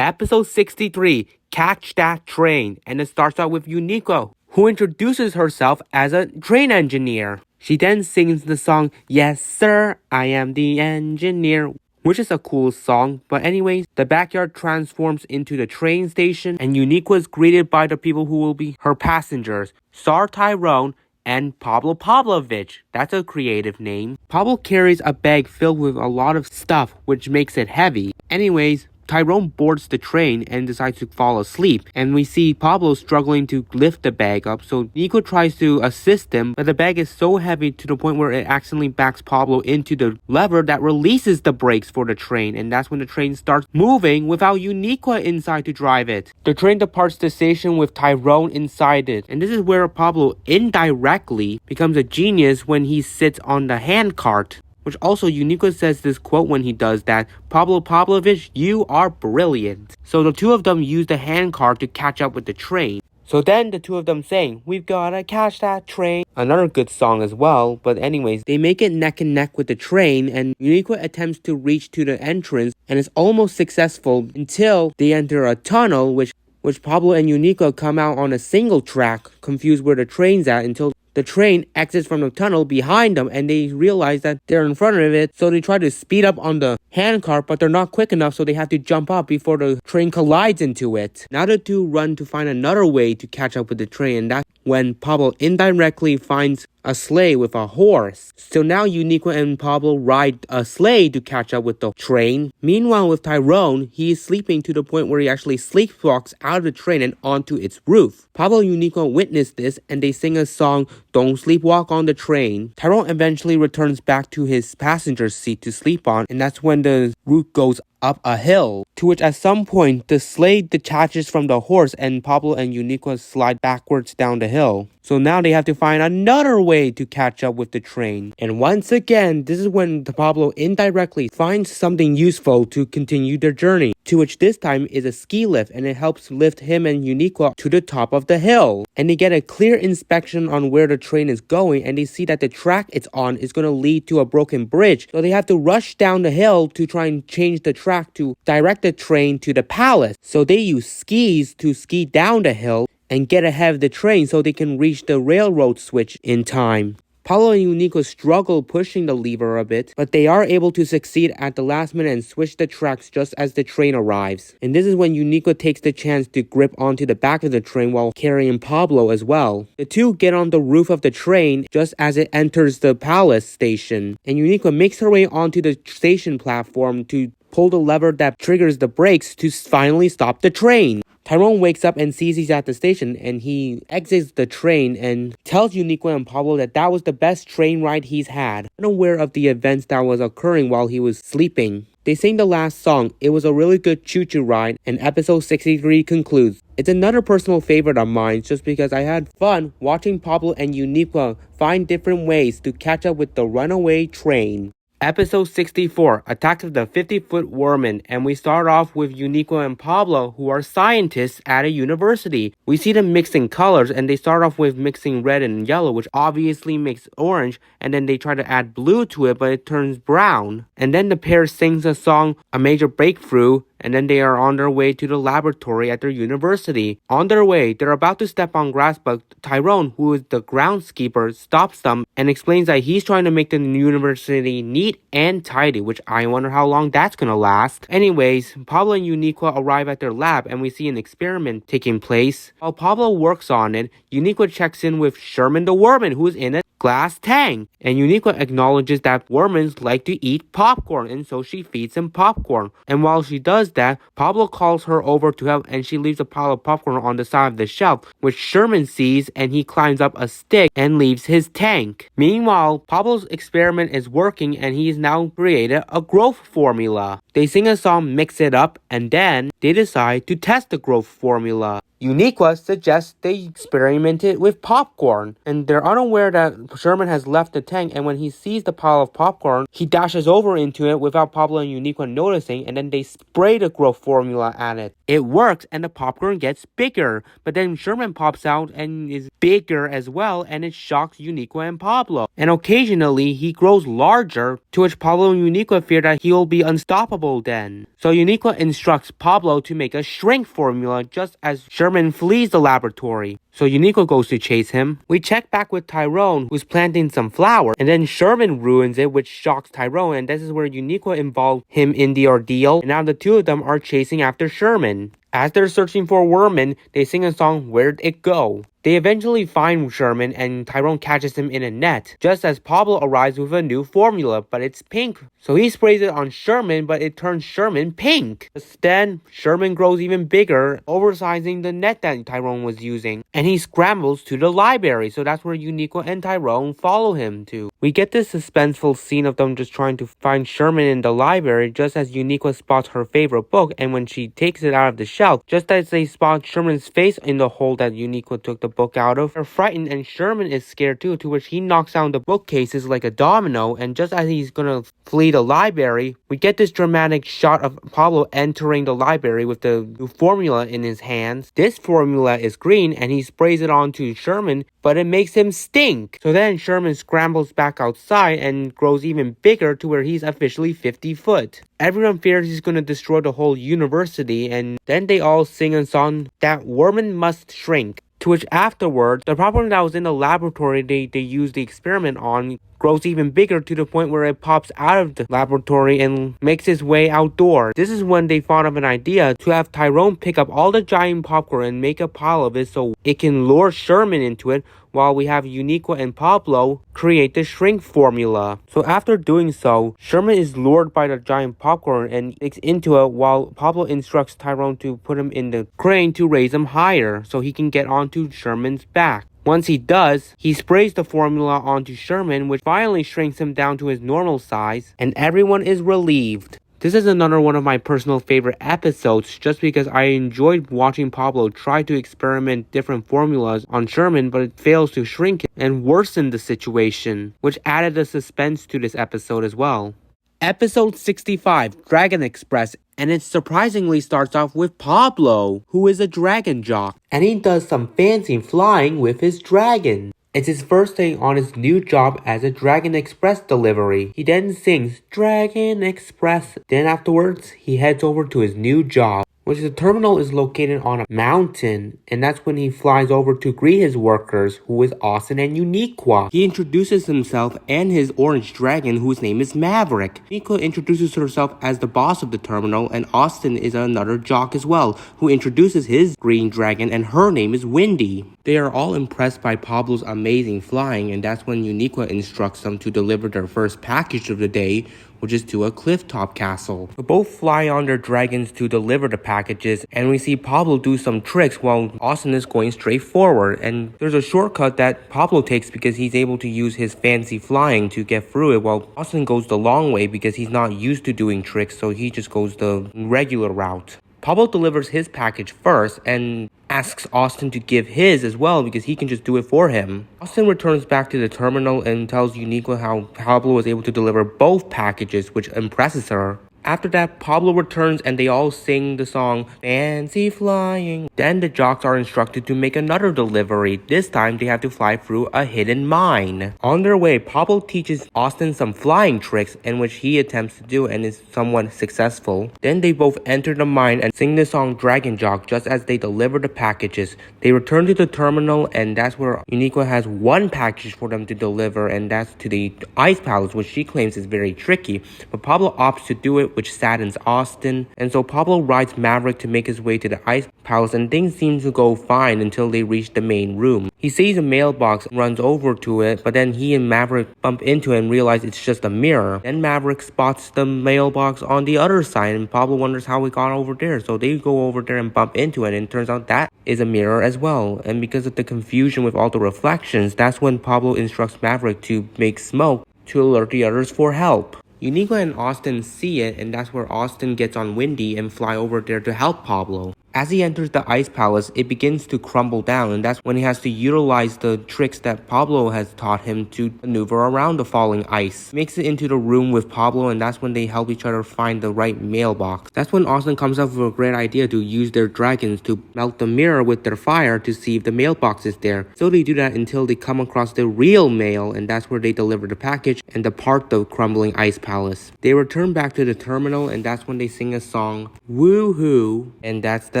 [SPEAKER 1] Episode 63, Catch That Train, and it starts out with Eureka, who introduces herself as a train engineer. She then sings the song, Yes Sir, I Am the Engineer, which is a cool song. But anyways, the backyard transforms into the train station, and Eureka is greeted by the people who will be her passengers, Star Tyrone and Pablo Pavlovich. That's a creative name. Pablo carries a bag filled with a lot of stuff, which makes it heavy. Anyways, Tyrone boards the train and decides to fall asleep, and we see Pablo struggling to lift the bag up, so Nico tries to assist him, but the bag is so heavy to the point where it accidentally backs Pablo into the lever that releases the brakes for the train, and that's when the train starts moving without Eureka inside to drive it. The train departs the station with Tyrone inside it, and this is where Pablo indirectly becomes a genius when he sits on the handcart. Which also, Eureka says this quote when he does that, Pablo Pavlovich, you are brilliant. So the two of them use the handcart to catch up with the train. So then the two of them saying, we've gotta catch that train. Another good song as well. But anyways, they make it neck and neck with the train, and Eureka attempts to reach to the entrance and is almost successful until they enter a tunnel, which Pablo and Eureka come out on a single track, confused where the train's at, until the train exits from the tunnel behind them, and they realize that they're in front of it, so they try to speed up on the handcart, but they're not quick enough, so they have to jump up before the train collides into it. Now the two run to find another way to catch up with the train, and that's when Pablo indirectly finds a sleigh with a horse. So now Eureka and Pablo ride a sleigh to catch up with the train. Meanwhile, with Tyrone, he is sleeping to the point where he actually sleepwalks out of the train and onto its roof. Pablo and Eureka witness this, and they sing a song, Don't Sleepwalk on the Train. Tyrone eventually returns back to his passenger seat to sleep on, and that's when the route goes up a hill, to which at some point the sleigh detaches from the horse and Pablo and Eureka slide backwards down the hill. So now they have to find another way to catch up with the train. And once again, this is when Pablo indirectly finds something useful to continue their journey, to which this time is a ski lift, and it helps lift him and Eureka to the top of the hill. And they get a clear inspection on where the train is going, and they see that the track it's on is going to lead to a broken bridge. So they have to rush down the hill to try and change the track to direct the train to the palace. So they use skis to ski down the hill and get ahead of the train so they can reach the railroad switch in time. Pablo and Eureka struggle pushing the lever a bit, but they are able to succeed at the last minute and switch the tracks just as the train arrives. And this is when Eureka takes the chance to grip onto the back of the train while carrying Pablo as well. The two get on the roof of the train just as it enters the palace station, and Eureka makes her way onto the station platform to pull the lever that triggers the brakes to finally stop the train. Tyrone wakes up and sees he's at the station, and he exits the train and tells Eureka and Pablo that that was the best train ride he's had, unaware of the events that was occurring while he was sleeping. They sing the last song, It Was a Really Good Choo-Choo Ride, and episode 63 concludes. It's another personal favorite of mine just because I had fun watching Pablo and Eureka find different ways to catch up with the runaway train. Episode 64, Attack of the 50-Foot Worman, and we start off with Eureka and Pablo, who are scientists at a university. We see them mixing colors, and they start off with mixing red and yellow, which obviously makes orange, and then they try to add blue to it, but it turns brown. And then the pair sings a song, A Major Breakthrough, and then they are on their way to the laboratory at their university. On their way, they're about to step on grass, but Tyrone, who is the groundskeeper, stops them and explains that he's trying to make the university neat and tidy, which I wonder how long that's gonna last. Anyways, Pablo and Eureka arrive at their lab, and we see an experiment taking place. While Pablo works on it, Eureka checks in with Sherman the Worman, who's in a glass tank. And Uniqua acknowledges that Wormans like to eat popcorn, and so she feeds him popcorn. And while she does that, Pablor calls her over to help, and she leaves a pile of popcorn on the side of the shelf, which Sherman sees, and he climbs up a stick and leaves his tank. Meanwhile, Pablor's experiment is working, and he's now created a growth formula. They sing a song, Mix It Up, and then they decide to test the growth formula. Uniqua suggests they experiment it with popcorn, and they're unaware that Sherman has left the tank, and when he sees the pile of popcorn, he dashes over into it without Pablor and Uniqua noticing, and then they spray the growth formula at it. It works, and the popcorn gets bigger, but then Sherman pops out and is bigger as well, and it shocks Uniqua and Pablor. And occasionally, he grows larger, to which Pablor and Uniqua fear that he will be unstoppable then. So Uniqua instructs Pablor to make a shrink formula just as Sherman flees the laboratory. So Uniqua goes to chase him. We check back with Tyrone, who's planting some flower, and then Sherman ruins it, which shocks Tyrone, and this is where Uniqua involved him in the ordeal, and now the two of them are chasing after Sherman. As they're searching for Worman, they sing a song, Where'd It Go? They eventually find Sherman, and Tyrone catches him in a net, just as Pablor arrives with a new formula, but it's pink. So he sprays it on Sherman, but it turns Sherman pink. Then, Sherman grows even bigger, oversizing the net that Tyrone was using, and he scrambles to the library, so that's where Uniqua and Tyrone follow him to. We get this suspenseful scene of them just trying to find Sherman in the library, just as Uniqua spots her favorite book, and when she takes it out of the shelf, just as they spot Sherman's face in the hole that Uniqua took the book out of, they're frightened, and Sherman is scared too, to which he knocks down the bookcases like a domino, and just as he's gonna flee the library, we get this dramatic shot of Pablor entering the library with the new formula in his hands. This formula is green, and he sprays it onto Sherman, but it makes him stink. So then Sherman scrambles back outside and grows even bigger to where he's officially 50 foot. Everyone fears he's gonna destroy the whole university, and then they all sing a song that Worman must shrink. To which afterward, the problem that was in the laboratory they used the experiment on grows even bigger to the point where it pops out of the laboratory and makes its way outdoors. This is when they thought of an idea to have Tyrone pick up all the giant popcorn and make a pile of it so it can lure Sherman into it, while we have Uniqua and Pablor create the shrink formula. So after doing so, Sherman is lured by the giant popcorn and digs into it, while Pablor instructs Tyrone to put him in the crane to raise him higher so he can get onto Sherman's back. Once he does, he sprays the formula onto Sherman, which finally shrinks him down to his normal size, and everyone is relieved. This is another one of my personal favorite episodes just because I enjoyed watching Pablor try to experiment different formulas on Sherman, but it fails to shrink it and worsen the situation, which added a suspense to this episode as well. Episode 65, Dragon Express, and it surprisingly starts off with Pablor, who is a dragon jock, and he does some fancy flying with his dragon. It's his first day on his new job as a Dragon Express delivery. He then sings Dragon Express. Then afterwards, he heads over to his new job, which the terminal is located on a mountain, and that's when he flies over to greet his workers, who is Austin and Uniqua. He introduces himself and his orange dragon, whose name is Maverick. Uniqua introduces herself as the boss of the terminal, and Austin is another jock as well, who introduces his green dragon, and her name is Windy. They are all impressed by Pablor's amazing flying, and that's when Uniqua instructs them to deliver their first package of the day, which is to a clifftop castle. So both fly on their dragons to deliver the packages, and we see Pablor do some tricks while Austin is going straight forward. And there's a shortcut that Pablor takes because he's able to use his fancy flying to get through it, while Austin goes the long way because he's not used to doing tricks, so he just goes the regular route. Pablor delivers his package first and asks Austin to give his as well because he can just do it for him. Austin returns back to the terminal and tells Uniqua how Pablor was able to deliver both packages, which impresses her. After that, Pablor returns and they all sing the song Fancy Flying. Then the jocks are instructed to make another delivery. This time they have to fly through a hidden mine. On their way, Pablor teaches Austin some flying tricks in which he attempts to do and is somewhat successful. Then they both enter the mine and sing the song Dragon Jock just as they deliver the packages. They return to the terminal, and that's where Uniqua has one package for them to deliver, and that's to the Ice Palace, which she claims is very tricky. But Pablor opts to do it it, which saddens Austin. And so Pablor rides Maverick to make his way to the Ice Palace, and things seem to go fine until they reach the main room. He sees a mailbox and runs over to it, but then he and Maverick bump into it and realize it's just a mirror. Then Maverick spots the mailbox on the other side, and Pablor wonders how it got over there. So they go over there and bump into it, and it turns out that is a mirror as well. And because of the confusion with all the reflections, that's when Pablor instructs Maverick to make smoke to alert the others for help. Uniqua and Austin see it, and that's where Austin gets on Windy and fly over there to help Pablor. As he enters the Ice Palace, it begins to crumble down, and that's when he has to utilize the tricks that Pablor has taught him to maneuver around the falling ice. He makes it into the room with Pablor, and that's when they help each other find the right mailbox. That's when Austin comes up with a great idea to use their dragons to melt the mirror with their fire to see if the mailbox is there. So they do that until they come across the real mail, and that's where they deliver the package and depart the crumbling Ice Palace. They return back to the terminal, and that's when they sing a song, Woohoo, and that's the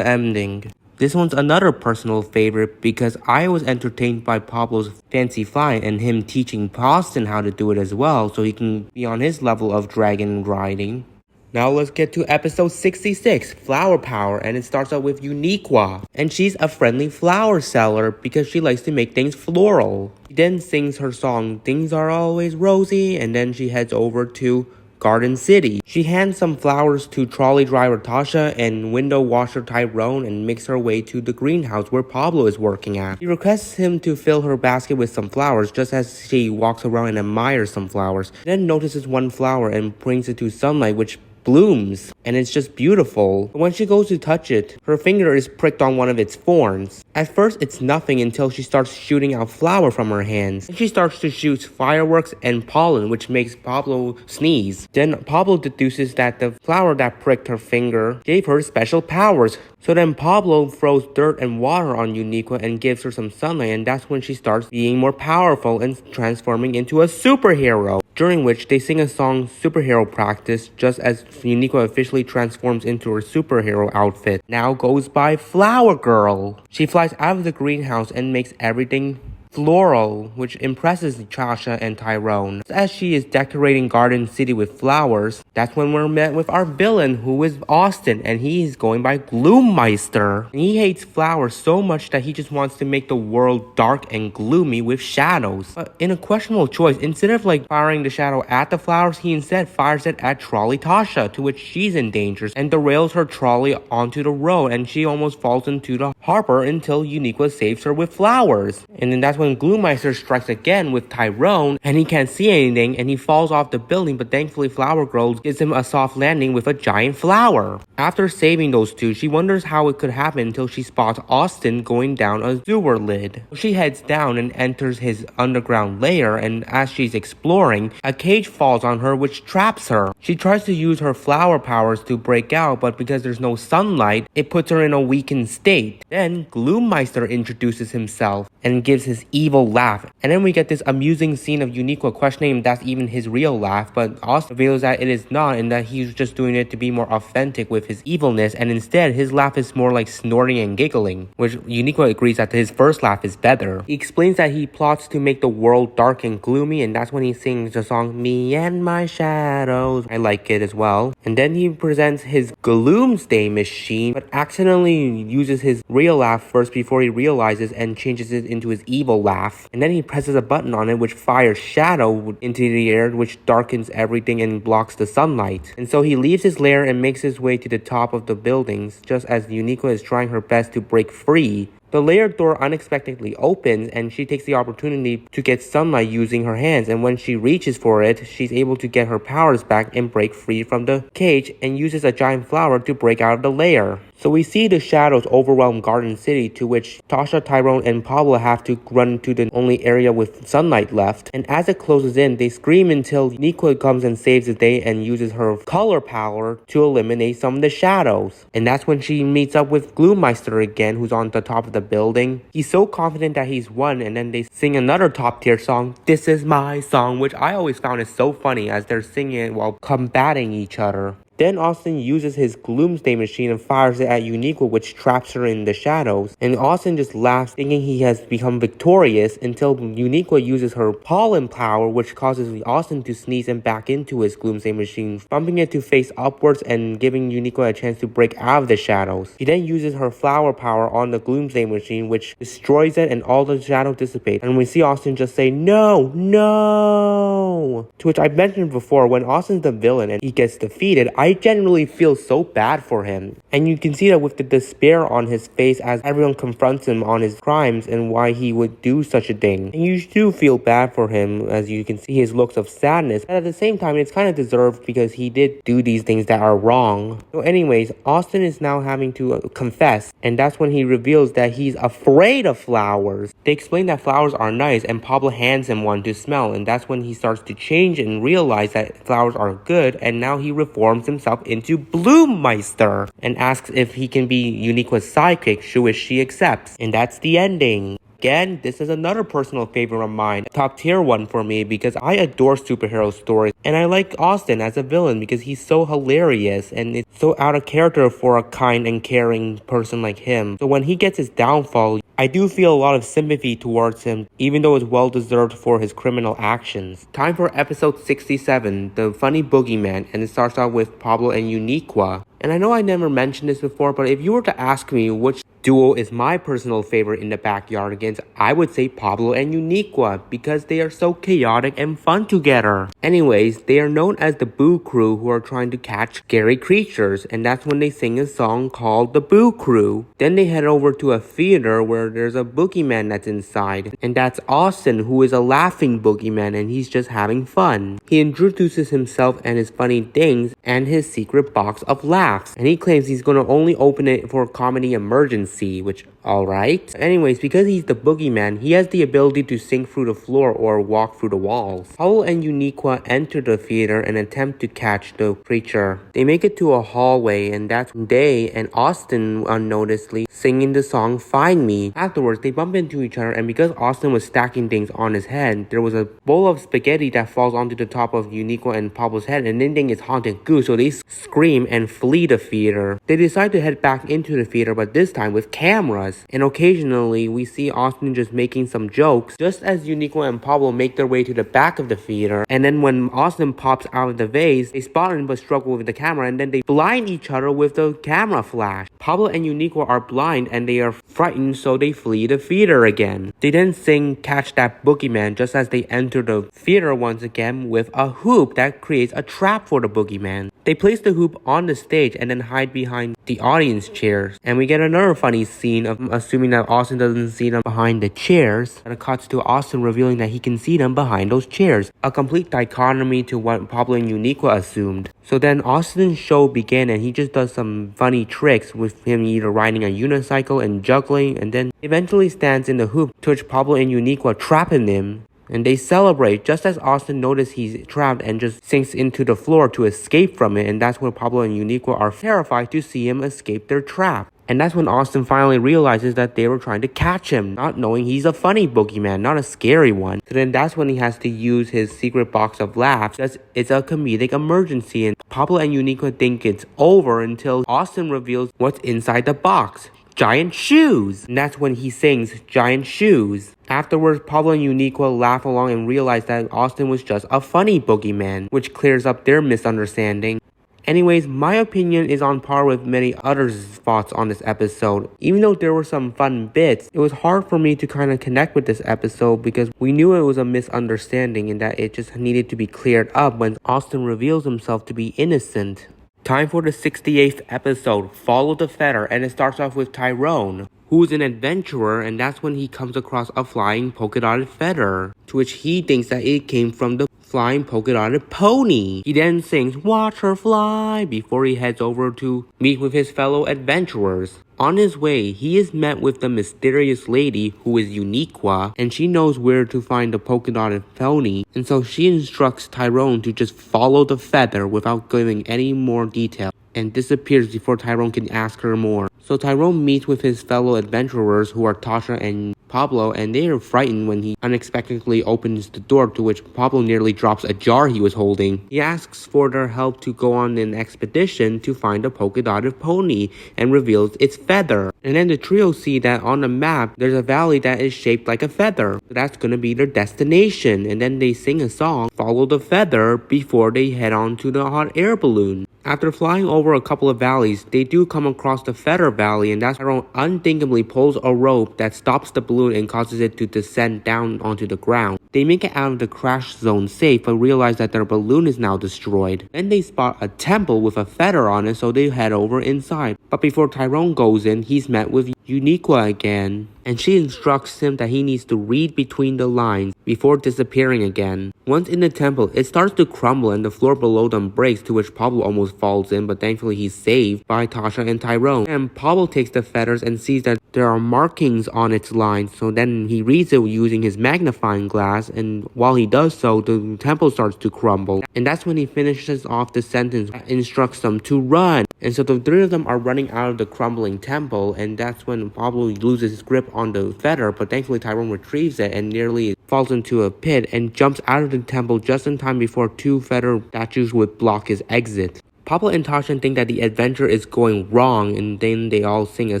[SPEAKER 1] ending. This one's another personal favorite because I was entertained by Pablor's fancy flying and him teaching Austin how to do it as well, so he can be on his level of dragon riding. Now let's get to episode 66, Flower Power, and it starts out with Uniqua. And she's a friendly flower seller because she likes to make things floral. She then sings her song, Things Are Always Rosy, and then she heads over to Garden City. She hands some flowers to trolley driver Tasha and window washer Tyrone and makes her way to the greenhouse where Pablor is working at. She requests him to fill her basket with some flowers just as she walks around and admires some flowers. Then notices one flower and brings it to sunlight, which blooms, and it's just beautiful. But when she goes to touch it, her finger is pricked on one of its thorns. At first, it's nothing until she starts shooting out flour from her hands. And she starts to shoot fireworks and pollen, which makes Pablor sneeze. Then Pablor deduces that the flower that pricked her finger gave her special powers. So then Pablor throws dirt and water on Uniqua and gives her some sunlight, and that's when she starts being more powerful and transforming into a superhero. During which they sing a song, Superhero Practice, just as Uniqua officially transforms into her superhero outfit. Now goes by Flower Girl. She flies out of the greenhouse and makes everything floral, which impresses Tasha and Tyrone. As she is decorating Garden City with flowers, that's when we're met with our villain, who is Austin, and he is going by Gloommeister. And he hates flowers so much that he just wants to make the world dark and gloomy with shadows. But in a questionable choice, instead of firing the shadow at the flowers, he instead fires it at trolley Tasha, to which she's in danger, and derails her trolley onto the road, and she almost falls into the harbor until Uniqua saves her with flowers. And then that's when Gloommeister strikes again with Tyrone, and he can't see anything, and he falls off the building, but thankfully Flower Girl gives him a soft landing with a giant flower. After saving those two, she wonders how it could happen until she spots Austin going down a sewer lid. She heads down and enters his underground lair, and as she's exploring, a cage falls on her which traps her. She tries to use her flower powers to break out, but because there's no sunlight, it puts her in a weakened state. Then Gloommeister introduces himself and gives his evil laugh, and then we get this amusing scene of Uniqua questioning if that's even his real laugh, but Austin reveals that it is not, and that he's just doing it to be more authentic with his evilness, and instead his laugh is more like snorting and giggling, which Uniqua agrees that his first laugh is better. He explains that he plots to make the world dark and gloomy, and that's when he sings the song Me and My Shadows. I like it as well. And then he presents his Gloomsday machine, but accidentally uses his real laugh first before he realizes and changes it into his evil laugh. And then he presses a button on it which fires shadow into the air, which darkens everything and blocks the sunlight. And so he leaves his lair and makes his way to the top of the buildings, just as Uniqua is trying her best to break free. The lair door unexpectedly opens, and she takes the opportunity to get sunlight using her hands, and when she reaches for it, she's able to get her powers back and break free from the cage, and uses a giant flower to break out of the lair. So we see the shadows overwhelm Garden City, to which Tasha, Tyrone, and Pablor have to run to the only area with sunlight left. And as it closes in, they scream until Uniqua comes and saves the day and uses her color power to eliminate some of the shadows. And that's when she meets up with Gloommeister again, who's on the top of the building. He's so confident that he's won, and then they sing another top tier song, This Is My Song, which I always found is so funny as they're singing it while combating each other. Then Austin uses his Gloomsday machine and fires it at Uniqua, which traps her in the shadows. And Austin just laughs, thinking he has become victorious, until Uniqua uses her pollen power, which causes Austin to sneeze and back into his Gloomsday machine, bumping it to face upwards and giving Uniqua a chance to break out of the shadows. She then uses her flower power on the Gloomsday machine, which destroys it and all the shadows dissipate. And we see Austin just say, "No, no!" To which I mentioned before, when Austin's the villain and he gets defeated, I genuinely feel so bad for him. And you can see that with the despair on his face as everyone confronts him on his crimes and why he would do such a thing. And you do feel bad for him, as you can see his looks of sadness, but at the same time it's kind of deserved because he did do these things that are wrong. So anyways, Austin is now having to confess, and that's when he reveals that he's afraid of flowers. They explain that flowers are nice, and Pablor hands him one to smell, and that's when he starts to change and realize that flowers are good, and now he reforms himself into Bloommeister and asks if he can be Uniqua's sidekick, to which she accepts. And that's the ending. Again, this is another personal favorite of mine, top tier one for me, because I adore superhero stories, and I like Austin as a villain because he's so hilarious and it's so out of character for a kind and caring person like him. So when he gets his downfall, I do feel a lot of sympathy towards him, even though it's well deserved for his criminal actions. Time for episode 67, The Funny Boogeyman, and it starts out with Pablor and Uniqua. And I know I never mentioned this before, but if you were to ask me which duo is my personal favorite in the Backyardigans, I would say Pablor and Uniqua because they are so chaotic and fun together. Anyways, they are known as the Boo Crew, who are trying to catch scary creatures, and that's when they sing a song called the Boo Crew. Then they head over to a theater where there's a boogeyman that's inside, and that's Austin, who is a laughing boogeyman, and he's just having fun. He introduces himself and his funny things and his secret box of laughs, and he claims he's gonna only open it for comedy emergency, which alright. Anyways, because he's the boogeyman, he has the ability to sink through the floor or walk through the walls. Pablor and Uniqua enter the theater and attempt to catch the creature. They make it to a hallway, and that's they and Austin unnoticedly singing the song Find Me. Afterwards, they bump into each other, and because Austin was stacking things on his head, there was a bowl of spaghetti that falls onto the top of Uniqua and Pablor's head, and then it's haunted goo, so they scream and flee the theater. They decide to head back into the theater, but this time with cameras. And occasionally, we see Austin just making some jokes, just as Uniqua and Pablor make their way to the back of the theater. And then when Austin pops out of the vase, they spot him but struggle with the camera, and then they blind each other with the camera flash. Pablor and Uniqua are blind and they are frightened, so they flee the theater again. They then sing Catch That Boogeyman just as they enter the theater once again with a hoop that creates a trap for the boogeyman. They place the hoop on the stage and then hide behind the audience chairs. And we get another funny scene of assuming that Austin doesn't see them behind the chairs. And it cuts to Austin revealing that he can see them behind those chairs. A complete dichotomy to what Pablor and Uniqua assumed. So then Austin's show began, and he just does some funny tricks with him either riding a unicycle and juggling, and then eventually stands in the hoop, to which Pablor and Uniqua trapping him. And they celebrate just as Austin notices he's trapped and just sinks into the floor to escape from it, and that's where Pablor and Uniqua are terrified to see him escape their trap. And that's when Austin finally realizes that they were trying to catch him, not knowing he's a funny boogeyman, not a scary one. So then that's when he has to use his secret box of laughs, because it's a comedic emergency, and Pablor and Uniqua think it's over until Austin reveals what's inside the box. Giant shoes! And that's when he sings Giant Shoes. Afterwards, Pablor and Uniqua laugh along and realize that Austin was just a funny boogeyman, which clears up their misunderstanding. Anyways, my opinion is on par with many others' thoughts on this episode. Even though there were some fun bits, it was hard for me to kind of connect with this episode because we knew it was a misunderstanding and that it just needed to be cleared up when Austin reveals himself to be innocent. Time for the 68th episode, Follow the Feather, and it starts off with Tyrone, who's an adventurer, and that's when he comes across a flying polka dotted feather, to which he thinks that it came from the flying polka dotted pony. He then sings Watch Her Fly before he heads over to meet with his fellow adventurers. On his way, he is met with the mysterious lady who is Uniqua, and she knows where to find the polka dotted pony, and so she instructs Tyrone to just follow the feather without giving any more detail. and disappears before Tyrone can ask her more. So Tyrone meets with his fellow adventurers who are Tasha and Pablor, and they are frightened when he unexpectedly opens the door, to which Pablor nearly drops a jar he was holding. He asks for their help to go on an expedition to find a polka-dotted pony and reveals its feather. And then the trio see that on the map there's a valley that is shaped like a feather. So that's gonna be their destination. And then they sing a song, Follow the Feather, before they head on to the hot air balloon. After flying over a couple of valleys, they do come across the Feather Valley, and that's when Tyrone unthinkably pulls a rope that stops the balloon and causes it to descend down onto the ground. They make it out of the crash zone safe, but realize that their balloon is now destroyed. Then they spot a temple with a feather on it, so they head over inside. But before Tyrone goes in, he's met with Eureka again, and she instructs him that he needs to read between the lines before disappearing again. Once in the temple, it starts to crumble and the floor below them breaks, to which Pablor almost falls in, but thankfully he's saved by Tasha and Tyrone. And Pablor takes the feathers and sees that there are markings on its lines, so then he reads it using his magnifying glass, and while he does so, the temple starts to crumble. And that's when he finishes off the sentence that instructs them to run. And so the three of them are running out of the crumbling temple, and that's when Pablor loses his grip on the feather, but thankfully Tyrone retrieves it and nearly falls into a pit and jumps out of the temple just in time before two feather statues would block his exit. Pablor and Tasha think that the adventure is going wrong, and then they all sing a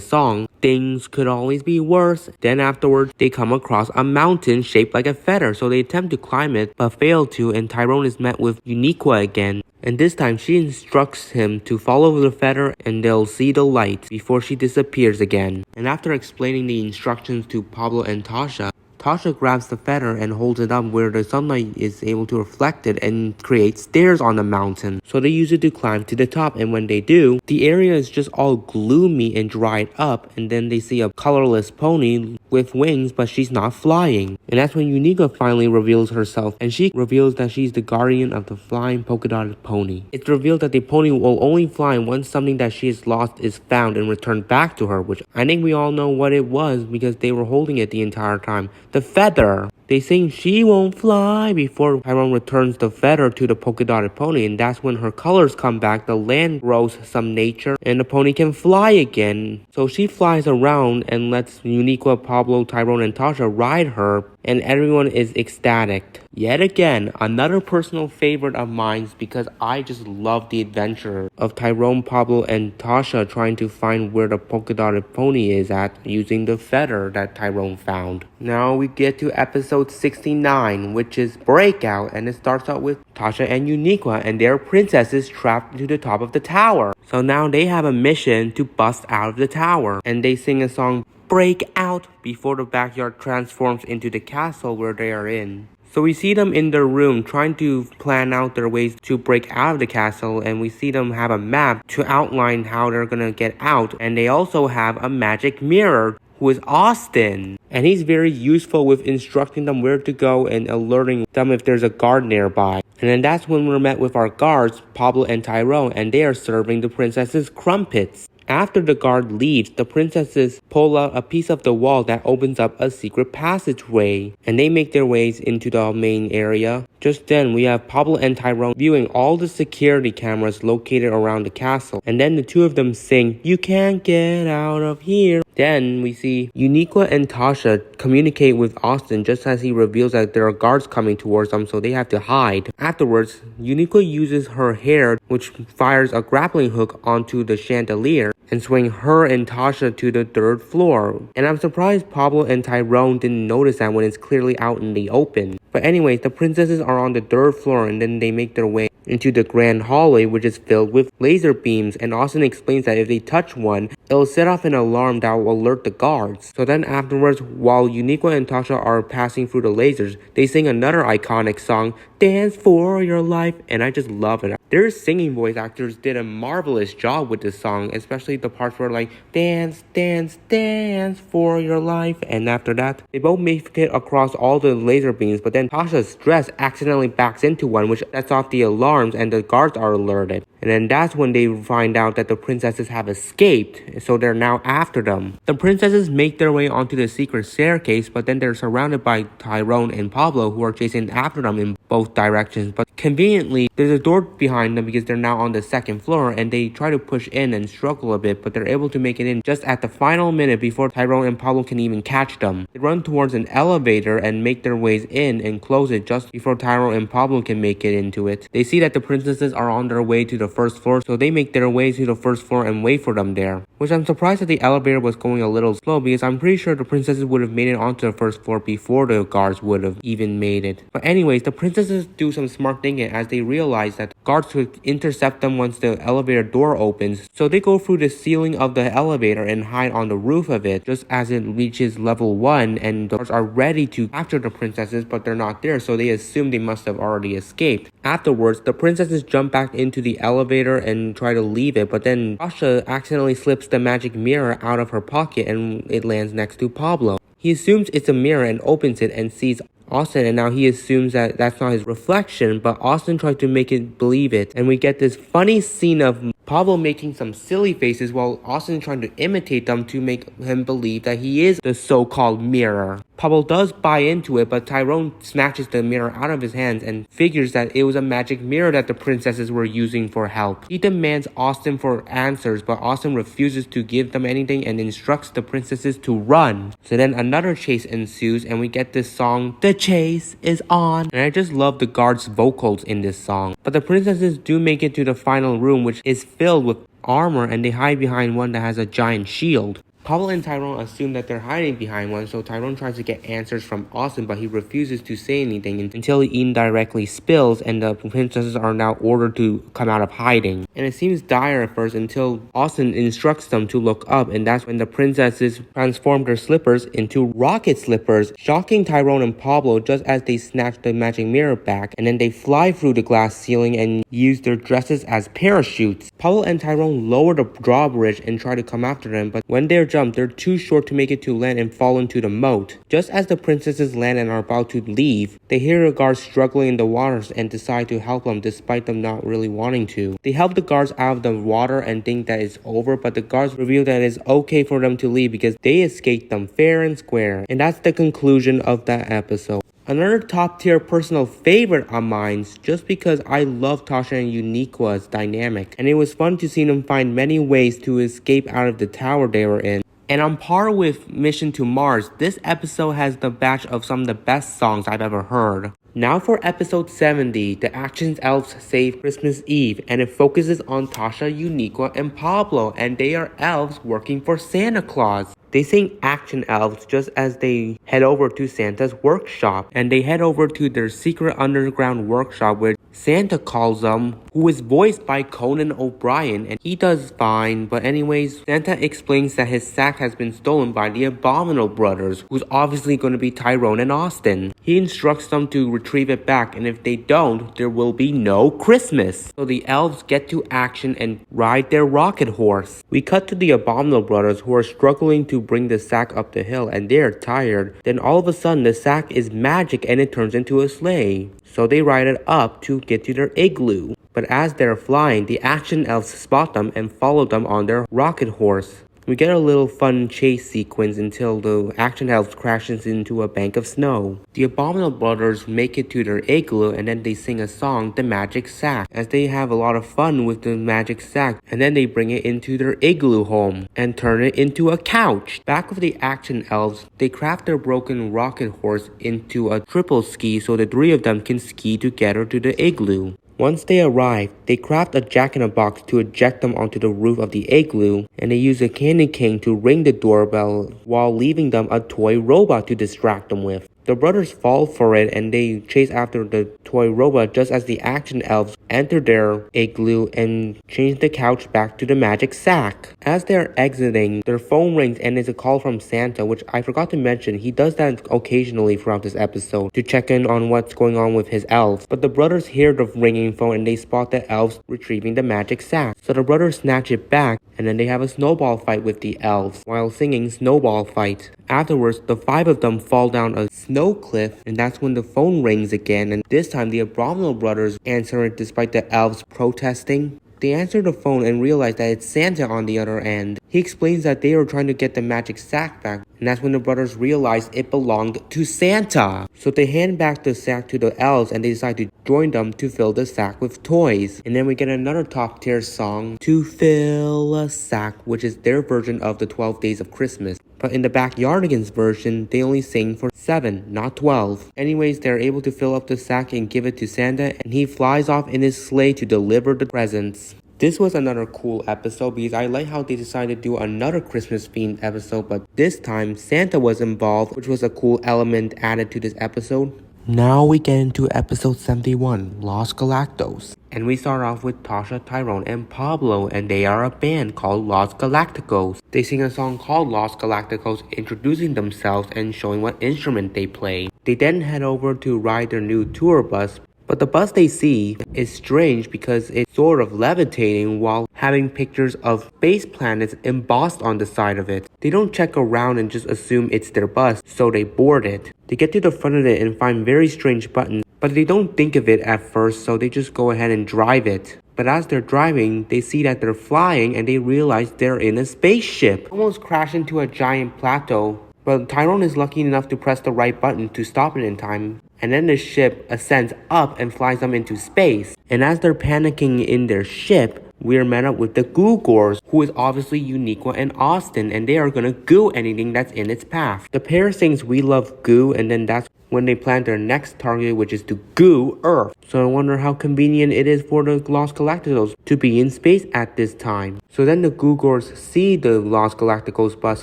[SPEAKER 1] song, Things Could Always Be Worse. Then afterwards, they come across a mountain shaped like a feather, so they attempt to climb it, but fail to, and Tyrone is met with Eureka again. And this time, she instructs him to follow the feather and they'll see the light before she disappears again. And after explaining the instructions to Pablor and Tasha, Tasha grabs the feather and holds it up where the sunlight is able to reflect it and create stairs on the mountain. So they use it to climb to the top, and when they do, the area is just all gloomy and dried up, and then they see a colorless pony with wings, but she's not flying. And that's when Eureka finally reveals herself, and she reveals that she's the guardian of the flying polka-dotted pony. It's revealed that the pony will only fly once something that she has lost is found and returned back to her, which I think we all know what it was because they were holding it the entire time. The feather. They sing She Won't Fly before Tyrone returns the feather to the polka-dotted pony, and that's when her colors come back, the land grows some nature, and the pony can fly again. So she flies around and lets Eureka, Pablor, Tyrone, and Tasha ride her, and everyone is ecstatic. Yet again, another personal favorite of mine because I just love the adventure of Tyrone, Pablor, and Tasha trying to find where the polka-dotted pony is at using the feather that Tyrone found. Now we get to episode 69, which is Breakout, and it starts out with Tasha and Eureka and their princesses trapped to the top of the tower. So now they have a mission to bust out of the tower, and they sing a song, Break Out, before the backyard transforms into the castle where they are in. So we see them in their room trying to plan out their ways to break out of the castle, and we see them have a map to outline how they're gonna get out, and they also have a magic mirror who is Austin, and he's very useful with instructing them where to go and alerting them if there's a guard nearby. And then that's when we're met with our guards, Pablor and Tyrone, and they are serving the princesses crumpets. After the guard leaves, the princesses pull out a piece of the wall that opens up a secret passageway, and they make their ways into the main area. Just then, we have Pablor and Tyrone viewing all the security cameras located around the castle, and then the two of them sing, You Can't Get Out of Here. Then we see Eureka and Tasha communicate with Austin just as he reveals that there are guards coming towards them, so they have to hide. Afterwards, Eureka uses her hair, which fires a grappling hook onto the chandelier, and swing her and Tasha to the third floor. And I'm surprised Pablor and Tyrone didn't notice that when it's clearly out in the open. But anyways, the princesses are on the third floor, and then they make their way into the grand hallway, which is filled with laser beams, and Austin explains that if they touch one, it'll set off an alarm that will alert the guards. So then afterwards, while Eureka and Tasha are passing through the lasers, they sing another iconic song, Dance for Your Life, and I just love it. Their singing voice actors did a marvelous job with this song, especially the parts where like, dance, dance, dance for your life, and after that, they both make it across all the laser beams, but then Tasha's dress accidentally backs into one, which sets off the alarms, and the guards are alerted. And then that's when they find out that the princesses have escaped, so they're now after them. The princesses make their way onto the secret staircase, but then they're surrounded by Tyrone and Pablor, who are chasing after them in both directions, but Conveniently, there's a door behind them because they're now on the second floor, and they try to push in and struggle a bit, but they're able to make it in just at the final minute before Tyrone and Pablo can even catch them. They run towards an elevator and make their ways in and close it just before Tyrone and Pablo can make it into it. They see that the princesses are on their way to the first floor, so they make their way to the first floor and wait for them there. Which I'm surprised that the elevator was going a little slow, because I'm pretty sure the princesses would have made it onto the first floor before the guards would have even made it. But anyways, the princesses do some smart thinking as they realize that guards could intercept them once the elevator door opens. So they go through the ceiling of the elevator and hide on the roof of it just as it reaches level 1, and the guards are ready to capture the princesses, but they're not there, so they assume they must have already escaped. Afterwards, the princesses jump back into the elevator and try to leave it, but then Tasha accidentally slips the magic mirror out of her pocket and it lands next to Pablo. He assumes it's a mirror and opens it and sees Austin, and now he assumes that that's not his reflection, but Austin tries to make it believe it, and we get this funny scene of Pablo making some silly faces while Austin trying to imitate them to make him believe that he is the so-called mirror. Pablo does buy into it, but Tyrone snatches the mirror out of his hands and figures that it was a magic mirror that the princesses were using for help. He demands Austin for answers, but Austin refuses to give them anything and instructs the princesses to run. So then another chase ensues, and we get this song, "The Chase is On." And I just love the guards' vocals in this song. But the princesses do make it to the final room, which is filled with armor, and they hide behind one that has a giant shield. Pablo and Tyrone assume that they're hiding behind one, so Tyrone tries to get answers from Austin, but he refuses to say anything until he indirectly spills, and the princesses are now ordered to come out of hiding. And it seems dire at first until Austin instructs them to look up, and that's when the princesses transform their slippers into rocket slippers, shocking Tyrone and Pablo just as they snatch the magic mirror back, and then they fly through the glass ceiling and use their dresses as parachutes. Pablo and Tyrone lower the drawbridge and try to come after them, but when they're they're too short to make it to land and fall into the moat. Just as the princesses land and are about to leave, they hear the guards struggling in the waters and decide to help them despite them not really wanting to. They help the guards out of the water and think that it's over, but the guards reveal that it's okay for them to leave because they escaped them fair and square. And that's the conclusion of that episode. Another top tier personal favorite of mine, just because I love Tasha and Uniqua's dynamic, and it was fun to see them find many ways to escape out of the tower they were in. And on par with Mission to Mars, this episode has the batch of some of the best songs I've ever heard. Now for episode 70, the Actions Elves Save Christmas Eve, and it focuses on Tasha, Uniqua, and Pablo, and they are elves working for Santa Claus. They sing Action Elves just as they head over to Santa's workshop, and they head over to their secret underground workshop where Santa calls them, who is voiced by Conan O'Brien, and he does fine. But anyways, Santa explains that his sack has been stolen by the Abominable Brothers, who's obviously going to be Tyrone and Austin. He instructs them to retrieve it back, and if they don't, there will be no Christmas. So the elves get to action and ride their rocket horse. We cut to the Abominable Brothers, who are struggling to bring the sack up the hill, and they're tired. Then all of a sudden, the sack is magic and it turns into a sleigh. So they ride it up to get to their igloo. But as they're flying, the Action Elves spot them and follow them on their rocket horse. We get a little fun chase sequence until the Action Elves crashes into a bank of snow. The Abominable Brothers make it to their igloo, and then they sing a song, The Magic Sack, as they have a lot of fun with the magic sack, and then they bring it into their igloo home and turn it into a couch. Back with the Action Elves, they craft their broken rocket horse into a triple ski so the three of them can ski together to the igloo. Once they arrive, they craft a jack-in-a-box to eject them onto the roof of the igloo, and they use a candy cane to ring the doorbell while leaving them a toy robot to distract them with. The brothers fall for it and they chase after the toy robot just as the Action Elves enter their igloo and change the couch back to the magic sack. As they're exiting, their phone rings and it's a call from Santa, which I forgot to mention. He does that occasionally throughout this episode to check in on what's going on with his elves. But the brothers hear the ringing phone and they spot the elves retrieving the magic sack. So the brothers snatch it back, and then they have a snowball fight with the elves while singing Snowball Fight. Afterwards, the five of them fall down a snow cliff, and that's when the phone rings again, and this time the Abominable Brothers answer it despite the elves protesting. They answer the phone and realize that it's Santa on the other end. He explains that they are trying to get the magic sack back, and that's when the brothers realize it belonged to Santa. So they hand back the sack to the elves and they decide to join them to fill the sack with toys. And then we get another top tier song, To Fill a Sack, which is their version of the 12 Days of Christmas. But in the Backyardigans version, they only sing for 7, not 12. Anyways, they're able to fill up the sack and give it to Santa, and he flies off in his sleigh to deliver the presents. This was another cool episode because I like how they decided to do another Christmas themed episode, but this time Santa was involved, which was a cool element added to this episode. Now we get into episode 71, Los Galacticos. And we start off with Tasha, Tyrone, and Pablo, and they are a band called Los Galacticos. They sing a song called Los Galacticos, introducing themselves and showing what instrument they play. They then head over to ride their new tour bus, but the bus they see is strange because it's sort of levitating while having pictures of space planets embossed on the side of it. They don't check around and just assume it's their bus, so they board it. They get to the front of it and find very strange buttons, but they don't think of it at first, so they just go ahead and drive it. But as they're driving, they see that they're flying and they realize they're in a spaceship. Almost crash into a giant plateau, but Tyrone is lucky enough to press the right button to stop it in time. And then the ship ascends up and flies them into space. And as they're panicking in their ship, we're met up with the Goo Gores, who is obviously Uniqua and Austin, and they are gonna goo anything that's in its path. The pair sings We Love Goo, and then that's when they plan their next target, which is to goo Earth. So I wonder how convenient it is for the Los Galacticos to be in space at this time. So then the Goo Gores see the Los Galacticos bus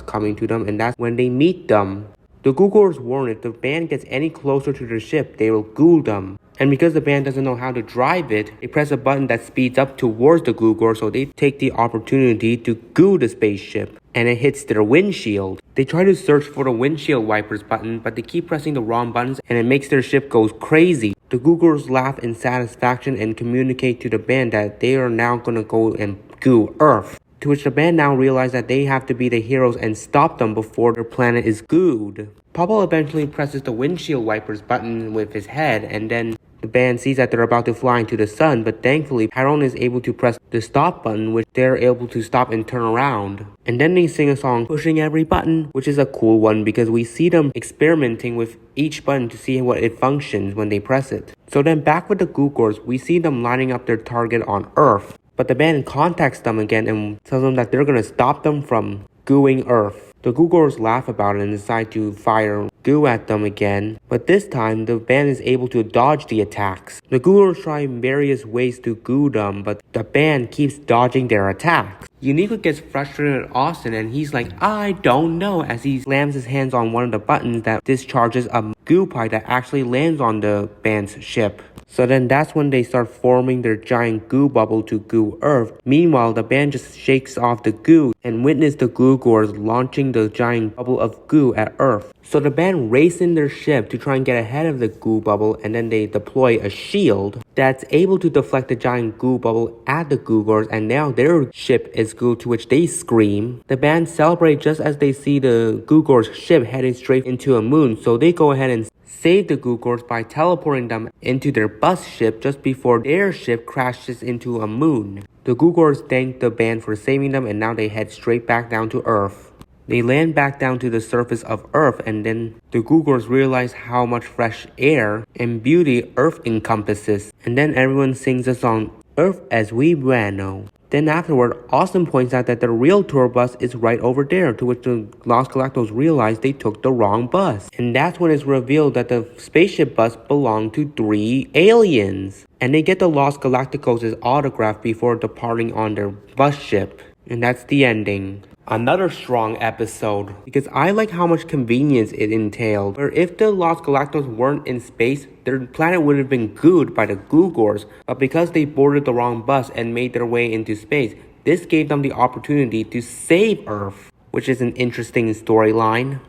[SPEAKER 1] coming to them, and that's when they meet them. The Goo Gores warn if the band gets any closer to the ship, they will goo them. And because the band doesn't know how to drive it, they press a button that speeds up towards the Goo Gores, so they take the opportunity to goo the spaceship. And it hits their windshield. They try to search for the windshield wipers button, but they keep pressing the wrong buttons and it makes their ship go crazy. The Goo Gores laugh in satisfaction and communicate to the band that they are now gonna go and goo Earth. To which the band now realize that they have to be the heroes and stop them before their planet is gooed. Pablo eventually presses the windshield wipers button with his head, and then the band sees that they're about to fly into the sun, but thankfully Tyrone is able to press the stop button, which they're able to stop and turn around. And then they sing a song pushing every button, which is a cool one because we see them experimenting with each button to see what it functions when they press it. So then back with the Goo Gores, we see them lining up their target on Earth. But the band contacts them again and tells them that they're gonna stop them from gooing Earth. The Goo Gores laugh about it and decide to fire goo at them again, but this time the band is able to dodge the attacks. The Goo Gores try various ways to goo them, but the band keeps dodging their attacks. Uniqua gets frustrated at Austin and he's like, I don't know, as he slams his hands on one of the buttons that discharges a goo pipe that actually lands on the band's ship. So then that's when they start forming their giant goo bubble to goo Earth. Meanwhile, the band just shakes off the goo and witness the Goo Gores launching the giant bubble of goo at Earth. So the band race in their ship to try and get ahead of the goo bubble, and then they deploy a shield that's able to deflect the giant goo bubble at the Goo Gores, and now their ship is gooed, to which they scream. The band celebrate just as they see the Goo Gores ship heading straight into a moon, so they go ahead and save the Goo Gores by teleporting them into their bus ship just before their ship crashes into a moon. The Goo Gores thank the band for saving them, and now they head straight back down to Earth. They land back down to the surface of Earth, and then the Goo Gores realize how much fresh air and beauty Earth encompasses. And then everyone sings the song Earth as We Know. Then afterward, Austin points out that the real tour bus is right over there, to which the Los Galacticos realize they took the wrong bus. And that's when it's revealed that the spaceship bus belonged to 3 aliens. And they get the Los Galacticos' autograph before departing on their bus ship. And that's the ending. Another strong episode, because I like how much convenience it entailed. Where if the Los Galacticos weren't in space, their planet would have been gooed by the Goo Gores, but because they boarded the wrong bus and made their way into space, this gave them the opportunity to save Earth, which is an interesting storyline.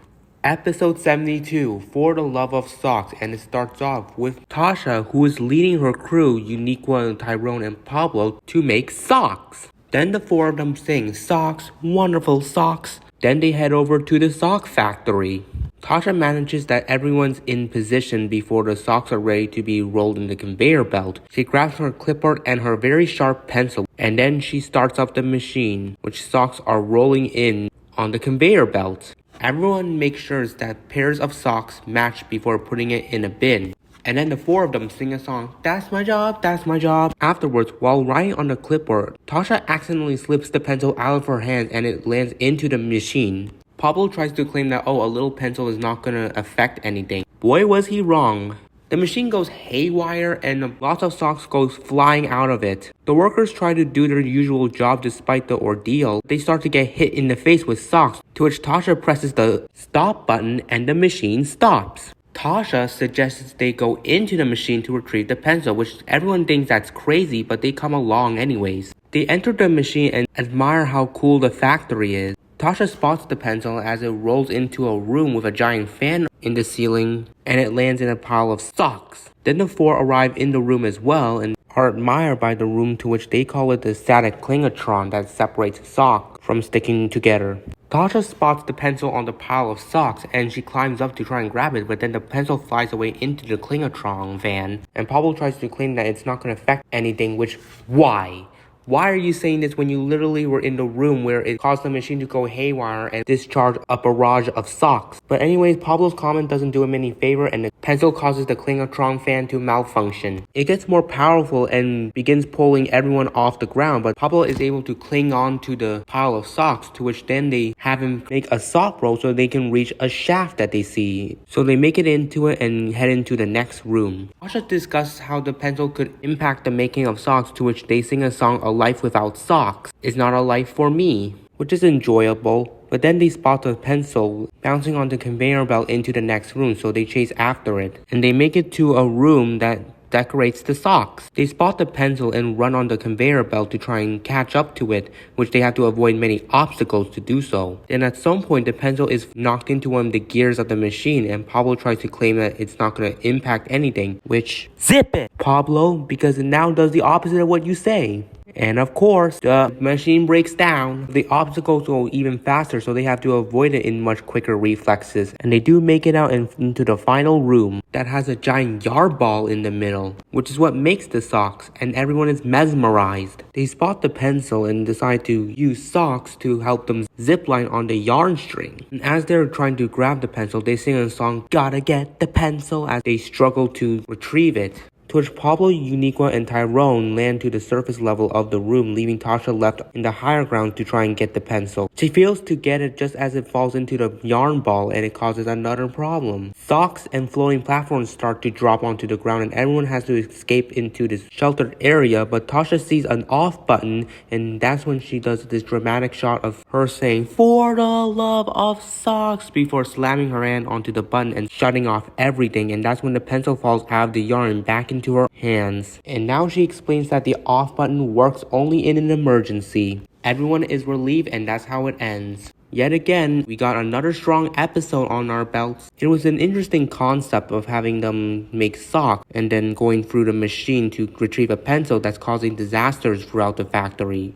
[SPEAKER 1] Episode 72, For the Love of Socks, and it starts off with Tasha, who is leading her crew, Uniqua, Tyrone, and Pablo, to make socks. Then the 4 of them sing, Socks, wonderful socks. Then they head over to the sock factory. Tasha manages that everyone's in position before the socks are ready to be rolled in the conveyor belt. She grabs her clipboard and her very sharp pencil, and then she starts up the machine, which socks are rolling in on the conveyor belt. Everyone makes sure that pairs of socks match before putting it in a bin. And then the four of them sing a song, "That's my job, that's my job." Afterwards, while writing on the clipboard, Tasha accidentally slips the pencil out of her hand and it lands into the machine. Pablor tries to claim that, a little pencil is not gonna affect anything. Boy, was he wrong. The machine goes haywire and lots of socks goes flying out of it. The workers try to do their usual job despite the ordeal. They start to get hit in the face with socks, to which Tasha presses the stop button and the machine stops. Tasha suggests they go into the machine to retrieve the pencil, which everyone thinks that's crazy, but they come along anyways. They enter the machine and admire how cool the factory is. Tasha spots the pencil as it rolls into a room with a giant fan in the ceiling, and it lands in a pile of socks. Then the four arrive in the room as well and are admired by the room, to which they call it the static clingatron that separates socks from sticking together. Tasha spots the pencil on the pile of socks and she climbs up to try and grab it, but then the pencil flies away into the clingatron van, and Pablor tries to claim that it's not going to affect anything, which, why? Why are you saying this when you literally were in the room where it caused the machine to go haywire and discharge a barrage of socks? But anyways, Pablor's comment doesn't do him any favor and the pencil causes the Clingatron fan to malfunction. It gets more powerful and begins pulling everyone off the ground, but Pablor is able to cling on to the pile of socks, to which then they have him make a sock roll so they can reach a shaft that they see. So they make it into it and head into the next room. Tasha discusses how the pencil could impact the making of socks, to which they sing a song, "A Life Without Socks Is Not a Life for Me," which is enjoyable. But then they spot the pencil bouncing on the conveyor belt into the next room, so they chase after it. And they make it to a room that decorates the socks. They spot the pencil and run on the conveyor belt to try and catch up to it, which they have to avoid many obstacles to do so. Then at some point, the pencil is knocked into one of the gears of the machine, and Pablor tries to claim that it's not going to impact anything, which, zip it, Pablor, because it now does the opposite of what you say. And of course, the machine breaks down. The obstacles go even faster, so they have to avoid it in much quicker reflexes. And they do make it out into the final room that has a giant yard ball in the middle, which is what makes the socks, and everyone is mesmerized. They spot the pencil and decide to use socks to help them zipline on the yarn string. And as they're trying to grab the pencil, they sing a song, "Gotta Get the Pencil," as they struggle to retrieve it. To which Pablo, Uniqua, and Tyrone land to the surface level of the room, leaving Tasha left in the higher ground to try and get the pencil. She fails to get it just as it falls into the yarn ball, and it causes another problem. Socks and floating platforms start to drop onto the ground, and everyone has to escape into this sheltered area, but Tasha sees an off button, and that's when she does this dramatic shot of her saying, "For the love of socks," before slamming her hand onto the button and shutting off everything, and that's when the pencil falls out of the yarn back into her hands. And now she explains that the off button works only in an emergency. Everyone is relieved, and that's how it ends. Yet again, we got another strong episode on our belts. It was an interesting concept of having them make socks and then going through the machine to retrieve a pencil that's causing disasters throughout the factory.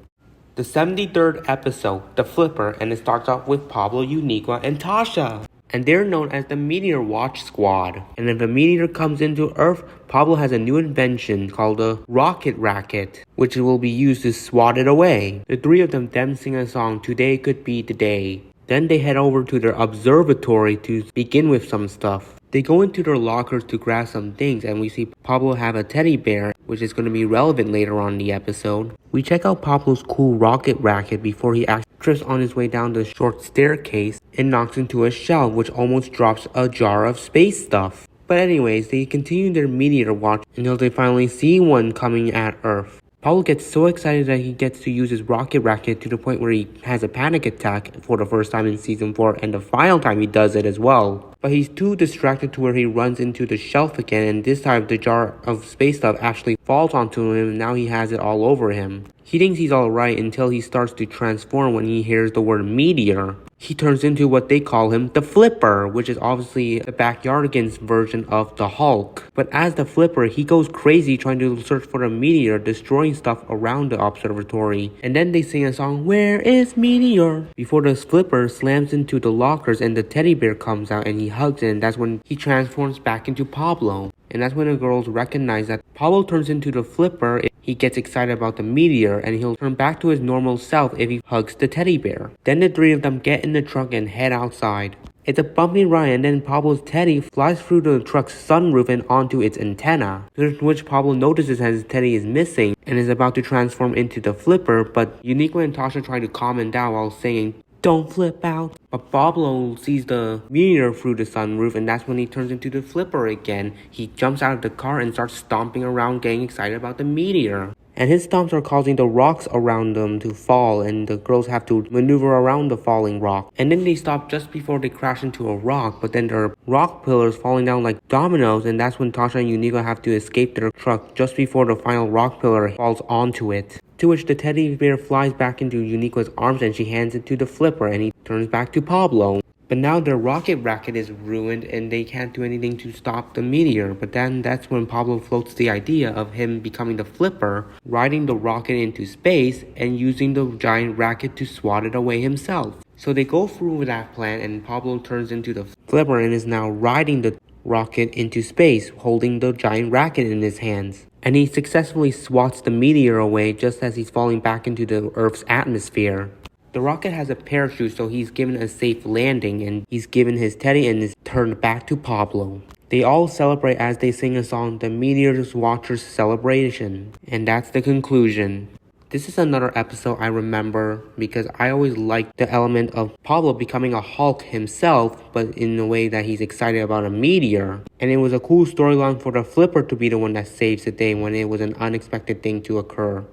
[SPEAKER 1] The 73rd episode, The Flipper, and it starts off with Pablo, Uniqua, and Tasha. And they're known as the Meteor Watch Squad. And if a meteor comes into Earth, Pablo has a new invention called a rocket racket, which will be used to swat it away. The three of them then sing a song, "Today Could Be the Day." Then they head over to their observatory to begin with some stuff. They go into their lockers to grab some things, and we see Pablo have a teddy bear, which is going to be relevant later on in the episode. We check out Pablo's cool rocket racket before he trips on his way down the short staircase and knocks into a shelf, which almost drops a jar of space stuff. But anyways, they continue their meteor watch until they finally see one coming at Earth. Pablo gets so excited that he gets to use his rocket racket to the point where he has a panic attack for the first time in season 4, and the final time he does it as well. But he's too distracted to where he runs into the shelf again, and this time the jar of space stuff actually falls onto him, and now he has it all over him. He thinks he's alright until he starts to transform when he hears the word meteor. He turns into what they call him, the Flipper, which is obviously the Backyardigans version of the Hulk. But as the Flipper, he goes crazy trying to search for the meteor, destroying stuff around the observatory. And then they sing a song, "Where is Meteor?" before the Flipper slams into the lockers and the teddy bear comes out and he hugs it, and that's when he transforms back into Pablo. And that's when the girls recognize that Pablo turns into the flipper if he gets excited about the meteor, and he'll turn back to his normal self if he hugs the teddy bear. Then the three of them get in the truck and head outside. It's a bumpy ride, and then Pablo's teddy flies through the truck's sunroof and onto its antenna, to which Pablo notices as his teddy is missing and is about to transform into the flipper, but Uniqua and Tasha try to calm him down while saying, "Don't flip out." But Pablo sees the meteor through the sunroof, and that's when he turns into the flipper again. He jumps out of the car and starts stomping around, getting excited about the meteor. And his stomps are causing the rocks around them to fall, and the girls have to maneuver around the falling rock. And then they stop just before they crash into a rock, but then there are rock pillars falling down like dominoes, and that's when Tasha and Uniqua have to escape their truck just before the final rock pillar falls onto it. To which the teddy bear flies back into Uniqua's arms, and she hands it to the flipper, and he turns back to Pablo. But now their rocket racket is ruined and they can't do anything to stop the meteor. But then that's when Pablo floats the idea of him becoming the flipper, riding the rocket into space and using the giant racket to swat it away himself. So they go through with that plan, and Pablo turns into the flipper and is now riding the rocket into space, holding the giant racket in his hands. And he successfully swats the meteor away just as he's falling back into the Earth's atmosphere. The rocket has a parachute, so he's given a safe landing, and he's given his teddy and is turned back to Pablo. They all celebrate as they sing a song, the Meteor's Watcher's Celebration. And that's the conclusion. This is another episode I remember because I always liked the element of Pablo becoming a Hulk himself, but in a way that he's excited about a meteor. And it was a cool storyline for the flipper to be the one that saves the day when it was an unexpected thing to occur.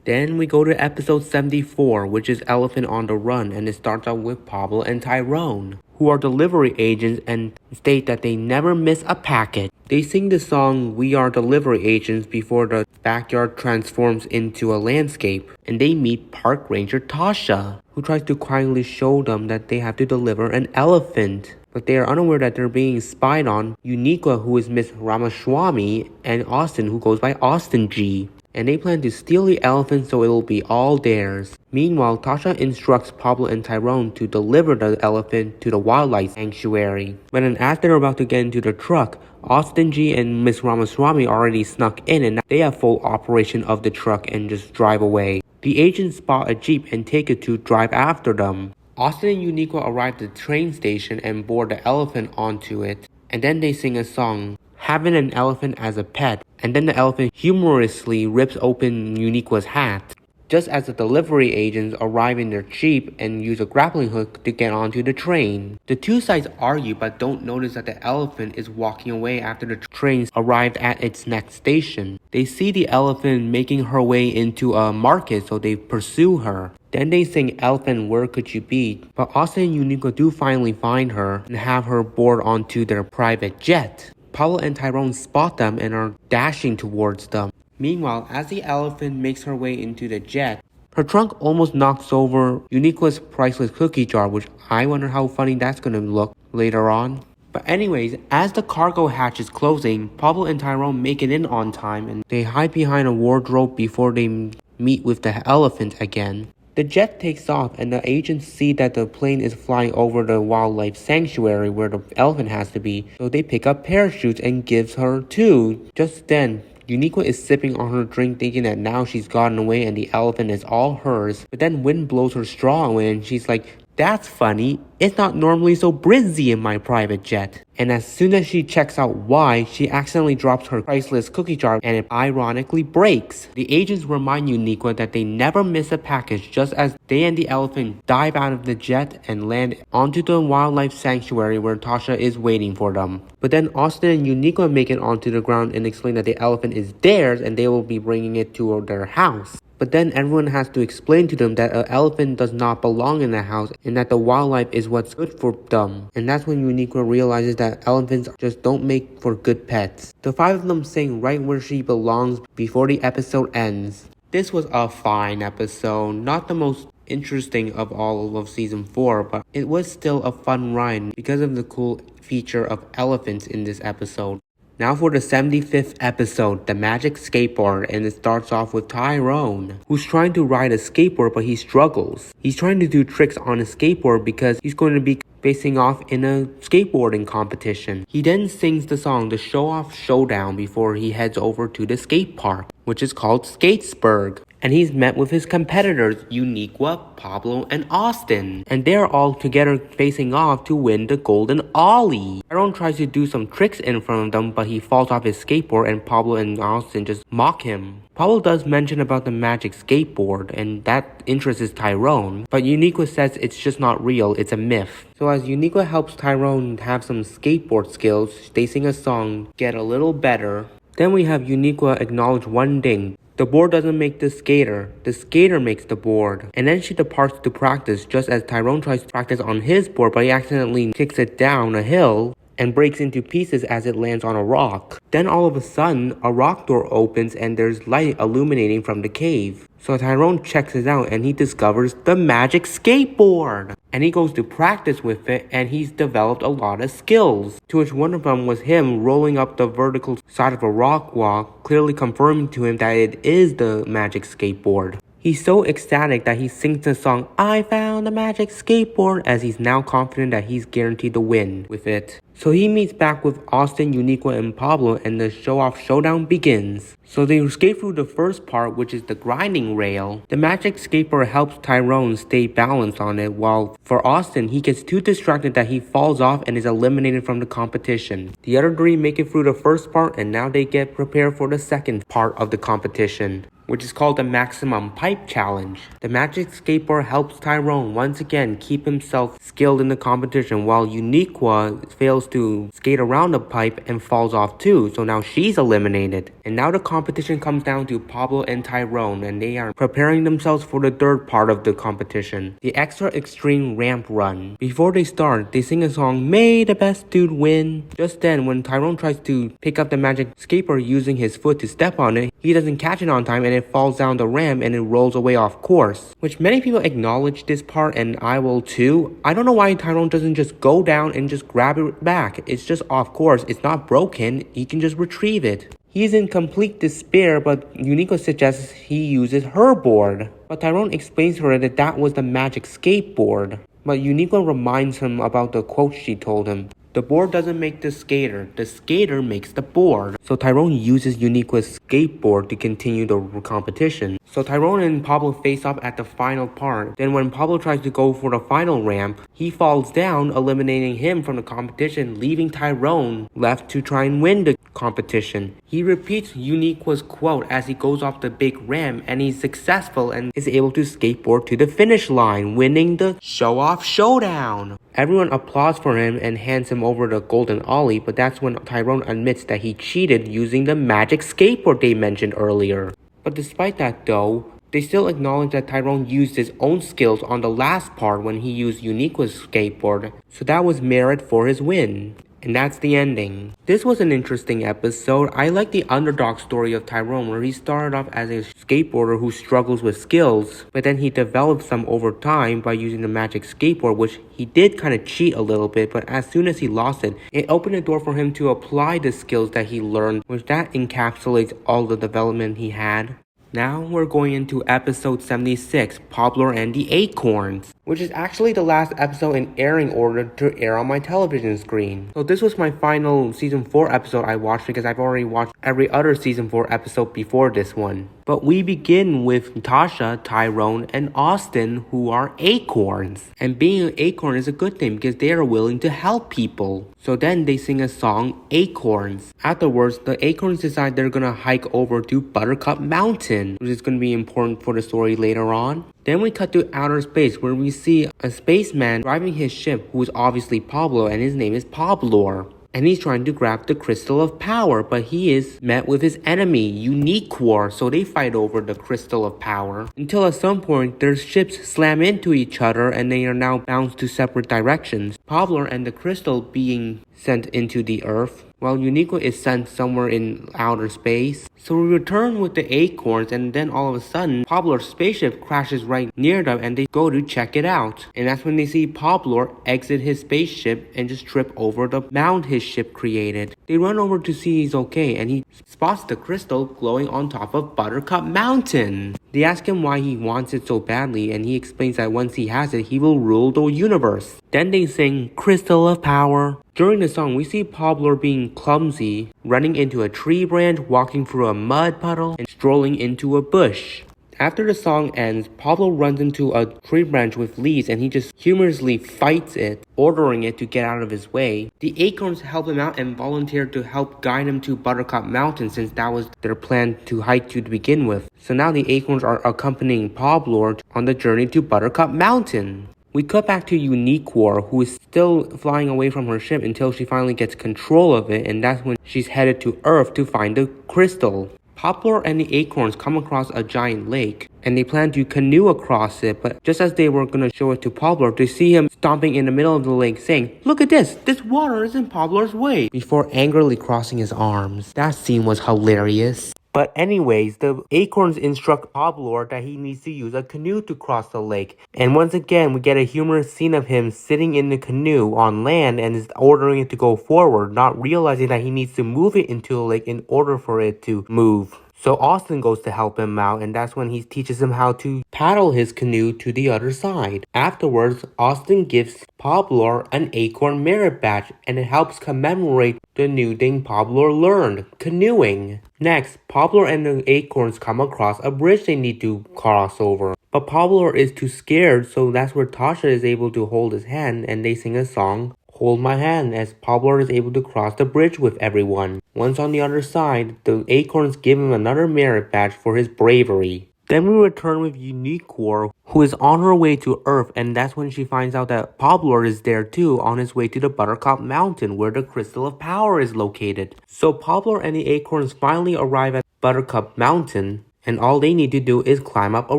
[SPEAKER 1] Then we go to episode 74, which is Elephant on the Run, and it starts out with Pablo and Tyrone, who are delivery agents and state that they never miss a package. They sing the song "We Are Delivery Agents" before the backyard transforms into a landscape, and they meet Park Ranger Tasha, who tries to quietly show them that they have to deliver an elephant. But they are unaware that they're being spied on Uniqua, who is Miss Ramaswamy, and Austin, who goes by Austin G. And they plan to steal the elephant so it'll be all theirs. Meanwhile, Tasha instructs Pablo and Tyrone to deliver the elephant to the wildlife sanctuary. But then as they're about to get into the truck, Austin G and Miss Ramaswamy already snuck in, and they have full operation of the truck and just drive away. The agents spot a jeep and take it to drive after them. Austin and Uniqua arrive at the train station and board the elephant onto it. And then they sing a song, "Having an Elephant as a Pet," and then the elephant humorously rips open Uniqua's hat. Just as the delivery agents arrive in their jeep and use a grappling hook to get onto the train. The two sides argue but don't notice that the elephant is walking away after the train arrived at its next station. They see the elephant making her way into a market, so they pursue her. Then they sing "Elephant, Where Could You Be?" But Austin and Uniqua do finally find her and have her board onto their private jet. Pablo and Tyrone spot them and are dashing towards them. Meanwhile, as the elephant makes her way into the jet, her trunk almost knocks over Uniqua's priceless cookie jar, which I wonder how funny that's gonna look later on. But anyways, as the cargo hatch is closing, Pablo and Tyrone make it in on time, and they hide behind a wardrobe before they meet with the elephant again. The jet takes off, and the agents see that the plane is flying over the wildlife sanctuary where the elephant has to be, so they pick up parachutes and gives her two. Just then, Uniqua is sipping on her drink, thinking that now she's gotten away and the elephant is all hers. But then wind blows her straw away, and she's like, "That's funny. It's not normally so breezy in my private jet." And as soon as she checks out why, she accidentally drops her priceless cookie jar and it ironically breaks. The agents remind Uniqua that they never miss a package, just as they and the elephant dive out of the jet and land onto the wildlife sanctuary where Tasha is waiting for them. But then Austin and Uniqua make it onto the ground and explain that the elephant is theirs and they will be bringing it to their house. But then everyone has to explain to them that an elephant does not belong in the house and that the wildlife is what's good for them. And that's when Uniqua realizes that elephants just don't make for good pets. The five of them sing "Right Where She Belongs" before the episode ends. This was a fine episode, not the most interesting of all of season 4, but it was still a fun ride because of the cool feature of elephants in this episode. Now for the 75th episode, the Magic Skateboard, and it starts off with Tyrone, who's trying to ride a skateboard but he struggles. He's trying to do tricks on a skateboard because he's going to be facing off in a skateboarding competition. He then sings the song The Show Off Showdown before he heads over to the skate park, which is called Skatesburg. And he's met with his competitors, Uniqua, Pablor, and Austin. And they're all together facing off to win the golden ollie. Tyrone tries to do some tricks in front of them, but he falls off his skateboard and Pablor and Austin just mock him. Pablor does mention about the Magic Skateboard, and that interests Tyrone. But Uniqua says it's just not real, it's a myth. So as Uniqua helps Tyrone have some skateboard skills, they sing a song, Get a Little Better. Then we have Uniqua acknowledge one thing. The board doesn't make the skater makes the board. And then she departs to practice just as Tyrone tries to practice on his board, but he accidentally kicks it down a hill and breaks into pieces as it lands on a rock. Then all of a sudden, a rock door opens and there's light illuminating from the cave. So Tyrone checks it out and he discovers the Magic Skateboard. And he goes to practice with it and he's developed a lot of skills. To which one of them was him rolling up the vertical side of a rock wall, clearly confirming to him that it is the Magic Skateboard. He's so ecstatic that he sings the song, I found the Magic Skateboard, as he's now confident that he's guaranteed to win with it. So he meets back with Austin, Uniqua, and Pablor, and the show-off showdown begins. So they skate through the first part, which is the grinding rail. The Magic Skateboard helps Tyrone stay balanced on it, while for Austin, he gets too distracted that he falls off and is eliminated from the competition. The other three make it through the first part, and now they get prepared for the second part of the competition, which is called the Maximum Pipe Challenge. The Magic Skateboard helps Tyrone once again keep himself skilled in the competition, while Uniqua fails to skate around the pipe and falls off too, so now she's eliminated. And now the competition comes down to Pablor and Tyrone, and they are preparing themselves for the third part of the competition, the Extra Extreme Ramp Run. Before they start, they sing a song, May the Best Dude Win. Just then, when Tyrone tries to pick up the Magic Skateboard using his foot to step on it, he doesn't catch it on time and it falls down the ramp and it rolls away off course. Which many people acknowledge this part, and I will too. I don't know why Tyrone doesn't just go down and just grab it back. It's just off course, it's not broken, he can just retrieve it. He's in complete despair, but Uniqua suggests he uses her board. But Tyrone explains to her that that was the Magic Skateboard. But Uniqua reminds him about the quote she told him. The board doesn't make the skater makes the board. So Tyrone uses Uniqua's skateboard to continue the competition. So Tyrone and Pablor face off at the final part. Then when Pablor tries to go for the final ramp, he falls down, eliminating him from the competition, leaving Tyrone left to try and win the competition. He repeats Uniqua's quote as he goes off the big ramp, and he's successful and is able to skateboard to the finish line, winning the show-off showdown. Everyone applauds for him and hands him over the golden ollie, but that's when Tyrone admits that he cheated using the Magic Skateboard they mentioned earlier. But despite that though, they still acknowledge that Tyrone used his own skills on the last part when he used Uniqua's skateboard, so that was merit for his win. And that's the ending. This was an interesting episode. I like the underdog story of Tyrone, where he started off as a skateboarder who struggles with skills, but then he developed some over time by using the Magic Skateboard, which he did kind of cheat a little bit, but as soon as he lost it, it opened the door for him to apply the skills that he learned, which that encapsulates all the development he had. Now we're going into episode 76, Pablor and the Acorns, which is actually the last episode in airing order to air on my television screen. So this was my final season 4 episode I watched, because I've already watched every other season 4 episode before this one. But we begin with Tasha, Tyrone, and Austin, who are acorns. And being an acorn is a good thing because they are willing to help people. So then they sing a song, Acorns. Afterwards, the acorns decide they're gonna hike over to Buttercup Mountain, which is gonna be important for the story later on. Then we cut to outer space, where we see a spaceman driving his ship, who is obviously Pablor, and his name is Pablor. And he's trying to grab the Crystal of Power, but he is met with his enemy, Uniqua, so they fight over the Crystal of Power. Until at some point, their ships slam into each other and they are now bounced to separate directions. Pablor and the Crystal being sent into the Earth, while Uniqua is sent somewhere in outer space. So we return with the acorns, and then all of a sudden, Pablor's spaceship crashes right near them, and they go to check it out. And that's when they see Pablor exit his spaceship and just trip over the mound his ship created. They run over to see he's okay, and he spots the crystal glowing on top of Buttercup Mountain. They ask him why he wants it so badly, and he explains that once he has it, he will rule the universe. Then they sing Crystal of Power. During the song, we see Pablor being clumsy, running into a tree branch, walking through a mud puddle, and strolling into a bush. After the song ends, Pablor runs into a tree branch with leaves, and he just humorously fights it, ordering it to get out of his way. The acorns help him out and volunteer to help guide him to Buttercup Mountain, since that was their plan to hike to begin with. So now the acorns are accompanying Pablor on the journey to Buttercup Mountain. We cut back to Uniqua, who is still flying away from her ship until she finally gets control of it, and that's when she's headed to Earth to find the crystal. Pablor and the acorns come across a giant lake, and they plan to canoe across it, but just as they were going to show it to Pablor, they see him stomping in the middle of the lake saying, "Look at this water is in Pablor's way," before angrily crossing his arms. That scene was hilarious. But anyways, the acorns instruct Pablor that he needs to use a canoe to cross the lake. And once again, we get a humorous scene of him sitting in the canoe on land and is ordering it to go forward, not realizing that he needs to move it into the lake in order for it to move. So Austin goes to help him out, and that's when he teaches him how to paddle his canoe to the other side. Afterwards, Austin gives Pablor an acorn merit badge, and it helps commemorate the new thing Pablor learned, canoeing. Next, Pablor and the acorns come across a bridge they need to cross over. But Pablor is too scared, so that's where Tasha is able to hold his hand, and they sing a song, Hold My Hand, as Pablor is able to cross the bridge with everyone. Once on the other side, the acorns give him another merit badge for his bravery. Then we return with Uniqua, who is on her way to Earth, and that's when she finds out that Pablor is there too, on his way to the Buttercup Mountain, where the Crystal of Power is located. So Pablor and the acorns finally arrive at Buttercup Mountain, and all they need to do is climb up a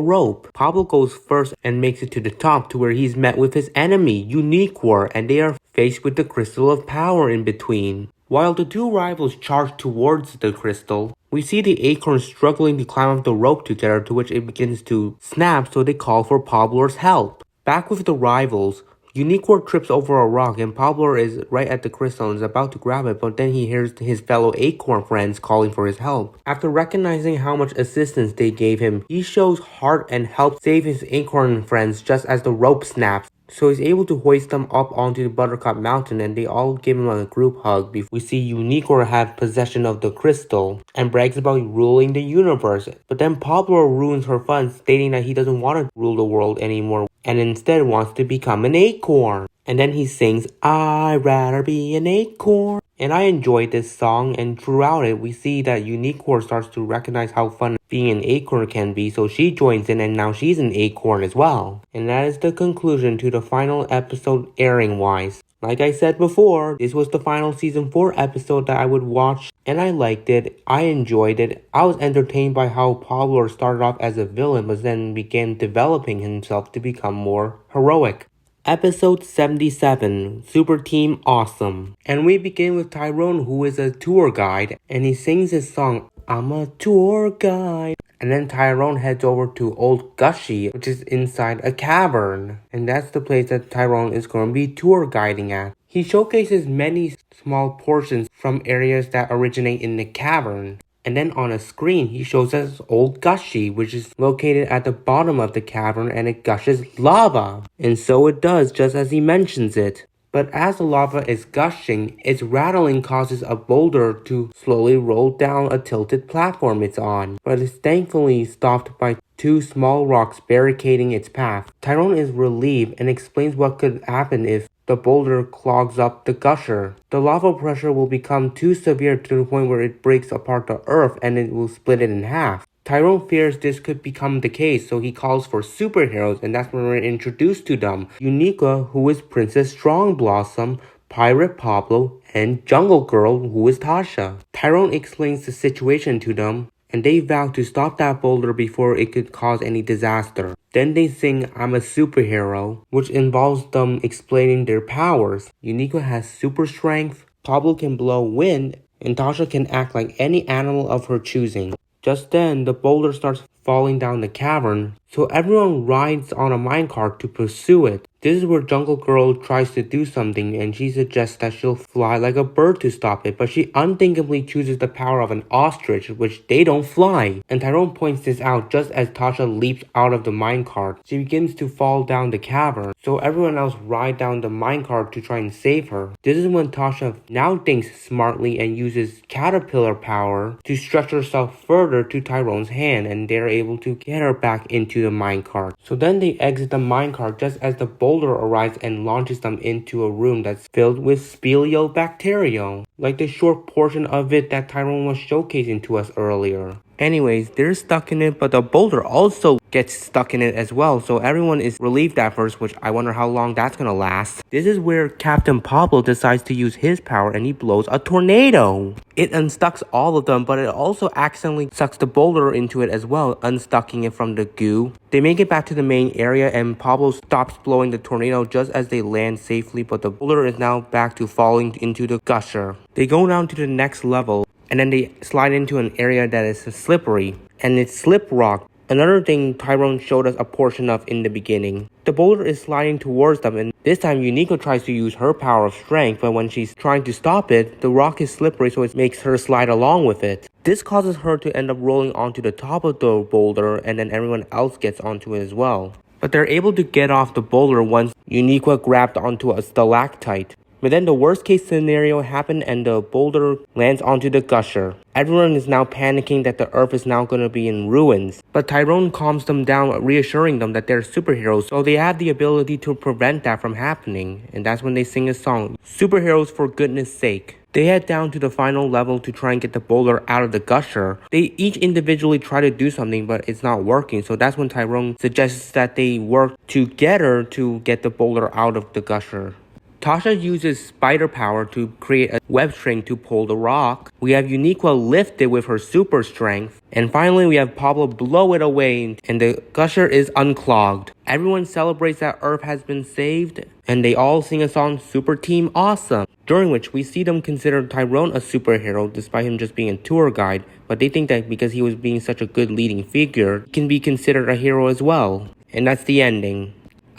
[SPEAKER 1] rope. Pablor goes first and makes it to the top, to where he's met with his enemy, Uniqua, and they are faced with the Crystal of Power in between. While the two rivals charge towards the crystal, we see the acorns struggling to climb up the rope together, to which it begins to snap, so they call for Pablor's help. Back with the rivals, Uniqua trips over a rock, and Pablor is right at the crystal and is about to grab it, but then he hears his fellow acorn friends calling for his help. After recognizing how much assistance they gave him, he shows heart and helps save his acorn friends just as the rope snaps. So he's able to hoist them up onto the Buttercup Mountain, and they all give him a group hug. We see Uniqua have possession of the crystal and brags about ruling the universe. But then Pablor ruins her fun, stating that he doesn't want to rule the world anymore and instead wants to become an acorn. And then he sings, "I'd rather be an acorn." And I enjoyed this song, and throughout it, we see that Uniqua starts to recognize how fun being an acorn can be, so she joins in, and now she's an acorn as well. And that is the conclusion to the final episode airing-wise. Like I said before, this was the final season 4 episode that I would watch, and I liked it. I enjoyed it. I was entertained by how Pablor started off as a villain, but then began developing himself to become more heroic. Episode 77, Super Team Awesome. And we begin with Tyrone, who is a tour guide, and he sings his song, "I'm a tour guide." And then Tyrone heads over to Old Gushy, which is inside a cavern. And that's the place that Tyrone is going to be tour guiding at. He showcases many small portions from areas that originate in the cavern. And then on a screen, he shows us Old Gushy, which is located at the bottom of the cavern, and it gushes lava. And so it does, just as he mentions it. But as the lava is gushing, its rattling causes a boulder to slowly roll down a tilted platform it's on. But it's thankfully stopped by two small rocks barricading its path. Tyrone is relieved and explains what could happen if the boulder clogs up the gusher. The lava pressure will become too severe to the point where it breaks apart the earth and it will split it in half. Tyrone fears this could become the case, so he calls for superheroes, and that's when we're introduced to them. Uniqua, who is Princess Strong Blossom, Pirate Pablor, and Jungle Girl, who is Tasha. Tyrone explains the situation to them, and they vow to stop that boulder before it could cause any disaster. Then they sing "I'm a Superhero," which involves them explaining their powers. Uniqua has super strength, Pablo can blow wind, and Tasha can act like any animal of her choosing. Just then, the boulder starts falling down the cavern, so everyone rides on a minecart to pursue it. This is where Jungle Girl tries to do something, and she suggests that she'll fly like a bird to stop it, but she unthinkably chooses the power of an ostrich, which they don't fly. And Tyrone points this out just as Tasha leaps out of the minecart. She begins to fall down the cavern, so everyone else ride down the minecart to try and save her. This is when Tasha now thinks smartly and uses caterpillar power to stretch herself further to Tyrone's hand, and they're able to get her back into the minecart. So then they exit the minecart just as the boulder arrives and launches them into a room that's filled with speleobacteria, like the short portion of it that Tyrone was showcasing to us earlier. Anyways, they're stuck in it, but the boulder also gets stuck in it as well, so everyone is relieved at first, which I wonder how long that's gonna last. This is where Captain Pablo decides to use his power and he blows a tornado. It unstucks all of them, but it also accidentally sucks the boulder into it as well, unstucking it from the goo. They make it back to the main area and Pablo stops blowing the tornado just as they land safely, but the boulder is now back to falling into the gusher. They go down to the next level, and then they slide into an area that is slippery, and it's slip rock. Another thing Tyrone showed us a portion of in the beginning. The boulder is sliding towards them, and this time Eureka tries to use her power of strength, but when she's trying to stop it, the rock is slippery, so it makes her slide along with it. This causes her to end up rolling onto the top of the boulder, and then everyone else gets onto it as well. But they're able to get off the boulder once Eureka grabbed onto a stalactite. But then the worst case scenario happened and the boulder lands onto the gusher. Everyone is now panicking that the earth is now going to be in ruins. But Tyrone calms them down, reassuring them that they're superheroes, so they have the ability to prevent that from happening. And that's when they sing a song, "Superheroes for goodness sake." They head down to the final level to try and get the boulder out of the gusher. They each individually try to do something, but it's not working. So that's when Tyrone suggests that they work together to get the boulder out of the gusher. Tasha uses spider power to create a web string to pull the rock. We have Eureka lift it with her super strength. And finally, we have Pablo blow it away and the gusher is unclogged. Everyone celebrates that Earth has been saved, and they all sing a song, Super Team Awesome, during which we see them consider Tyrone a superhero despite him just being a tour guide, but they think that because he was being such a good leading figure, he can be considered a hero as well. And that's the ending.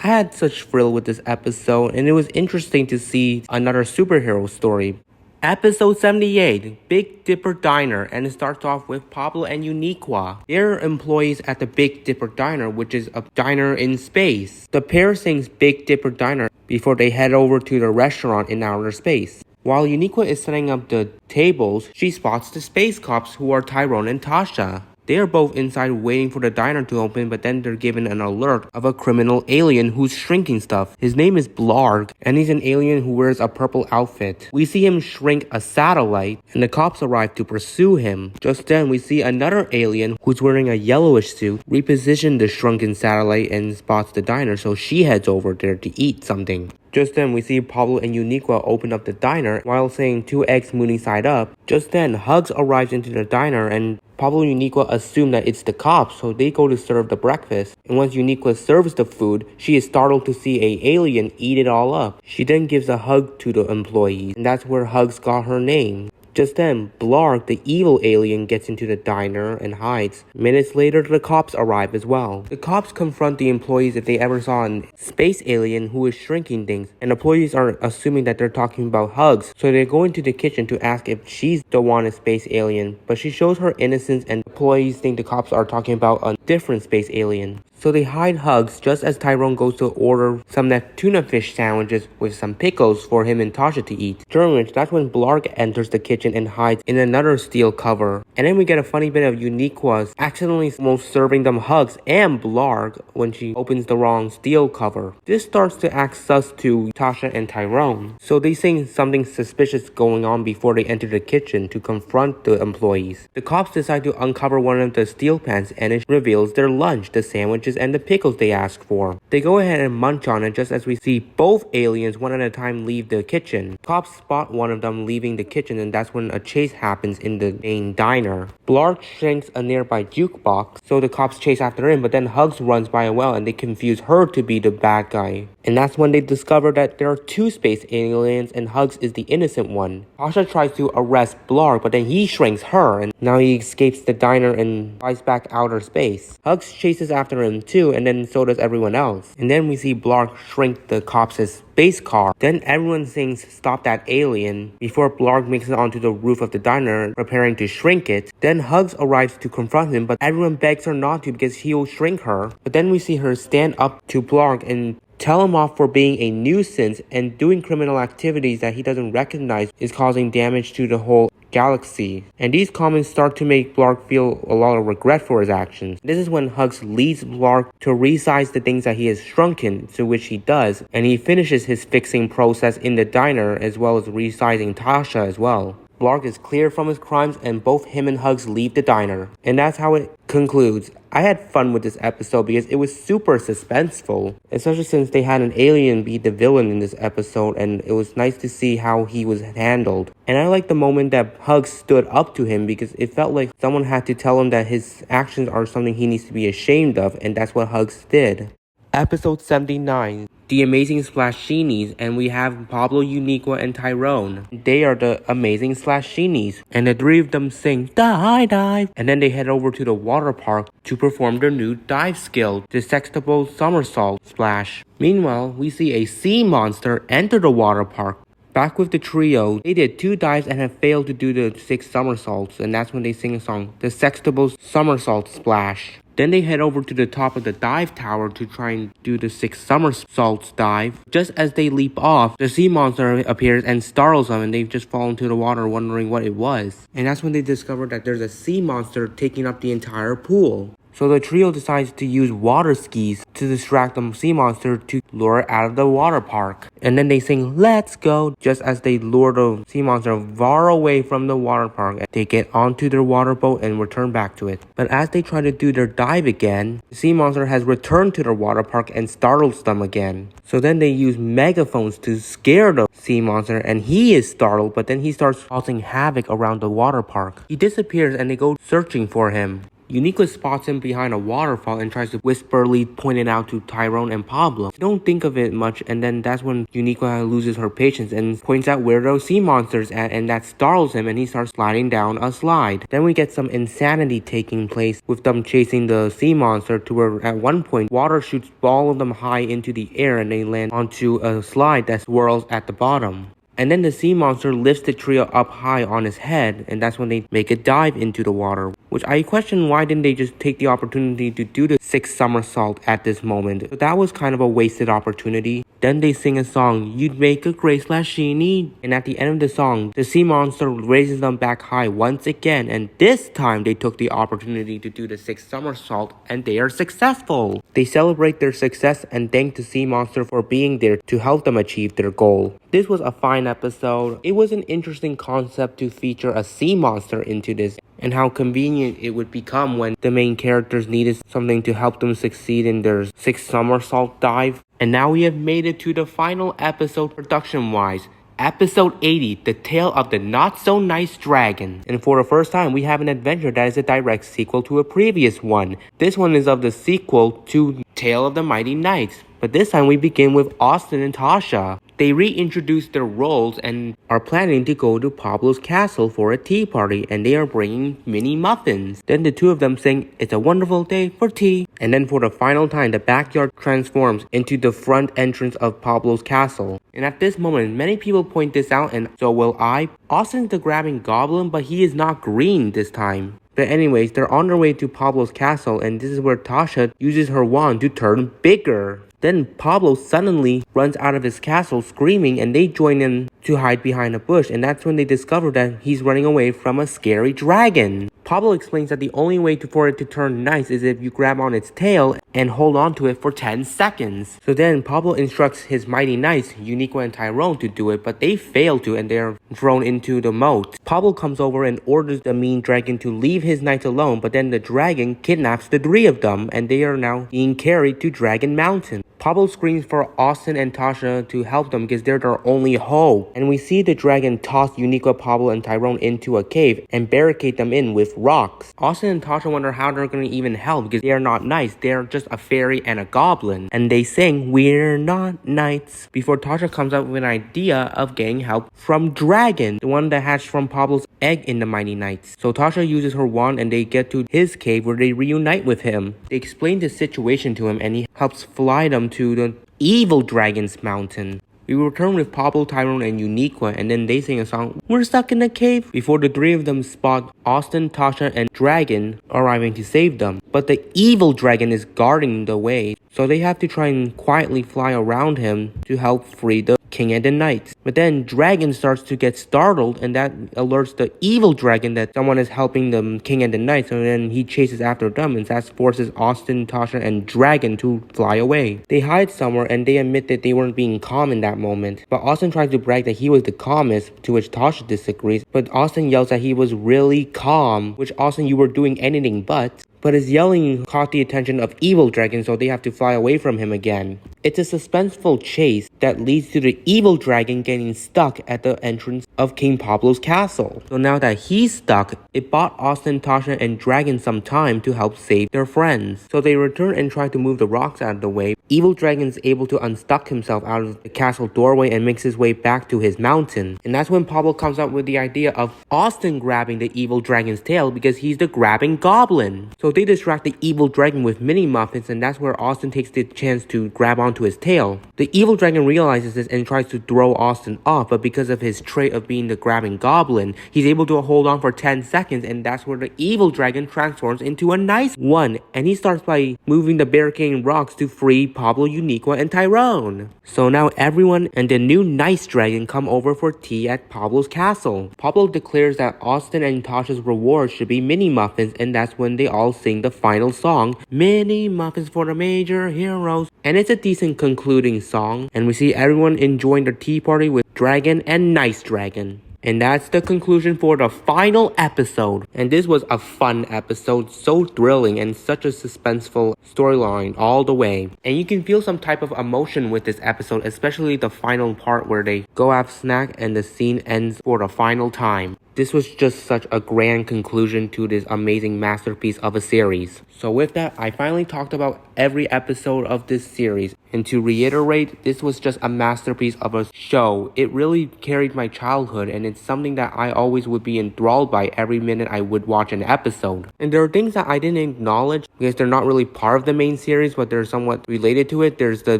[SPEAKER 1] I had such thrill with this episode, and it was interesting to see another superhero story. Episode 78, Big Dipper Diner, and it starts off with Pablo and Eureka. They're employees at the Big Dipper Diner, which is a diner in space. The pair sings Big Dipper Diner before they head over to the restaurant in outer space. While Eureka is setting up the tables, she spots the space cops who are Tyrone and Tasha. They are both inside waiting for the diner to open, but then they're given an alert of a criminal alien who's shrinking stuff. His name is Blarg, and he's an alien who wears a purple outfit. We see him shrink a satellite, and the cops arrive to pursue him. Just then, we see another alien who's wearing a yellowish suit reposition the shrunken satellite and spots the diner, so she heads over there to eat something. Just then, we see Pablo and Eureka open up the diner while saying 2 eggs mooning side up. Just then, Hugs arrives into the diner and Pablo and Eureka assume that it's the cops, so they go to serve the breakfast. And once Eureka serves the food, she is startled to see an alien eat it all up. She then gives a hug to the employees, and that's where Hugs got her name. Just then, Blarg, the evil alien, gets into the diner and hides. Minutes later, the cops arrive as well. The cops confront the employees if they ever saw a space alien who is shrinking things, and employees are assuming that they're talking about Hugs, so they go into the kitchen to ask if she's the wanted space alien, but she shows her innocence and employees think the cops are talking about a different space alien. So they hide Hugs just as Tyrone goes to order some tuna fish sandwiches with some pickles for him and Tasha to eat. During which, that's when Blarg enters the kitchen and hides in another steel cover. And then we get a funny bit of Eureka's accidentally almost serving them Hugs and Blarg when she opens the wrong steel cover. This starts to act sus to Tasha and Tyrone. So they think something suspicious going on before they enter the kitchen to confront the employees. The cops decide to uncover one of the steel pans and it reveals steals their lunch, the sandwiches and the pickles they ask for. They go ahead and munch on it just as we see both aliens one at a time leave the kitchen. Cops spot one of them leaving the kitchen, and that's when a chase happens in the main diner. Blarg shrinks a nearby jukebox, so the cops chase after him, but then Hugs runs by as well and they confuse her to be the bad guy. And that's when they discover that there are two space aliens and Hugs is the innocent one. Tasha tries to arrest Blarg, but then he shrinks her, and now he escapes the diner and flies back outer space. Hugs chases after him too, and then so does everyone else. And then we see Blarg shrink the cops' space car. Then everyone sings "Stop That Alien" before Blarg makes it onto the roof of the diner, preparing to shrink it. Then Hugs arrives to confront him, but everyone begs her not to because he'll shrink her. But then we see her stand up to Blarg and tell him off for being a nuisance and doing criminal activities that he doesn't recognize is causing damage to the whole galaxy. And these comments start to make Blarg feel a lot of regret for his actions. This is when Hugs leads Blarg to resize the things that he has shrunken, to which he does, and he finishes his fixing process in the diner as well as resizing Tasha as well. Blarg is cleared from his crimes and both him and Hugs leave the diner. And that's how it concludes. I had fun with this episode because it was super suspenseful, especially since they had an alien be the villain in this episode, and it was nice to see how he was handled. And I like the moment that Hugs stood up to him because it felt like someone had to tell him that his actions are something he needs to be ashamed of, and that's what Hugs did. Episode 79, The Amazing Splashinis, and we have Pablor, Eureka, and Tyrone. They are the Amazing Splashinis, and the three of them sing "Die Dive," and then they head over to the water park to perform their new dive skill, the Sextuple Somersault Splash. Meanwhile, we see a sea monster enter the water park. Back with the trio, they did 2 dives and have failed to do the 6 somersaults, and that's when they sing a song, the Sextuple Somersault Splash. Then they head over to the top of the dive tower to try and do the 6 somersaults dive. Just as they leap off, the sea monster appears and startles them, and they just fall into the water wondering what it was. And that's when they discover that there's a sea monster taking up the entire pool. So the trio decides to use water skis to distract the sea monster to lure it out of the water park. And then they sing "Let's Go" just as they lure the sea monster far away from the water park. They get onto their water boat and return back to it. But as they try to do their dive again, the sea monster has returned to the water park and startles them again. So then they use megaphones to scare the sea monster, and he is startled, but then he starts causing havoc around the water park. He disappears and they go searching for him. Eureka spots him behind a waterfall and tries to whisperly point it out to Tyrone and Pablor. They don't think of it much, and then that's when Eureka loses her patience and points out where the sea monster's at, and that startles him and he starts sliding down a slide. Then we get some insanity taking place with them chasing the sea monster to where at one point water shoots all of them high into the air and they land onto a slide that swirls at the bottom. And then the sea monster lifts the trio up high on his head, and that's when they make a dive into the water. Which I question, why didn't they just take the opportunity to do the 6 somersault at this moment? So that was kind of a wasted opportunity. Then they sing a song, "You'd Make a Great Slashini," and at the end of the song, the sea monster raises them back high once again, and this time they took the opportunity to do the 6 somersault, and they are successful. They celebrate their success and thank the sea monster for being there to help them achieve their goal. This was a fine episode. It was an interesting concept to feature a sea monster into this, and how convenient it would become when the main characters needed something to help them succeed in their 6 somersault dive. And now we have made it to the final episode production-wise. Episode 80, The Tale of the Not-So-Nice Dragon. And for the first time, we have an adventure that is a direct sequel to a previous one. This one is of the sequel to Tale of the Mighty Knights. But this time we begin with Austin and Tasha. They reintroduce their roles and are planning to go to Pablor's castle for a tea party, and they are bringing mini muffins. Then the two of them sing "It's a Wonderful Day for Tea." And then for the final time, the backyard transforms into the front entrance of Pablor's castle. And at this moment, many people point this out, and so will I. Austin's the grabbing goblin, but he is not green this time. But anyways, they're on their way to Pablor's castle, and this is where Tasha uses her wand to turn bigger. Then Pablor suddenly runs out of his castle screaming, and they join in to hide behind a bush, and that's when they discover that he's running away from a scary dragon. Pablor explains that the only way for it to turn nice is if you grab on its tail, and hold on to it for 10 seconds. So then Pablor instructs his mighty knights, Eureka and Tyrone, to do it, but they fail to and they're thrown into the moat. Pablor comes over and orders the mean dragon to leave his knights alone, but then the dragon kidnaps the three of them and they are now being carried to Dragon Mountain. Pablor screams for Austin and Tasha to help them because they're their only hope. And we see the dragon toss Eureka, Pablor, and Tyrone into a cave and barricade them in with rocks. Austin and Tasha wonder how they're going to even help because they are not knights. They're just a fairy and a goblin. And they sing, "We're not knights," before Tasha comes up with an idea of getting help from Dragon, the one that hatched from Pablor's egg in the Mighty Knights. So Tasha uses her wand and they get to his cave where they reunite with him. They explain the situation to him and he helps fly them to the evil dragon's mountain. We return with Pablor, Tyrone, and Eureka, and then they sing a song, "We're stuck in a cave," before the three of them spot Austin, Tasha, and Dragon arriving to save them. But the evil dragon is guarding the way, so they have to try and quietly fly around him to help free the king and the knights. But then Dragon starts to get startled, and that alerts the evil dragon that someone is helping the king and the knights, and then he chases after them, and that forces Austin, Tasha, and Dragon to fly away. They hide somewhere and they admit that they weren't being calm in that moment. But Austin tries to brag that he was the calmest, to which Tasha disagrees. But Austin yells that he was really calm, which Austin, you were doing anything but. But his yelling caught the attention of Evil Dragon, so they have to fly away from him again. It's a suspenseful chase that leads to the Evil Dragon getting stuck at the entrance of King Pablor's castle. So now that he's stuck, it bought Austin, Tasha, and Dragon some time to help save their friends. So they return and try to move the rocks out of the way. Evil Dragon is able to unstuck himself out of the castle doorway and makes his way back to his mountain. And that's when Pablor comes up with the idea of Austin grabbing the Evil Dragon's tail because he's the grabbing goblin. So they distract the Evil Dragon with mini muffins, and that's where Austin takes the chance to grab onto his tail. The Evil Dragon realizes this and tries to throw Austin off, but because of his trait of being the grabbing goblin, he's able to hold on for 10 seconds, and that's where the Evil Dragon transforms into a nice one, and he starts by moving the barricading rocks to free Pablor, Eureka, and Tyrone. So now everyone and the new nice dragon come over for tea at Pablor's castle. Pablor declares that Austin and Tasha's reward should be mini muffins, and that's when they all sing the final song, "Mini muffins for the major heroes." And it's a decent concluding song, and we see everyone enjoying the tea party with Dragon and Nice Dragon. And that's the conclusion for the final episode. And this was a fun episode, so thrilling and such a suspenseful storyline all the way. And you can feel some type of emotion with this episode, especially the final part where they go have snack and the scene ends for the final time. This was just such a grand conclusion to this amazing masterpiece of a series. So with that, I finally talked about every episode of this series. And to reiterate, this was just a masterpiece of a show. It really carried my childhood, and it's something that I always would be enthralled by every minute I would watch an episode. And there are things that I didn't acknowledge because they're not really part of the main series, but they're somewhat related to it. There's the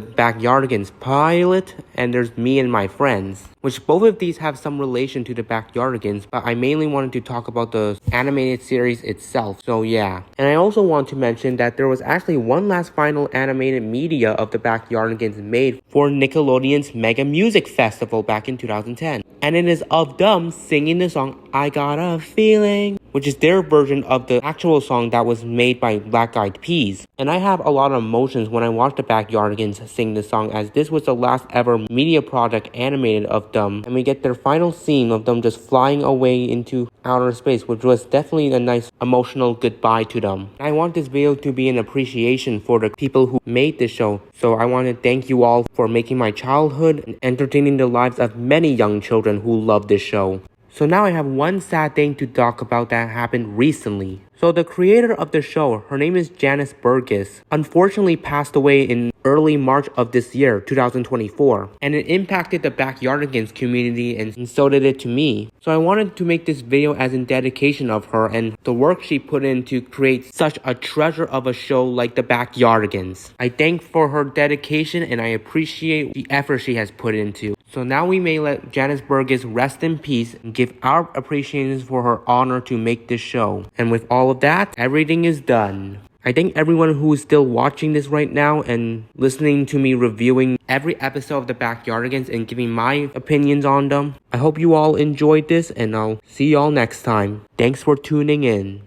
[SPEAKER 1] Backyardigans pilot, and there's Me and My Friends, which both of these have some relation to the Backyardigans, but I mainly wanted to talk about the animated series itself, so yeah. And I also want to mention that there was actually one last final animated media of the Backyardigans made for Nickelodeon's Mega Music Festival back in 2010. And it is of them singing the song, "I Got a Feeling," which is their version of the actual song that was made by Black Eyed Peas. And I have a lot of emotions when I watch the Backyardigans sing the song, as this was the last ever media project animated of them, and we get their final scene of them just flying away into outer space, which was definitely a nice emotional goodbye to them. I want this video to be an appreciation for the people who made this show, so I want to thank you all for making my childhood and entertaining the lives of many young children who love this show. So now I have one sad thing to talk about that happened recently. So the creator of the show, her name is Janice Burgess, unfortunately passed away in early March of this year, 2024. And it impacted the Backyardigans community, and so did it to me. So I wanted to make this video as in dedication of her and the work she put in to create such a treasure of a show like the Backyardigans. I thank for her dedication and I appreciate the effort she has put into. So now we may let Janice Burgess rest in peace and give our appreciations for her honor to make this show. And with all of that, everything is done. I thank everyone who is still watching this right now and listening to me reviewing every episode of the Backyardigans and giving my opinions on them. I hope you all enjoyed this, and I'll see y'all next time. Thanks for tuning in.